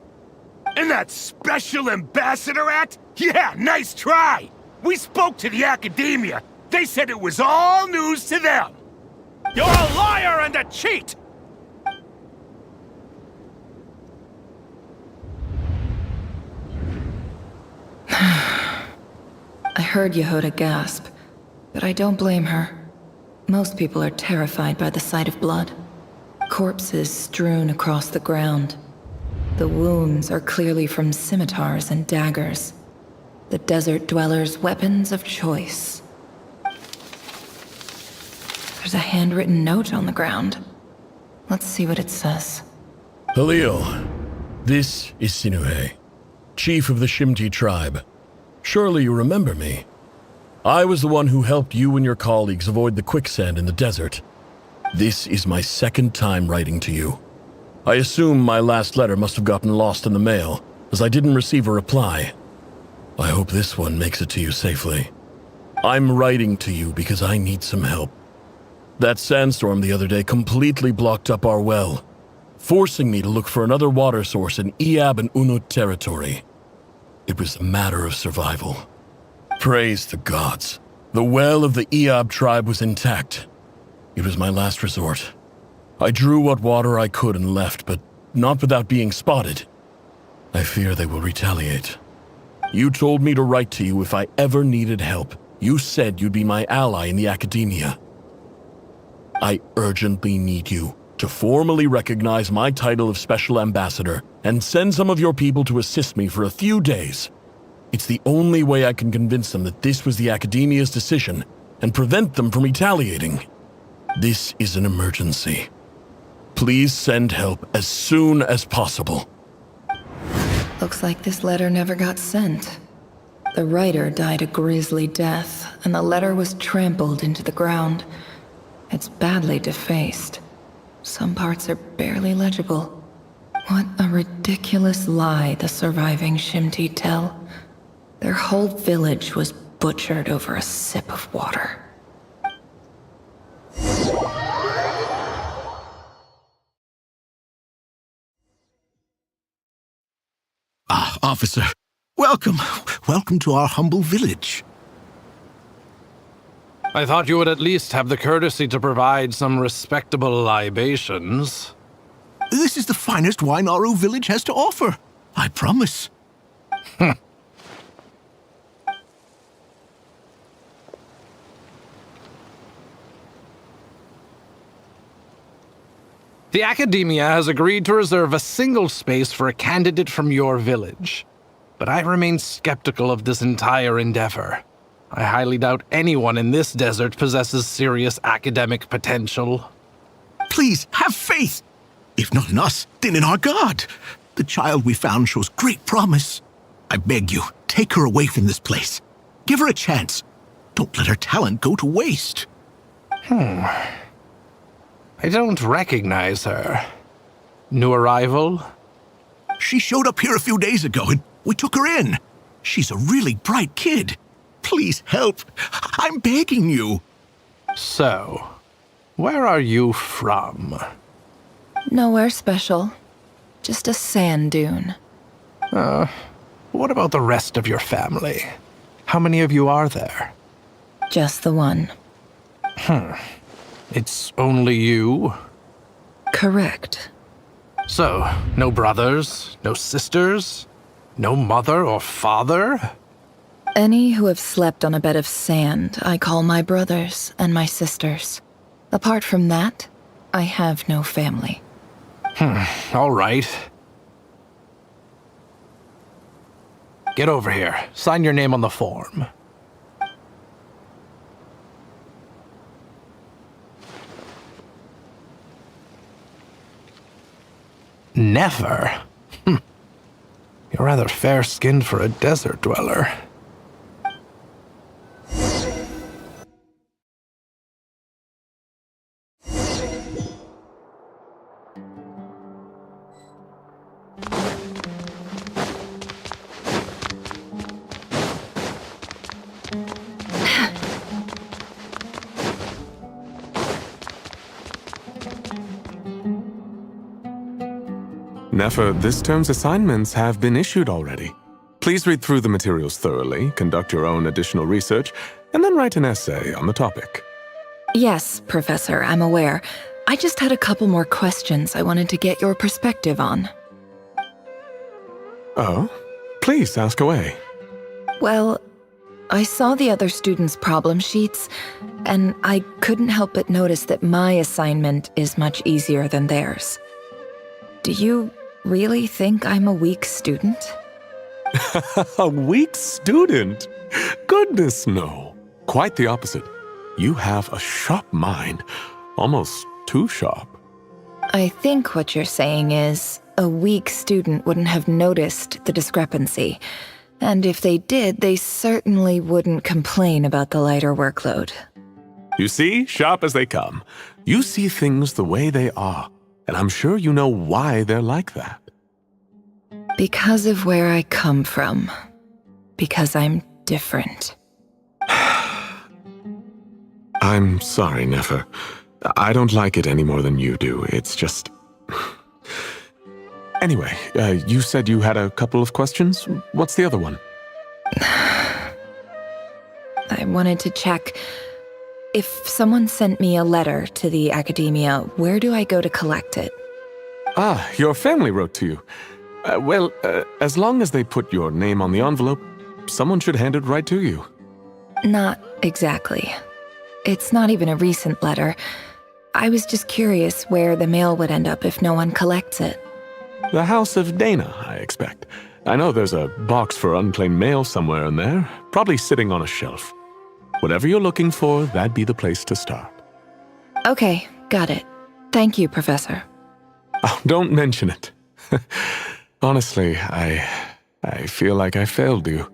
Speaker 10: And that special ambassador act? Yeah, nice try! We spoke to the academia. They said it was all news to them. You're a liar and a cheat!
Speaker 12: I heard Yehuda gasp, but I don't blame her. Most people are terrified by the sight of blood. Corpses strewn across the ground. The wounds are clearly from scimitars and daggers. The desert dwellers' weapons of choice. There's a handwritten note on the ground. Let's see what it says.
Speaker 20: Halil, this is Sinuhe, chief of the Shimti tribe. Surely you remember me. I was the one who helped you and your colleagues avoid the quicksand in the desert. This is my second time writing to you. I assume my last letter must have gotten lost in the mail, as I didn't receive a reply. I hope this one makes it to you safely. I'm writing to you because I need some help. That sandstorm the other day completely blocked up our well, forcing me to look for another water source in Iab and Unut territory. It was a matter of survival. Praise the gods. The well of the Iab tribe was intact. It was my last resort. I drew what water I could and left, but not without being spotted. I fear they will retaliate. You told me to write to you if I ever needed help. You said you'd be my ally in the academia. I urgently need you to formally recognize my title of Special Ambassador and send some of your people to assist me for a few days. It's the only way I can convince them that this was the Academia's decision and prevent them from retaliating. This is an emergency. Please send help as soon as possible.
Speaker 12: Looks like this letter never got sent. The writer died a grisly death, and the letter was trampled into the ground. It's badly defaced. Some parts are barely legible. What a ridiculous lie the surviving Shimti tell. Their whole village was butchered over a sip of water.
Speaker 22: Ah, officer. Welcome. Welcome to our humble village.
Speaker 18: I thought you would at least have the courtesy to provide some respectable libations.
Speaker 22: This is the finest wine Aru village has to offer. I promise.
Speaker 18: The Academia has agreed to reserve a single space for a candidate from your village. But I remain skeptical of this entire endeavor. I highly doubt anyone in this desert possesses serious academic potential.
Speaker 22: Please, have faith. If not in us, then in our god. The child we found shows great promise. I beg you, take her away from this place. Give her a chance. Don't let her talent go to waste.
Speaker 18: I don't recognize her. New arrival?
Speaker 22: She showed up here a few days ago and we took her in. She's a really bright kid. Please help. I'm begging you.
Speaker 18: So, where are you from?
Speaker 12: Nowhere special. Just a sand dune.
Speaker 18: What about the rest of your family? How many of you are there?
Speaker 12: Just the one.
Speaker 18: It's only you?
Speaker 12: Correct.
Speaker 18: So, no brothers, no sisters, no mother or father?
Speaker 12: Any who have slept on a bed of sand, I call my brothers and my sisters. Apart from that, I have no family.
Speaker 18: All right. Get over here. Sign your name on the form. Never? You're rather fair-skinned for a desert dweller.
Speaker 19: Nefer, this term's assignments have been issued already. Please read through the materials thoroughly, conduct your own additional research, and then write an essay on the topic.
Speaker 12: Yes, Professor, I'm aware. I just had a couple more questions I wanted to get your perspective on.
Speaker 19: Oh? Please, ask away.
Speaker 12: Well, I saw the other students' problem sheets, and I couldn't help but notice that my assignment is much easier than theirs. Do you really think I'm a weak student?
Speaker 19: A weak student? Goodness, no. Quite the opposite. You have a sharp mind. Almost too sharp.
Speaker 12: I think what you're saying is, a weak student wouldn't have noticed the discrepancy. And if they did, they certainly wouldn't complain about the lighter workload.
Speaker 19: You see, sharp as they come. You see things the way they are. And I'm sure you know why they're like that.
Speaker 12: Because of where I come from. Because I'm different.
Speaker 19: I'm sorry, Nefer. I don't like it any more than you do. It's just... Anyway, you said you had a couple of questions? What's the other one?
Speaker 12: I wanted to check... If someone sent me a letter to the academia, where do I go to collect it?
Speaker 19: Ah, your family wrote to you. As long as they put your name on the envelope, someone should hand it right to you.
Speaker 12: Not exactly. It's not even a recent letter. I was just curious where the mail would end up if no one collects it.
Speaker 19: The House of Dana, I expect. I know there's a box for unclaimed mail somewhere in there, probably sitting on a shelf. Whatever you're looking for, that'd be the place to start.
Speaker 12: Okay, got it. Thank you, Professor.
Speaker 19: Oh, don't mention it. Honestly, I feel like I failed you.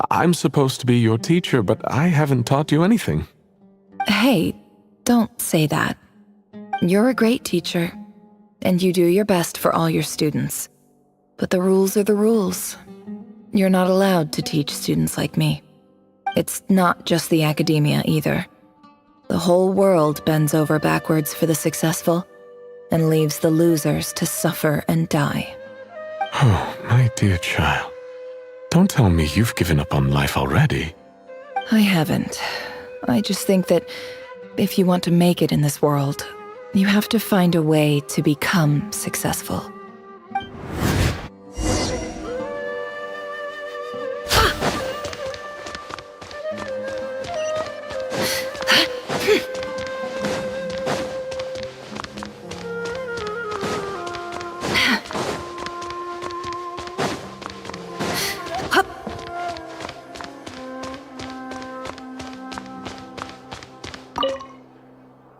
Speaker 19: I'm supposed to be your teacher, but I haven't taught you anything.
Speaker 12: Hey, don't say that. You're a great teacher, and you do your best for all your students. But the rules are the rules. You're not allowed to teach students like me. It's not just the academia either. The whole world bends over backwards for the successful and leaves the losers to suffer and die.
Speaker 19: Oh, my dear child. Don't tell me you've given up on life already.
Speaker 12: I haven't. I just think that if you want to make it in this world, you have to find a way to become successful.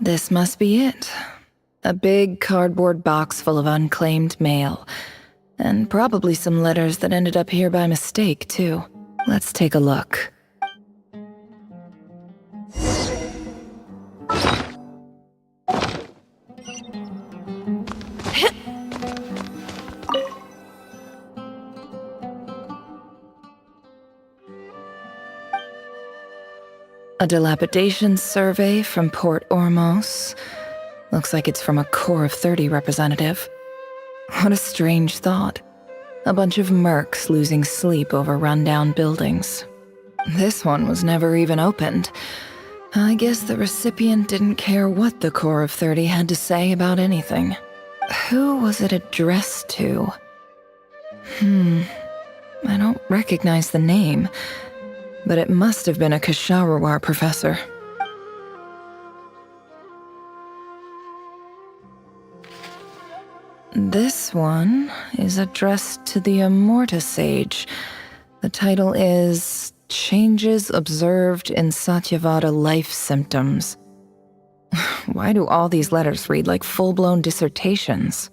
Speaker 12: This must be it. A big cardboard box full of unclaimed mail. And probably some letters that ended up here by mistake, too. Let's take a look. A dilapidation survey from Port Ormos. Looks like it's from a Core of 30 representative. What a strange thought. A bunch of mercs losing sleep over rundown buildings. This one was never even opened. I guess the recipient didn't care what the Core of 30 had to say about anything. Who was it addressed to? I don't recognize the name, but it must have been a Kasharawar professor. This one is addressed to the Immorta Sage. The title is Changes Observed in Satyavada Life Symptoms. Why do all these letters read like full-blown dissertations?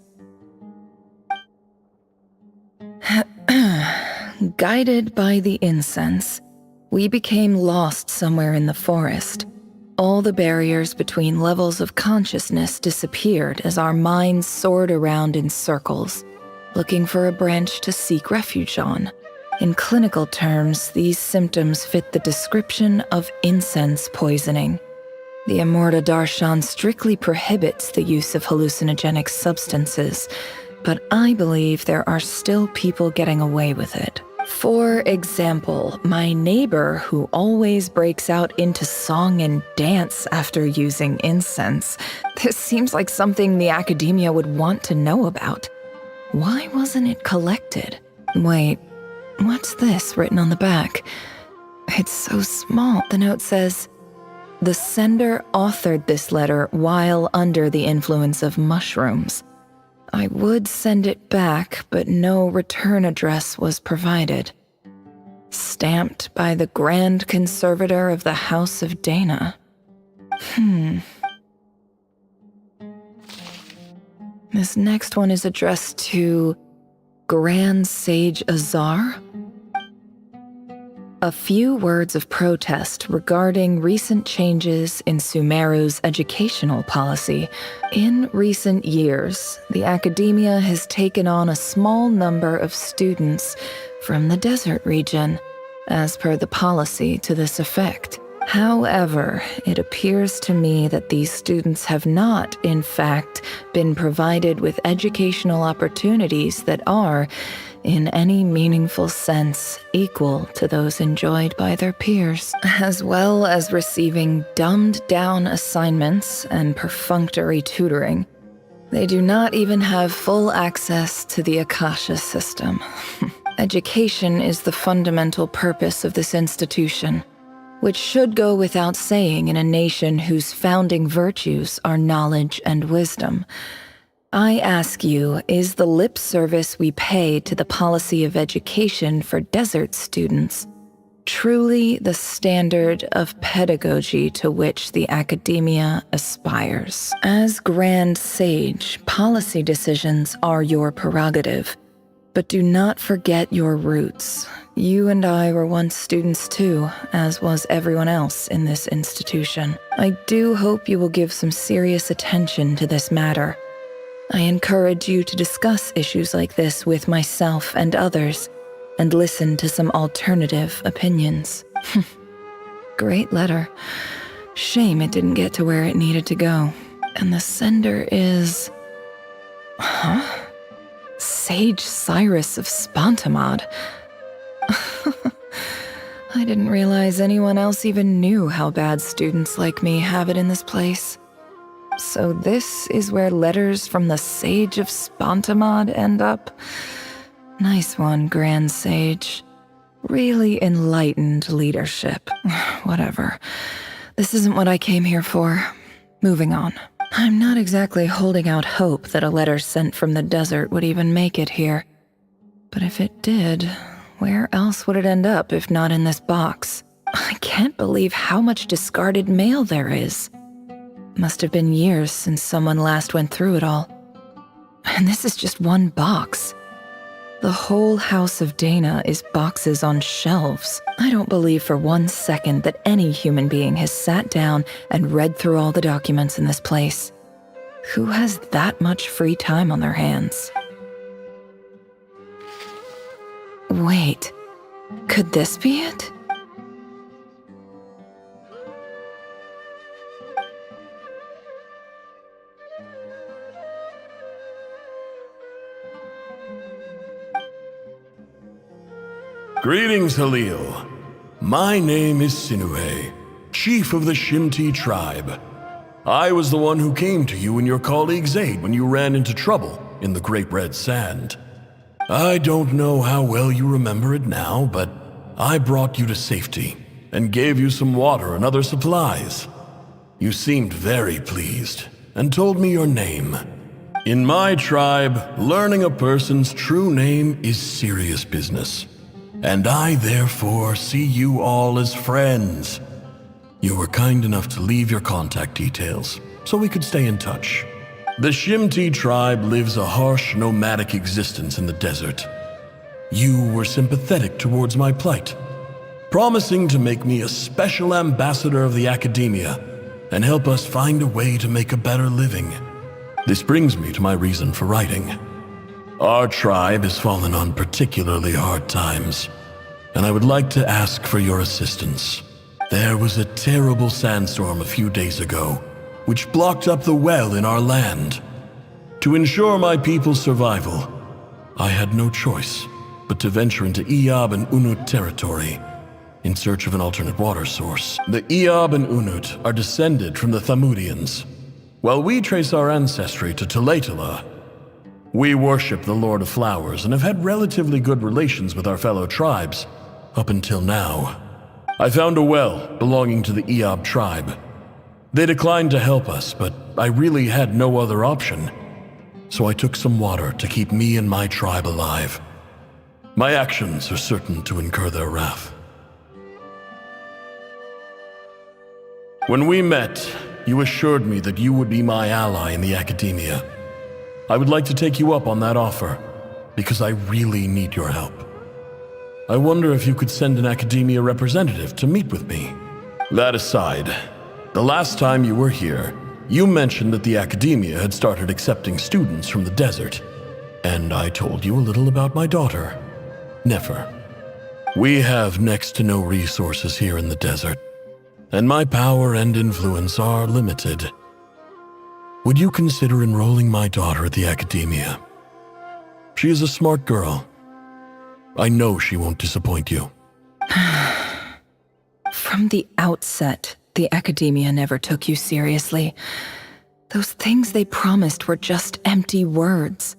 Speaker 12: Guided by the incense, we became lost somewhere in the forest. All the barriers between levels of consciousness disappeared as our minds soared around in circles, looking for a branch to seek refuge on. In clinical terms, these symptoms fit the description of incense poisoning. The Immorta Darshan strictly prohibits the use of hallucinogenic substances, but I believe there are still people getting away with it. For example, my neighbor who always breaks out into song and dance after using incense. This seems like something the academia would want to know about. Why wasn't it collected? Wait, what's this written on the back? It's so small. The note says, "The sender authored this letter while under the influence of mushrooms. I would send it back, but no return address was provided. Stamped by the Grand Conservator of the House of Dana." This next one is addressed to Grand Sage Azar. A few words of protest regarding recent changes in Sumeru's educational policy. In recent years, the academia has taken on a small number of students from the desert region, as per the policy to this effect. However, it appears to me that these students have not, in fact, been provided with educational opportunities that are, in any meaningful sense, equal to those enjoyed by their peers, as well as receiving dumbed-down assignments and perfunctory tutoring. They do not even have full access to the Akasha system. Education is the fundamental purpose of this institution, which should go without saying in a nation whose founding virtues are knowledge and wisdom. I ask you, is the lip service we pay to the policy of education for desert students truly the standard of pedagogy to which the academia aspires? As Grand Sage, policy decisions are your prerogative, but do not forget your roots. You and I were once students too, as was everyone else in this institution. I do hope you will give some serious attention to this matter. I encourage you to discuss issues like this with myself and others, and listen to some alternative opinions. Great letter. Shame it didn't get to where it needed to go. And the sender is... Sage Cyrus of Spontamod. I didn't realize anyone else even knew how bad students like me have it in this place. So this is where letters from the Sage of Spontamod end up? Nice one, Grand Sage. Really enlightened leadership. Whatever. This isn't what I came here for. Moving on. I'm not exactly holding out hope that a letter sent from the desert would even make it here. But if it did, where else would it end up if not in this box? I can't believe how much discarded mail there is. Must have been years since someone last went through it all. And this is just one box. The whole House of Dana is boxes on shelves. I don't believe for 1 second that any human being has sat down and read through all the documents in this place. Who has that much free time on their hands? Wait, could this be it?
Speaker 20: Greetings, Halil. My name is Sinue, chief of the Shimti tribe. I was the one who came to you and your colleague's aid when you ran into trouble in the Great Red Sand. I don't know how well you remember it now, but I brought you to safety and gave you some water and other supplies. You seemed very pleased and told me your name. In my tribe, learning a person's true name is serious business, and I therefore see you all as friends. You were kind enough to leave your contact details so we could stay in touch. The Shimti tribe lives a harsh, nomadic existence in the desert. You were sympathetic towards my plight, promising to make me a special ambassador of the academia and help us find a way to make a better living. This brings me to my reason for writing. Our tribe has fallen on particularly hard times, and I would like to ask for your assistance. There was a terrible sandstorm a few days ago, which blocked up the well in our land. To ensure my people's survival, I had no choice but to venture into Iyab and Unut territory in search of an alternate water source. The Iyab and Unut are descended from the Thamudians. While we trace our ancestry to Tulatala, we worship the Lord of Flowers and have had relatively good relations with our fellow tribes up until now. I found a well belonging to the Iyab tribe. They declined to help us, but I really had no other option, so I took some water to keep me and my tribe alive. My actions are certain to incur their wrath. When we met, you assured me that you would be my ally in the academia. I would like to take you up on that offer, because I really need your help. I wonder if you could send an academia representative to meet with me. That aside, the last time you were here, you mentioned that the academia had started accepting students from the desert, and I told you a little about my daughter, Nefer. We have next to no resources here in the desert, and my power and influence are limited. Would you consider enrolling my daughter at the academia? She is a smart girl. I know she won't disappoint you.
Speaker 12: From the outset, the academia never took you seriously. Those things they promised were just empty words.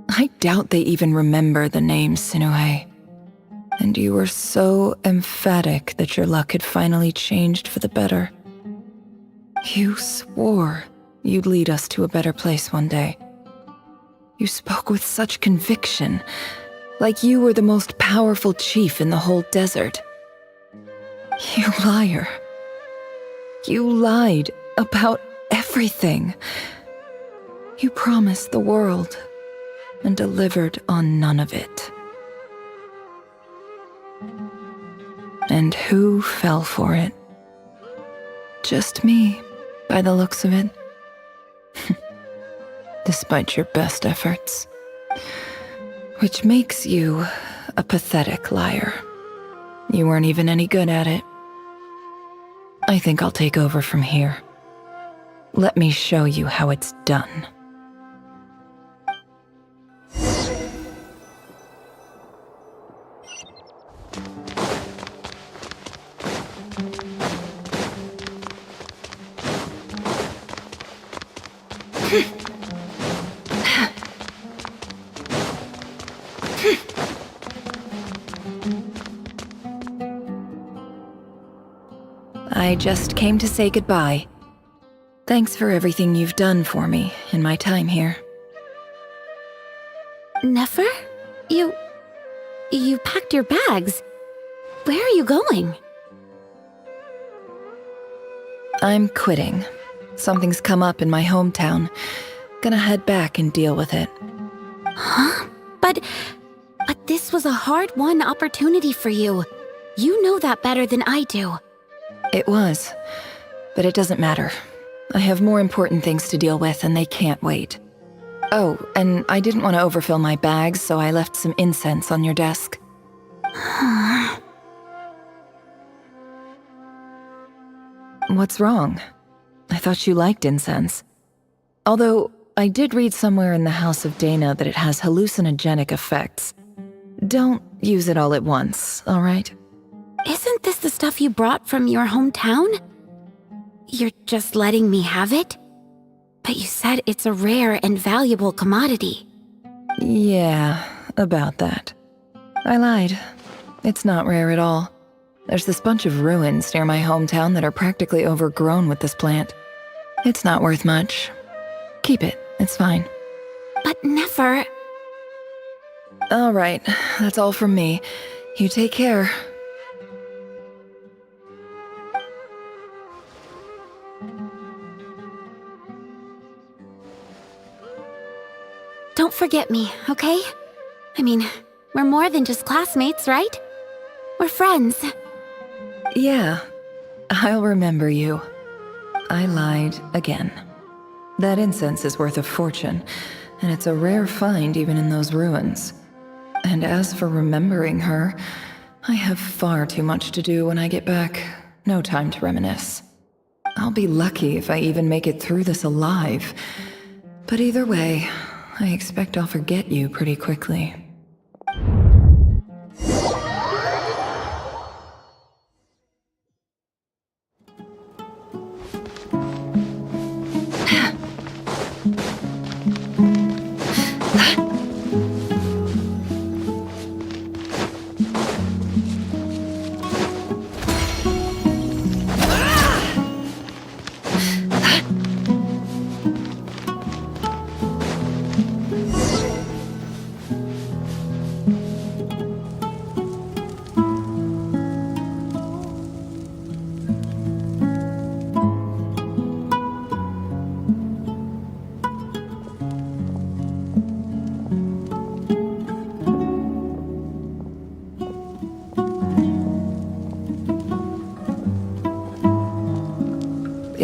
Speaker 12: I doubt they even remember the name Sinue. And you were so emphatic that your luck had finally changed for the better. You swore you'd lead us to a better place one day. You spoke with such conviction, like you were the most powerful chief in the whole desert. You liar. You lied about everything. You promised the world and delivered on none of it. And who fell for it? Just me, by the looks of it. Despite your best efforts. Which makes you a pathetic liar. You weren't even any good at it. I think I'll take over from here. Let me show you how it's done. I just came to say goodbye. Thanks for everything you've done for me in my time here.
Speaker 2: Nefer? You packed your bags. Where are you going?
Speaker 12: I'm quitting. Something's come up in my hometown. Gonna head back and deal with it.
Speaker 2: Huh? But this was a hard-won opportunity for you. You know that better than I do.
Speaker 12: It was, but it doesn't matter. I have more important things to deal with and they can't wait. Oh, and I didn't want to overfill my bags, so I left some incense on your desk. What's wrong? I thought you liked incense. Although, I did read somewhere in the House of Dana that it has hallucinogenic effects. Don't use it all at once, all right?
Speaker 2: Isn't this the stuff you brought from your hometown? You're just letting me have it? But you said it's a rare and valuable commodity.
Speaker 12: Yeah, about that. I lied. It's not rare at all. There's this bunch of ruins near my hometown that are practically overgrown with this plant. It's not worth much. Keep it, it's fine.
Speaker 2: But never...
Speaker 12: All right, that's all from me. You take care.
Speaker 2: Don't forget me, okay? I mean, we're more than just classmates, right? We're friends.
Speaker 12: Yeah, I'll remember you. I lied again. That incense is worth a fortune, and it's a rare find even in those ruins. And as for remembering her, I have far too much to do when I get back. No time to reminisce. I'll be lucky if I even make it through this alive. But either way, I expect I'll forget you pretty quickly.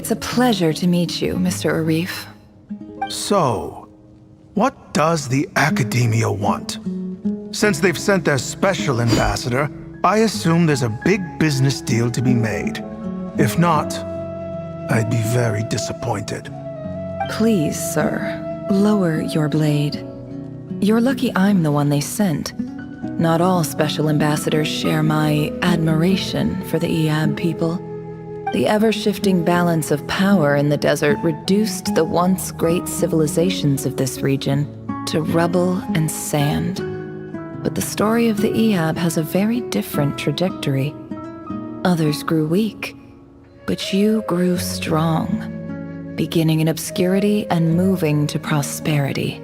Speaker 12: It's a pleasure to meet you, Mr. Arif.
Speaker 11: So, what does the Academia want? Since they've sent their special ambassador, I assume there's a big business deal to be made. If not, I'd be very disappointed.
Speaker 12: Please, sir, lower your blade. You're lucky I'm the one they sent. Not all special ambassadors share my admiration for the Iab people. The ever-shifting balance of power in the desert reduced the once great civilizations of this region to rubble and sand. But the story of the Iab has a very different trajectory. Others grew weak, but you grew strong, beginning in obscurity and moving to prosperity.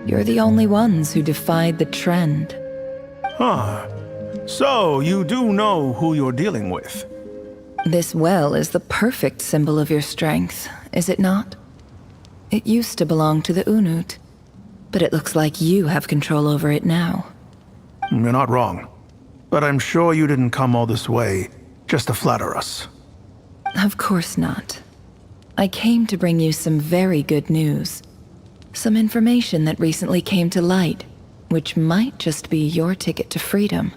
Speaker 12: You're the only ones who defied the trend.
Speaker 11: Huh. So, you do know who you're dealing with?
Speaker 12: This well is the perfect symbol of your strength, is it not? It used to belong to the Unut, but it looks like you have control over it now.
Speaker 11: You're not wrong. But I'm sure you didn't come all this way just to flatter us.
Speaker 12: Of course not. I came to bring you some very good news. Some information that recently came to light, which might just be your ticket to freedom.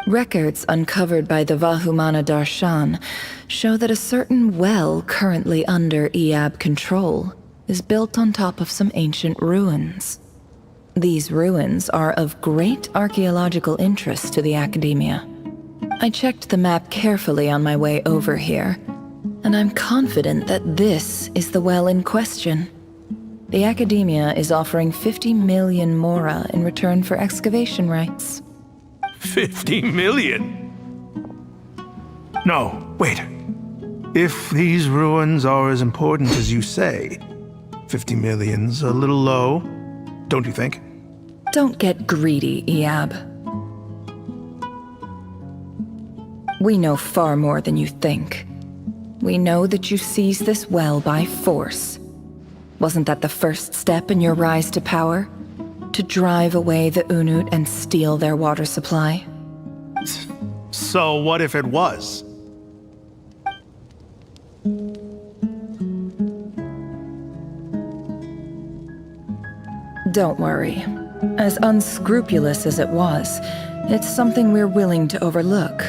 Speaker 12: Records uncovered by the Vahumana Darshan show that a certain well currently under Iab control is built on top of some ancient ruins. These ruins are of great archaeological interest to the Academia. I checked the map carefully on my way over here, and I'm confident that this is the well in question. The Academia is offering 50 million mora in return for excavation rights.
Speaker 11: 50 million? No, wait. If these ruins are as important as you say, 50 million's a little low, don't you think?
Speaker 12: Don't get greedy, Iab. We know far more than you think. We know that you seized this well by force. Wasn't that the first step in your rise to power? To drive away the Unut and steal their water supply?
Speaker 11: So what if it was?
Speaker 12: Don't worry. As unscrupulous as it was, it's something we're willing to overlook.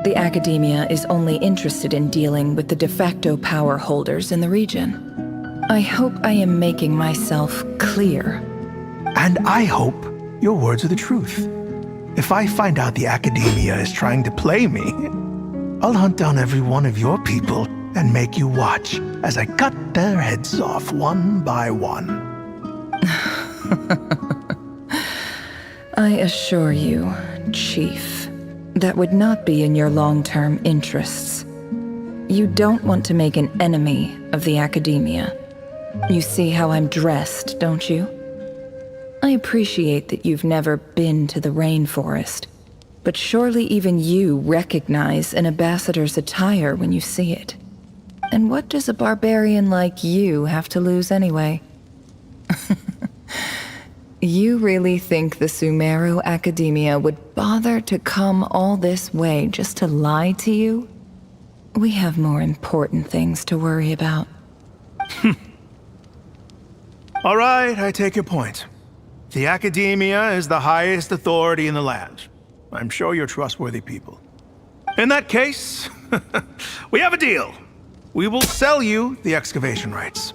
Speaker 12: The Academia is only interested in dealing with the de facto power holders in the region. I hope I am making myself clear.
Speaker 11: And I hope your words are the truth. If I find out the Academia is trying to play me, I'll hunt down every one of your people and make you watch as I cut their heads off one by one.
Speaker 12: I assure you, Chief, that would not be in your long-term interests. You don't want to make an enemy of the Academia. You see how I'm dressed, don't you? I appreciate that you've never been to the rainforest, but surely even you recognize an ambassador's attire when you see it. And what does a barbarian like you have to lose anyway? You really think the Sumeru Academia would bother to come all this way just to lie to you? We have more important things to worry about.
Speaker 11: All right, I take your point. The Academia is the highest authority in the land. I'm sure you're trustworthy people. In that case, we have a deal. We will sell you the excavation rights.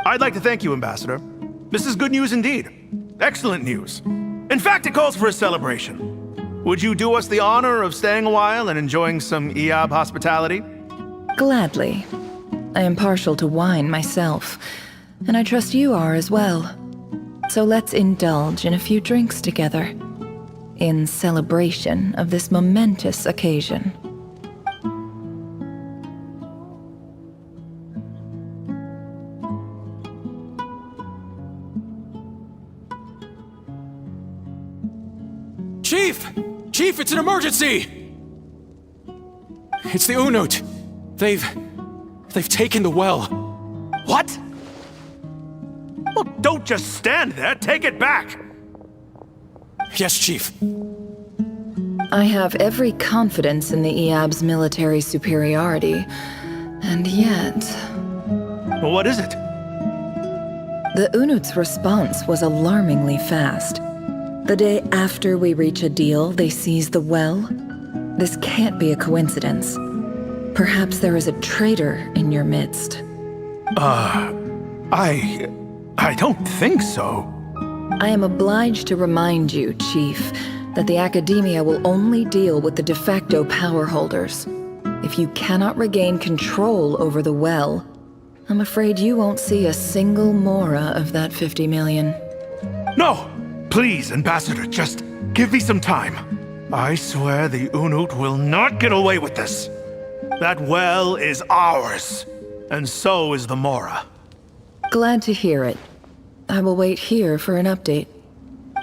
Speaker 11: I'd like to thank you, Ambassador. This is good news indeed. Excellent news. In fact, it calls for a celebration. Would you do us the honor of staying a while and enjoying some Eab hospitality?
Speaker 12: Gladly. I am partial to wine myself, and I trust you are as well. So let's indulge in a few drinks together, in celebration of this momentous occasion.
Speaker 1: Chief! Chief, it's an emergency! It's the Unut. They've taken the well.
Speaker 11: What? Well, don't just stand there. Take it back.
Speaker 1: Yes, Chief.
Speaker 12: I have every confidence in the Eab's military superiority, and yet...
Speaker 11: Well, what is it?
Speaker 12: The Unut's response was alarmingly fast. The day after we reach a deal, they seize the well. This can't be a coincidence. Perhaps there is a traitor in your midst.
Speaker 11: I don't think so.
Speaker 12: I am obliged to remind you, Chief, that the Academia will only deal with the de facto power holders. If you cannot regain control over the well, I'm afraid you won't see a single mora of that 50 million.
Speaker 11: No! Please, Ambassador, just give me some time. I swear the Unut will not get away with this. That well is ours, and so is the mora.
Speaker 12: Glad to hear it. I will wait here for an update.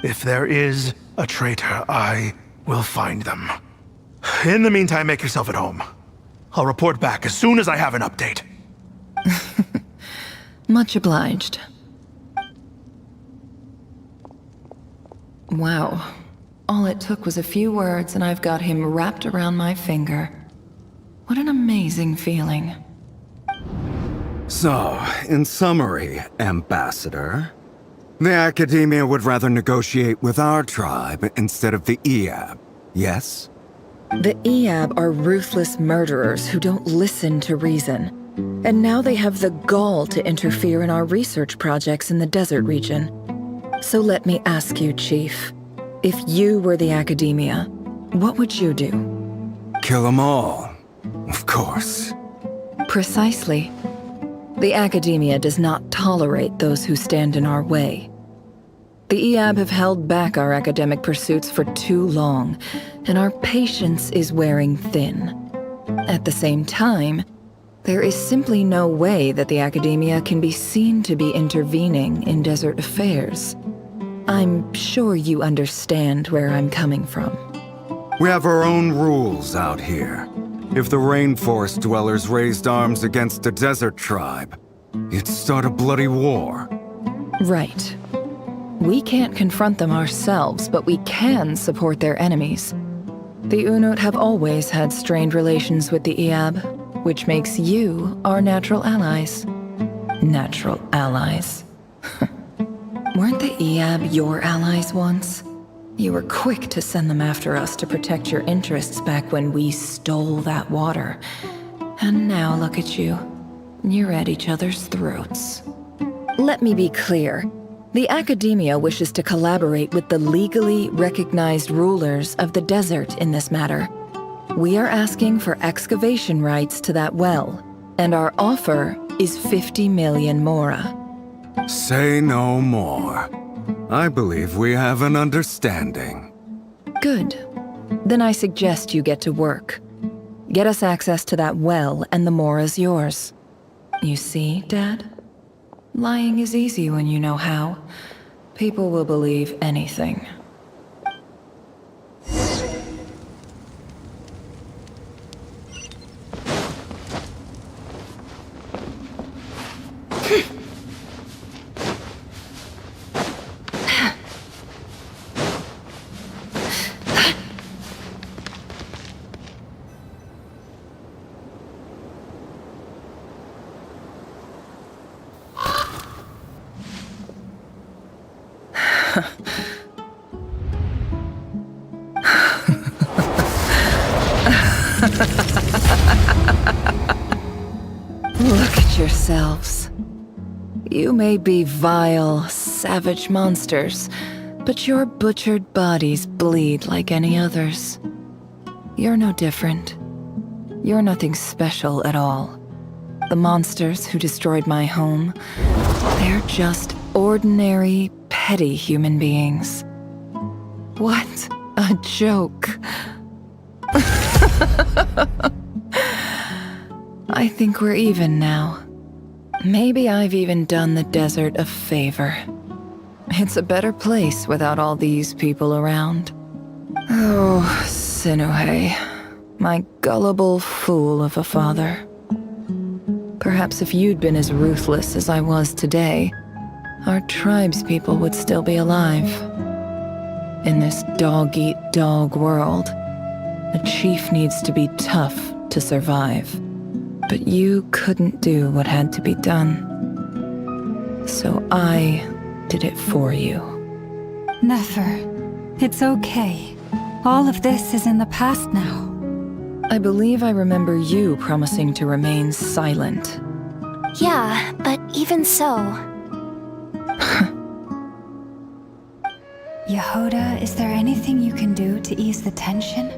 Speaker 11: If there is a traitor, I will find them. In the meantime, make yourself at home. I'll report back as soon as I have an update.
Speaker 12: Much obliged. Wow. All it took was a few words and I've got him wrapped around my finger. What an amazing feeling.
Speaker 8: So, in summary, Ambassador, the Academia would rather negotiate with our tribe instead of the Eab, yes?
Speaker 12: The Eab are ruthless murderers who don't listen to reason. And now they have the gall to interfere in our research projects in the desert region. So let me ask you, Chief, if you were the Academia, what would you do?
Speaker 8: Kill them all, of course.
Speaker 12: Precisely. The Academia does not tolerate those who stand in our way. The Eab have held back our academic pursuits for too long, and our patience is wearing thin. At the same time, there is simply no way that the Academia can be seen to be intervening in desert affairs. I'm sure you understand where I'm coming from.
Speaker 8: We have our own rules out here. If the rainforest dwellers raised arms against a desert tribe, it'd start a bloody war.
Speaker 12: Right. We can't confront them ourselves, but we can support their enemies. The Unut have always had strained relations with the Eab, which makes you our natural allies. Natural allies. Weren't the Eab your allies once? You were quick to send them after us to protect your interests back when we stole that water. And now look at you. You're at each other's throats. Let me be clear. The Academia wishes to collaborate with the legally recognized rulers of the desert in this matter. We are asking for excavation rights to that well, and our offer is 50 million mora.
Speaker 8: Say no more. I believe we have an understanding.
Speaker 12: Good. Then I suggest you get to work. Get us access to that well, and the mora's yours. You see, Dad? Lying is easy when you know how. People will believe anything. Look at yourselves. You may be vile, savage monsters, but your butchered bodies bleed like any others. You're no different. You're nothing special at all. The monsters who destroyed my home, they're just ordinary, petty human beings. What a joke. I think we're even now. Maybe I've even done the desert a favor. It's a better place without all these people around. Oh, Sinuhe, my gullible fool of a father. Perhaps if you'd been as ruthless as I was today, our tribespeople would still be alive. In this dog-eat-dog world, a chief needs to be tough to survive. But you couldn't do what had to be done. So I did it for you.
Speaker 4: Nefer, it's okay. All of this is in the past now.
Speaker 12: I believe I remember you promising to remain silent.
Speaker 6: Yeah, but even so...
Speaker 4: Yehoda, is there anything you can do to ease the tension?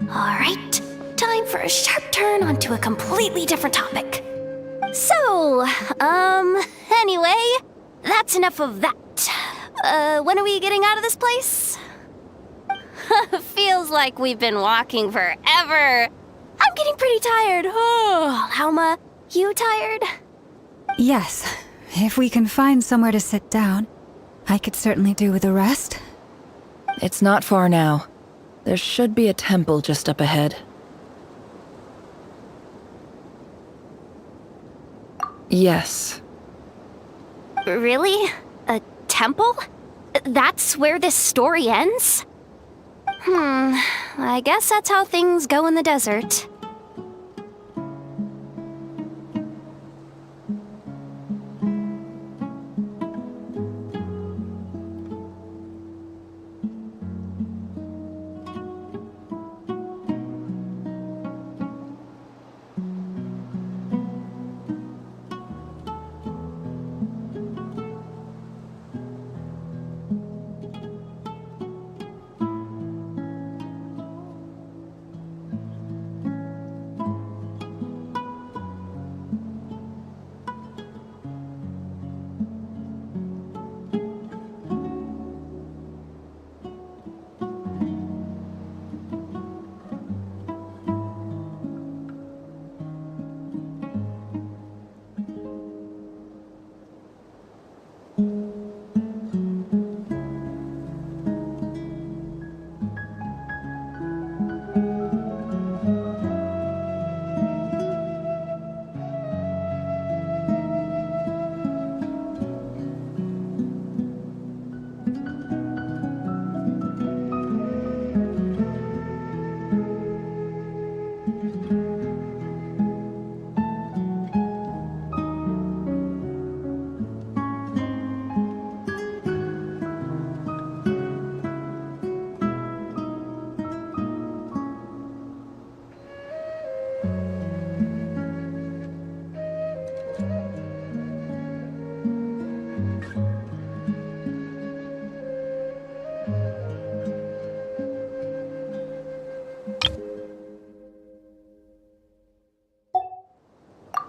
Speaker 6: Alright, time for a sharp turn onto a completely different topic. So, anyway, that's enough of that. When are we getting out of this place? Feels like we've been walking forever. I'm getting pretty tired. Oh, Alma, you tired?
Speaker 4: Yes. If we can find somewhere to sit down, I could certainly do with a rest.
Speaker 12: It's not far now. There should be a temple just up ahead. Yes.
Speaker 6: Really? A temple? That's where this story ends? I guess that's how things go in the desert.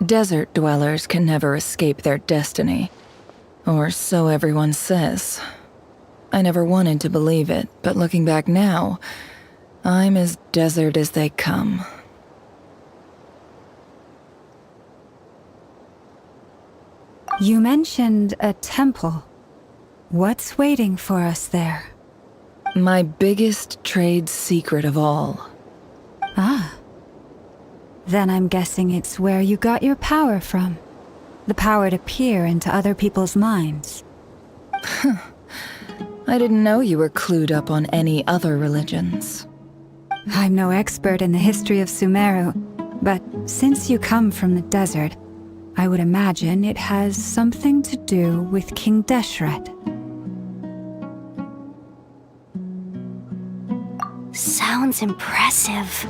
Speaker 12: Desert dwellers can never escape their destiny. Or so everyone says. I never wanted to believe it, but looking back now, I'm as desert as they come.
Speaker 4: You mentioned a temple. What's waiting for us there?
Speaker 12: My biggest trade secret of all.
Speaker 4: Ah. Then I'm guessing it's where you got your power from. The power to peer into other people's minds.
Speaker 12: I didn't know you were clued up on any other religions.
Speaker 4: I'm no expert in the history of Sumeru, but since you come from the desert, I would imagine it has something to do with King Deshret.
Speaker 6: Sounds impressive.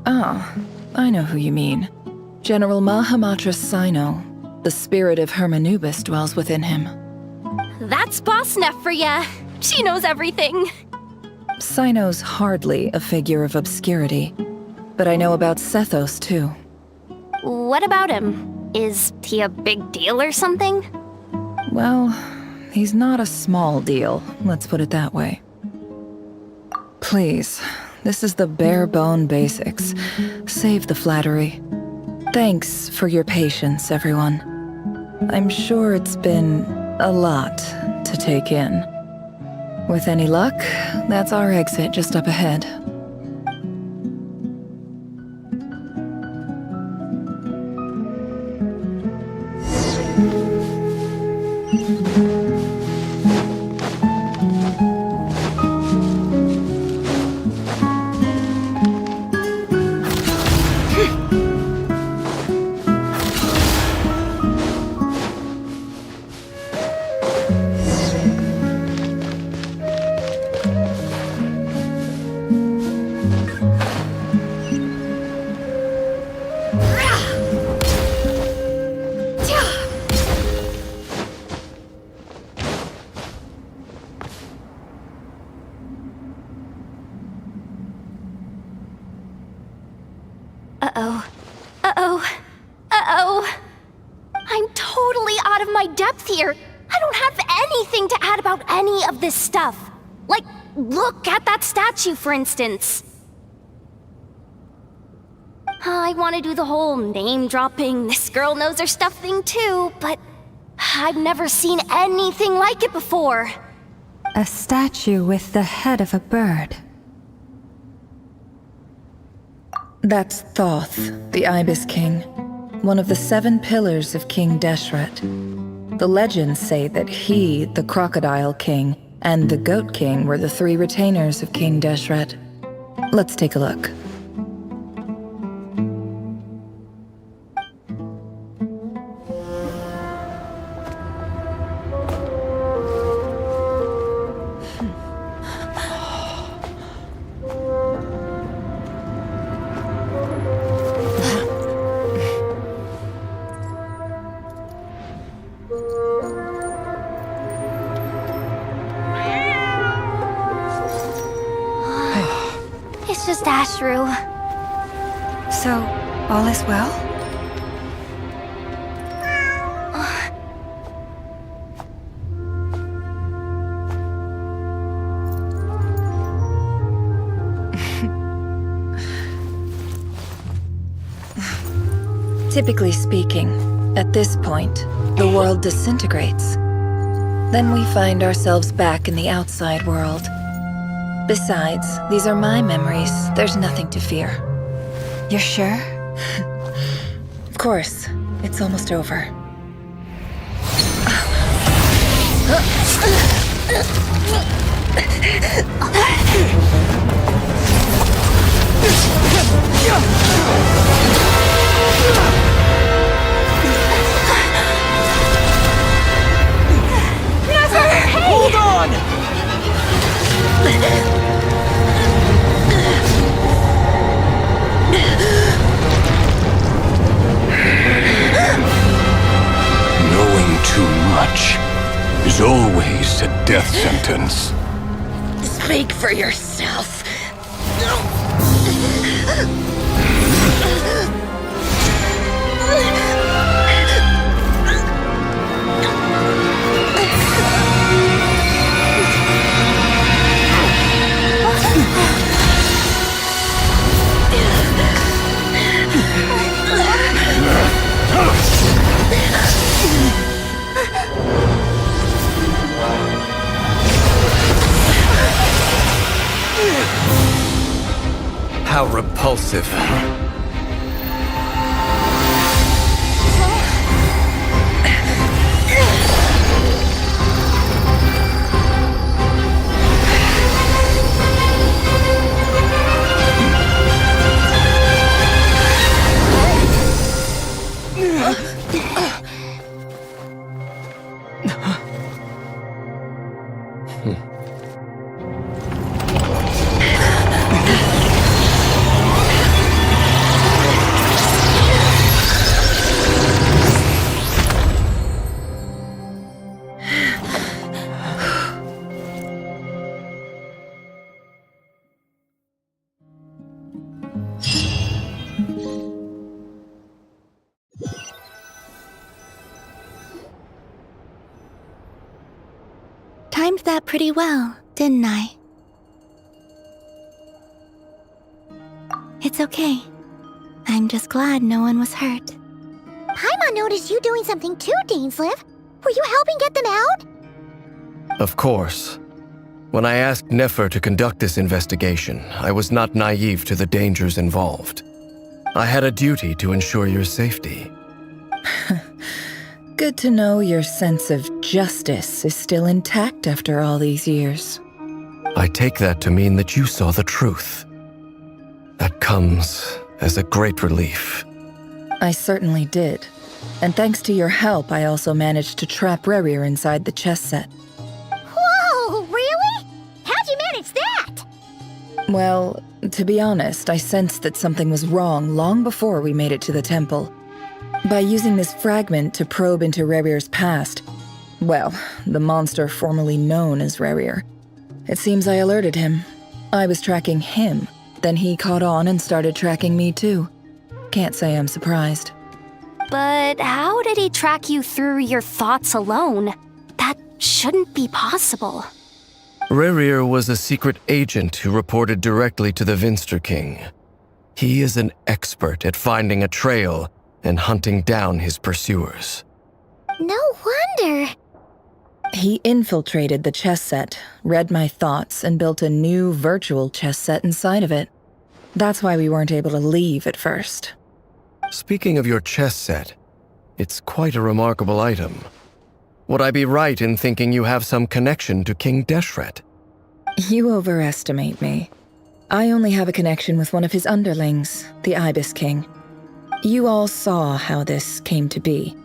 Speaker 12: Ah, I know who you mean. General Mahamatra Sino. The spirit of Hermanubis dwells within him.
Speaker 6: That's Boss Neff for ya. She knows everything.
Speaker 12: Sino's hardly a figure of obscurity, but I know about Sethos too.
Speaker 6: What about him? Is he a big deal or something?
Speaker 12: Well, he's not a small deal, let's put it that way. Please, this is the bare bone basics. Save the flattery. Thanks for your patience, everyone. I'm sure it's been a lot to take in. With any luck, that's our exit just up ahead.
Speaker 6: Uh-oh. Uh-oh. Uh-oh. I'm totally out of my depth here. I don't have anything to add about any of this stuff. Like, look at that statue, for instance. I want to do the whole name-dropping, this girl knows her stuff thing too, but I've never seen anything like it before.
Speaker 4: A statue with the head of a bird.
Speaker 12: That's Thoth, the Ibis King, one of the 7 pillars of King Deshret. The legends say that he, the Crocodile King, and the Goat King were the 3 retainers of King Deshret. Let's take a look.
Speaker 6: It's just Ashru.
Speaker 4: So, all is well?
Speaker 12: Typically speaking, at this point, the world disintegrates. Then we find ourselves back in the outside world. Besides, these are my memories. There's nothing to fear.
Speaker 4: You're sure?
Speaker 12: Of course. It's almost over.
Speaker 6: Never! Hey!
Speaker 3: Hold on!
Speaker 1: Knowing too much is always a death sentence.
Speaker 13: Speak for yourself.
Speaker 3: How repulsive.
Speaker 2: Timed that pretty well, didn't I? It's okay. I'm just glad no one was hurt. Paimon noticed you doing something too, Dainsleif. Were you helping get them out?
Speaker 3: Of course. When I asked Nefer to conduct this investigation, I was not naive to the dangers involved. I had a duty to ensure your safety.
Speaker 12: Good to know your sense of justice is still intact after all these years.
Speaker 3: I take that to mean that you saw the truth. That comes as a great relief.
Speaker 12: I certainly did. And thanks to your help, I also managed to trap Rerir inside the chess set.
Speaker 2: Whoa, really? How'd you manage that?
Speaker 12: Well, to be honest, I sensed that something was wrong long before we made it to the temple. By using this fragment to probe into Rerir's past, well, the monster formerly known as Rerir, it seems I alerted him. I was tracking him, then he caught on and started tracking me too. Can't say I'm surprised.
Speaker 6: But how did he track you through your thoughts alone? That shouldn't be possible.
Speaker 3: Rerir was a secret agent who reported directly to the Vinster King. He is an expert at finding a trail and hunting down his pursuers.
Speaker 2: No wonder.
Speaker 12: He infiltrated the chess set, read my thoughts, and built a new virtual chess set inside of it. That's why we weren't able to leave at first.
Speaker 3: Speaking of your chess set, it's quite a remarkable item. Would I be right in thinking you have some connection to King Deshret?
Speaker 12: You overestimate me. I only have a connection with one of his underlings, the Ibis King. You all saw how this came to be.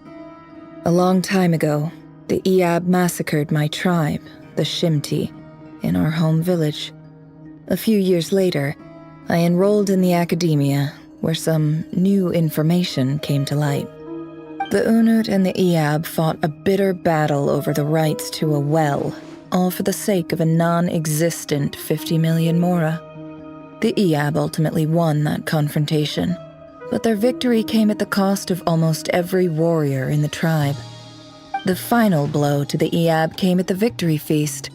Speaker 12: A long time ago, the Iab massacred my tribe, the Shimti, in our home village. A few years later, I enrolled in the academia, where some new information came to light. The Unut and the Iab fought a bitter battle over the rights to a well, all for the sake of a non-existent 50 million mora. The Iab ultimately won that confrontation, but their victory came at the cost of almost every warrior in the tribe. The final blow to the Iab came at the victory feast,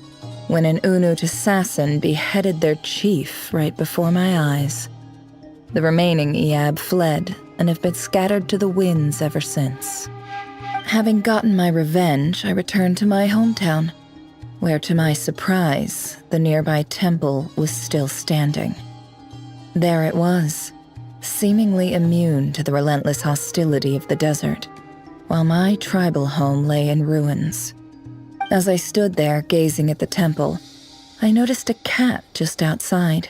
Speaker 12: when an Unut assassin beheaded their chief right before my eyes. The remaining Iab fled and have been scattered to the winds ever since. Having gotten my revenge, I returned to my hometown, where to my surprise, the nearby temple was still standing. There it was, seemingly immune to the relentless hostility of the desert, while my tribal home lay in ruins. As I stood there gazing at the temple, I noticed a cat just outside.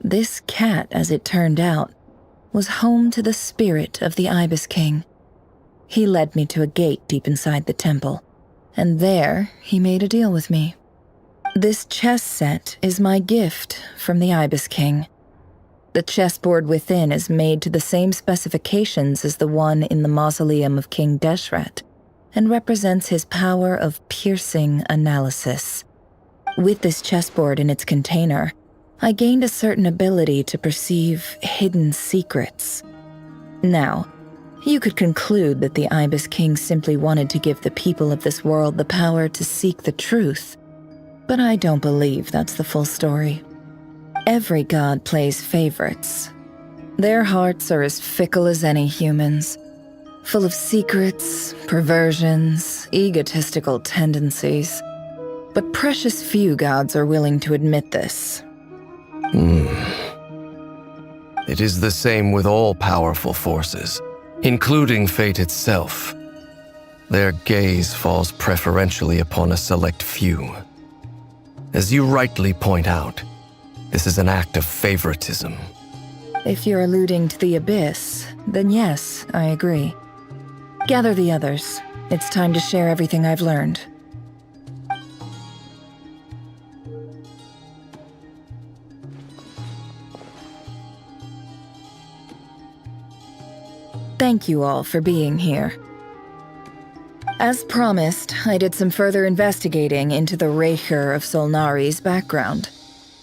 Speaker 12: This cat, as it turned out, was home to the spirit of the Ibis King. He led me to a gate deep inside the temple, and there he made a deal with me. This chess set is my gift from the Ibis King. The chessboard within is made to the same specifications as the one in the mausoleum of King Deshret, and represents his power of piercing analysis. With this chessboard in its container, I gained a certain ability to perceive hidden secrets. Now, you could conclude that the Ibis King simply wanted to give the people of this world the power to seek the truth, but I don't believe that's the full story. Every god plays favorites. Their hearts are as fickle as any human's, full of secrets, perversions, egotistical tendencies. But precious few gods are willing to admit this.
Speaker 3: It is the same with all powerful forces, including fate itself. Their gaze falls preferentially upon a select few. As you rightly point out, this is an act of favoritism.
Speaker 12: If you're alluding to the Abyss, then yes, I agree. Gather the others. It's time to share everything I've learned. Thank you all for being here. As promised, I did some further investigating into the Raker of Solnari's background.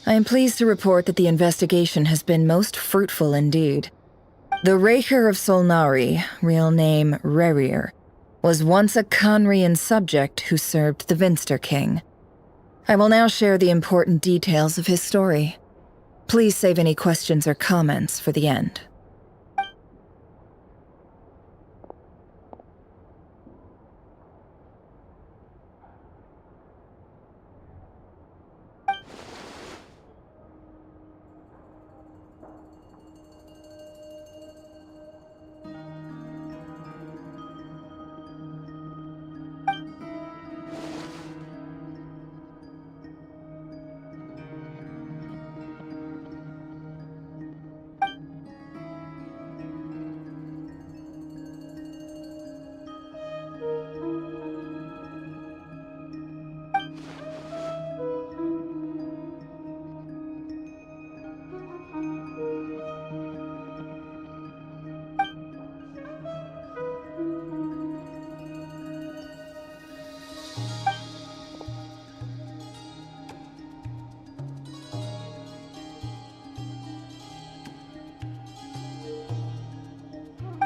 Speaker 12: I am pleased to report that the investigation has been most fruitful indeed. The Raker of Solnari, real name Rerir, was once a Conrian subject who served the Vinster King. I will now share the important details of his story. Please save any questions or comments for the end.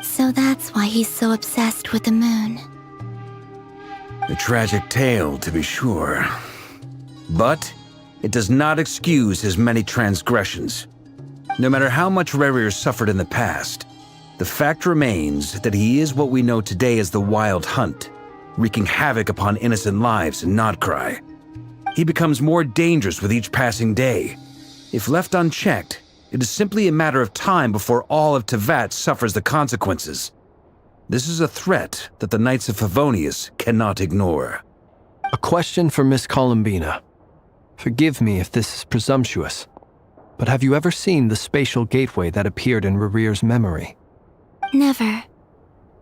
Speaker 2: So that's why he's so obsessed with the moon.
Speaker 17: A tragic tale, to be sure. But it does not excuse his many transgressions. No matter how much Rerir suffered in the past, the fact remains that he is what we know today as the Wild Hunt, wreaking havoc upon innocent lives in Nodcry. He becomes more dangerous with each passing day. If left unchecked, it is simply a matter of time before all of Tevat suffers the consequences. This is a threat that the Knights of Favonius cannot ignore.
Speaker 5: A question for Miss Columbina. Forgive me if this is presumptuous, but have you ever seen the spatial gateway that appeared in Rerir's memory?
Speaker 2: Never.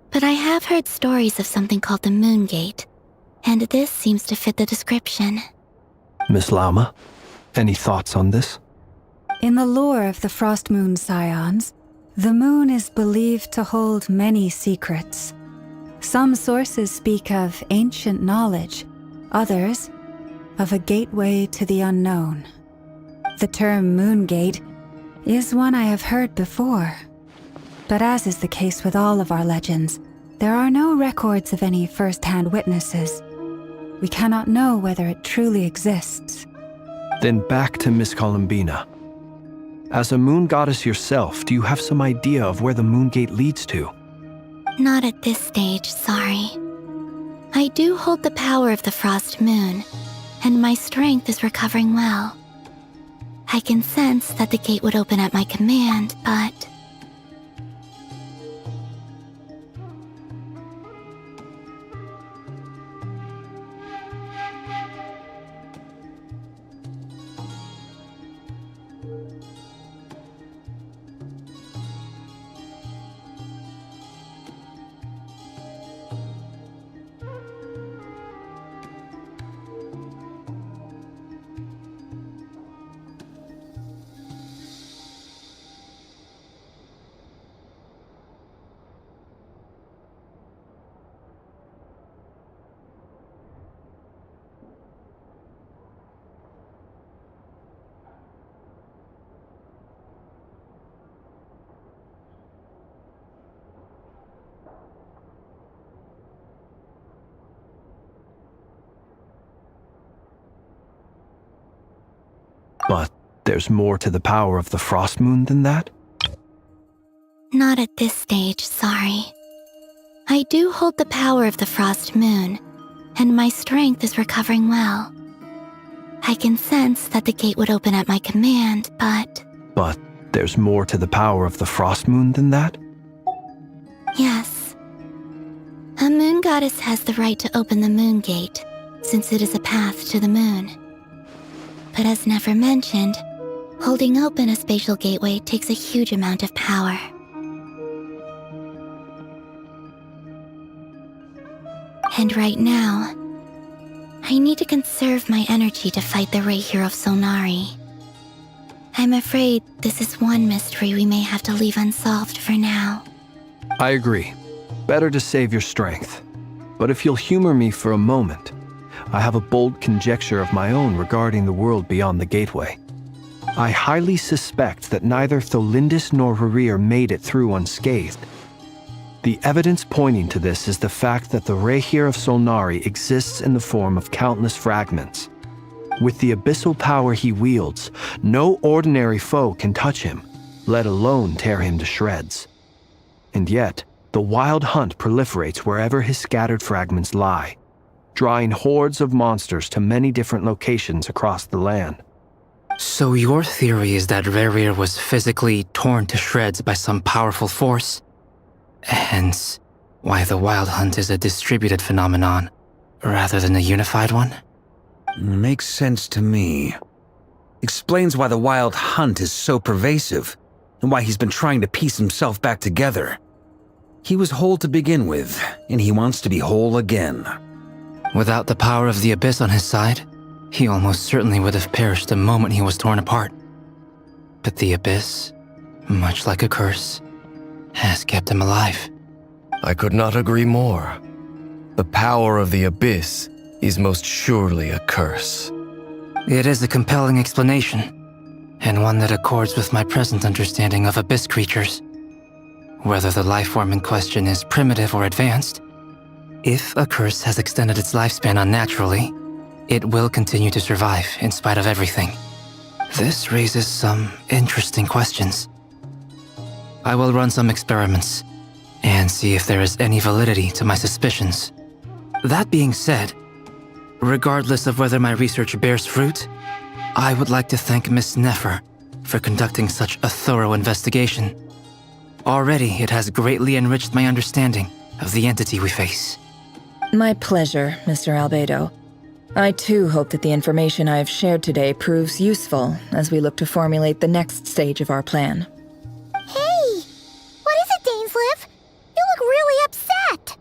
Speaker 2: But I have heard stories of something called the Moon Gate, and this seems to fit the description.
Speaker 5: Miss Lama, any thoughts on this?
Speaker 4: In the lore of the Frost Moon Scions, the moon is believed to hold many secrets. Some sources speak of ancient knowledge, others of a gateway to the unknown. The term Moon Gate is one I have heard before. But as is the case with all of our legends, there are no records of any first-hand witnesses. We cannot know whether it truly exists.
Speaker 5: Then back to Miss Columbina. As a moon goddess yourself, do you have some idea of where the Moon Gate leads to?
Speaker 2: Not at this stage, sorry. I do hold the power of the Frost Moon, and my strength is recovering well. I can sense that the gate would open at my command, but...
Speaker 5: there's more to the power of the Frost Moon than that?
Speaker 9: Not at this stage, sorry. I do hold the power of the Frost Moon, and my strength is recovering well. I can sense that the gate would open at my command, but...
Speaker 5: But there's more to the power of the Frost Moon than that?
Speaker 9: Yes. A moon goddess has the right to open the moon gate, since it is a path to the moon. But as Nefer mentioned, holding open a spatial gateway takes a huge amount of power. And right now, I need to conserve my energy to fight the Rahier of Solnari. I'm afraid this is one mystery we may have to leave unsolved for now.
Speaker 5: I agree. Better to save your strength. But if you'll humor me for a moment, I have a bold conjecture of my own regarding the world beyond the gateway. I highly suspect that neither Tholindis nor Rarir made it through unscathed. The evidence pointing to this is the fact that the Rahier of Solnari exists in the form of countless fragments. With the abyssal power he wields, no ordinary foe can touch him, let alone tear him to shreds. And yet, the wild hunt proliferates wherever his scattered fragments lie, drawing hordes of monsters to many different locations across the land.
Speaker 21: So your theory is that Rarir was physically torn to shreds by some powerful force? Hence, why the Wild Hunt is a distributed phenomenon, rather than a unified one?
Speaker 17: Makes sense to me. Explains why the Wild Hunt is so pervasive, and why he's been trying to piece himself back together. He was whole to begin with, and he wants to be whole again.
Speaker 21: Without the power of the Abyss on his side, he almost certainly would have perished the moment he was torn apart. But the Abyss, much like a curse, has kept him alive.
Speaker 3: I could not agree more. The power of the Abyss is most surely a curse.
Speaker 21: It is a compelling explanation, and one that accords with my present understanding of Abyss creatures. Whether the life form in question is primitive or advanced, if a curse has extended its lifespan unnaturally, it will continue to survive in spite of everything. This raises some interesting questions. I will run some experiments and see if there is any validity to my suspicions. That being said, regardless of whether my research bears fruit, I would like to thank Miss Nefer for conducting such a thorough investigation. Already, it has greatly enriched my understanding of the entity we face.
Speaker 12: My pleasure, Mr. Albedo. I too hope that the information I have shared today proves useful as we look to formulate the next stage of our plan.
Speaker 2: Hey! What is it, Dainsleif? You look really upset!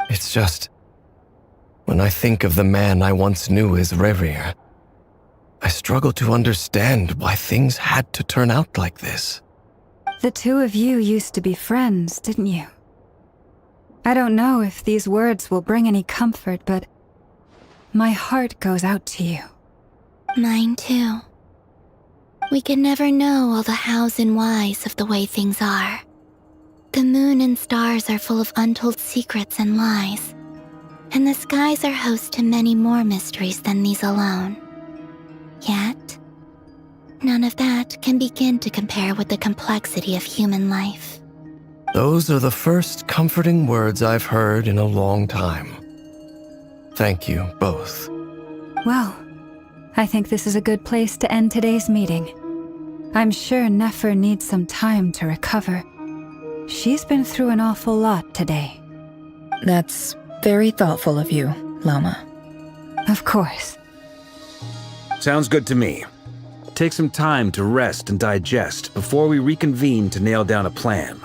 Speaker 3: It's just... when I think of the man I once knew as Rarir, I struggle to understand why things had to turn out like this.
Speaker 4: The two of you used to be friends, didn't you? I don't know if these words will bring any comfort, but my heart goes out to you.
Speaker 9: Mine too. We can never know all the hows and whys of the way things are. The moon and stars are full of untold secrets and lies, and the skies are host to many more mysteries than these alone. Yet, none of that can begin to compare with the complexity of human life.
Speaker 3: Those are the first comforting words I've heard in a long time. Thank you, both.
Speaker 4: Well, I think this is a good place to end today's meeting. I'm sure Nefer needs some time to recover. She's been through an awful lot today.
Speaker 12: That's very thoughtful of you, Lama.
Speaker 4: Of course.
Speaker 17: Sounds good to me. Take some time to rest and digest before we reconvene to nail down a plan.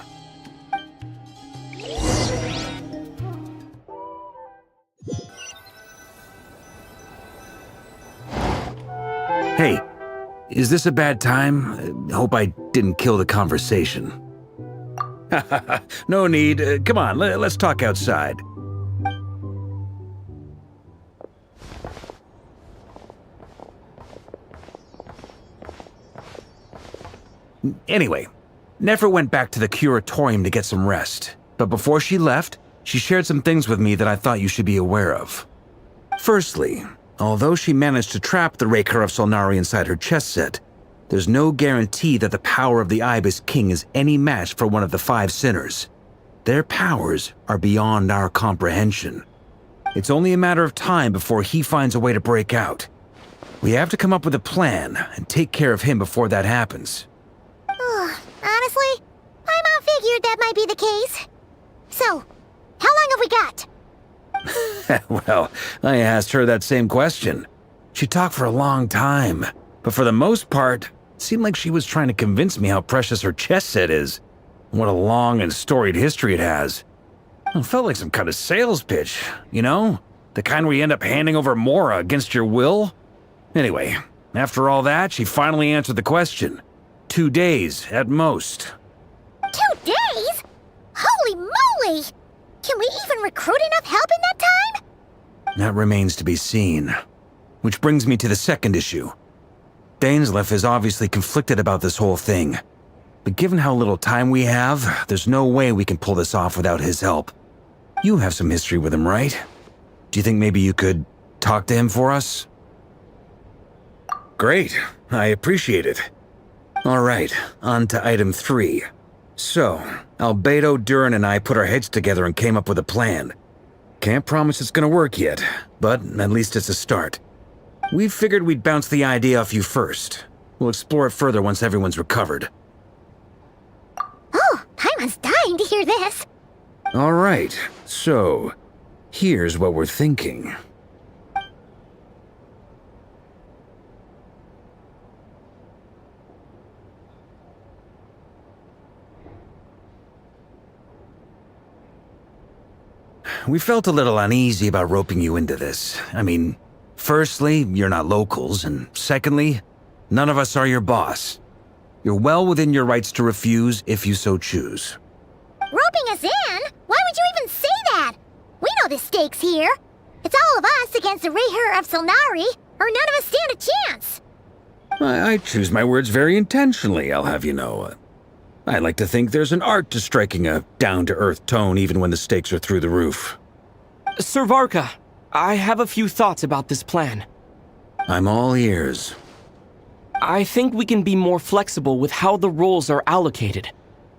Speaker 17: Hey, is this a bad time? Hope I didn't kill the conversation. No need. Come on, let's talk outside. Anyway, Nefer went back to the curatorium to get some rest. But before she left, she shared some things with me that I thought you should be aware of. Firstly, Although she managed to trap the Raker of Solnari inside her chess set, there's no guarantee that the power of the Ibis King is any match for one of the 5 sinners. Their powers are beyond our comprehension. It's only a matter of time before he finds a way to break out. We have to come up with a plan and take care of him before that happens.
Speaker 2: Honestly, my mom figured that might be the case. So, how long have we got?
Speaker 17: Well, I asked her that same question. She talked for a long time, but for the most part, it seemed like she was trying to convince me how precious her chess set is. What a long and storied history it has. It felt like some kind of sales pitch, you know? The kind where you end up handing over Mora against your will? Anyway, after all that, she finally answered the question. 2 days, at most.
Speaker 2: 2 days? Holy moly! Can we even recruit enough help in that time?
Speaker 17: That remains to be seen. Which brings me to the second issue. Dainsleif is obviously conflicted about this whole thing. But given how little time we have, there's no way we can pull this off without his help. You have some history with him, right? Do you think maybe you could talk to him for us? Great, I appreciate it. All right, on to item 3. So, Albedo, Durin, and I put our heads together and came up with a plan. Can't promise it's gonna work yet, but at least it's a start. We figured we'd bounce the idea off you first. We'll explore it further once everyone's recovered.
Speaker 2: Oh, Paimon's dying to hear this.
Speaker 17: All right, so here's what we're thinking. We felt a little uneasy about roping you into this. I mean, firstly, you're not locals, and secondly, none of us are your boss. You're well within your rights to refuse if you so choose.
Speaker 2: Roping us in? Why would you even say that? We know the stakes here. It's all of us against the Rayher of Solnari, or none of us stand a chance.
Speaker 17: I choose my words very intentionally, I'll have you know. I like to think there's an art to striking a down-to-earth tone even when the stakes are through the roof.
Speaker 7: Sir Varka, I have a few thoughts about this plan.
Speaker 17: I'm all ears.
Speaker 7: I think we can be more flexible with how the roles are allocated.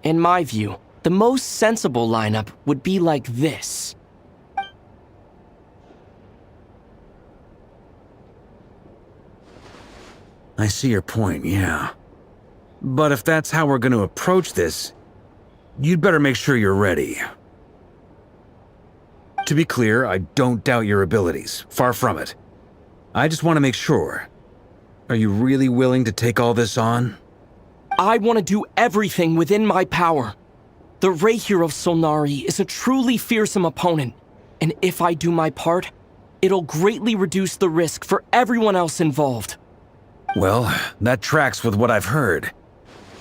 Speaker 7: In my view, the most sensible lineup would be like this.
Speaker 17: I see your point, yeah. But if that's how we're going to approach this, you'd better make sure you're ready. To be clear, I don't doubt your abilities. Far from it. I just want to make sure. Are you really willing to take all this on?
Speaker 7: I want to do everything within my power. The Rayher of Solnari is a truly fearsome opponent, and if I do my part, it'll greatly reduce the risk for everyone else involved.
Speaker 17: Well, that tracks with what I've heard.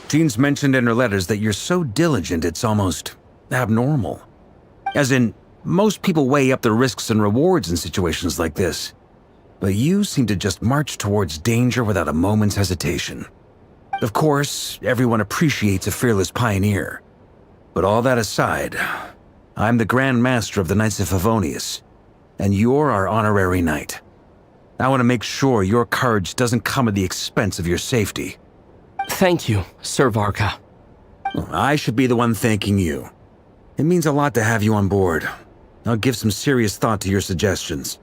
Speaker 17: Jean's mentioned in her letters that you're so diligent it's almost abnormal. As in, most people weigh up the risks and rewards in situations like this. But you seem to just march towards danger without a moment's hesitation. Of course, everyone appreciates a fearless pioneer. But all that aside, I'm the Grand Master of the Knights of Favonius, and you're our honorary knight. I want to make sure your courage doesn't come at the expense of your safety.
Speaker 7: Thank you, Sir Varka.
Speaker 17: I should be the one thanking you. It means a lot to have you on board. I'll give some serious thought to your suggestions.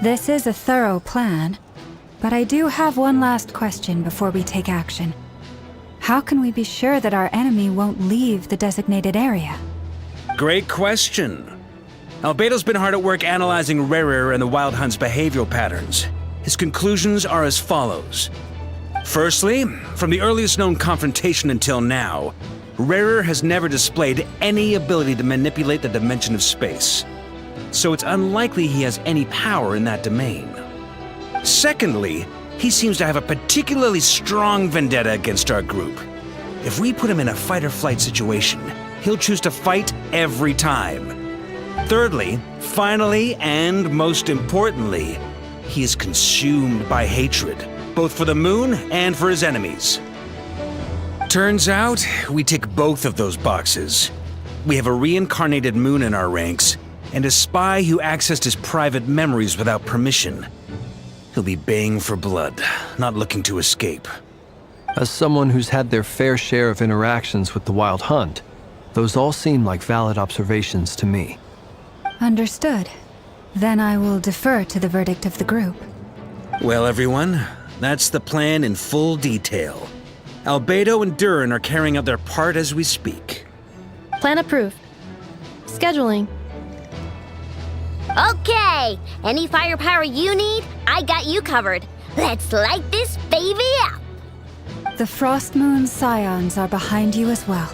Speaker 4: This is a thorough plan, but I do have one last question before we take action. How can we be sure that our enemy won't leave the designated area?
Speaker 17: Great question. Albedo's been hard at work analyzing Rerir and the Wild Hunt's behavioral patterns. His conclusions are as follows. Firstly, from the earliest known confrontation until now, Rerir has never displayed any ability to manipulate the dimension of space. So it's unlikely he has any power in that domain. Secondly, he seems to have a particularly strong vendetta against our group. If we put him in a fight-or-flight situation, he'll choose to fight every time. Thirdly, finally, and most importantly, he is consumed by hatred, both for the moon and for his enemies. Turns out, we tick both of those boxes. We have a reincarnated moon in our ranks, and a spy who accessed his private memories without permission. He'll be baying for blood, not looking to escape.
Speaker 5: As someone who's had their fair share of interactions with the Wild Hunt, those all seem like valid observations to me.
Speaker 4: Understood. Then I will defer to the verdict of the group.
Speaker 17: Well, everyone, that's the plan in full detail. Albedo and Durin are carrying out their part as we speak.
Speaker 14: Plan approved. Scheduling.
Speaker 2: Okay, any firepower you need, I got you covered. Let's light this baby up.
Speaker 4: The Frost Moon Scions are behind you as well.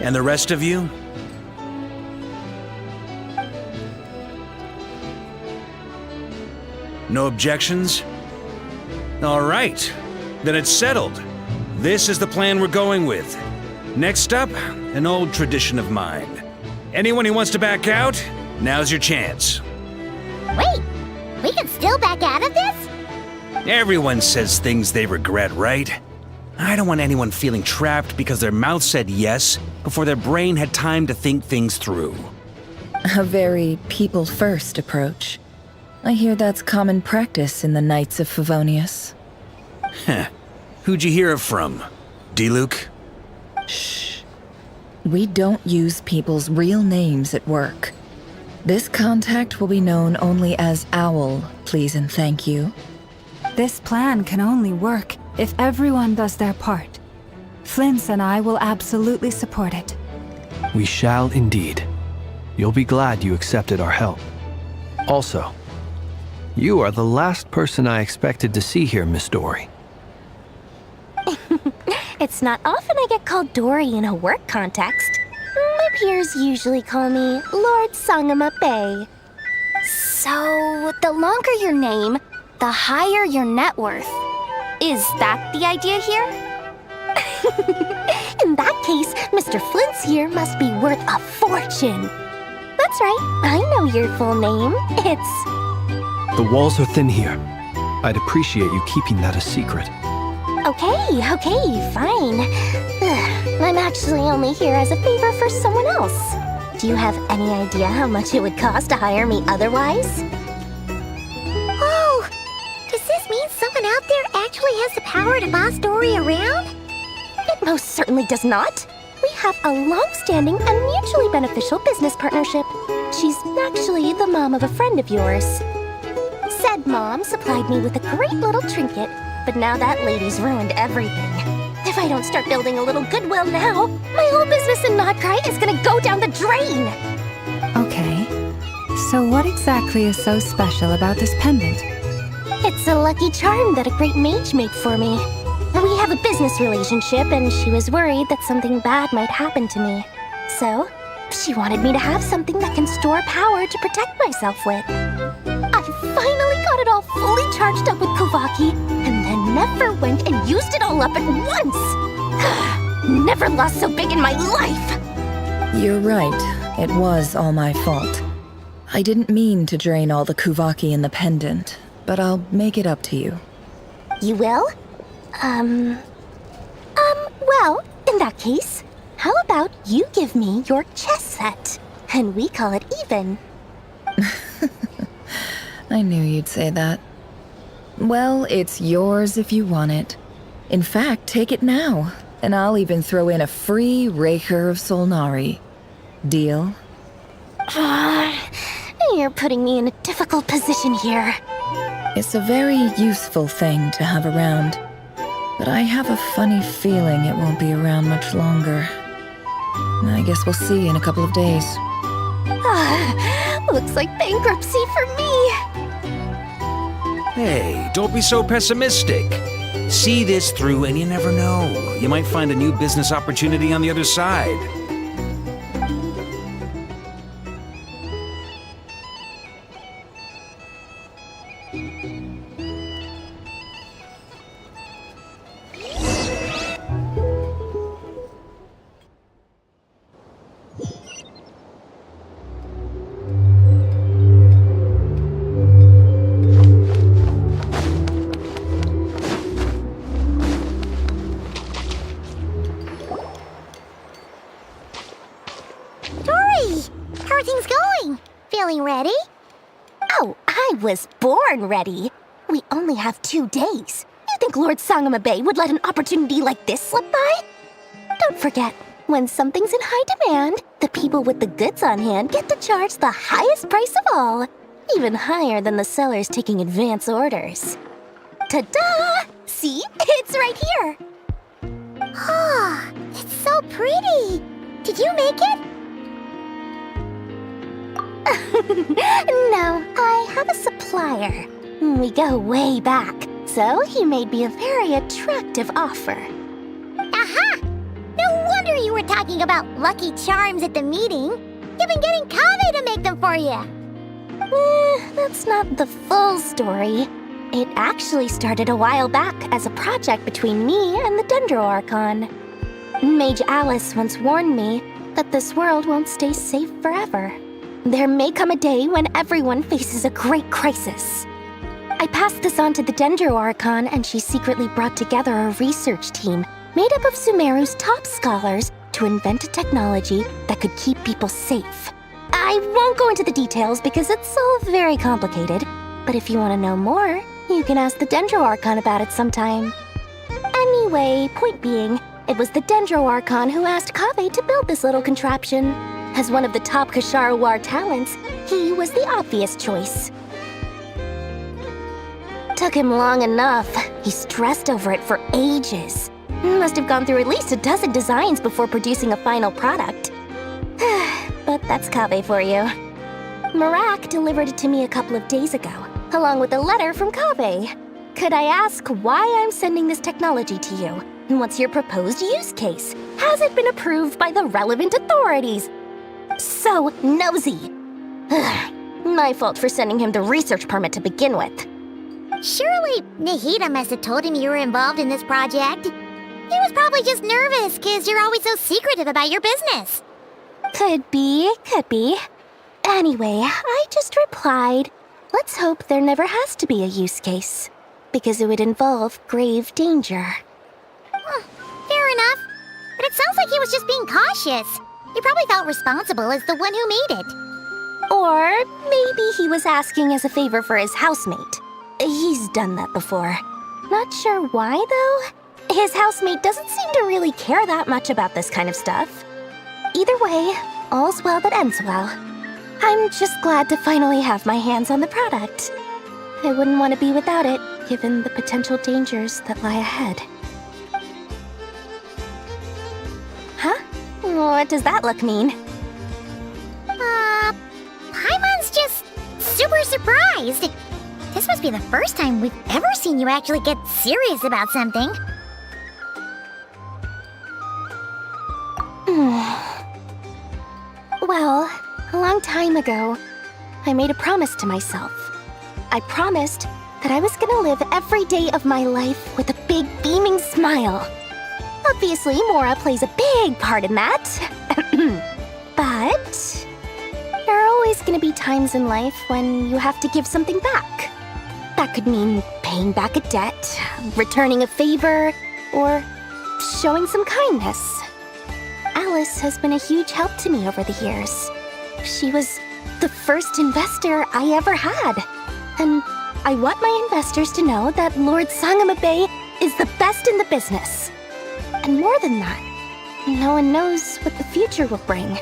Speaker 17: And the rest of you? No objections? All right, then it's settled. This is the plan we're going with. Next up, an old tradition of mine. Anyone who wants to back out, now's your chance.
Speaker 2: Wait, we can still back out of this?
Speaker 17: Everyone says things they regret, right? I don't want anyone feeling trapped because their mouth said yes before their brain had time to think things through.
Speaker 12: A very people-first approach. I hear that's common practice in the Knights of Favonius.
Speaker 17: Heh. Who'd you hear it from? D-Luke?
Speaker 12: Shh. We don't use people's real names at work. This contact will be known only as Owl, please and thank you.
Speaker 4: This plan can only work if everyone does their part. Flint's and I will absolutely support it.
Speaker 5: We shall indeed. You'll be glad you accepted our help. Also, you are the last person I expected to see here, Miss Dory.
Speaker 6: It's not often I get called Dory in a work context. My peers usually call me Lord Sangamabe. So, the longer your name, the higher your net worth. Is that the idea here? In that case, Mr. Flint's here must be worth a fortune. That's right, I know your full name. It's...
Speaker 5: The walls are thin here. I'd appreciate you keeping that a secret.
Speaker 6: Okay, fine. I'm actually only here as a favor for someone else. Do you have any idea how much it would cost to hire me otherwise?
Speaker 2: Oh, does this mean someone out there actually has the power to boss Dory around?
Speaker 6: It most certainly does not. We have a long-standing and mutually beneficial business partnership. She's actually the mom of a friend of yours. Said mom supplied me with a great little trinket, but now that lady's ruined everything. If I don't start building a little goodwill now, my whole business in Notcry is gonna go down the drain!
Speaker 4: Okay. So what exactly is so special about this pendant?
Speaker 6: It's a lucky charm that a great mage made for me. We have a business relationship, and she was worried that something bad might happen to me. So, she wanted me to have something that can store power to protect myself with. I finally got it all fully charged up with Kovaki, and then never went and used it all up at once! Never lost so big in my life!
Speaker 12: You're right. It was all my fault. I didn't mean to drain all the Kuvaki in the pendant, but I'll make it up to you.
Speaker 6: You will? Well, in that case, how about you give me your chess set, and we call it even?
Speaker 12: I knew you'd say that. Well, it's yours if you want it. In fact, take it now, and I'll even throw in a free Raker of Solnari. Deal?
Speaker 6: You're putting me in a difficult position here.
Speaker 12: It's a very useful thing to have around, but I have a funny feeling it won't be around much longer. I guess we'll see in a couple of days.
Speaker 6: Looks like bankruptcy for me.
Speaker 17: Hey, don't be so pessimistic. See this through and you never know. You might find a new business opportunity on the other side.
Speaker 2: Tori! How are things going? Feeling ready?
Speaker 6: Oh, I was born ready. We only have 2 days. You think Lord Sangamabe would let an opportunity like this slip by? Don't forget, when something's in high demand, the people with the goods on hand get to charge the highest price of all, even higher than the sellers taking advance orders. Ta-da! See? It's right here.
Speaker 2: Ah, it's so pretty. Did you make it?
Speaker 6: No, I have a supplier. We go way back, so he made me a very attractive offer.
Speaker 2: Aha! No wonder you were talking about Lucky Charms at the meeting. You've been getting Kave to make them for you.
Speaker 6: That's not the full story. It actually started a while back as a project between me and the Dendro Archon. Mage Alice once warned me that this world won't stay safe forever. There may come a day when everyone faces a great crisis. I passed this on to the Dendro Archon, and she secretly brought together a research team made up of Sumeru's top scholars to invent a technology that could keep people safe. I won't go into the details because it's all very complicated, but if you want to know more, you can ask the Dendro Archon about it sometime. Anyway, point being, it was the Dendro Archon who asked Kave to build this little contraption. As one of the top Kasharawar talents, he was the obvious choice. Took him long enough. He stressed over it for ages. Must have gone through at least a dozen designs before producing a final product. But that's Kave for you. Marak delivered it to me a couple of days ago, along with a letter from Kave. Could I ask why I'm sending this technology to you? What's your proposed use case? Has it been approved by the relevant authorities? So nosy. My fault for sending him the research permit to begin with.
Speaker 2: Surely Nahida must have told him you were involved in this project. He was probably just nervous because you're always so secretive about your business.
Speaker 6: Could be. Anyway, I just replied, let's hope there never has to be a use case, because it would involve grave danger.
Speaker 2: Fair enough. But it sounds like he was just being cautious. He probably felt responsible as the one who made it.
Speaker 6: Or maybe he was asking as a favor for his housemate. He's done that before. Not sure why, though. His housemate doesn't seem to really care that much about this kind of stuff. Either way, all's well that ends well. I'm just glad to finally have my hands on the product. I wouldn't want to be without it, given the potential dangers that lie ahead. Huh? What does that look mean?
Speaker 2: Paimon's just super surprised. This must be the first time we've ever seen you actually get serious about something.
Speaker 6: Well, a long time ago, I made a promise to myself. I promised that I was gonna live every day of my life with a big beaming smile. Obviously, Mora plays a big part in that. But there are always gonna be times in life when you have to give something back. That could mean paying back a debt, returning a favor, or showing some kindness. Alice has been a huge help to me over the years. She was the first investor I ever had. And I want my investors to know that Lord Sangamabe is the best in the business. And more than that, no one knows what the future will bring.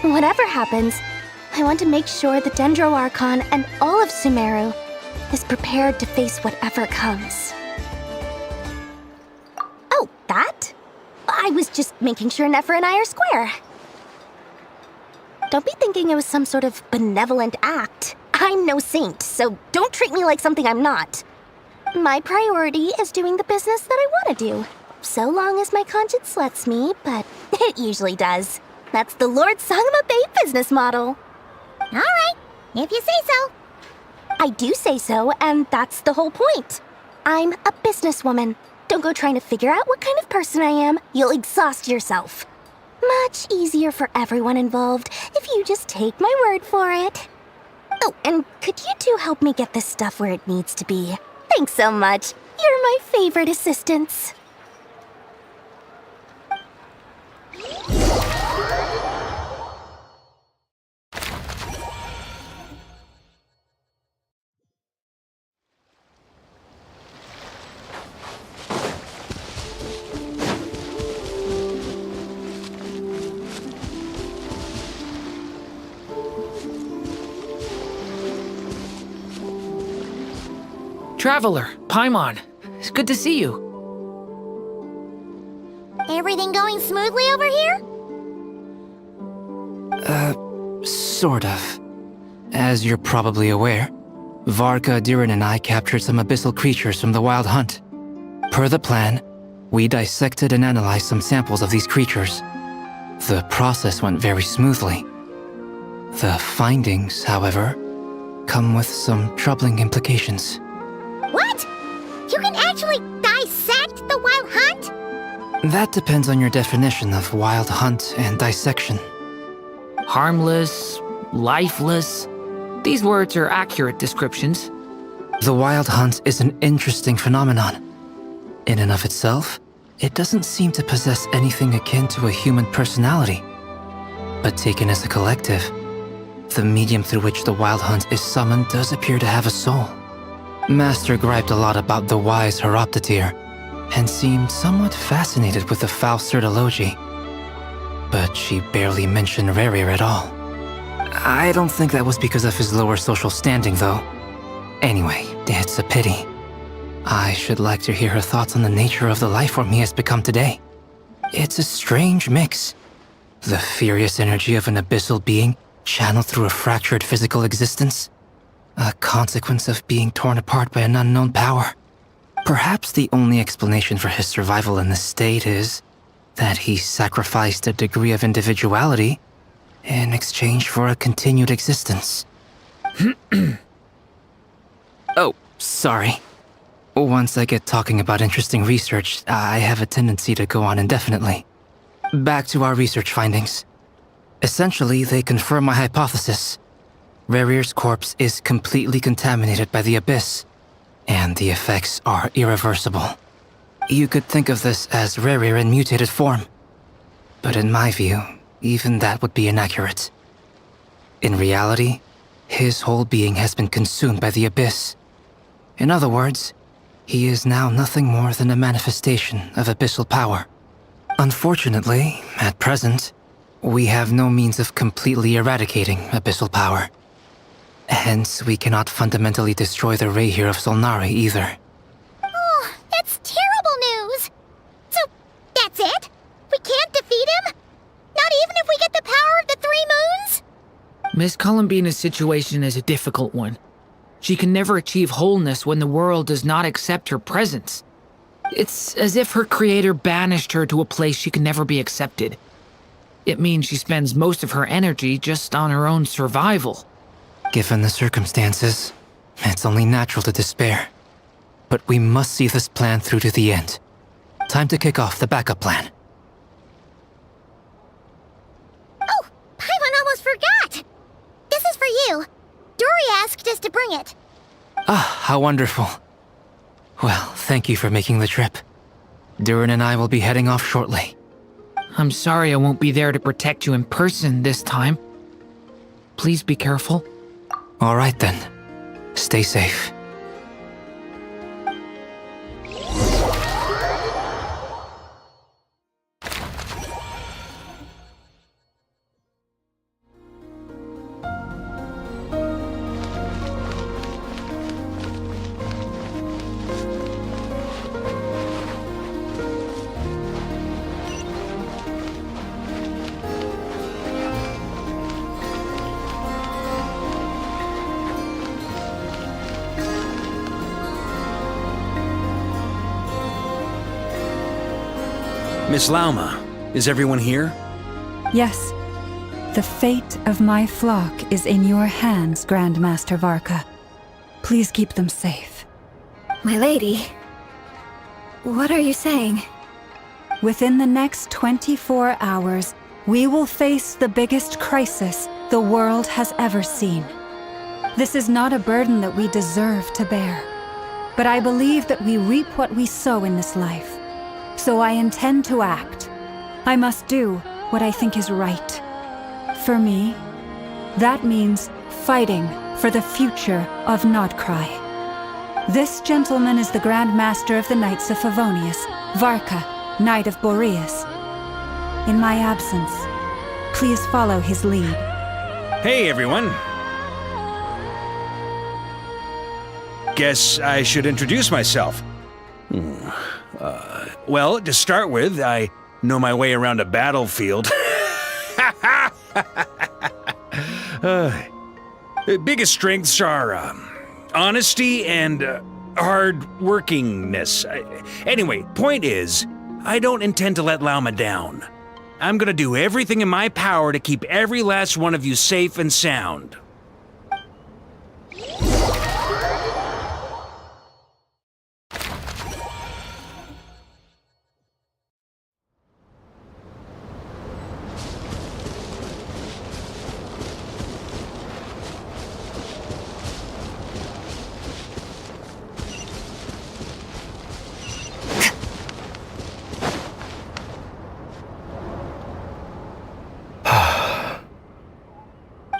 Speaker 6: Whatever happens, I want to make sure the Dendro Archon and all of Sumeru is prepared to face whatever comes. Oh, that? I was just making sure Nefer and I are square. Don't be thinking it was some sort of benevolent act. I'm no saint, so don't treat me like something I'm not. My priority is doing the business that I want to do. So long as my conscience lets me, but it usually does. That's the Lord Sangama Bay business model.
Speaker 2: All right, if you say so.
Speaker 6: I do say so, and that's the whole point. I'm a businesswoman. Don't go trying to figure out what kind of person I am. You'll exhaust yourself. Much easier for everyone involved if you just take my word for it. Oh, and could you two help me get this stuff where it needs to be? Thanks so much. You're my favorite assistants.
Speaker 15: Traveler, Paimon, it's good to see you.
Speaker 2: Everything going smoothly over here?
Speaker 21: Sort of. As you're probably aware, Varka, Diren, and I captured some abyssal creatures from the Wild Hunt. Per the plan, we dissected and analyzed some samples of these creatures. The process went very smoothly. The findings, however, come with some troubling implications.
Speaker 2: What? You can actually dissect the Wild Hunt?
Speaker 21: That depends on your definition of Wild Hunt and dissection.
Speaker 15: Harmless, lifeless. These words are accurate descriptions.
Speaker 21: The Wild Hunt is an interesting phenomenon. In and of itself, it doesn't seem to possess anything akin to a human personality. But taken as a collective, the medium through which the Wild Hunt is summoned does appear to have a soul. Master griped a lot about the wise Horoptotire, and seemed somewhat fascinated with the foul Certology. But she barely mentioned Rerir at all. I don't think that was because of his lower social standing, though. Anyway, it's a pity. I should like to hear her thoughts on the nature of the lifeform he has become today. It's a strange mix. The furious energy of an abyssal being channeled through a fractured physical existence. A consequence of being torn apart by an unknown power. Perhaps the only explanation for his survival in this state is that he sacrificed a degree of individuality in exchange for a continued existence. Oh, sorry. Once I get talking about interesting research, I have a tendency to go on indefinitely. Back to our research findings. Essentially, they confirm my hypothesis. Rerir's corpse is completely contaminated by the Abyss, and the effects are irreversible. You could think of this as Rerir in mutated form. But in my view, even that would be inaccurate. In reality, his whole being has been consumed by the Abyss. In other words, he is now nothing more than a manifestation of abyssal power. Unfortunately, at present, we have no means of completely eradicating abyssal power. Hence, we cannot fundamentally destroy the Reihir of Solnari either.
Speaker 2: Oh, that's terrible news! So, that's it? We can't defeat him? Not even if we get the power of the Three Moons?
Speaker 15: Miss Columbina's situation is a difficult one. She can never achieve wholeness when the world does not accept her presence. It's as if her creator banished her to a place she can never be accepted. It means she spends most of her energy just on her own survival.
Speaker 21: Given the circumstances, it's only natural to despair. But we must see this plan through to the end. Time to kick off the backup plan.
Speaker 2: Oh, Paimon almost forgot! This is for you. Dory asked us to bring it.
Speaker 21: Ah, how wonderful. Well, thank you for making the trip. Durin and I will be heading off shortly.
Speaker 15: I'm sorry I won't be there to protect you in person this time. Please be careful.
Speaker 21: All right then. Stay safe.
Speaker 17: Miss Lauma, is everyone here?
Speaker 4: Yes. The fate of my flock is in your hands, Grandmaster Varka. Please keep them safe.
Speaker 13: My lady. What are you saying?
Speaker 4: Within the next 24 hours, we will face the biggest crisis the world has ever seen. This is not a burden that we deserve to bear, but I believe that we reap what we sow in this life. So I intend to act. I must do what I think is right. For me, that means fighting for the future of Nodcry. This gentleman is the Grand Master of the Knights of Favonius, Varka, Knight of Boreas. In my absence, please follow his lead.
Speaker 17: Hey, everyone. Guess I should introduce myself. Well, to start with, I know my way around a battlefield. Biggest strengths are honesty and hard-workingness. Anyway, point is, I don't intend to let Lauma down. I'm gonna do everything in my power to keep every last one of you safe and sound.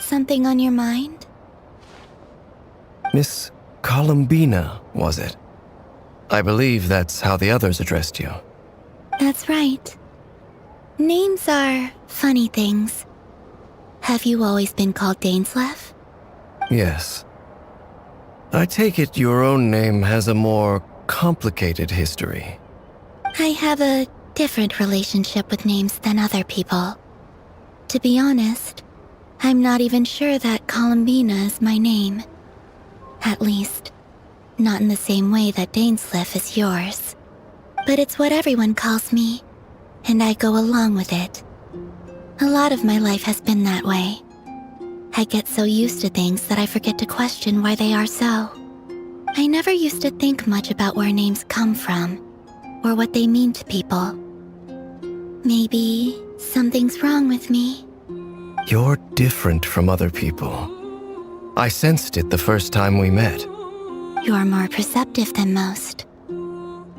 Speaker 9: Something on your mind?
Speaker 3: Miss Columbina, was it? I believe that's how the others addressed you.
Speaker 9: That's right. Names are funny things. Have you always been called Dainsleif?
Speaker 3: Yes. I take it your own name has a more complicated history.
Speaker 9: I have a different relationship with names than other people. To be honest, I'm not even sure that Columbina is my name. At least, not in the same way that Dainsleif is yours. But it's what everyone calls me, and I go along with it. A lot of my life has been that way. I get so used to things that I forget to question why they are so. I never used to think much about where names come from, or what they mean to people. Maybe something's wrong with me.
Speaker 3: You're different from other people. I sensed it the first time we met.
Speaker 9: You're more perceptive than most.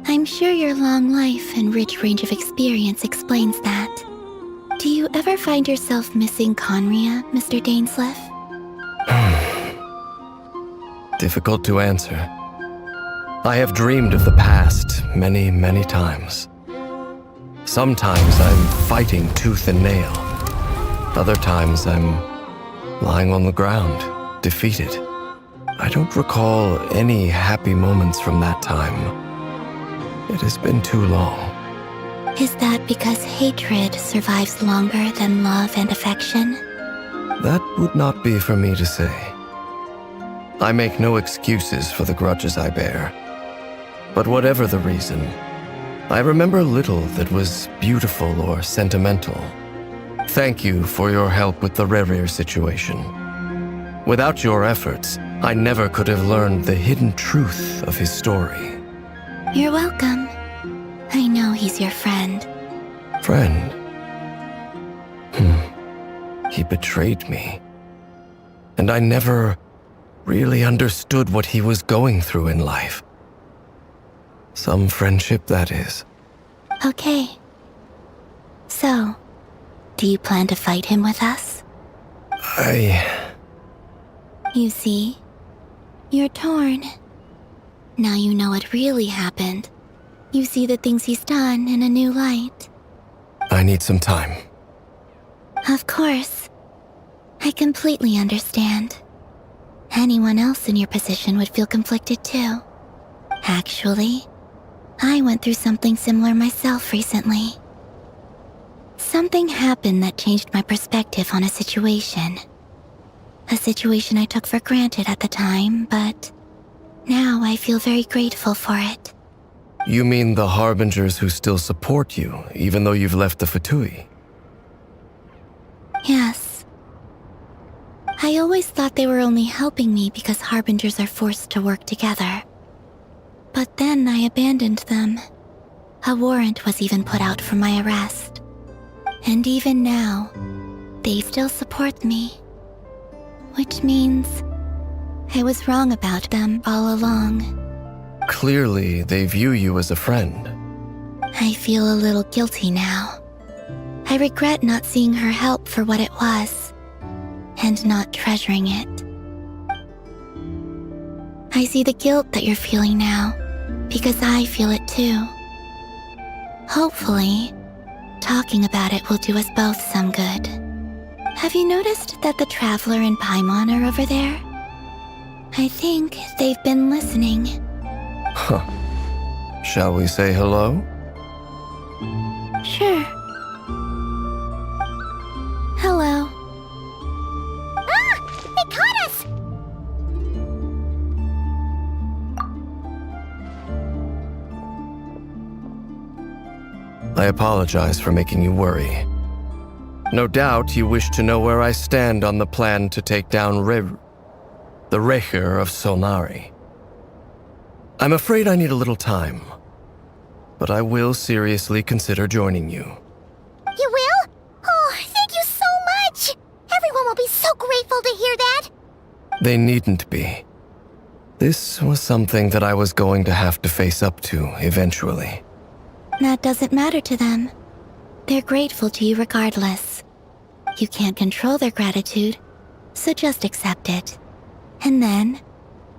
Speaker 9: I'm sure your long life and rich range of experience explains that. Do you ever find yourself missing Conria, Mr. Dainsleif?
Speaker 3: Difficult to answer. I have dreamed of the past many, many times. Sometimes I'm fighting tooth and nail. Other times I'm lying on the ground, defeated. I don't recall any happy moments from that time. It has been too long.
Speaker 9: Is that because hatred survives longer than love and affection?
Speaker 3: That would not be for me to say. I make no excuses for the grudges I bear. But whatever the reason, I remember little that was beautiful or sentimental. Thank you for your help with the Rerir situation. Without your efforts, I never could have learned the hidden truth of his story.
Speaker 9: You're welcome. I know he's your friend.
Speaker 3: Friend? He betrayed me. And I never really understood what he was going through in life. Some friendship, that is.
Speaker 9: Okay. So, do you plan to fight him with us? You see, you're torn. Now you know what really happened. You see the things he's done in a new light.
Speaker 3: I need some time.
Speaker 9: Of course. I completely understand. Anyone else in your position would feel conflicted too. Actually, I went through something similar myself recently. Something happened that changed my perspective on a situation. A situation I took for granted at the time, but now I feel very grateful for it.
Speaker 3: You mean the Harbingers who still support you, even though you've left the Fatui?
Speaker 9: Yes. I always thought they were only helping me because Harbingers are forced to work together. But then I abandoned them. A warrant was even put out for my arrest. And even now, they still support me. Which means I was wrong about them all along.
Speaker 3: Clearly, they view you as a friend.
Speaker 9: I feel a little guilty now. I regret not seeing her help for what it was, and not treasuring it. I see the guilt that you're feeling now, because I feel it too. Hopefully, talking about it will do us both some good. Have you noticed that the Traveler and Paimon are over there? I think they've been listening.
Speaker 3: Huh. Shall we say hello?
Speaker 9: Sure. Hello.
Speaker 2: Ah! They caught us!
Speaker 3: I apologize for making you worry. No doubt you wish to know where I stand on the plan to take down the Recher of Solnari. I'm afraid I need a little time, but I will seriously consider joining you.
Speaker 2: You will? Oh, thank you so much! Everyone will be so grateful to hear that!
Speaker 3: They needn't be. This was something that I was going to have to face up to eventually.
Speaker 9: That doesn't matter to them. They're grateful to you regardless. You can't control their gratitude, so just accept it. And then,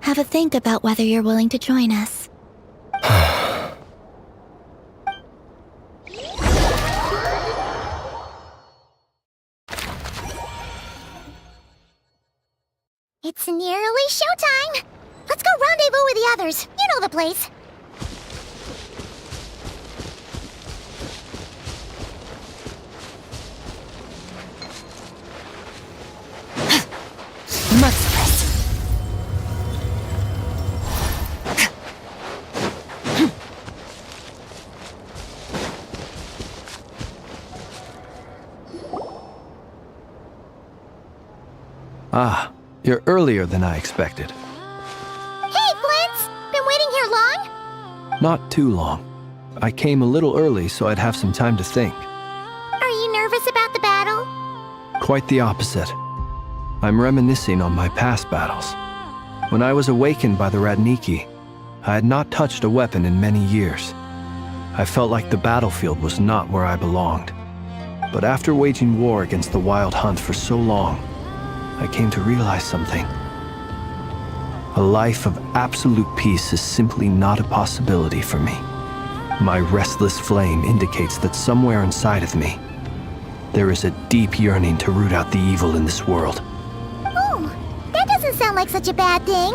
Speaker 9: have a think about whether you're willing to join us.
Speaker 2: It's nearly showtime! Let's go rendezvous with the others. You know the place.
Speaker 6: Merciless.
Speaker 5: Ah, you're earlier than I expected.
Speaker 2: Hey, Flint's! Been waiting here long?
Speaker 5: Not too long. I came a little early so I'd have some time to think.
Speaker 2: Are you nervous about the battle?
Speaker 5: Quite the opposite. I'm reminiscing on my past battles. When I was awakened by the Radniki, I had not touched a weapon in many years. I felt like the battlefield was not where I belonged. But after waging war against the Wild Hunt for so long, I came to realize something. A life of absolute peace is simply not a possibility for me. My restless flame indicates that somewhere inside of me, there is a deep yearning to root out the evil in this world.
Speaker 2: Oh, that doesn't sound like such a bad thing.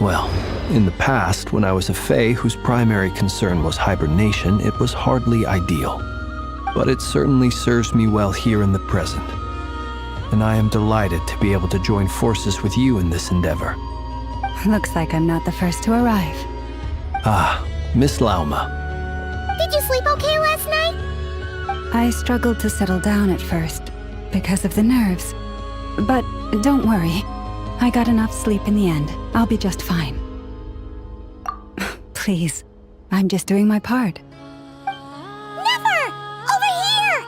Speaker 5: Well, in the past, when I was a Fae whose primary concern was hibernation, it was hardly ideal. But it certainly serves me well here in the present. And I am delighted to be able to join forces with you in this endeavor.
Speaker 4: Looks like I'm not the first to arrive.
Speaker 5: Ah, Miss Lauma.
Speaker 2: Did you sleep okay last night?
Speaker 4: I struggled to settle down at first, because of the nerves. But don't worry. I got enough sleep in the end. I'll be just fine. Please, I'm just doing my part.
Speaker 2: Never! Over here!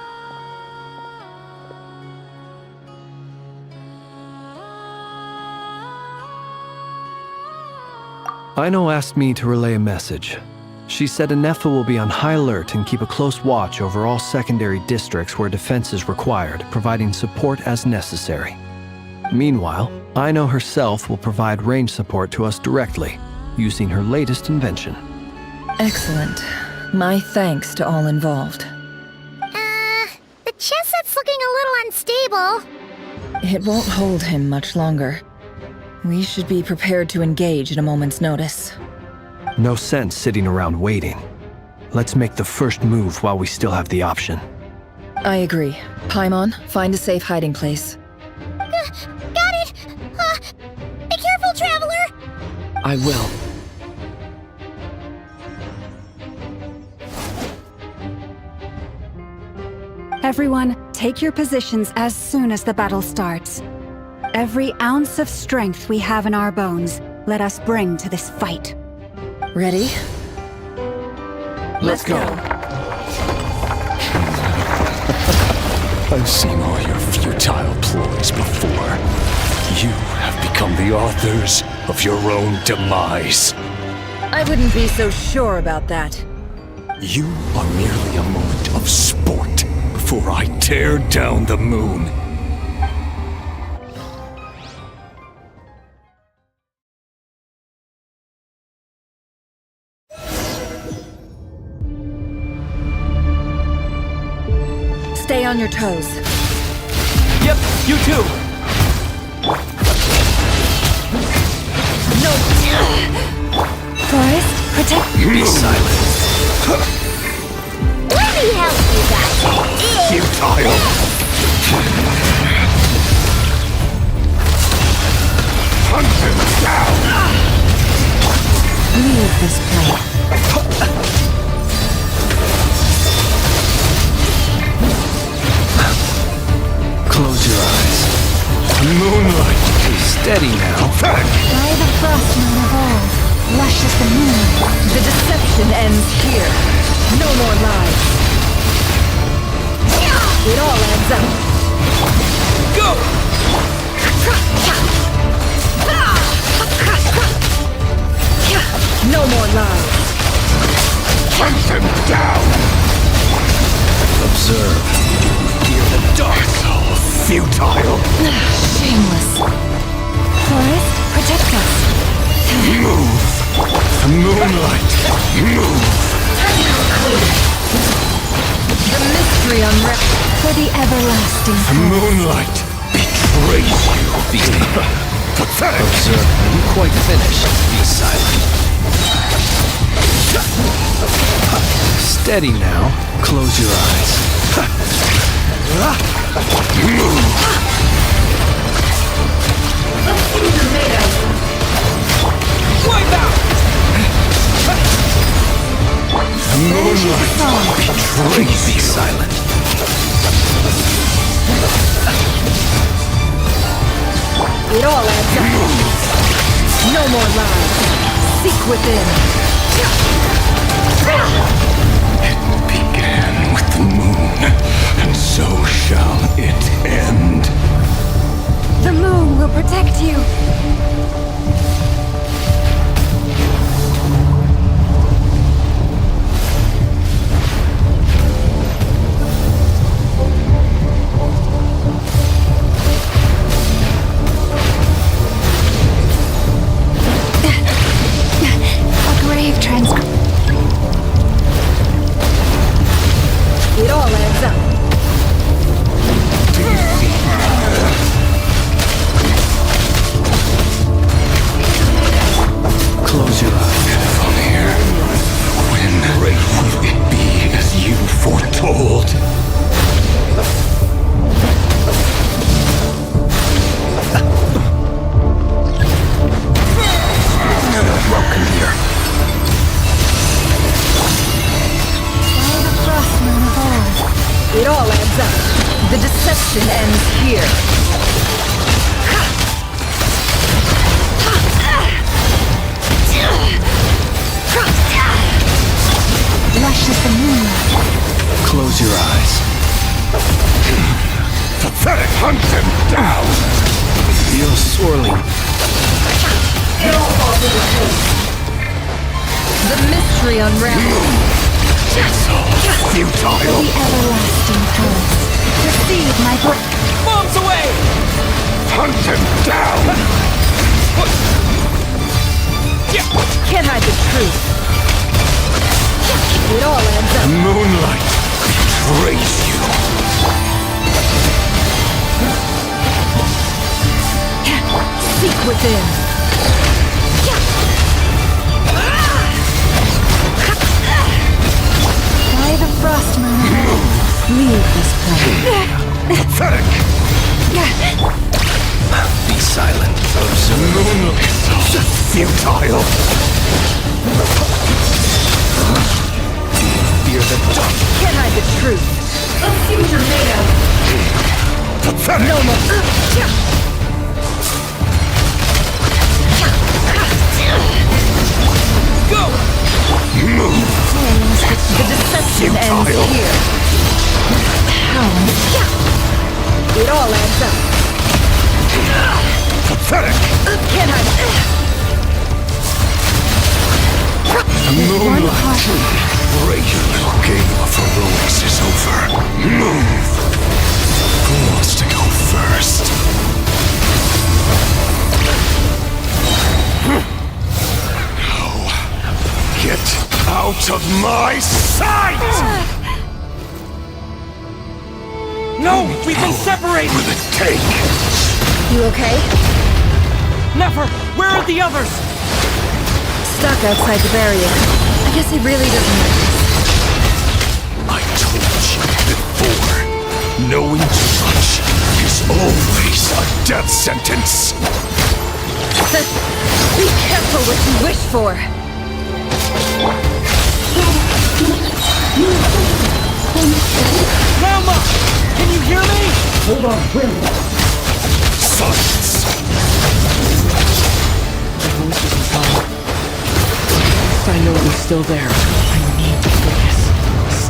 Speaker 5: Aino asked me to relay a message. She said Anefa will be on high alert and keep a close watch over all secondary districts where defense is required, providing support as necessary. Meanwhile, Aino herself will provide range support to us directly, using her latest invention.
Speaker 12: Excellent. My thanks to all involved.
Speaker 2: The chess set's looking a little unstable.
Speaker 12: It won't hold him much longer. We should be prepared to engage at a moment's notice.
Speaker 5: No sense sitting around waiting. Let's make the first move while we still have the option.
Speaker 12: I agree. Paimon, find a safe hiding place.
Speaker 2: Got it! Be careful, Traveler!
Speaker 7: I will.
Speaker 4: Everyone, take your positions as soon as the battle starts. Every ounce of strength we have in our bones, let us bring to this fight.
Speaker 12: Ready?
Speaker 7: Let's go.
Speaker 1: I've seen all your futile ploys before. You have become the authors of your own demise.
Speaker 12: I wouldn't be so sure about that.
Speaker 1: You are merely a moment of sport before I tear down the moon.
Speaker 12: Stay on your toes.
Speaker 7: Yep, you too.
Speaker 12: No!
Speaker 4: Forest, protect...
Speaker 1: Be silent.
Speaker 2: Let me help you guys!
Speaker 1: Futile. Hunt him down!
Speaker 4: Leave this place.
Speaker 5: Close your eyes.
Speaker 1: Moonlight.
Speaker 5: Steady now.
Speaker 4: By the frost moon of old, lush as the moon.
Speaker 12: The deception ends here. No more lies. It all adds up.
Speaker 7: Go!
Speaker 12: No more lies.
Speaker 1: Hunt him down!
Speaker 5: Observe.
Speaker 1: Fear the dark. It's all futile.
Speaker 12: Shameless.
Speaker 4: Forest, protect us.
Speaker 1: Move. Moonlight. Move.
Speaker 12: The mystery unwrapped.
Speaker 4: For the everlasting
Speaker 1: Moonlight betrays you. Pathetic.
Speaker 5: Observe. Are you quite finished? Be silent. Steady now. Close your eyes.
Speaker 1: Move.
Speaker 7: Wipe out!
Speaker 1: Moonlight betrays you.
Speaker 5: Be silent.
Speaker 12: It all adds up. No more lies. Seek within.
Speaker 1: It began with the moon, and so shall it end.
Speaker 4: The moon will protect you. A grave transcript.
Speaker 12: It all adds up.
Speaker 5: Close your eyes.
Speaker 1: From here, when great will it be as you foretold? Welcome here.
Speaker 4: By the frost moon of old.
Speaker 12: It all adds up. The deception ends here.
Speaker 4: Lush as the moonlight.
Speaker 5: Close your eyes.
Speaker 1: Pathetic, hunt him down!
Speaker 5: Feel swirling.
Speaker 12: The mystery unravels.
Speaker 1: It's all futile.
Speaker 4: The everlasting force. Receive my breath.
Speaker 7: Bombs away!
Speaker 1: Hunt him down!
Speaker 12: Can't hide the truth. It all
Speaker 1: moonlight betrays you.
Speaker 12: Seek within.
Speaker 4: By the frost moon, leave this place.
Speaker 1: Pathetic! Be silent. Those moonlight so futile. Fear the dark.
Speaker 12: Can't hide the truth. A future made of.
Speaker 1: Pathetic!
Speaker 12: No more.
Speaker 1: Go! Move!
Speaker 12: The deception ends here. How? It all adds up.
Speaker 1: Pathetic!
Speaker 12: Can't hide.
Speaker 1: Moonlight! Break your little game of heroics is over. Move! Who wants to go first? No. Get out of my sight!
Speaker 7: No! We've been separated!
Speaker 1: For the take!
Speaker 12: You okay?
Speaker 7: Never! Where are the others?
Speaker 12: Stuck outside the barrier. I guess he really doesn't know.
Speaker 1: I told you before. Knowing too much is always a death sentence.
Speaker 12: Be careful what you wish for.
Speaker 7: Grandma! Can you hear me?
Speaker 1: Hold on, silence.
Speaker 7: The voice isn't gone. I know it was still there. I need to focus.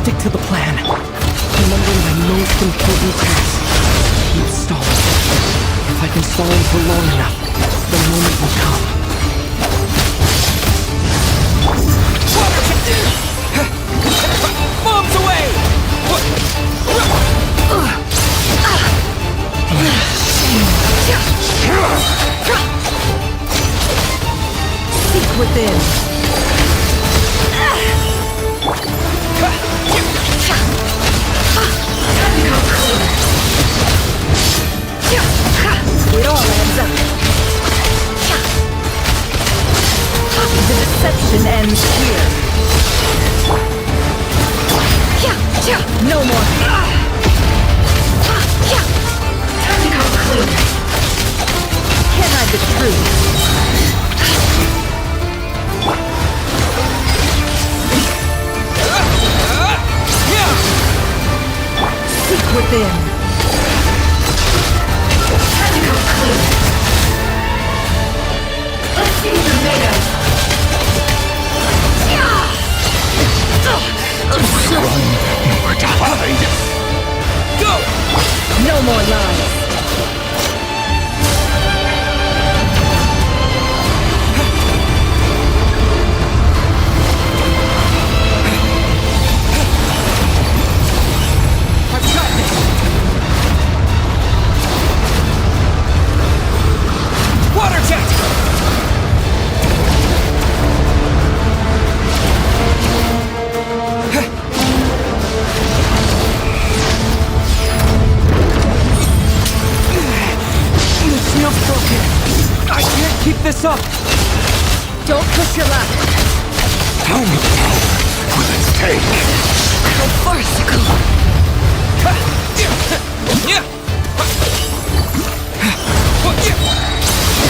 Speaker 7: Stick to the plan. Remember my most important task. Keep stalling. If I can stall him for long enough, the moment will come. Bombs away!
Speaker 12: Seek within. It all adds up. The deception ends here. No more. Can't hide the truth. Seek within. Let's see what you're made of.
Speaker 1: Run nor to hide.
Speaker 7: Go!
Speaker 12: No more lies.
Speaker 7: I've got this! Water jet! I can't keep this up!
Speaker 12: Don't push your luck.
Speaker 1: How much power will it take?
Speaker 12: How farcical.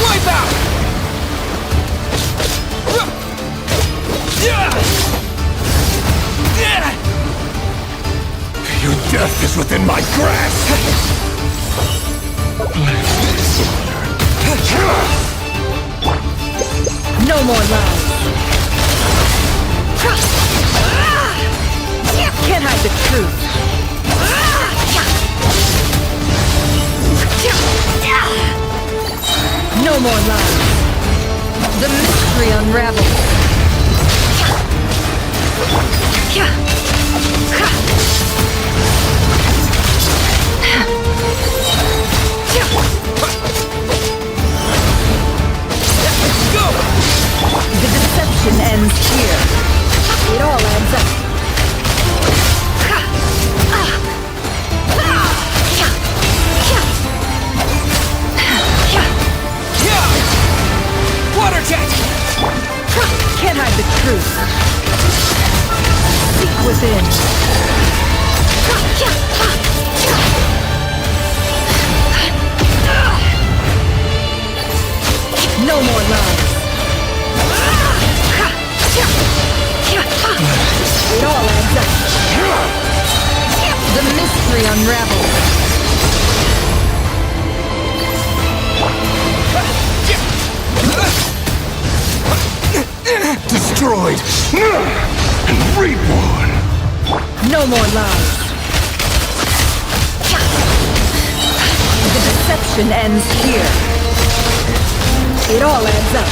Speaker 7: Wipe out!
Speaker 1: Your death is within my grasp!
Speaker 12: No more lies. Can't hide the truth. No more lies. The mystery unravels.
Speaker 7: Go!
Speaker 12: The deception ends here. It all adds up. within. No more lies. It all adds up. The mystery unravels.
Speaker 1: Destroyed and reborn.
Speaker 12: No more lies. The deception ends here. It all adds up.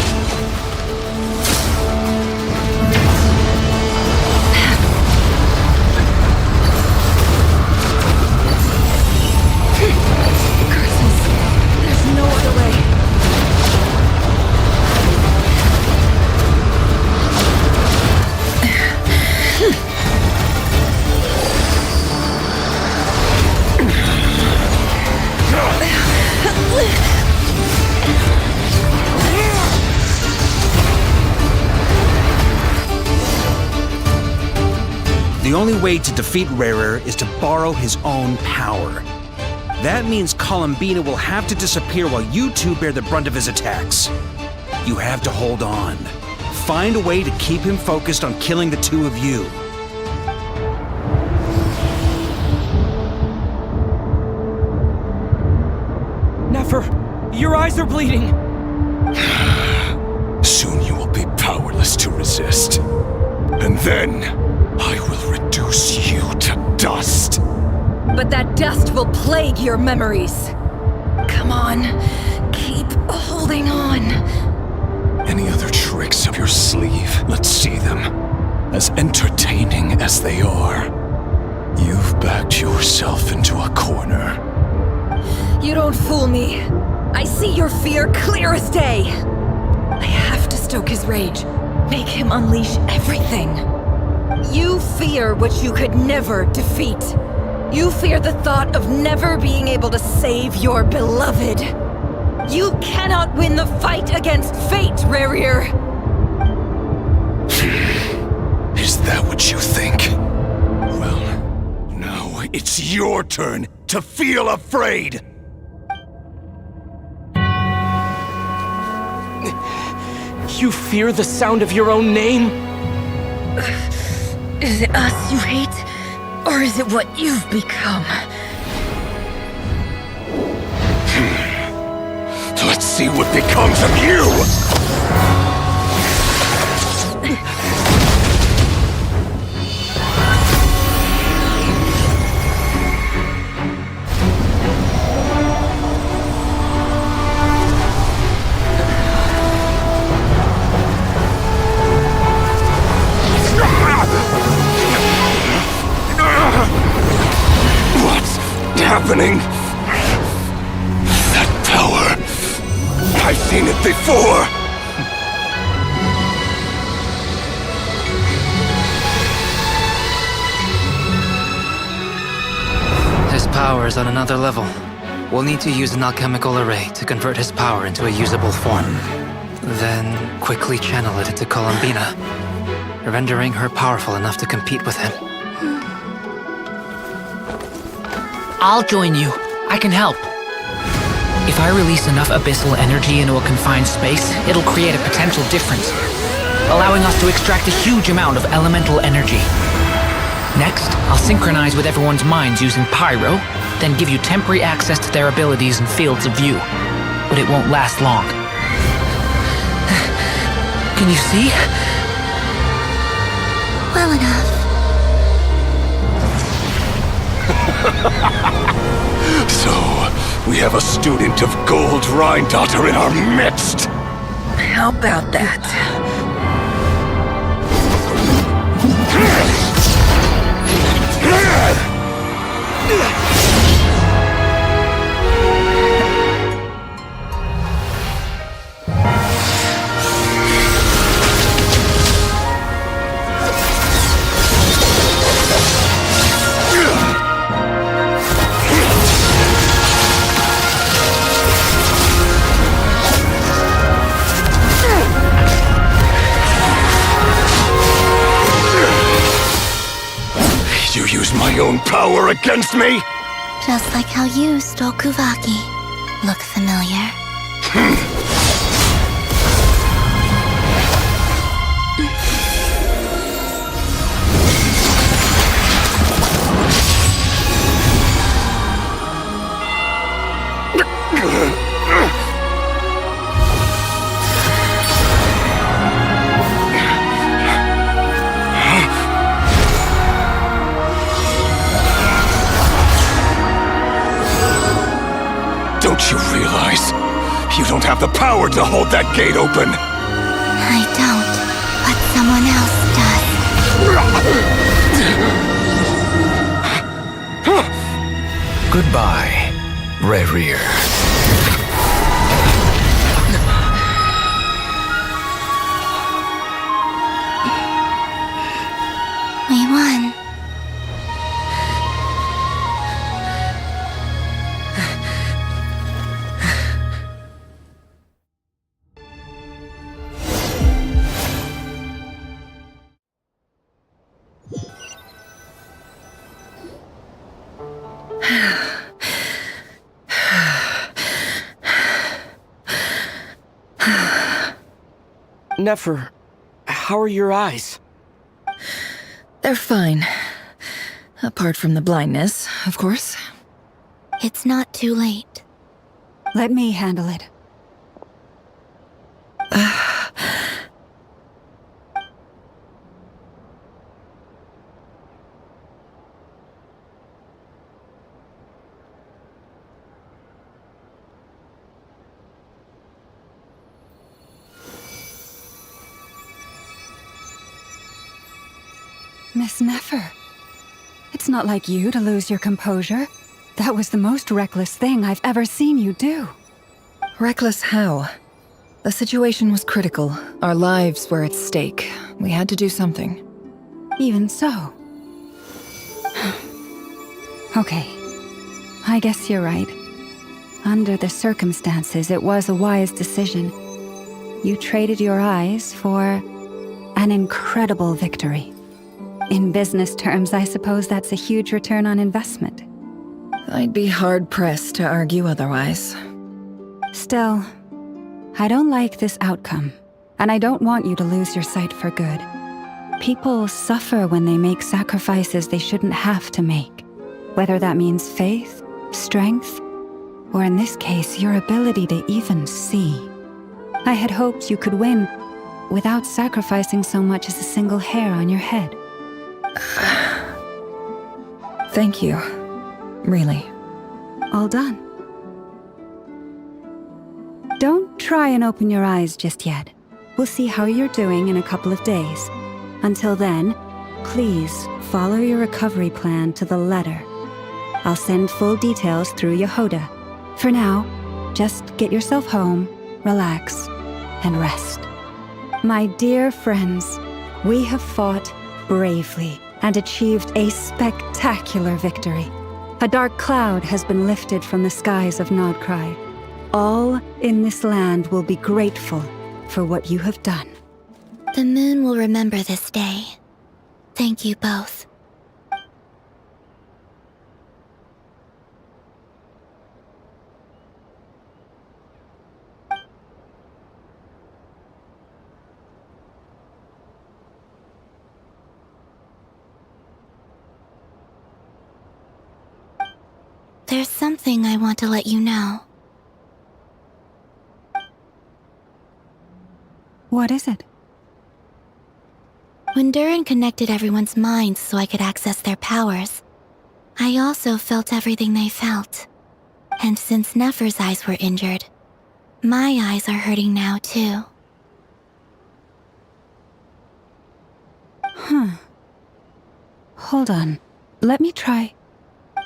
Speaker 12: There's no other way.
Speaker 17: The only way to defeat Rarer is to borrow his own power. That means Columbina will have to disappear while you two bear the brunt of his attacks. You have to hold on. Find a way to keep him focused on killing the two of you.
Speaker 7: Nefer, your eyes are bleeding.
Speaker 1: Soon you will be powerless to resist. And then, I will reduce you to dust.
Speaker 12: But that dust will plague your memories. Come on, keep holding on.
Speaker 1: Any other tricks up your sleeve? Let's see them. As entertaining as they are. You've backed yourself into a corner.
Speaker 12: You don't fool me. I see your fear clear as day. I have to stoke his rage. Make him unleash everything. You fear what you could never defeat. You fear the thought of never being able to save your beloved. You cannot win the fight against fate, Rarir.
Speaker 1: Is that what you think? Well, now it's your turn to feel afraid!
Speaker 7: You fear the sound of your own name?
Speaker 12: Is it us you hate? Or is it what you've become?
Speaker 1: Let's see what becomes of you! What's happening? That power. I've seen it before.
Speaker 21: His power is on another level. We'll need to use an alchemical array to convert his power into a usable form. Then quickly channel it into Columbina, rendering her powerful enough to compete with him.
Speaker 15: I'll join you. I can help. If I release enough abyssal energy into a confined space, it'll create a potential difference, allowing us to extract a huge amount of elemental energy. Next, I'll synchronize with everyone's minds using Pyro, then give you temporary access to their abilities and fields of view. But it won't last long. Can you see?
Speaker 9: Well enough.
Speaker 1: So, we have a student of Gold Rhine-Daughter in our midst!
Speaker 12: How about that?
Speaker 1: use my own power against me?
Speaker 9: Just like how you stole Kuvaki. Look familiar?
Speaker 1: Don't you realize? You don't have the power to hold that gate open!
Speaker 9: I don't, but someone else does.
Speaker 3: Goodbye, Rerir.
Speaker 9: We won.
Speaker 7: Nefer, how are your eyes?
Speaker 12: They're fine. Apart from the blindness, of course.
Speaker 9: It's not too late.
Speaker 4: Let me handle it. Miss Nefer, it's not like you to lose your composure. That was the most reckless thing I've ever seen you do.
Speaker 12: Reckless how? The situation was critical. Our lives were at stake. We had to do something.
Speaker 4: Even so. Okay. I guess you're right. Under the circumstances, it was a wise decision. You traded your eyes for an incredible victory. In business terms, I suppose that's a huge return on investment.
Speaker 12: I'd be hard-pressed to argue otherwise.
Speaker 4: Still, I don't like this outcome, and I don't want you to lose your sight for good. People suffer when they make sacrifices they shouldn't have to make, whether that means faith, strength, or in this case, your ability to even see. I had hoped you could win without sacrificing so much as a single hair on your head.
Speaker 12: Thank you. Really.
Speaker 4: All done. Don't try and open your eyes just yet. We'll see how you're doing in a couple of days. Until then, please follow your recovery plan to the letter. I'll send full details through Yehoda. For now, just get yourself home, relax, and rest. My dear friends, we have fought bravely and achieved a spectacular victory. A dark cloud has been lifted from the skies of Nodcry. All in this land will be grateful for what you have done.
Speaker 9: The moon will remember this day. Thank you both. There's something I want to let you know.
Speaker 4: What is it?
Speaker 9: When Durin connected everyone's minds so I could access their powers, I also felt everything they felt. And since Nefer's eyes were injured, my eyes are hurting now too.
Speaker 4: Hold on. Let me try.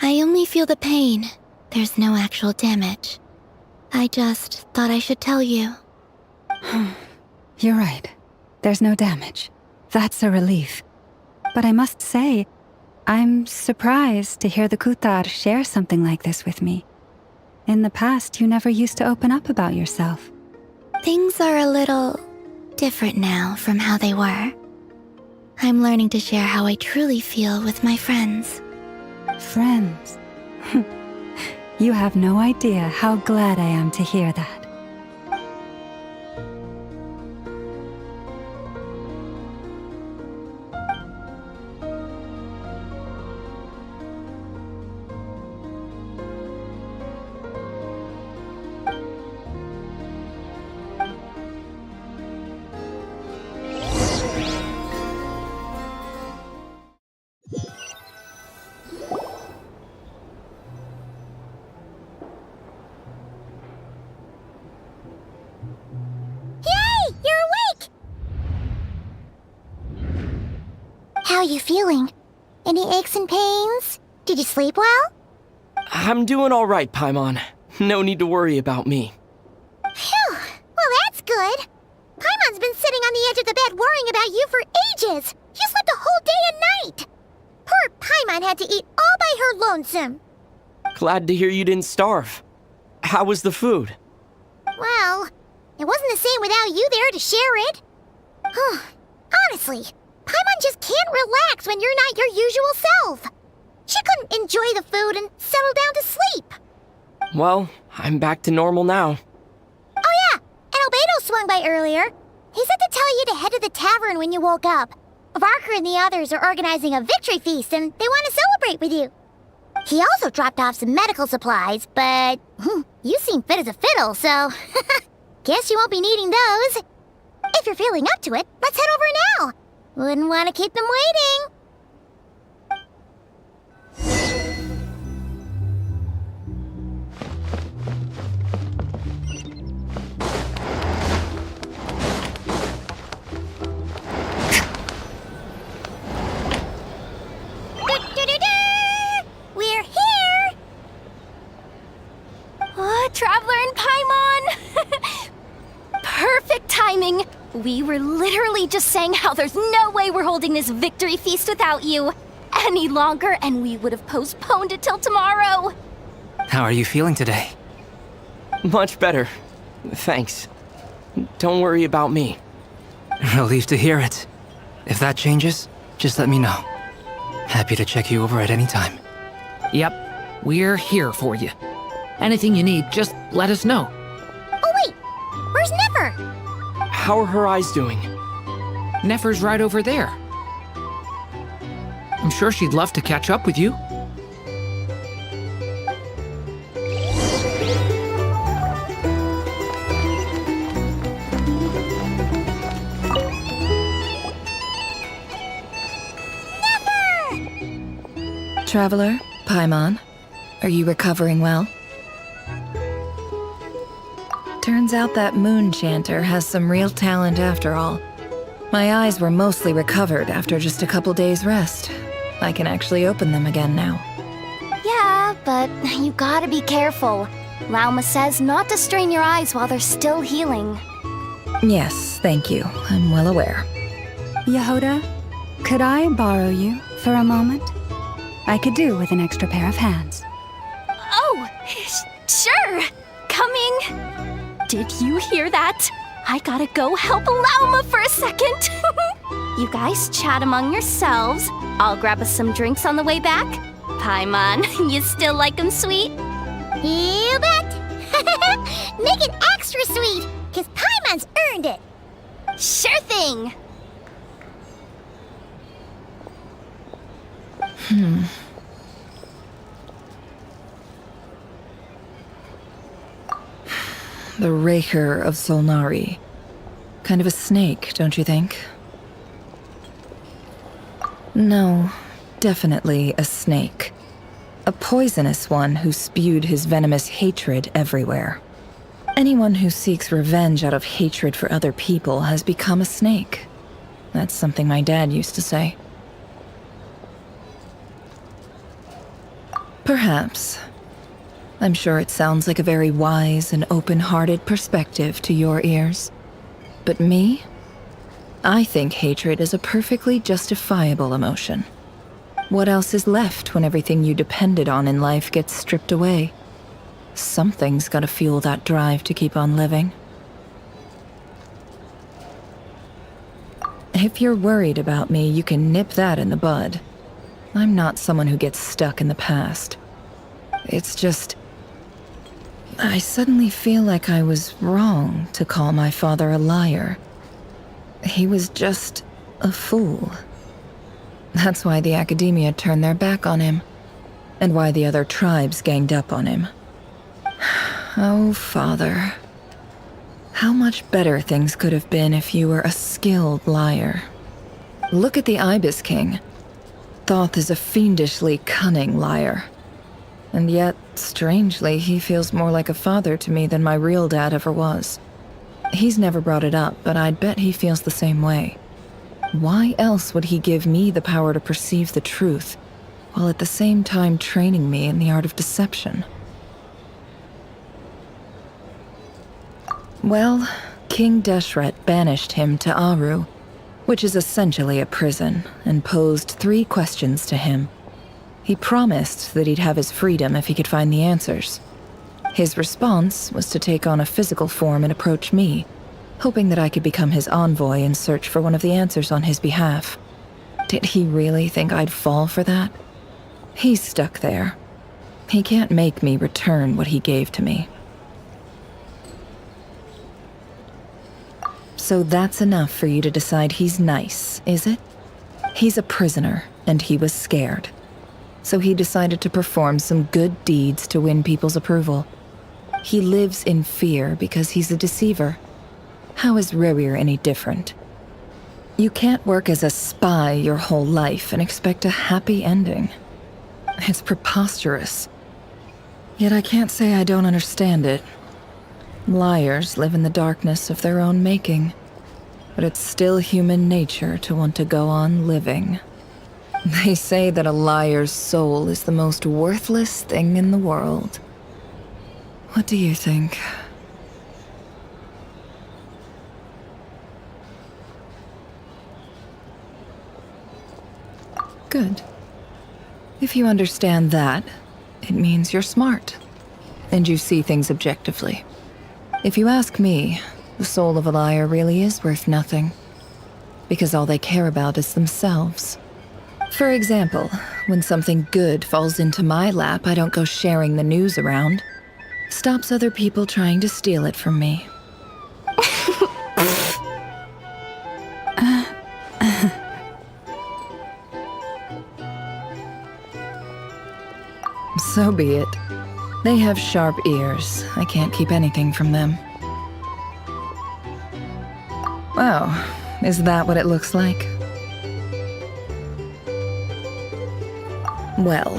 Speaker 9: I only feel the pain. There's no actual damage. I just thought I should tell you.
Speaker 4: You're right. There's no damage. That's a relief. But I must say, I'm surprised to hear the Kutar share something like this with me. In the past, you never used to open up about yourself.
Speaker 9: Things are a little different now from how they were. I'm learning to share how I truly feel with my friends.
Speaker 4: Friends. You have no idea how glad I am to hear that.
Speaker 2: How are you feeling? Any aches and pains? Did you sleep well?
Speaker 7: I'm doing all right, Paimon. No need to worry about me.
Speaker 2: Phew! Well, that's good. Paimon's been sitting on the edge of the bed worrying about you for ages. You slept a whole day and night. Poor Paimon had to eat all by her lonesome.
Speaker 7: Glad to hear you didn't starve. How was the food?
Speaker 2: Well, it wasn't the same without you there to share it. Honestly, Paimon just can't relax when you're not your usual self. She couldn't enjoy the food and settle down to sleep.
Speaker 7: Well, I'm back to normal now.
Speaker 2: Oh yeah, and Albedo swung by earlier. He said to tell you to head to the tavern when you woke up. Varker and the others are organizing a victory feast and they want to celebrate with you. He also dropped off some medical supplies, but you seem fit as a fiddle, so guess you won't be needing those. If you're feeling up to it, let's head over now. Wouldn't want to keep them waiting. We're here!
Speaker 6: Oh, Traveler and Paimon! Perfect timing! We were literally just saying how there's no way we're holding this victory feast without you any longer, and we would have postponed it till tomorrow.
Speaker 21: How are you feeling today?
Speaker 7: Much better. Thanks. Don't worry about me.
Speaker 21: Relieved to hear it. If that changes, just let me know. Happy to check you over at any time.
Speaker 15: Yep, we're here for you. Anything you need, just let us know.
Speaker 2: Oh wait, where's Nefer?
Speaker 7: How are her eyes doing?
Speaker 15: Nefer's right over there. I'm sure she'd love to catch up with you. Traveler, Paimon, are you recovering well? Turns out that moon chanter has some real talent after all. My eyes were mostly recovered after just a couple days' rest. I can actually open them again now.
Speaker 6: Yeah, but you gotta be careful. Lauma says not to strain your eyes while they're still healing.
Speaker 12: Yes, thank you. I'm well aware.
Speaker 4: Yehoda, could I borrow you for a moment? I could do with an extra pair of hands.
Speaker 6: Oh, sure. Coming. Did you hear that? I gotta go help Lauma for a second. You guys chat among yourselves. I'll grab us some drinks on the way back. Paimon, you still like 'em sweet?
Speaker 2: You bet. Make it extra sweet, because Paimon's earned it.
Speaker 6: Sure thing.
Speaker 12: The Raker of Solnari. Kind of a snake, don't you think? No, definitely a snake. A poisonous one who spewed his venomous hatred everywhere. Anyone who seeks revenge out of hatred for other people has become a snake. That's something my dad used to say. Perhaps. I'm sure it sounds like a very wise and open-hearted perspective to your ears. But me? I think hatred is a perfectly justifiable emotion. What else is left when everything you depended on in life gets stripped away? Something's gotta fuel that drive to keep on living. If you're worried about me, you can nip that in the bud. I'm not someone who gets stuck in the past. It's just... I suddenly feel like I was wrong to call my father a liar. He was just a fool. That's why the academia turned their back on him, and why the other tribes ganged up on him. Oh, Father. How much better things could have been if you were a skilled liar. Look at the Ibis King. Thoth is a fiendishly cunning liar. And yet, strangely, he feels more like a father to me than my real dad ever was. He's never brought it up, but I'd bet he feels the same way. Why else would he give me the power to perceive the truth, while at the same time training me in the art of deception? Well, King Deshret banished him to Aru, which is essentially a prison, and posed 3 questions to him. He promised that he'd have his freedom if he could find the answers. His response was to take on a physical form and approach me, hoping that I could become his envoy and search for one of the answers on his behalf. Did he really think I'd fall for that? He's stuck there. He can't make me return what he gave to me. So that's enough for you to decide he's nice, is it? He's a prisoner, and he was scared. So he decided to perform some good deeds to win people's approval. He lives in fear because he's a deceiver. How is Rerir any different? You can't work as a spy your whole life and expect a happy ending. It's preposterous. Yet I can't say I don't understand it. Liars live in the darkness of their own making, but it's still human nature to want to go on living. They say that a liar's soul is the most worthless thing in the world. What do you think? Good. If you understand that, it means you're smart, and you see things objectively. If you ask me, the soul of a liar really is worth nothing, because all they care about is themselves. For example, when something good falls into my lap, I don't go sharing the news around. Stops other people trying to steal it from me. So be it. They have sharp ears. I can't keep anything from them. Oh, is that what it looks like? Well,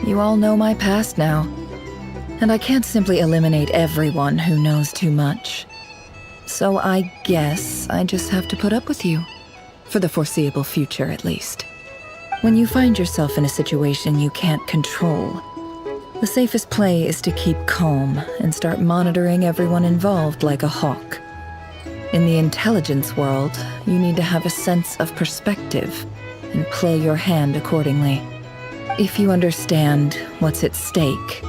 Speaker 12: you all know my past now, and I can't simply eliminate everyone who knows too much. So I guess I just have to put up with you, for the foreseeable future at least. When you find yourself in a situation you can't control, the safest play is to keep calm and start monitoring everyone involved like a hawk. In the intelligence world, you need to have a sense of perspective and play your hand accordingly. If you understand what's at stake,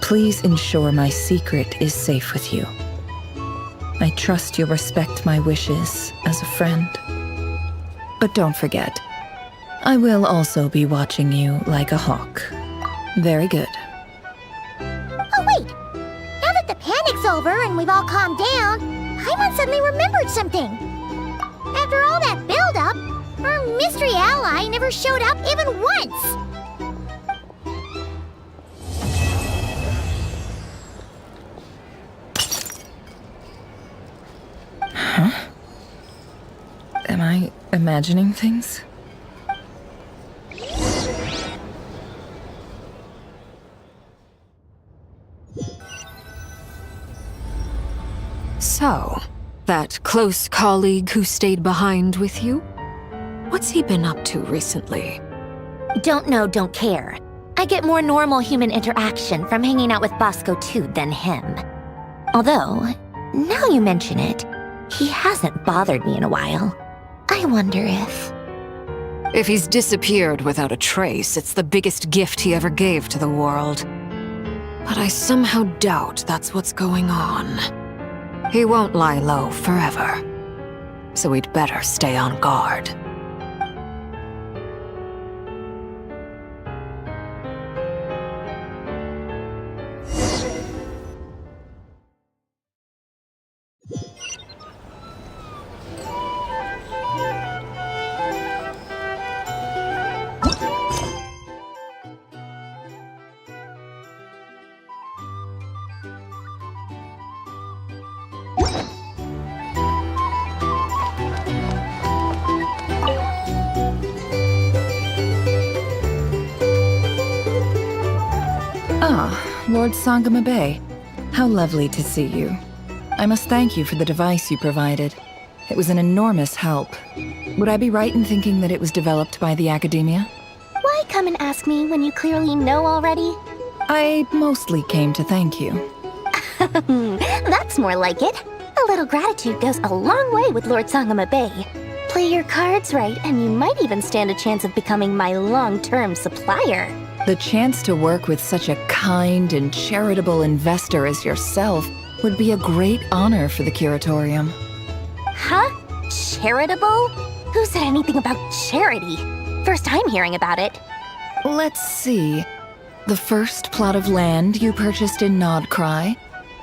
Speaker 12: please ensure my secret is safe with you. I trust you'll respect my wishes as a friend. But don't forget, I will also be watching you like a hawk. Very good.
Speaker 2: Oh wait! Now that the panic's over and we've all calmed down, Paimon suddenly remembered something. After all that build-up, our mystery ally never showed up even once!
Speaker 12: Huh? Am I imagining things?
Speaker 10: So, that close colleague who stayed behind with you? What's he been up to recently?
Speaker 2: Don't know, don't care. I get more normal human interaction from hanging out with Bosco too than him. Although, now you mention it, he hasn't bothered me in a while. I wonder if...
Speaker 10: If he's disappeared without a trace, it's the biggest gift he ever gave to the world. But I somehow doubt that's what's going on. He won't lie low forever, so we'd better stay on guard.
Speaker 12: Ah, Lord Sangama Bay. How lovely to see you. I must thank you for the device you provided. It was an enormous help. Would I be right in thinking that it was developed by the Academia?
Speaker 6: Why come and ask me when you clearly know already?
Speaker 12: I mostly came to thank you.
Speaker 6: That's more like it. A little gratitude goes a long way with Lord Sangama Bay. Play your cards right, and you might even stand a chance of becoming my long-term supplier.
Speaker 12: The chance to work with such a kind and charitable investor as yourself would be a great honor for the Curatorium.
Speaker 6: Huh? Charitable? Who said anything about charity? First I'm hearing about it.
Speaker 12: Let's see. The first plot of land you purchased in Nodcry,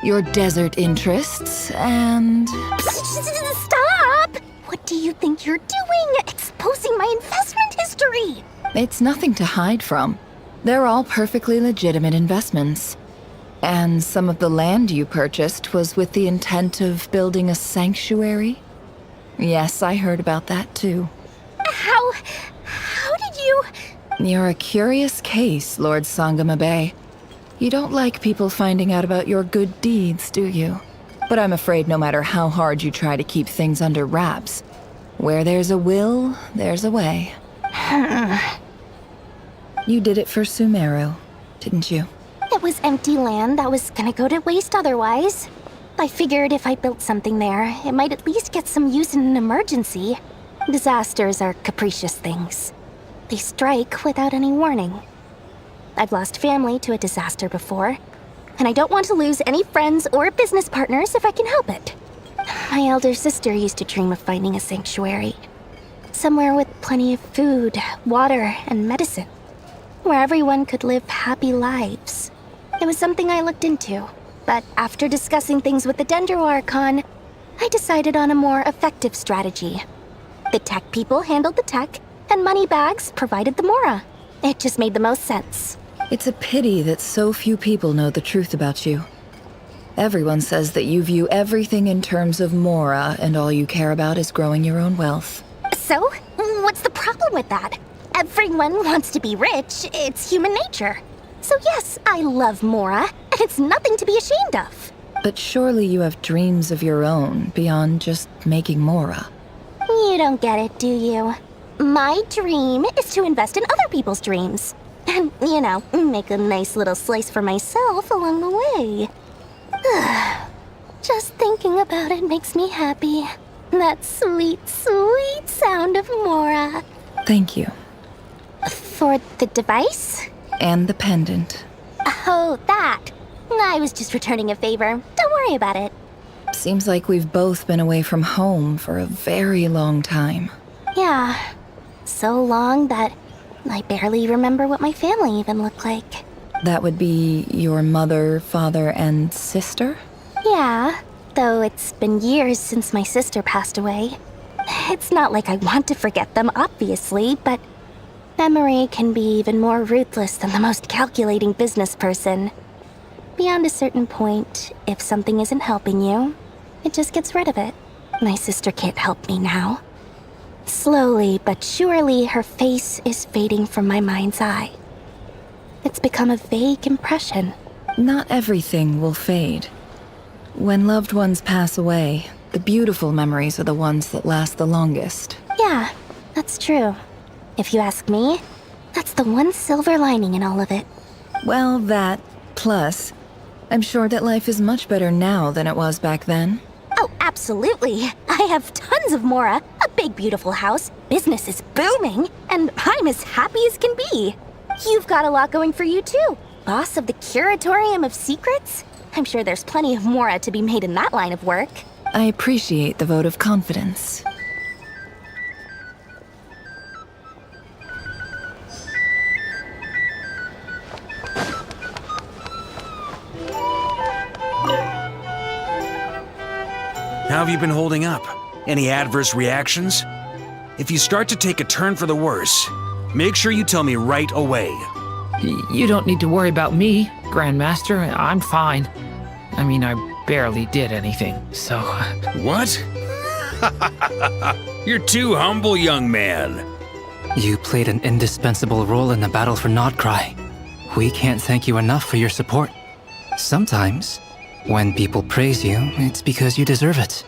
Speaker 12: your desert interests, and...
Speaker 6: Stop! What do you think you're doing? Exposing my investment history!
Speaker 12: It's nothing to hide from. They're all perfectly legitimate investments. And some of the land you purchased was with the intent of building a sanctuary? Yes, I heard about that too.
Speaker 6: How did you...
Speaker 12: You're a curious case, Lord Sangama Bay. You don't like people finding out about your good deeds, do you? But I'm afraid no matter how hard you try to keep things under wraps, where there's a will, there's a way. You did it for Sumeru, didn't you?
Speaker 6: It was empty land that was gonna go to waste otherwise. I figured if I built something there, it might at least get some use in an emergency. Disasters are capricious things. They strike without any warning. I've lost family to a disaster before, and I don't want to lose any friends or business partners if I can help it. My elder sister used to dream of finding a sanctuary. Somewhere with plenty of food, water, and medicine. Where everyone could live happy lives. It was something I looked into, but after discussing things with the Dendro Archon, I decided on a more effective strategy. The tech people handled the tech, and Moneybags provided the Mora. It just made the most sense.
Speaker 12: It's a pity that so few people know the truth about you. Everyone says that you view everything in terms of Mora, and all you care about is growing your own wealth.
Speaker 6: So, what's the problem with that? Everyone wants to be rich. It's human nature. So yes, I love Mora, and it's nothing to be ashamed of.
Speaker 12: But surely you have dreams of your own beyond just making Mora.
Speaker 6: You don't get it, do you? My dream is to invest in other people's dreams. And, you know, make a nice little slice for myself along the way. Just thinking about it makes me happy. That sweet, sweet sound of Mora.
Speaker 12: Thank you.
Speaker 6: For the device?
Speaker 12: And the pendant.
Speaker 6: Oh, that. I was just returning a favor. Don't worry about it.
Speaker 12: Seems like we've both been away from home for a very long time.
Speaker 6: Yeah. So long that I barely remember what my family even looked like.
Speaker 12: That would be your mother, father, and sister?
Speaker 6: Yeah, though it's been years since my sister passed away. It's not like I want to forget them, obviously, but memory can be even more ruthless than the most calculating business person. Beyond a certain point, if something isn't helping you, it just gets rid of it. My sister can't help me now. Slowly but surely, her face is fading from my mind's eye. It's become a vague impression.
Speaker 12: Not everything will fade. When loved ones pass away, the beautiful memories are the ones that last the longest.
Speaker 6: Yeah, that's true. If you ask me, that's the one silver lining in all of it.
Speaker 12: Well, that, plus, I'm sure that life is much better now than it was back then.
Speaker 6: Oh, absolutely. I have tons of Mora, a big beautiful house, business is booming, and I'm as happy as can be. You've got a lot going for you too. Boss of the Curatorium of Secrets? I'm sure there's plenty of Mora to be made in that line of work.
Speaker 12: I appreciate the vote of confidence.
Speaker 17: How have you been holding up? Any adverse reactions? If you start to take a turn for the worse, make sure you tell me right away.
Speaker 15: You don't need to worry about me, Grandmaster. I'm fine. I mean, I barely did anything, so...
Speaker 17: What? You're too humble, young man.
Speaker 21: You played an indispensable role in the battle for Nodcry. We can't thank you enough for your support. Sometimes, when people praise you, it's because you deserve it.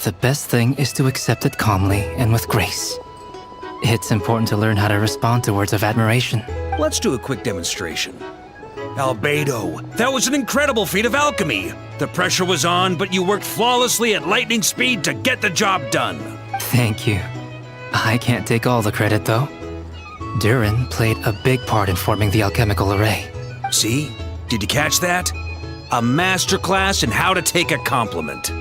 Speaker 21: The best thing is to accept it calmly and with grace. It's important to learn how to respond to words of admiration.
Speaker 17: Let's do a quick demonstration. Albedo, that was an incredible feat of alchemy. The pressure was on, but you worked flawlessly at lightning speed to get the job done.
Speaker 21: Thank you. I can't take all the credit, though. Durin played a big part in forming the alchemical array.
Speaker 17: See? Did you catch that? A masterclass in how to take a compliment.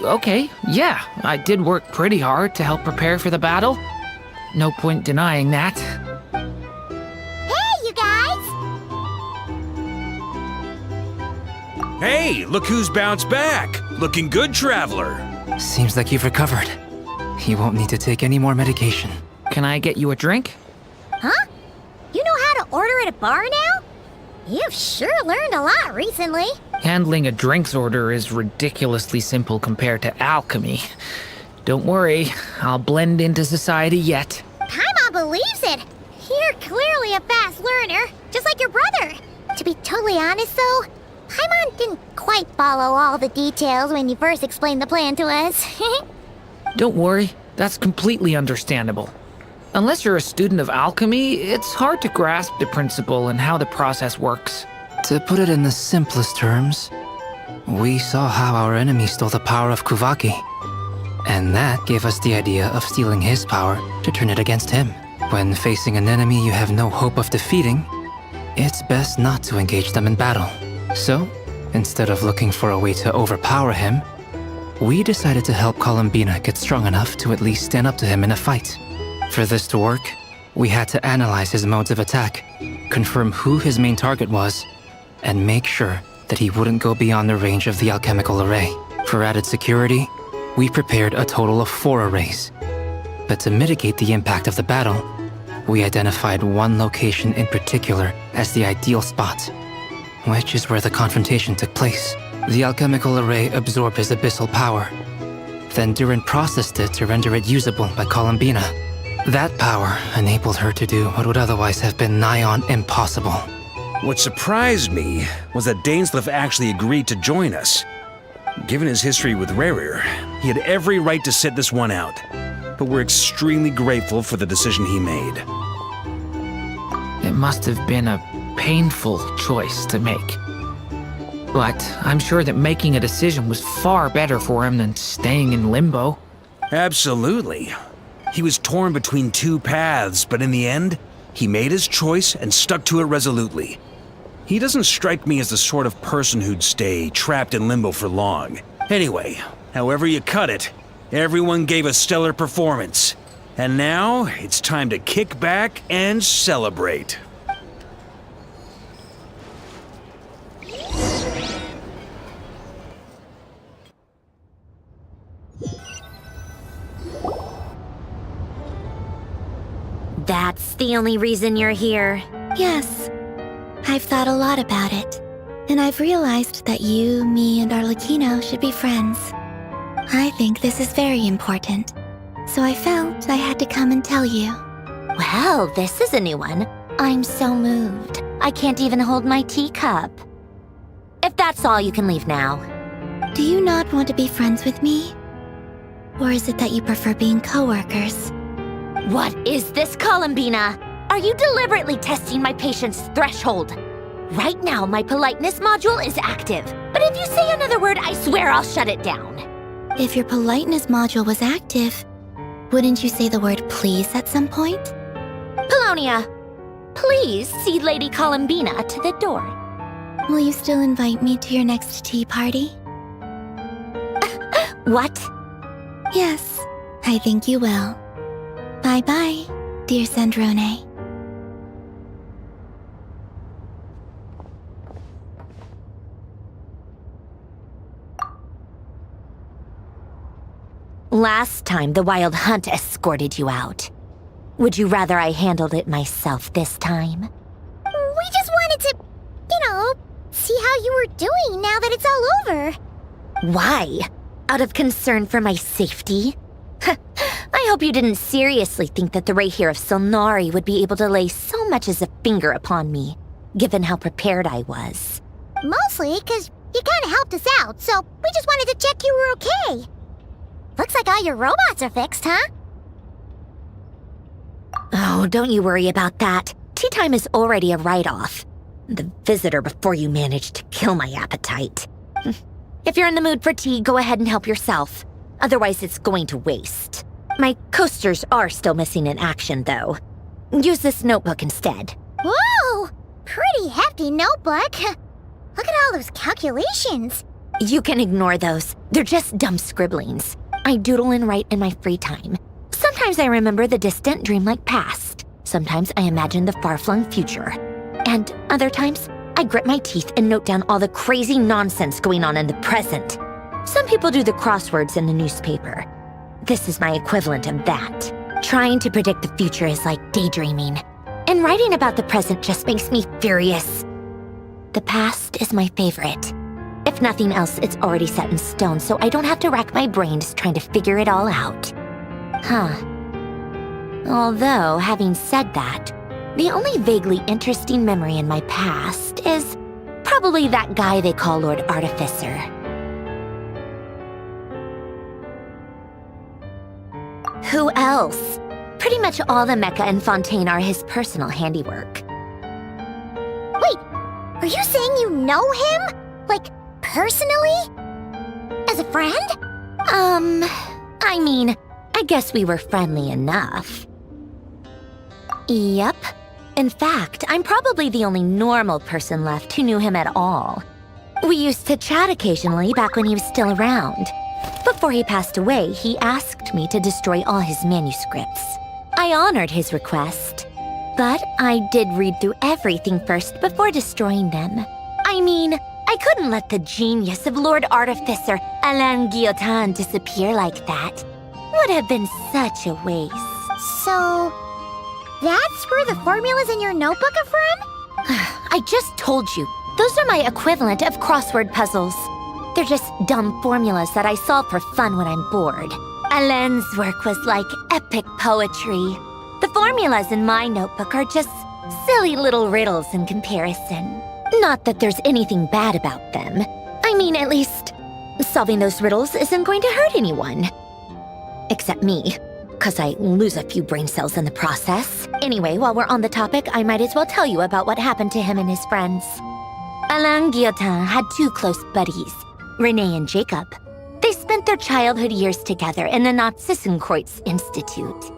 Speaker 15: Okay, yeah. I did work pretty hard to help prepare for the battle. No point denying that.
Speaker 2: Hey, you guys!
Speaker 17: Hey, look who's bounced back. Looking good, traveler.
Speaker 21: Seems like you've recovered. You won't need to take any more medication.
Speaker 15: Can I get you a drink?
Speaker 2: Huh? You know how to order at a bar now? You've sure learned a lot recently.
Speaker 15: Handling a drinks order is ridiculously simple compared to alchemy. Don't worry, I'll blend into society yet.
Speaker 2: Paimon believes it. You're clearly a fast learner, just like your brother. To be totally honest, though, Paimon didn't quite follow all the details when you first explained the plan to us.
Speaker 15: Don't worry, that's completely understandable. Unless you're a student of alchemy, it's hard to grasp the principle and how the process works.
Speaker 21: To put it in the simplest terms, we saw how our enemy stole the power of Kuvaki. And that gave us the idea of stealing his power to turn it against him. When facing an enemy you have no hope of defeating, it's best not to engage them in battle. So, instead of looking for a way to overpower him, we decided to help Columbina get strong enough to at least stand up to him in a fight. For this to work, we had to analyze his modes of attack, confirm who his main target was, and make sure that he wouldn't go beyond the range of the alchemical array. For added security, we prepared a total of 4 arrays. But to mitigate the impact of the battle, we identified one location in particular as the ideal spot, which is where the confrontation took place. The alchemical array absorbed his abyssal power. Then Durin processed it to render it usable by Columbina. That power enabled her to do what would otherwise have been nigh on impossible.
Speaker 17: What surprised me was that Dainsleif actually agreed to join us. Given his history with Rerir, he had every right to sit this one out. But we're extremely grateful for the decision he made.
Speaker 15: It must have been a painful choice to make. But I'm sure that making a decision was far better for him than staying in limbo.
Speaker 17: Absolutely. He was torn between 2 paths, but in the end, he made his choice and stuck to it resolutely. He doesn't strike me as the sort of person who'd stay trapped in limbo for long. Anyway, however you cut it, everyone gave a stellar performance. And now, it's time to kick back and celebrate.
Speaker 2: That's the only reason you're here.
Speaker 9: Yes. I've thought a lot about it. And I've realized that you, me, and Arlecchino should be friends. I think this is very important. So I felt I had to come and tell you.
Speaker 2: Well, this is a new one. I'm so moved. I can't even hold my teacup. If that's all, you can leave now.
Speaker 9: Do you not want to be friends with me? Or is it that you prefer being co-workers?
Speaker 2: What is this, Columbina? Are you deliberately testing my patience threshold? Right now, my politeness module is active. But if you say another word, I swear I'll shut it down.
Speaker 9: If your politeness module was active, wouldn't you say the word please at some point?
Speaker 2: Polonia, please see Lady Columbina to the door.
Speaker 9: Will you still invite me to your next tea party?
Speaker 2: What?
Speaker 9: Yes, I think you will. Bye-bye, dear Sandrone.
Speaker 2: Last time, the Wild Hunt escorted you out. Would you rather I handled it myself this time? We just wanted to, see how you were doing now that it's all over. Why? Out of concern for my safety? I hope you didn't seriously think that the Rahier of Solnari would be able to lay so so much as a finger upon me, given how prepared I was. Mostly because you kinda helped us out, so we just wanted to check you were okay. Looks like all your robots are fixed, huh? Oh, don't you worry about that. Tea time is already a write-off. The visitor before you managed to kill my appetite. If you're in the mood for tea, go ahead and help yourself. Otherwise, it's going to waste. My coasters are still missing in action, though. Use this notebook instead. Whoa! Pretty hefty notebook. Look at all those calculations. You can ignore those. They're just dumb scribblings. I doodle and write in my free time. Sometimes I remember the distant dreamlike past. Sometimes I imagine the far-flung future. And other times, I grit my teeth and note down all the crazy nonsense going on in the present. Some people do the crosswords in the newspaper. This is my equivalent of that. Trying to predict the future is like daydreaming. And writing about the present just makes me furious. The past is my favorite. If nothing else, it's already set in stone, so I don't have to rack my brains trying to figure it all out. Huh. Although, having said that, the only vaguely interesting memory in my past is probably that guy they call Lord Artificer. Who else? Pretty much all the mecha and Fontaine are his personal handiwork. Wait, are you saying you know him? Like, personally? As a friend? I mean, I guess we were friendly enough. Yep. In fact, I'm probably the only normal person left who knew him at all. We used to chat occasionally back when he was still around. Before he passed away, he asked me to destroy all his manuscripts. I honored his request, but I did read through everything first before destroying them. I mean, I couldn't let the genius of Lord Artificer Alain Guillotin disappear like that. Would have been such a waste. So, that's where the formulas in your notebook are from? I just told you. Those are my equivalent of crossword puzzles. They're just dumb formulas that I solve for fun when I'm bored. Alain's work was like epic poetry. The formulas in my notebook are just silly little riddles in comparison. Not that there's anything bad about them. I mean, at least, solving those riddles isn't going to hurt anyone. Except me, 'cause I lose a few brain cells in the process. Anyway, while we're on the topic, I might as well tell you about what happened to him and his friends. Alain Guillotin had two close buddies, René and Jacob. They spent their childhood years together in the Narzissenkreuz Institute.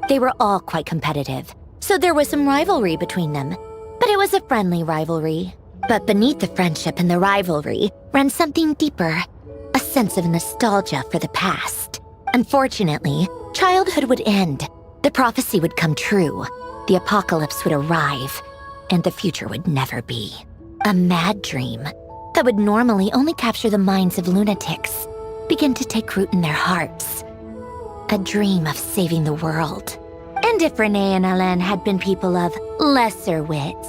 Speaker 2: They were all quite competitive, so there was some rivalry between them. But it was a friendly rivalry. But beneath the friendship and the rivalry ran something deeper, a sense of nostalgia for the past. Unfortunately, childhood would end, the prophecy would come true, the apocalypse would arrive, and the future would never be. A mad dream that would normally only capture the minds of lunatics begin to take root in their hearts. A dream of saving the world. And if René and Alain had been people of lesser wits,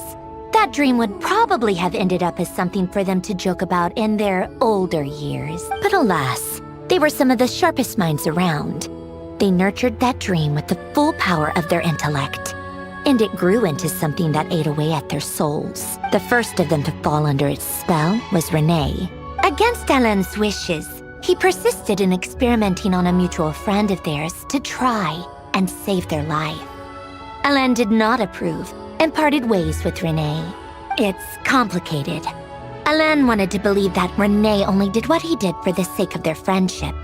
Speaker 2: that dream would probably have ended up as something for them to joke about in their older years. But alas, they were some of the sharpest minds around. They nurtured that dream with the full power of their intellect, and it grew into something that ate away at their souls. The first of them to fall under its spell was René. Against Alain's wishes, he persisted in experimenting on a mutual friend of theirs to try and save their life. Alain did not approve and parted ways with René. It's complicated. Alain wanted to believe that René only did what he did for the sake of their friendship.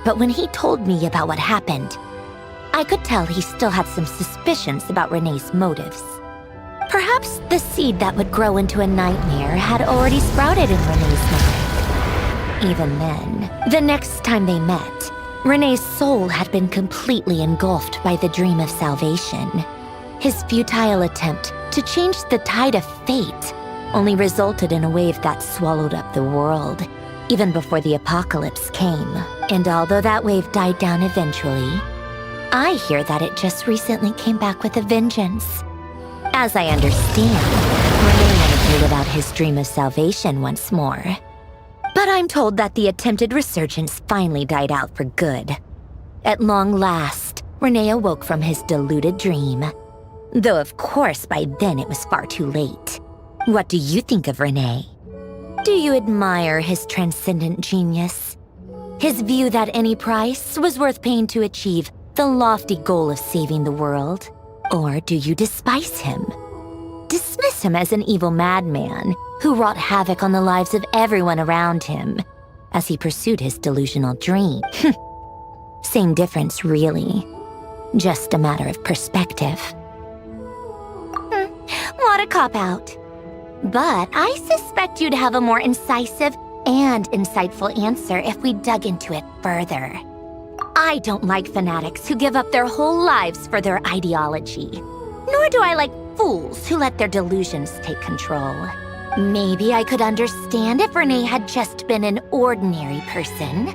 Speaker 2: But when he told me about what happened, I could tell he still had some suspicions about René's motives. Perhaps the seed that would grow into a nightmare had already sprouted in René's mind. Even then, the next time they met, René's soul had been completely engulfed by the dream of salvation. His futile attempt to change the tide of fate only resulted in a wave that swallowed up the world, even before the apocalypse came. And although that wave died down eventually, I hear that it just recently came back with a vengeance. As I understand, René wanted to live out his dream of salvation once more. But I'm told that the attempted resurgence finally died out for good. At long last, René awoke from his deluded dream.
Speaker 16: Though of course by then it was far too late. What do you think of Renee? Do you admire his transcendent genius? His view that any price was worth paying to achieve the lofty goal of saving the world? Or do you despise him? Dismiss him as an evil madman who wrought havoc on the lives of everyone around him as he pursued his delusional dream. Same difference, really. Just a matter of perspective.
Speaker 2: What a cop-out. But I suspect you'd have a more incisive and insightful answer if we dug into it further. I don't like fanatics who give up their whole lives for their ideology. Nor do I like fools who let their delusions take control. Maybe I could understand if Renee had just been an ordinary person.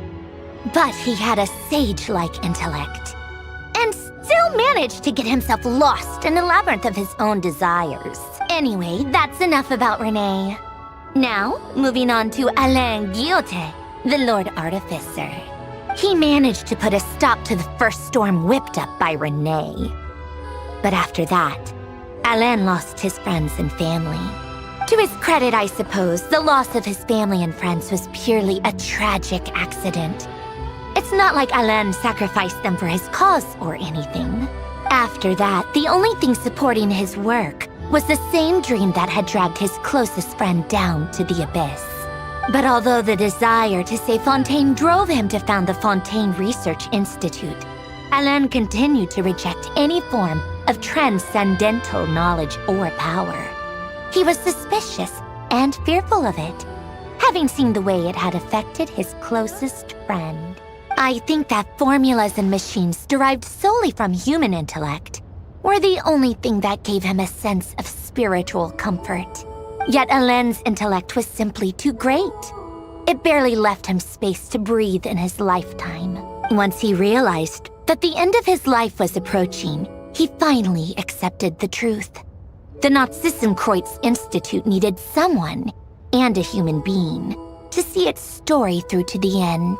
Speaker 2: But he had a sage-like intellect. And still managed to get himself lost in the labyrinth of his own desires. Anyway, that's enough about Renee. Now, moving on to Alain Guillotin, the Lord Artificer. He managed to put a stop to the first storm whipped up by Renee. But after that, Alain lost his friends and family. To his credit, I suppose, the loss of his family and friends was purely a tragic accident. It's not like Alain sacrificed them for his cause or anything. After that, the only thing supporting his work was the same dream that had dragged his closest friend down to the abyss. But although the desire to save Fontaine drove him to found the Fontaine Research Institute, Alain continued to reject any form of transcendental knowledge or power. He was suspicious and fearful of it, having seen the way it had affected his closest friend. I think that formulas and machines derived solely from human intellect were the only thing that gave him a sense of spiritual comfort. Yet Alain's intellect was simply too great. It barely left him space to breathe in his lifetime. Once he realized that the end of his life was approaching, he finally accepted the truth. The Nazissenkreuz Institute needed someone, and a human being, to see its story through to the end.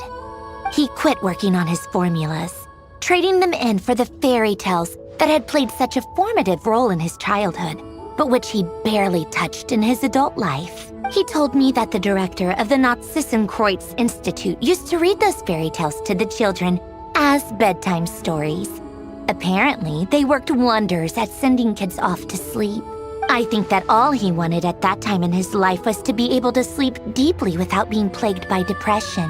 Speaker 2: He quit working on his formulas, trading them in for the fairy tales that had played such a formative role in his childhood, but which he barely touched in his adult life. He told me that the director of the Nazissenkreuz Institute used to read those fairy tales to the children as bedtime stories. Apparently, they worked wonders at sending kids off to sleep. I think that all he wanted at that time in his life was to be able to sleep deeply without being plagued by depression.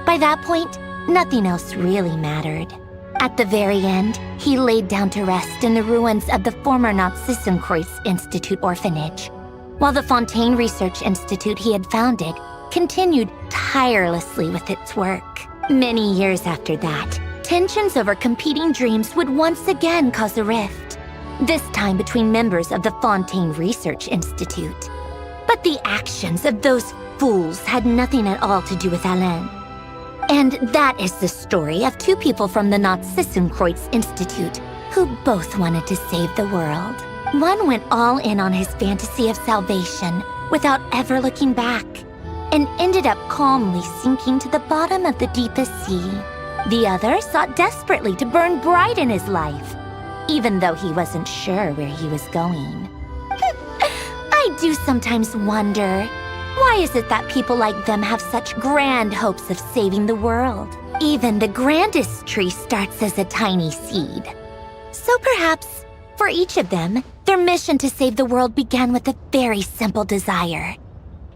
Speaker 2: By that point, nothing else really mattered. At the very end, he laid down to rest in the ruins of the former Nazissenkreuz Institute orphanage, while the Fontaine Research Institute he had founded continued tirelessly with its work. Many years after that, tensions over competing dreams would once again cause a rift, this time between members of the Fontaine Research Institute. But the actions of those fools had nothing at all to do with Alain. And that is the story of two people from the Nazissenkreuz Institute who both wanted to save the world. One went all in on his fantasy of salvation without ever looking back, and ended up calmly sinking to the bottom of the deepest sea. The other sought desperately to burn bright in his life, even though he wasn't sure where he was going. I do sometimes wonder, why is it that people like them have such grand hopes of saving the world? Even the grandest tree starts as a tiny seed. So perhaps, for each of them, their mission to save the world began with a very simple desire: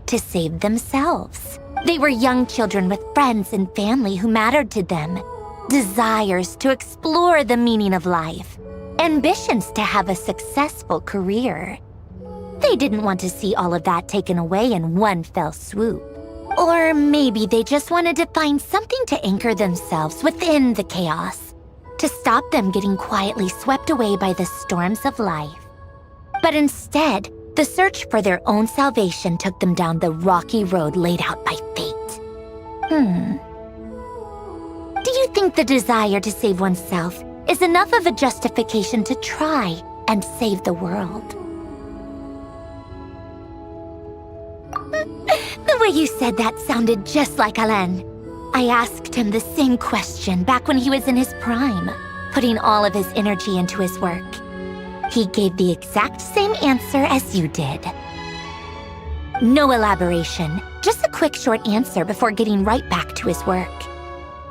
Speaker 2: to save themselves. They were young children with friends and family who mattered to them, desires to explore the meaning of life, ambitions to have a successful career. They didn't want to see all of that taken away in one fell swoop. Or maybe they just wanted to find something to anchor themselves within the chaos, to stop them getting quietly swept away by the storms of life. But instead, the search for their own salvation took them down the rocky road laid out by fate. Do you think the desire to save oneself is enough of a justification to try and save the world? The way you said that sounded just like Alain. I asked him the same question back when he was in his prime, putting all of his energy into his work.
Speaker 16: He gave the exact same answer as you did. No elaboration, just a quick short answer before getting right back to his work.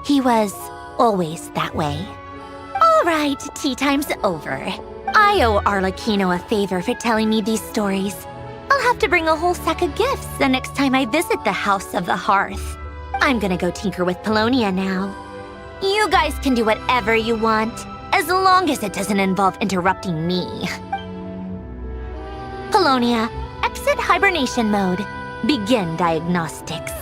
Speaker 16: He was always that way. All right, tea time's over. I owe Arlecchino a favor for telling me these stories. I'll have to bring a whole sack of gifts the next time I visit the House of the Hearth. I'm gonna go tinker with Polonia now. You guys can do whatever you want, as long as it doesn't involve interrupting me. Polonia, exit hibernation mode. Begin diagnostics.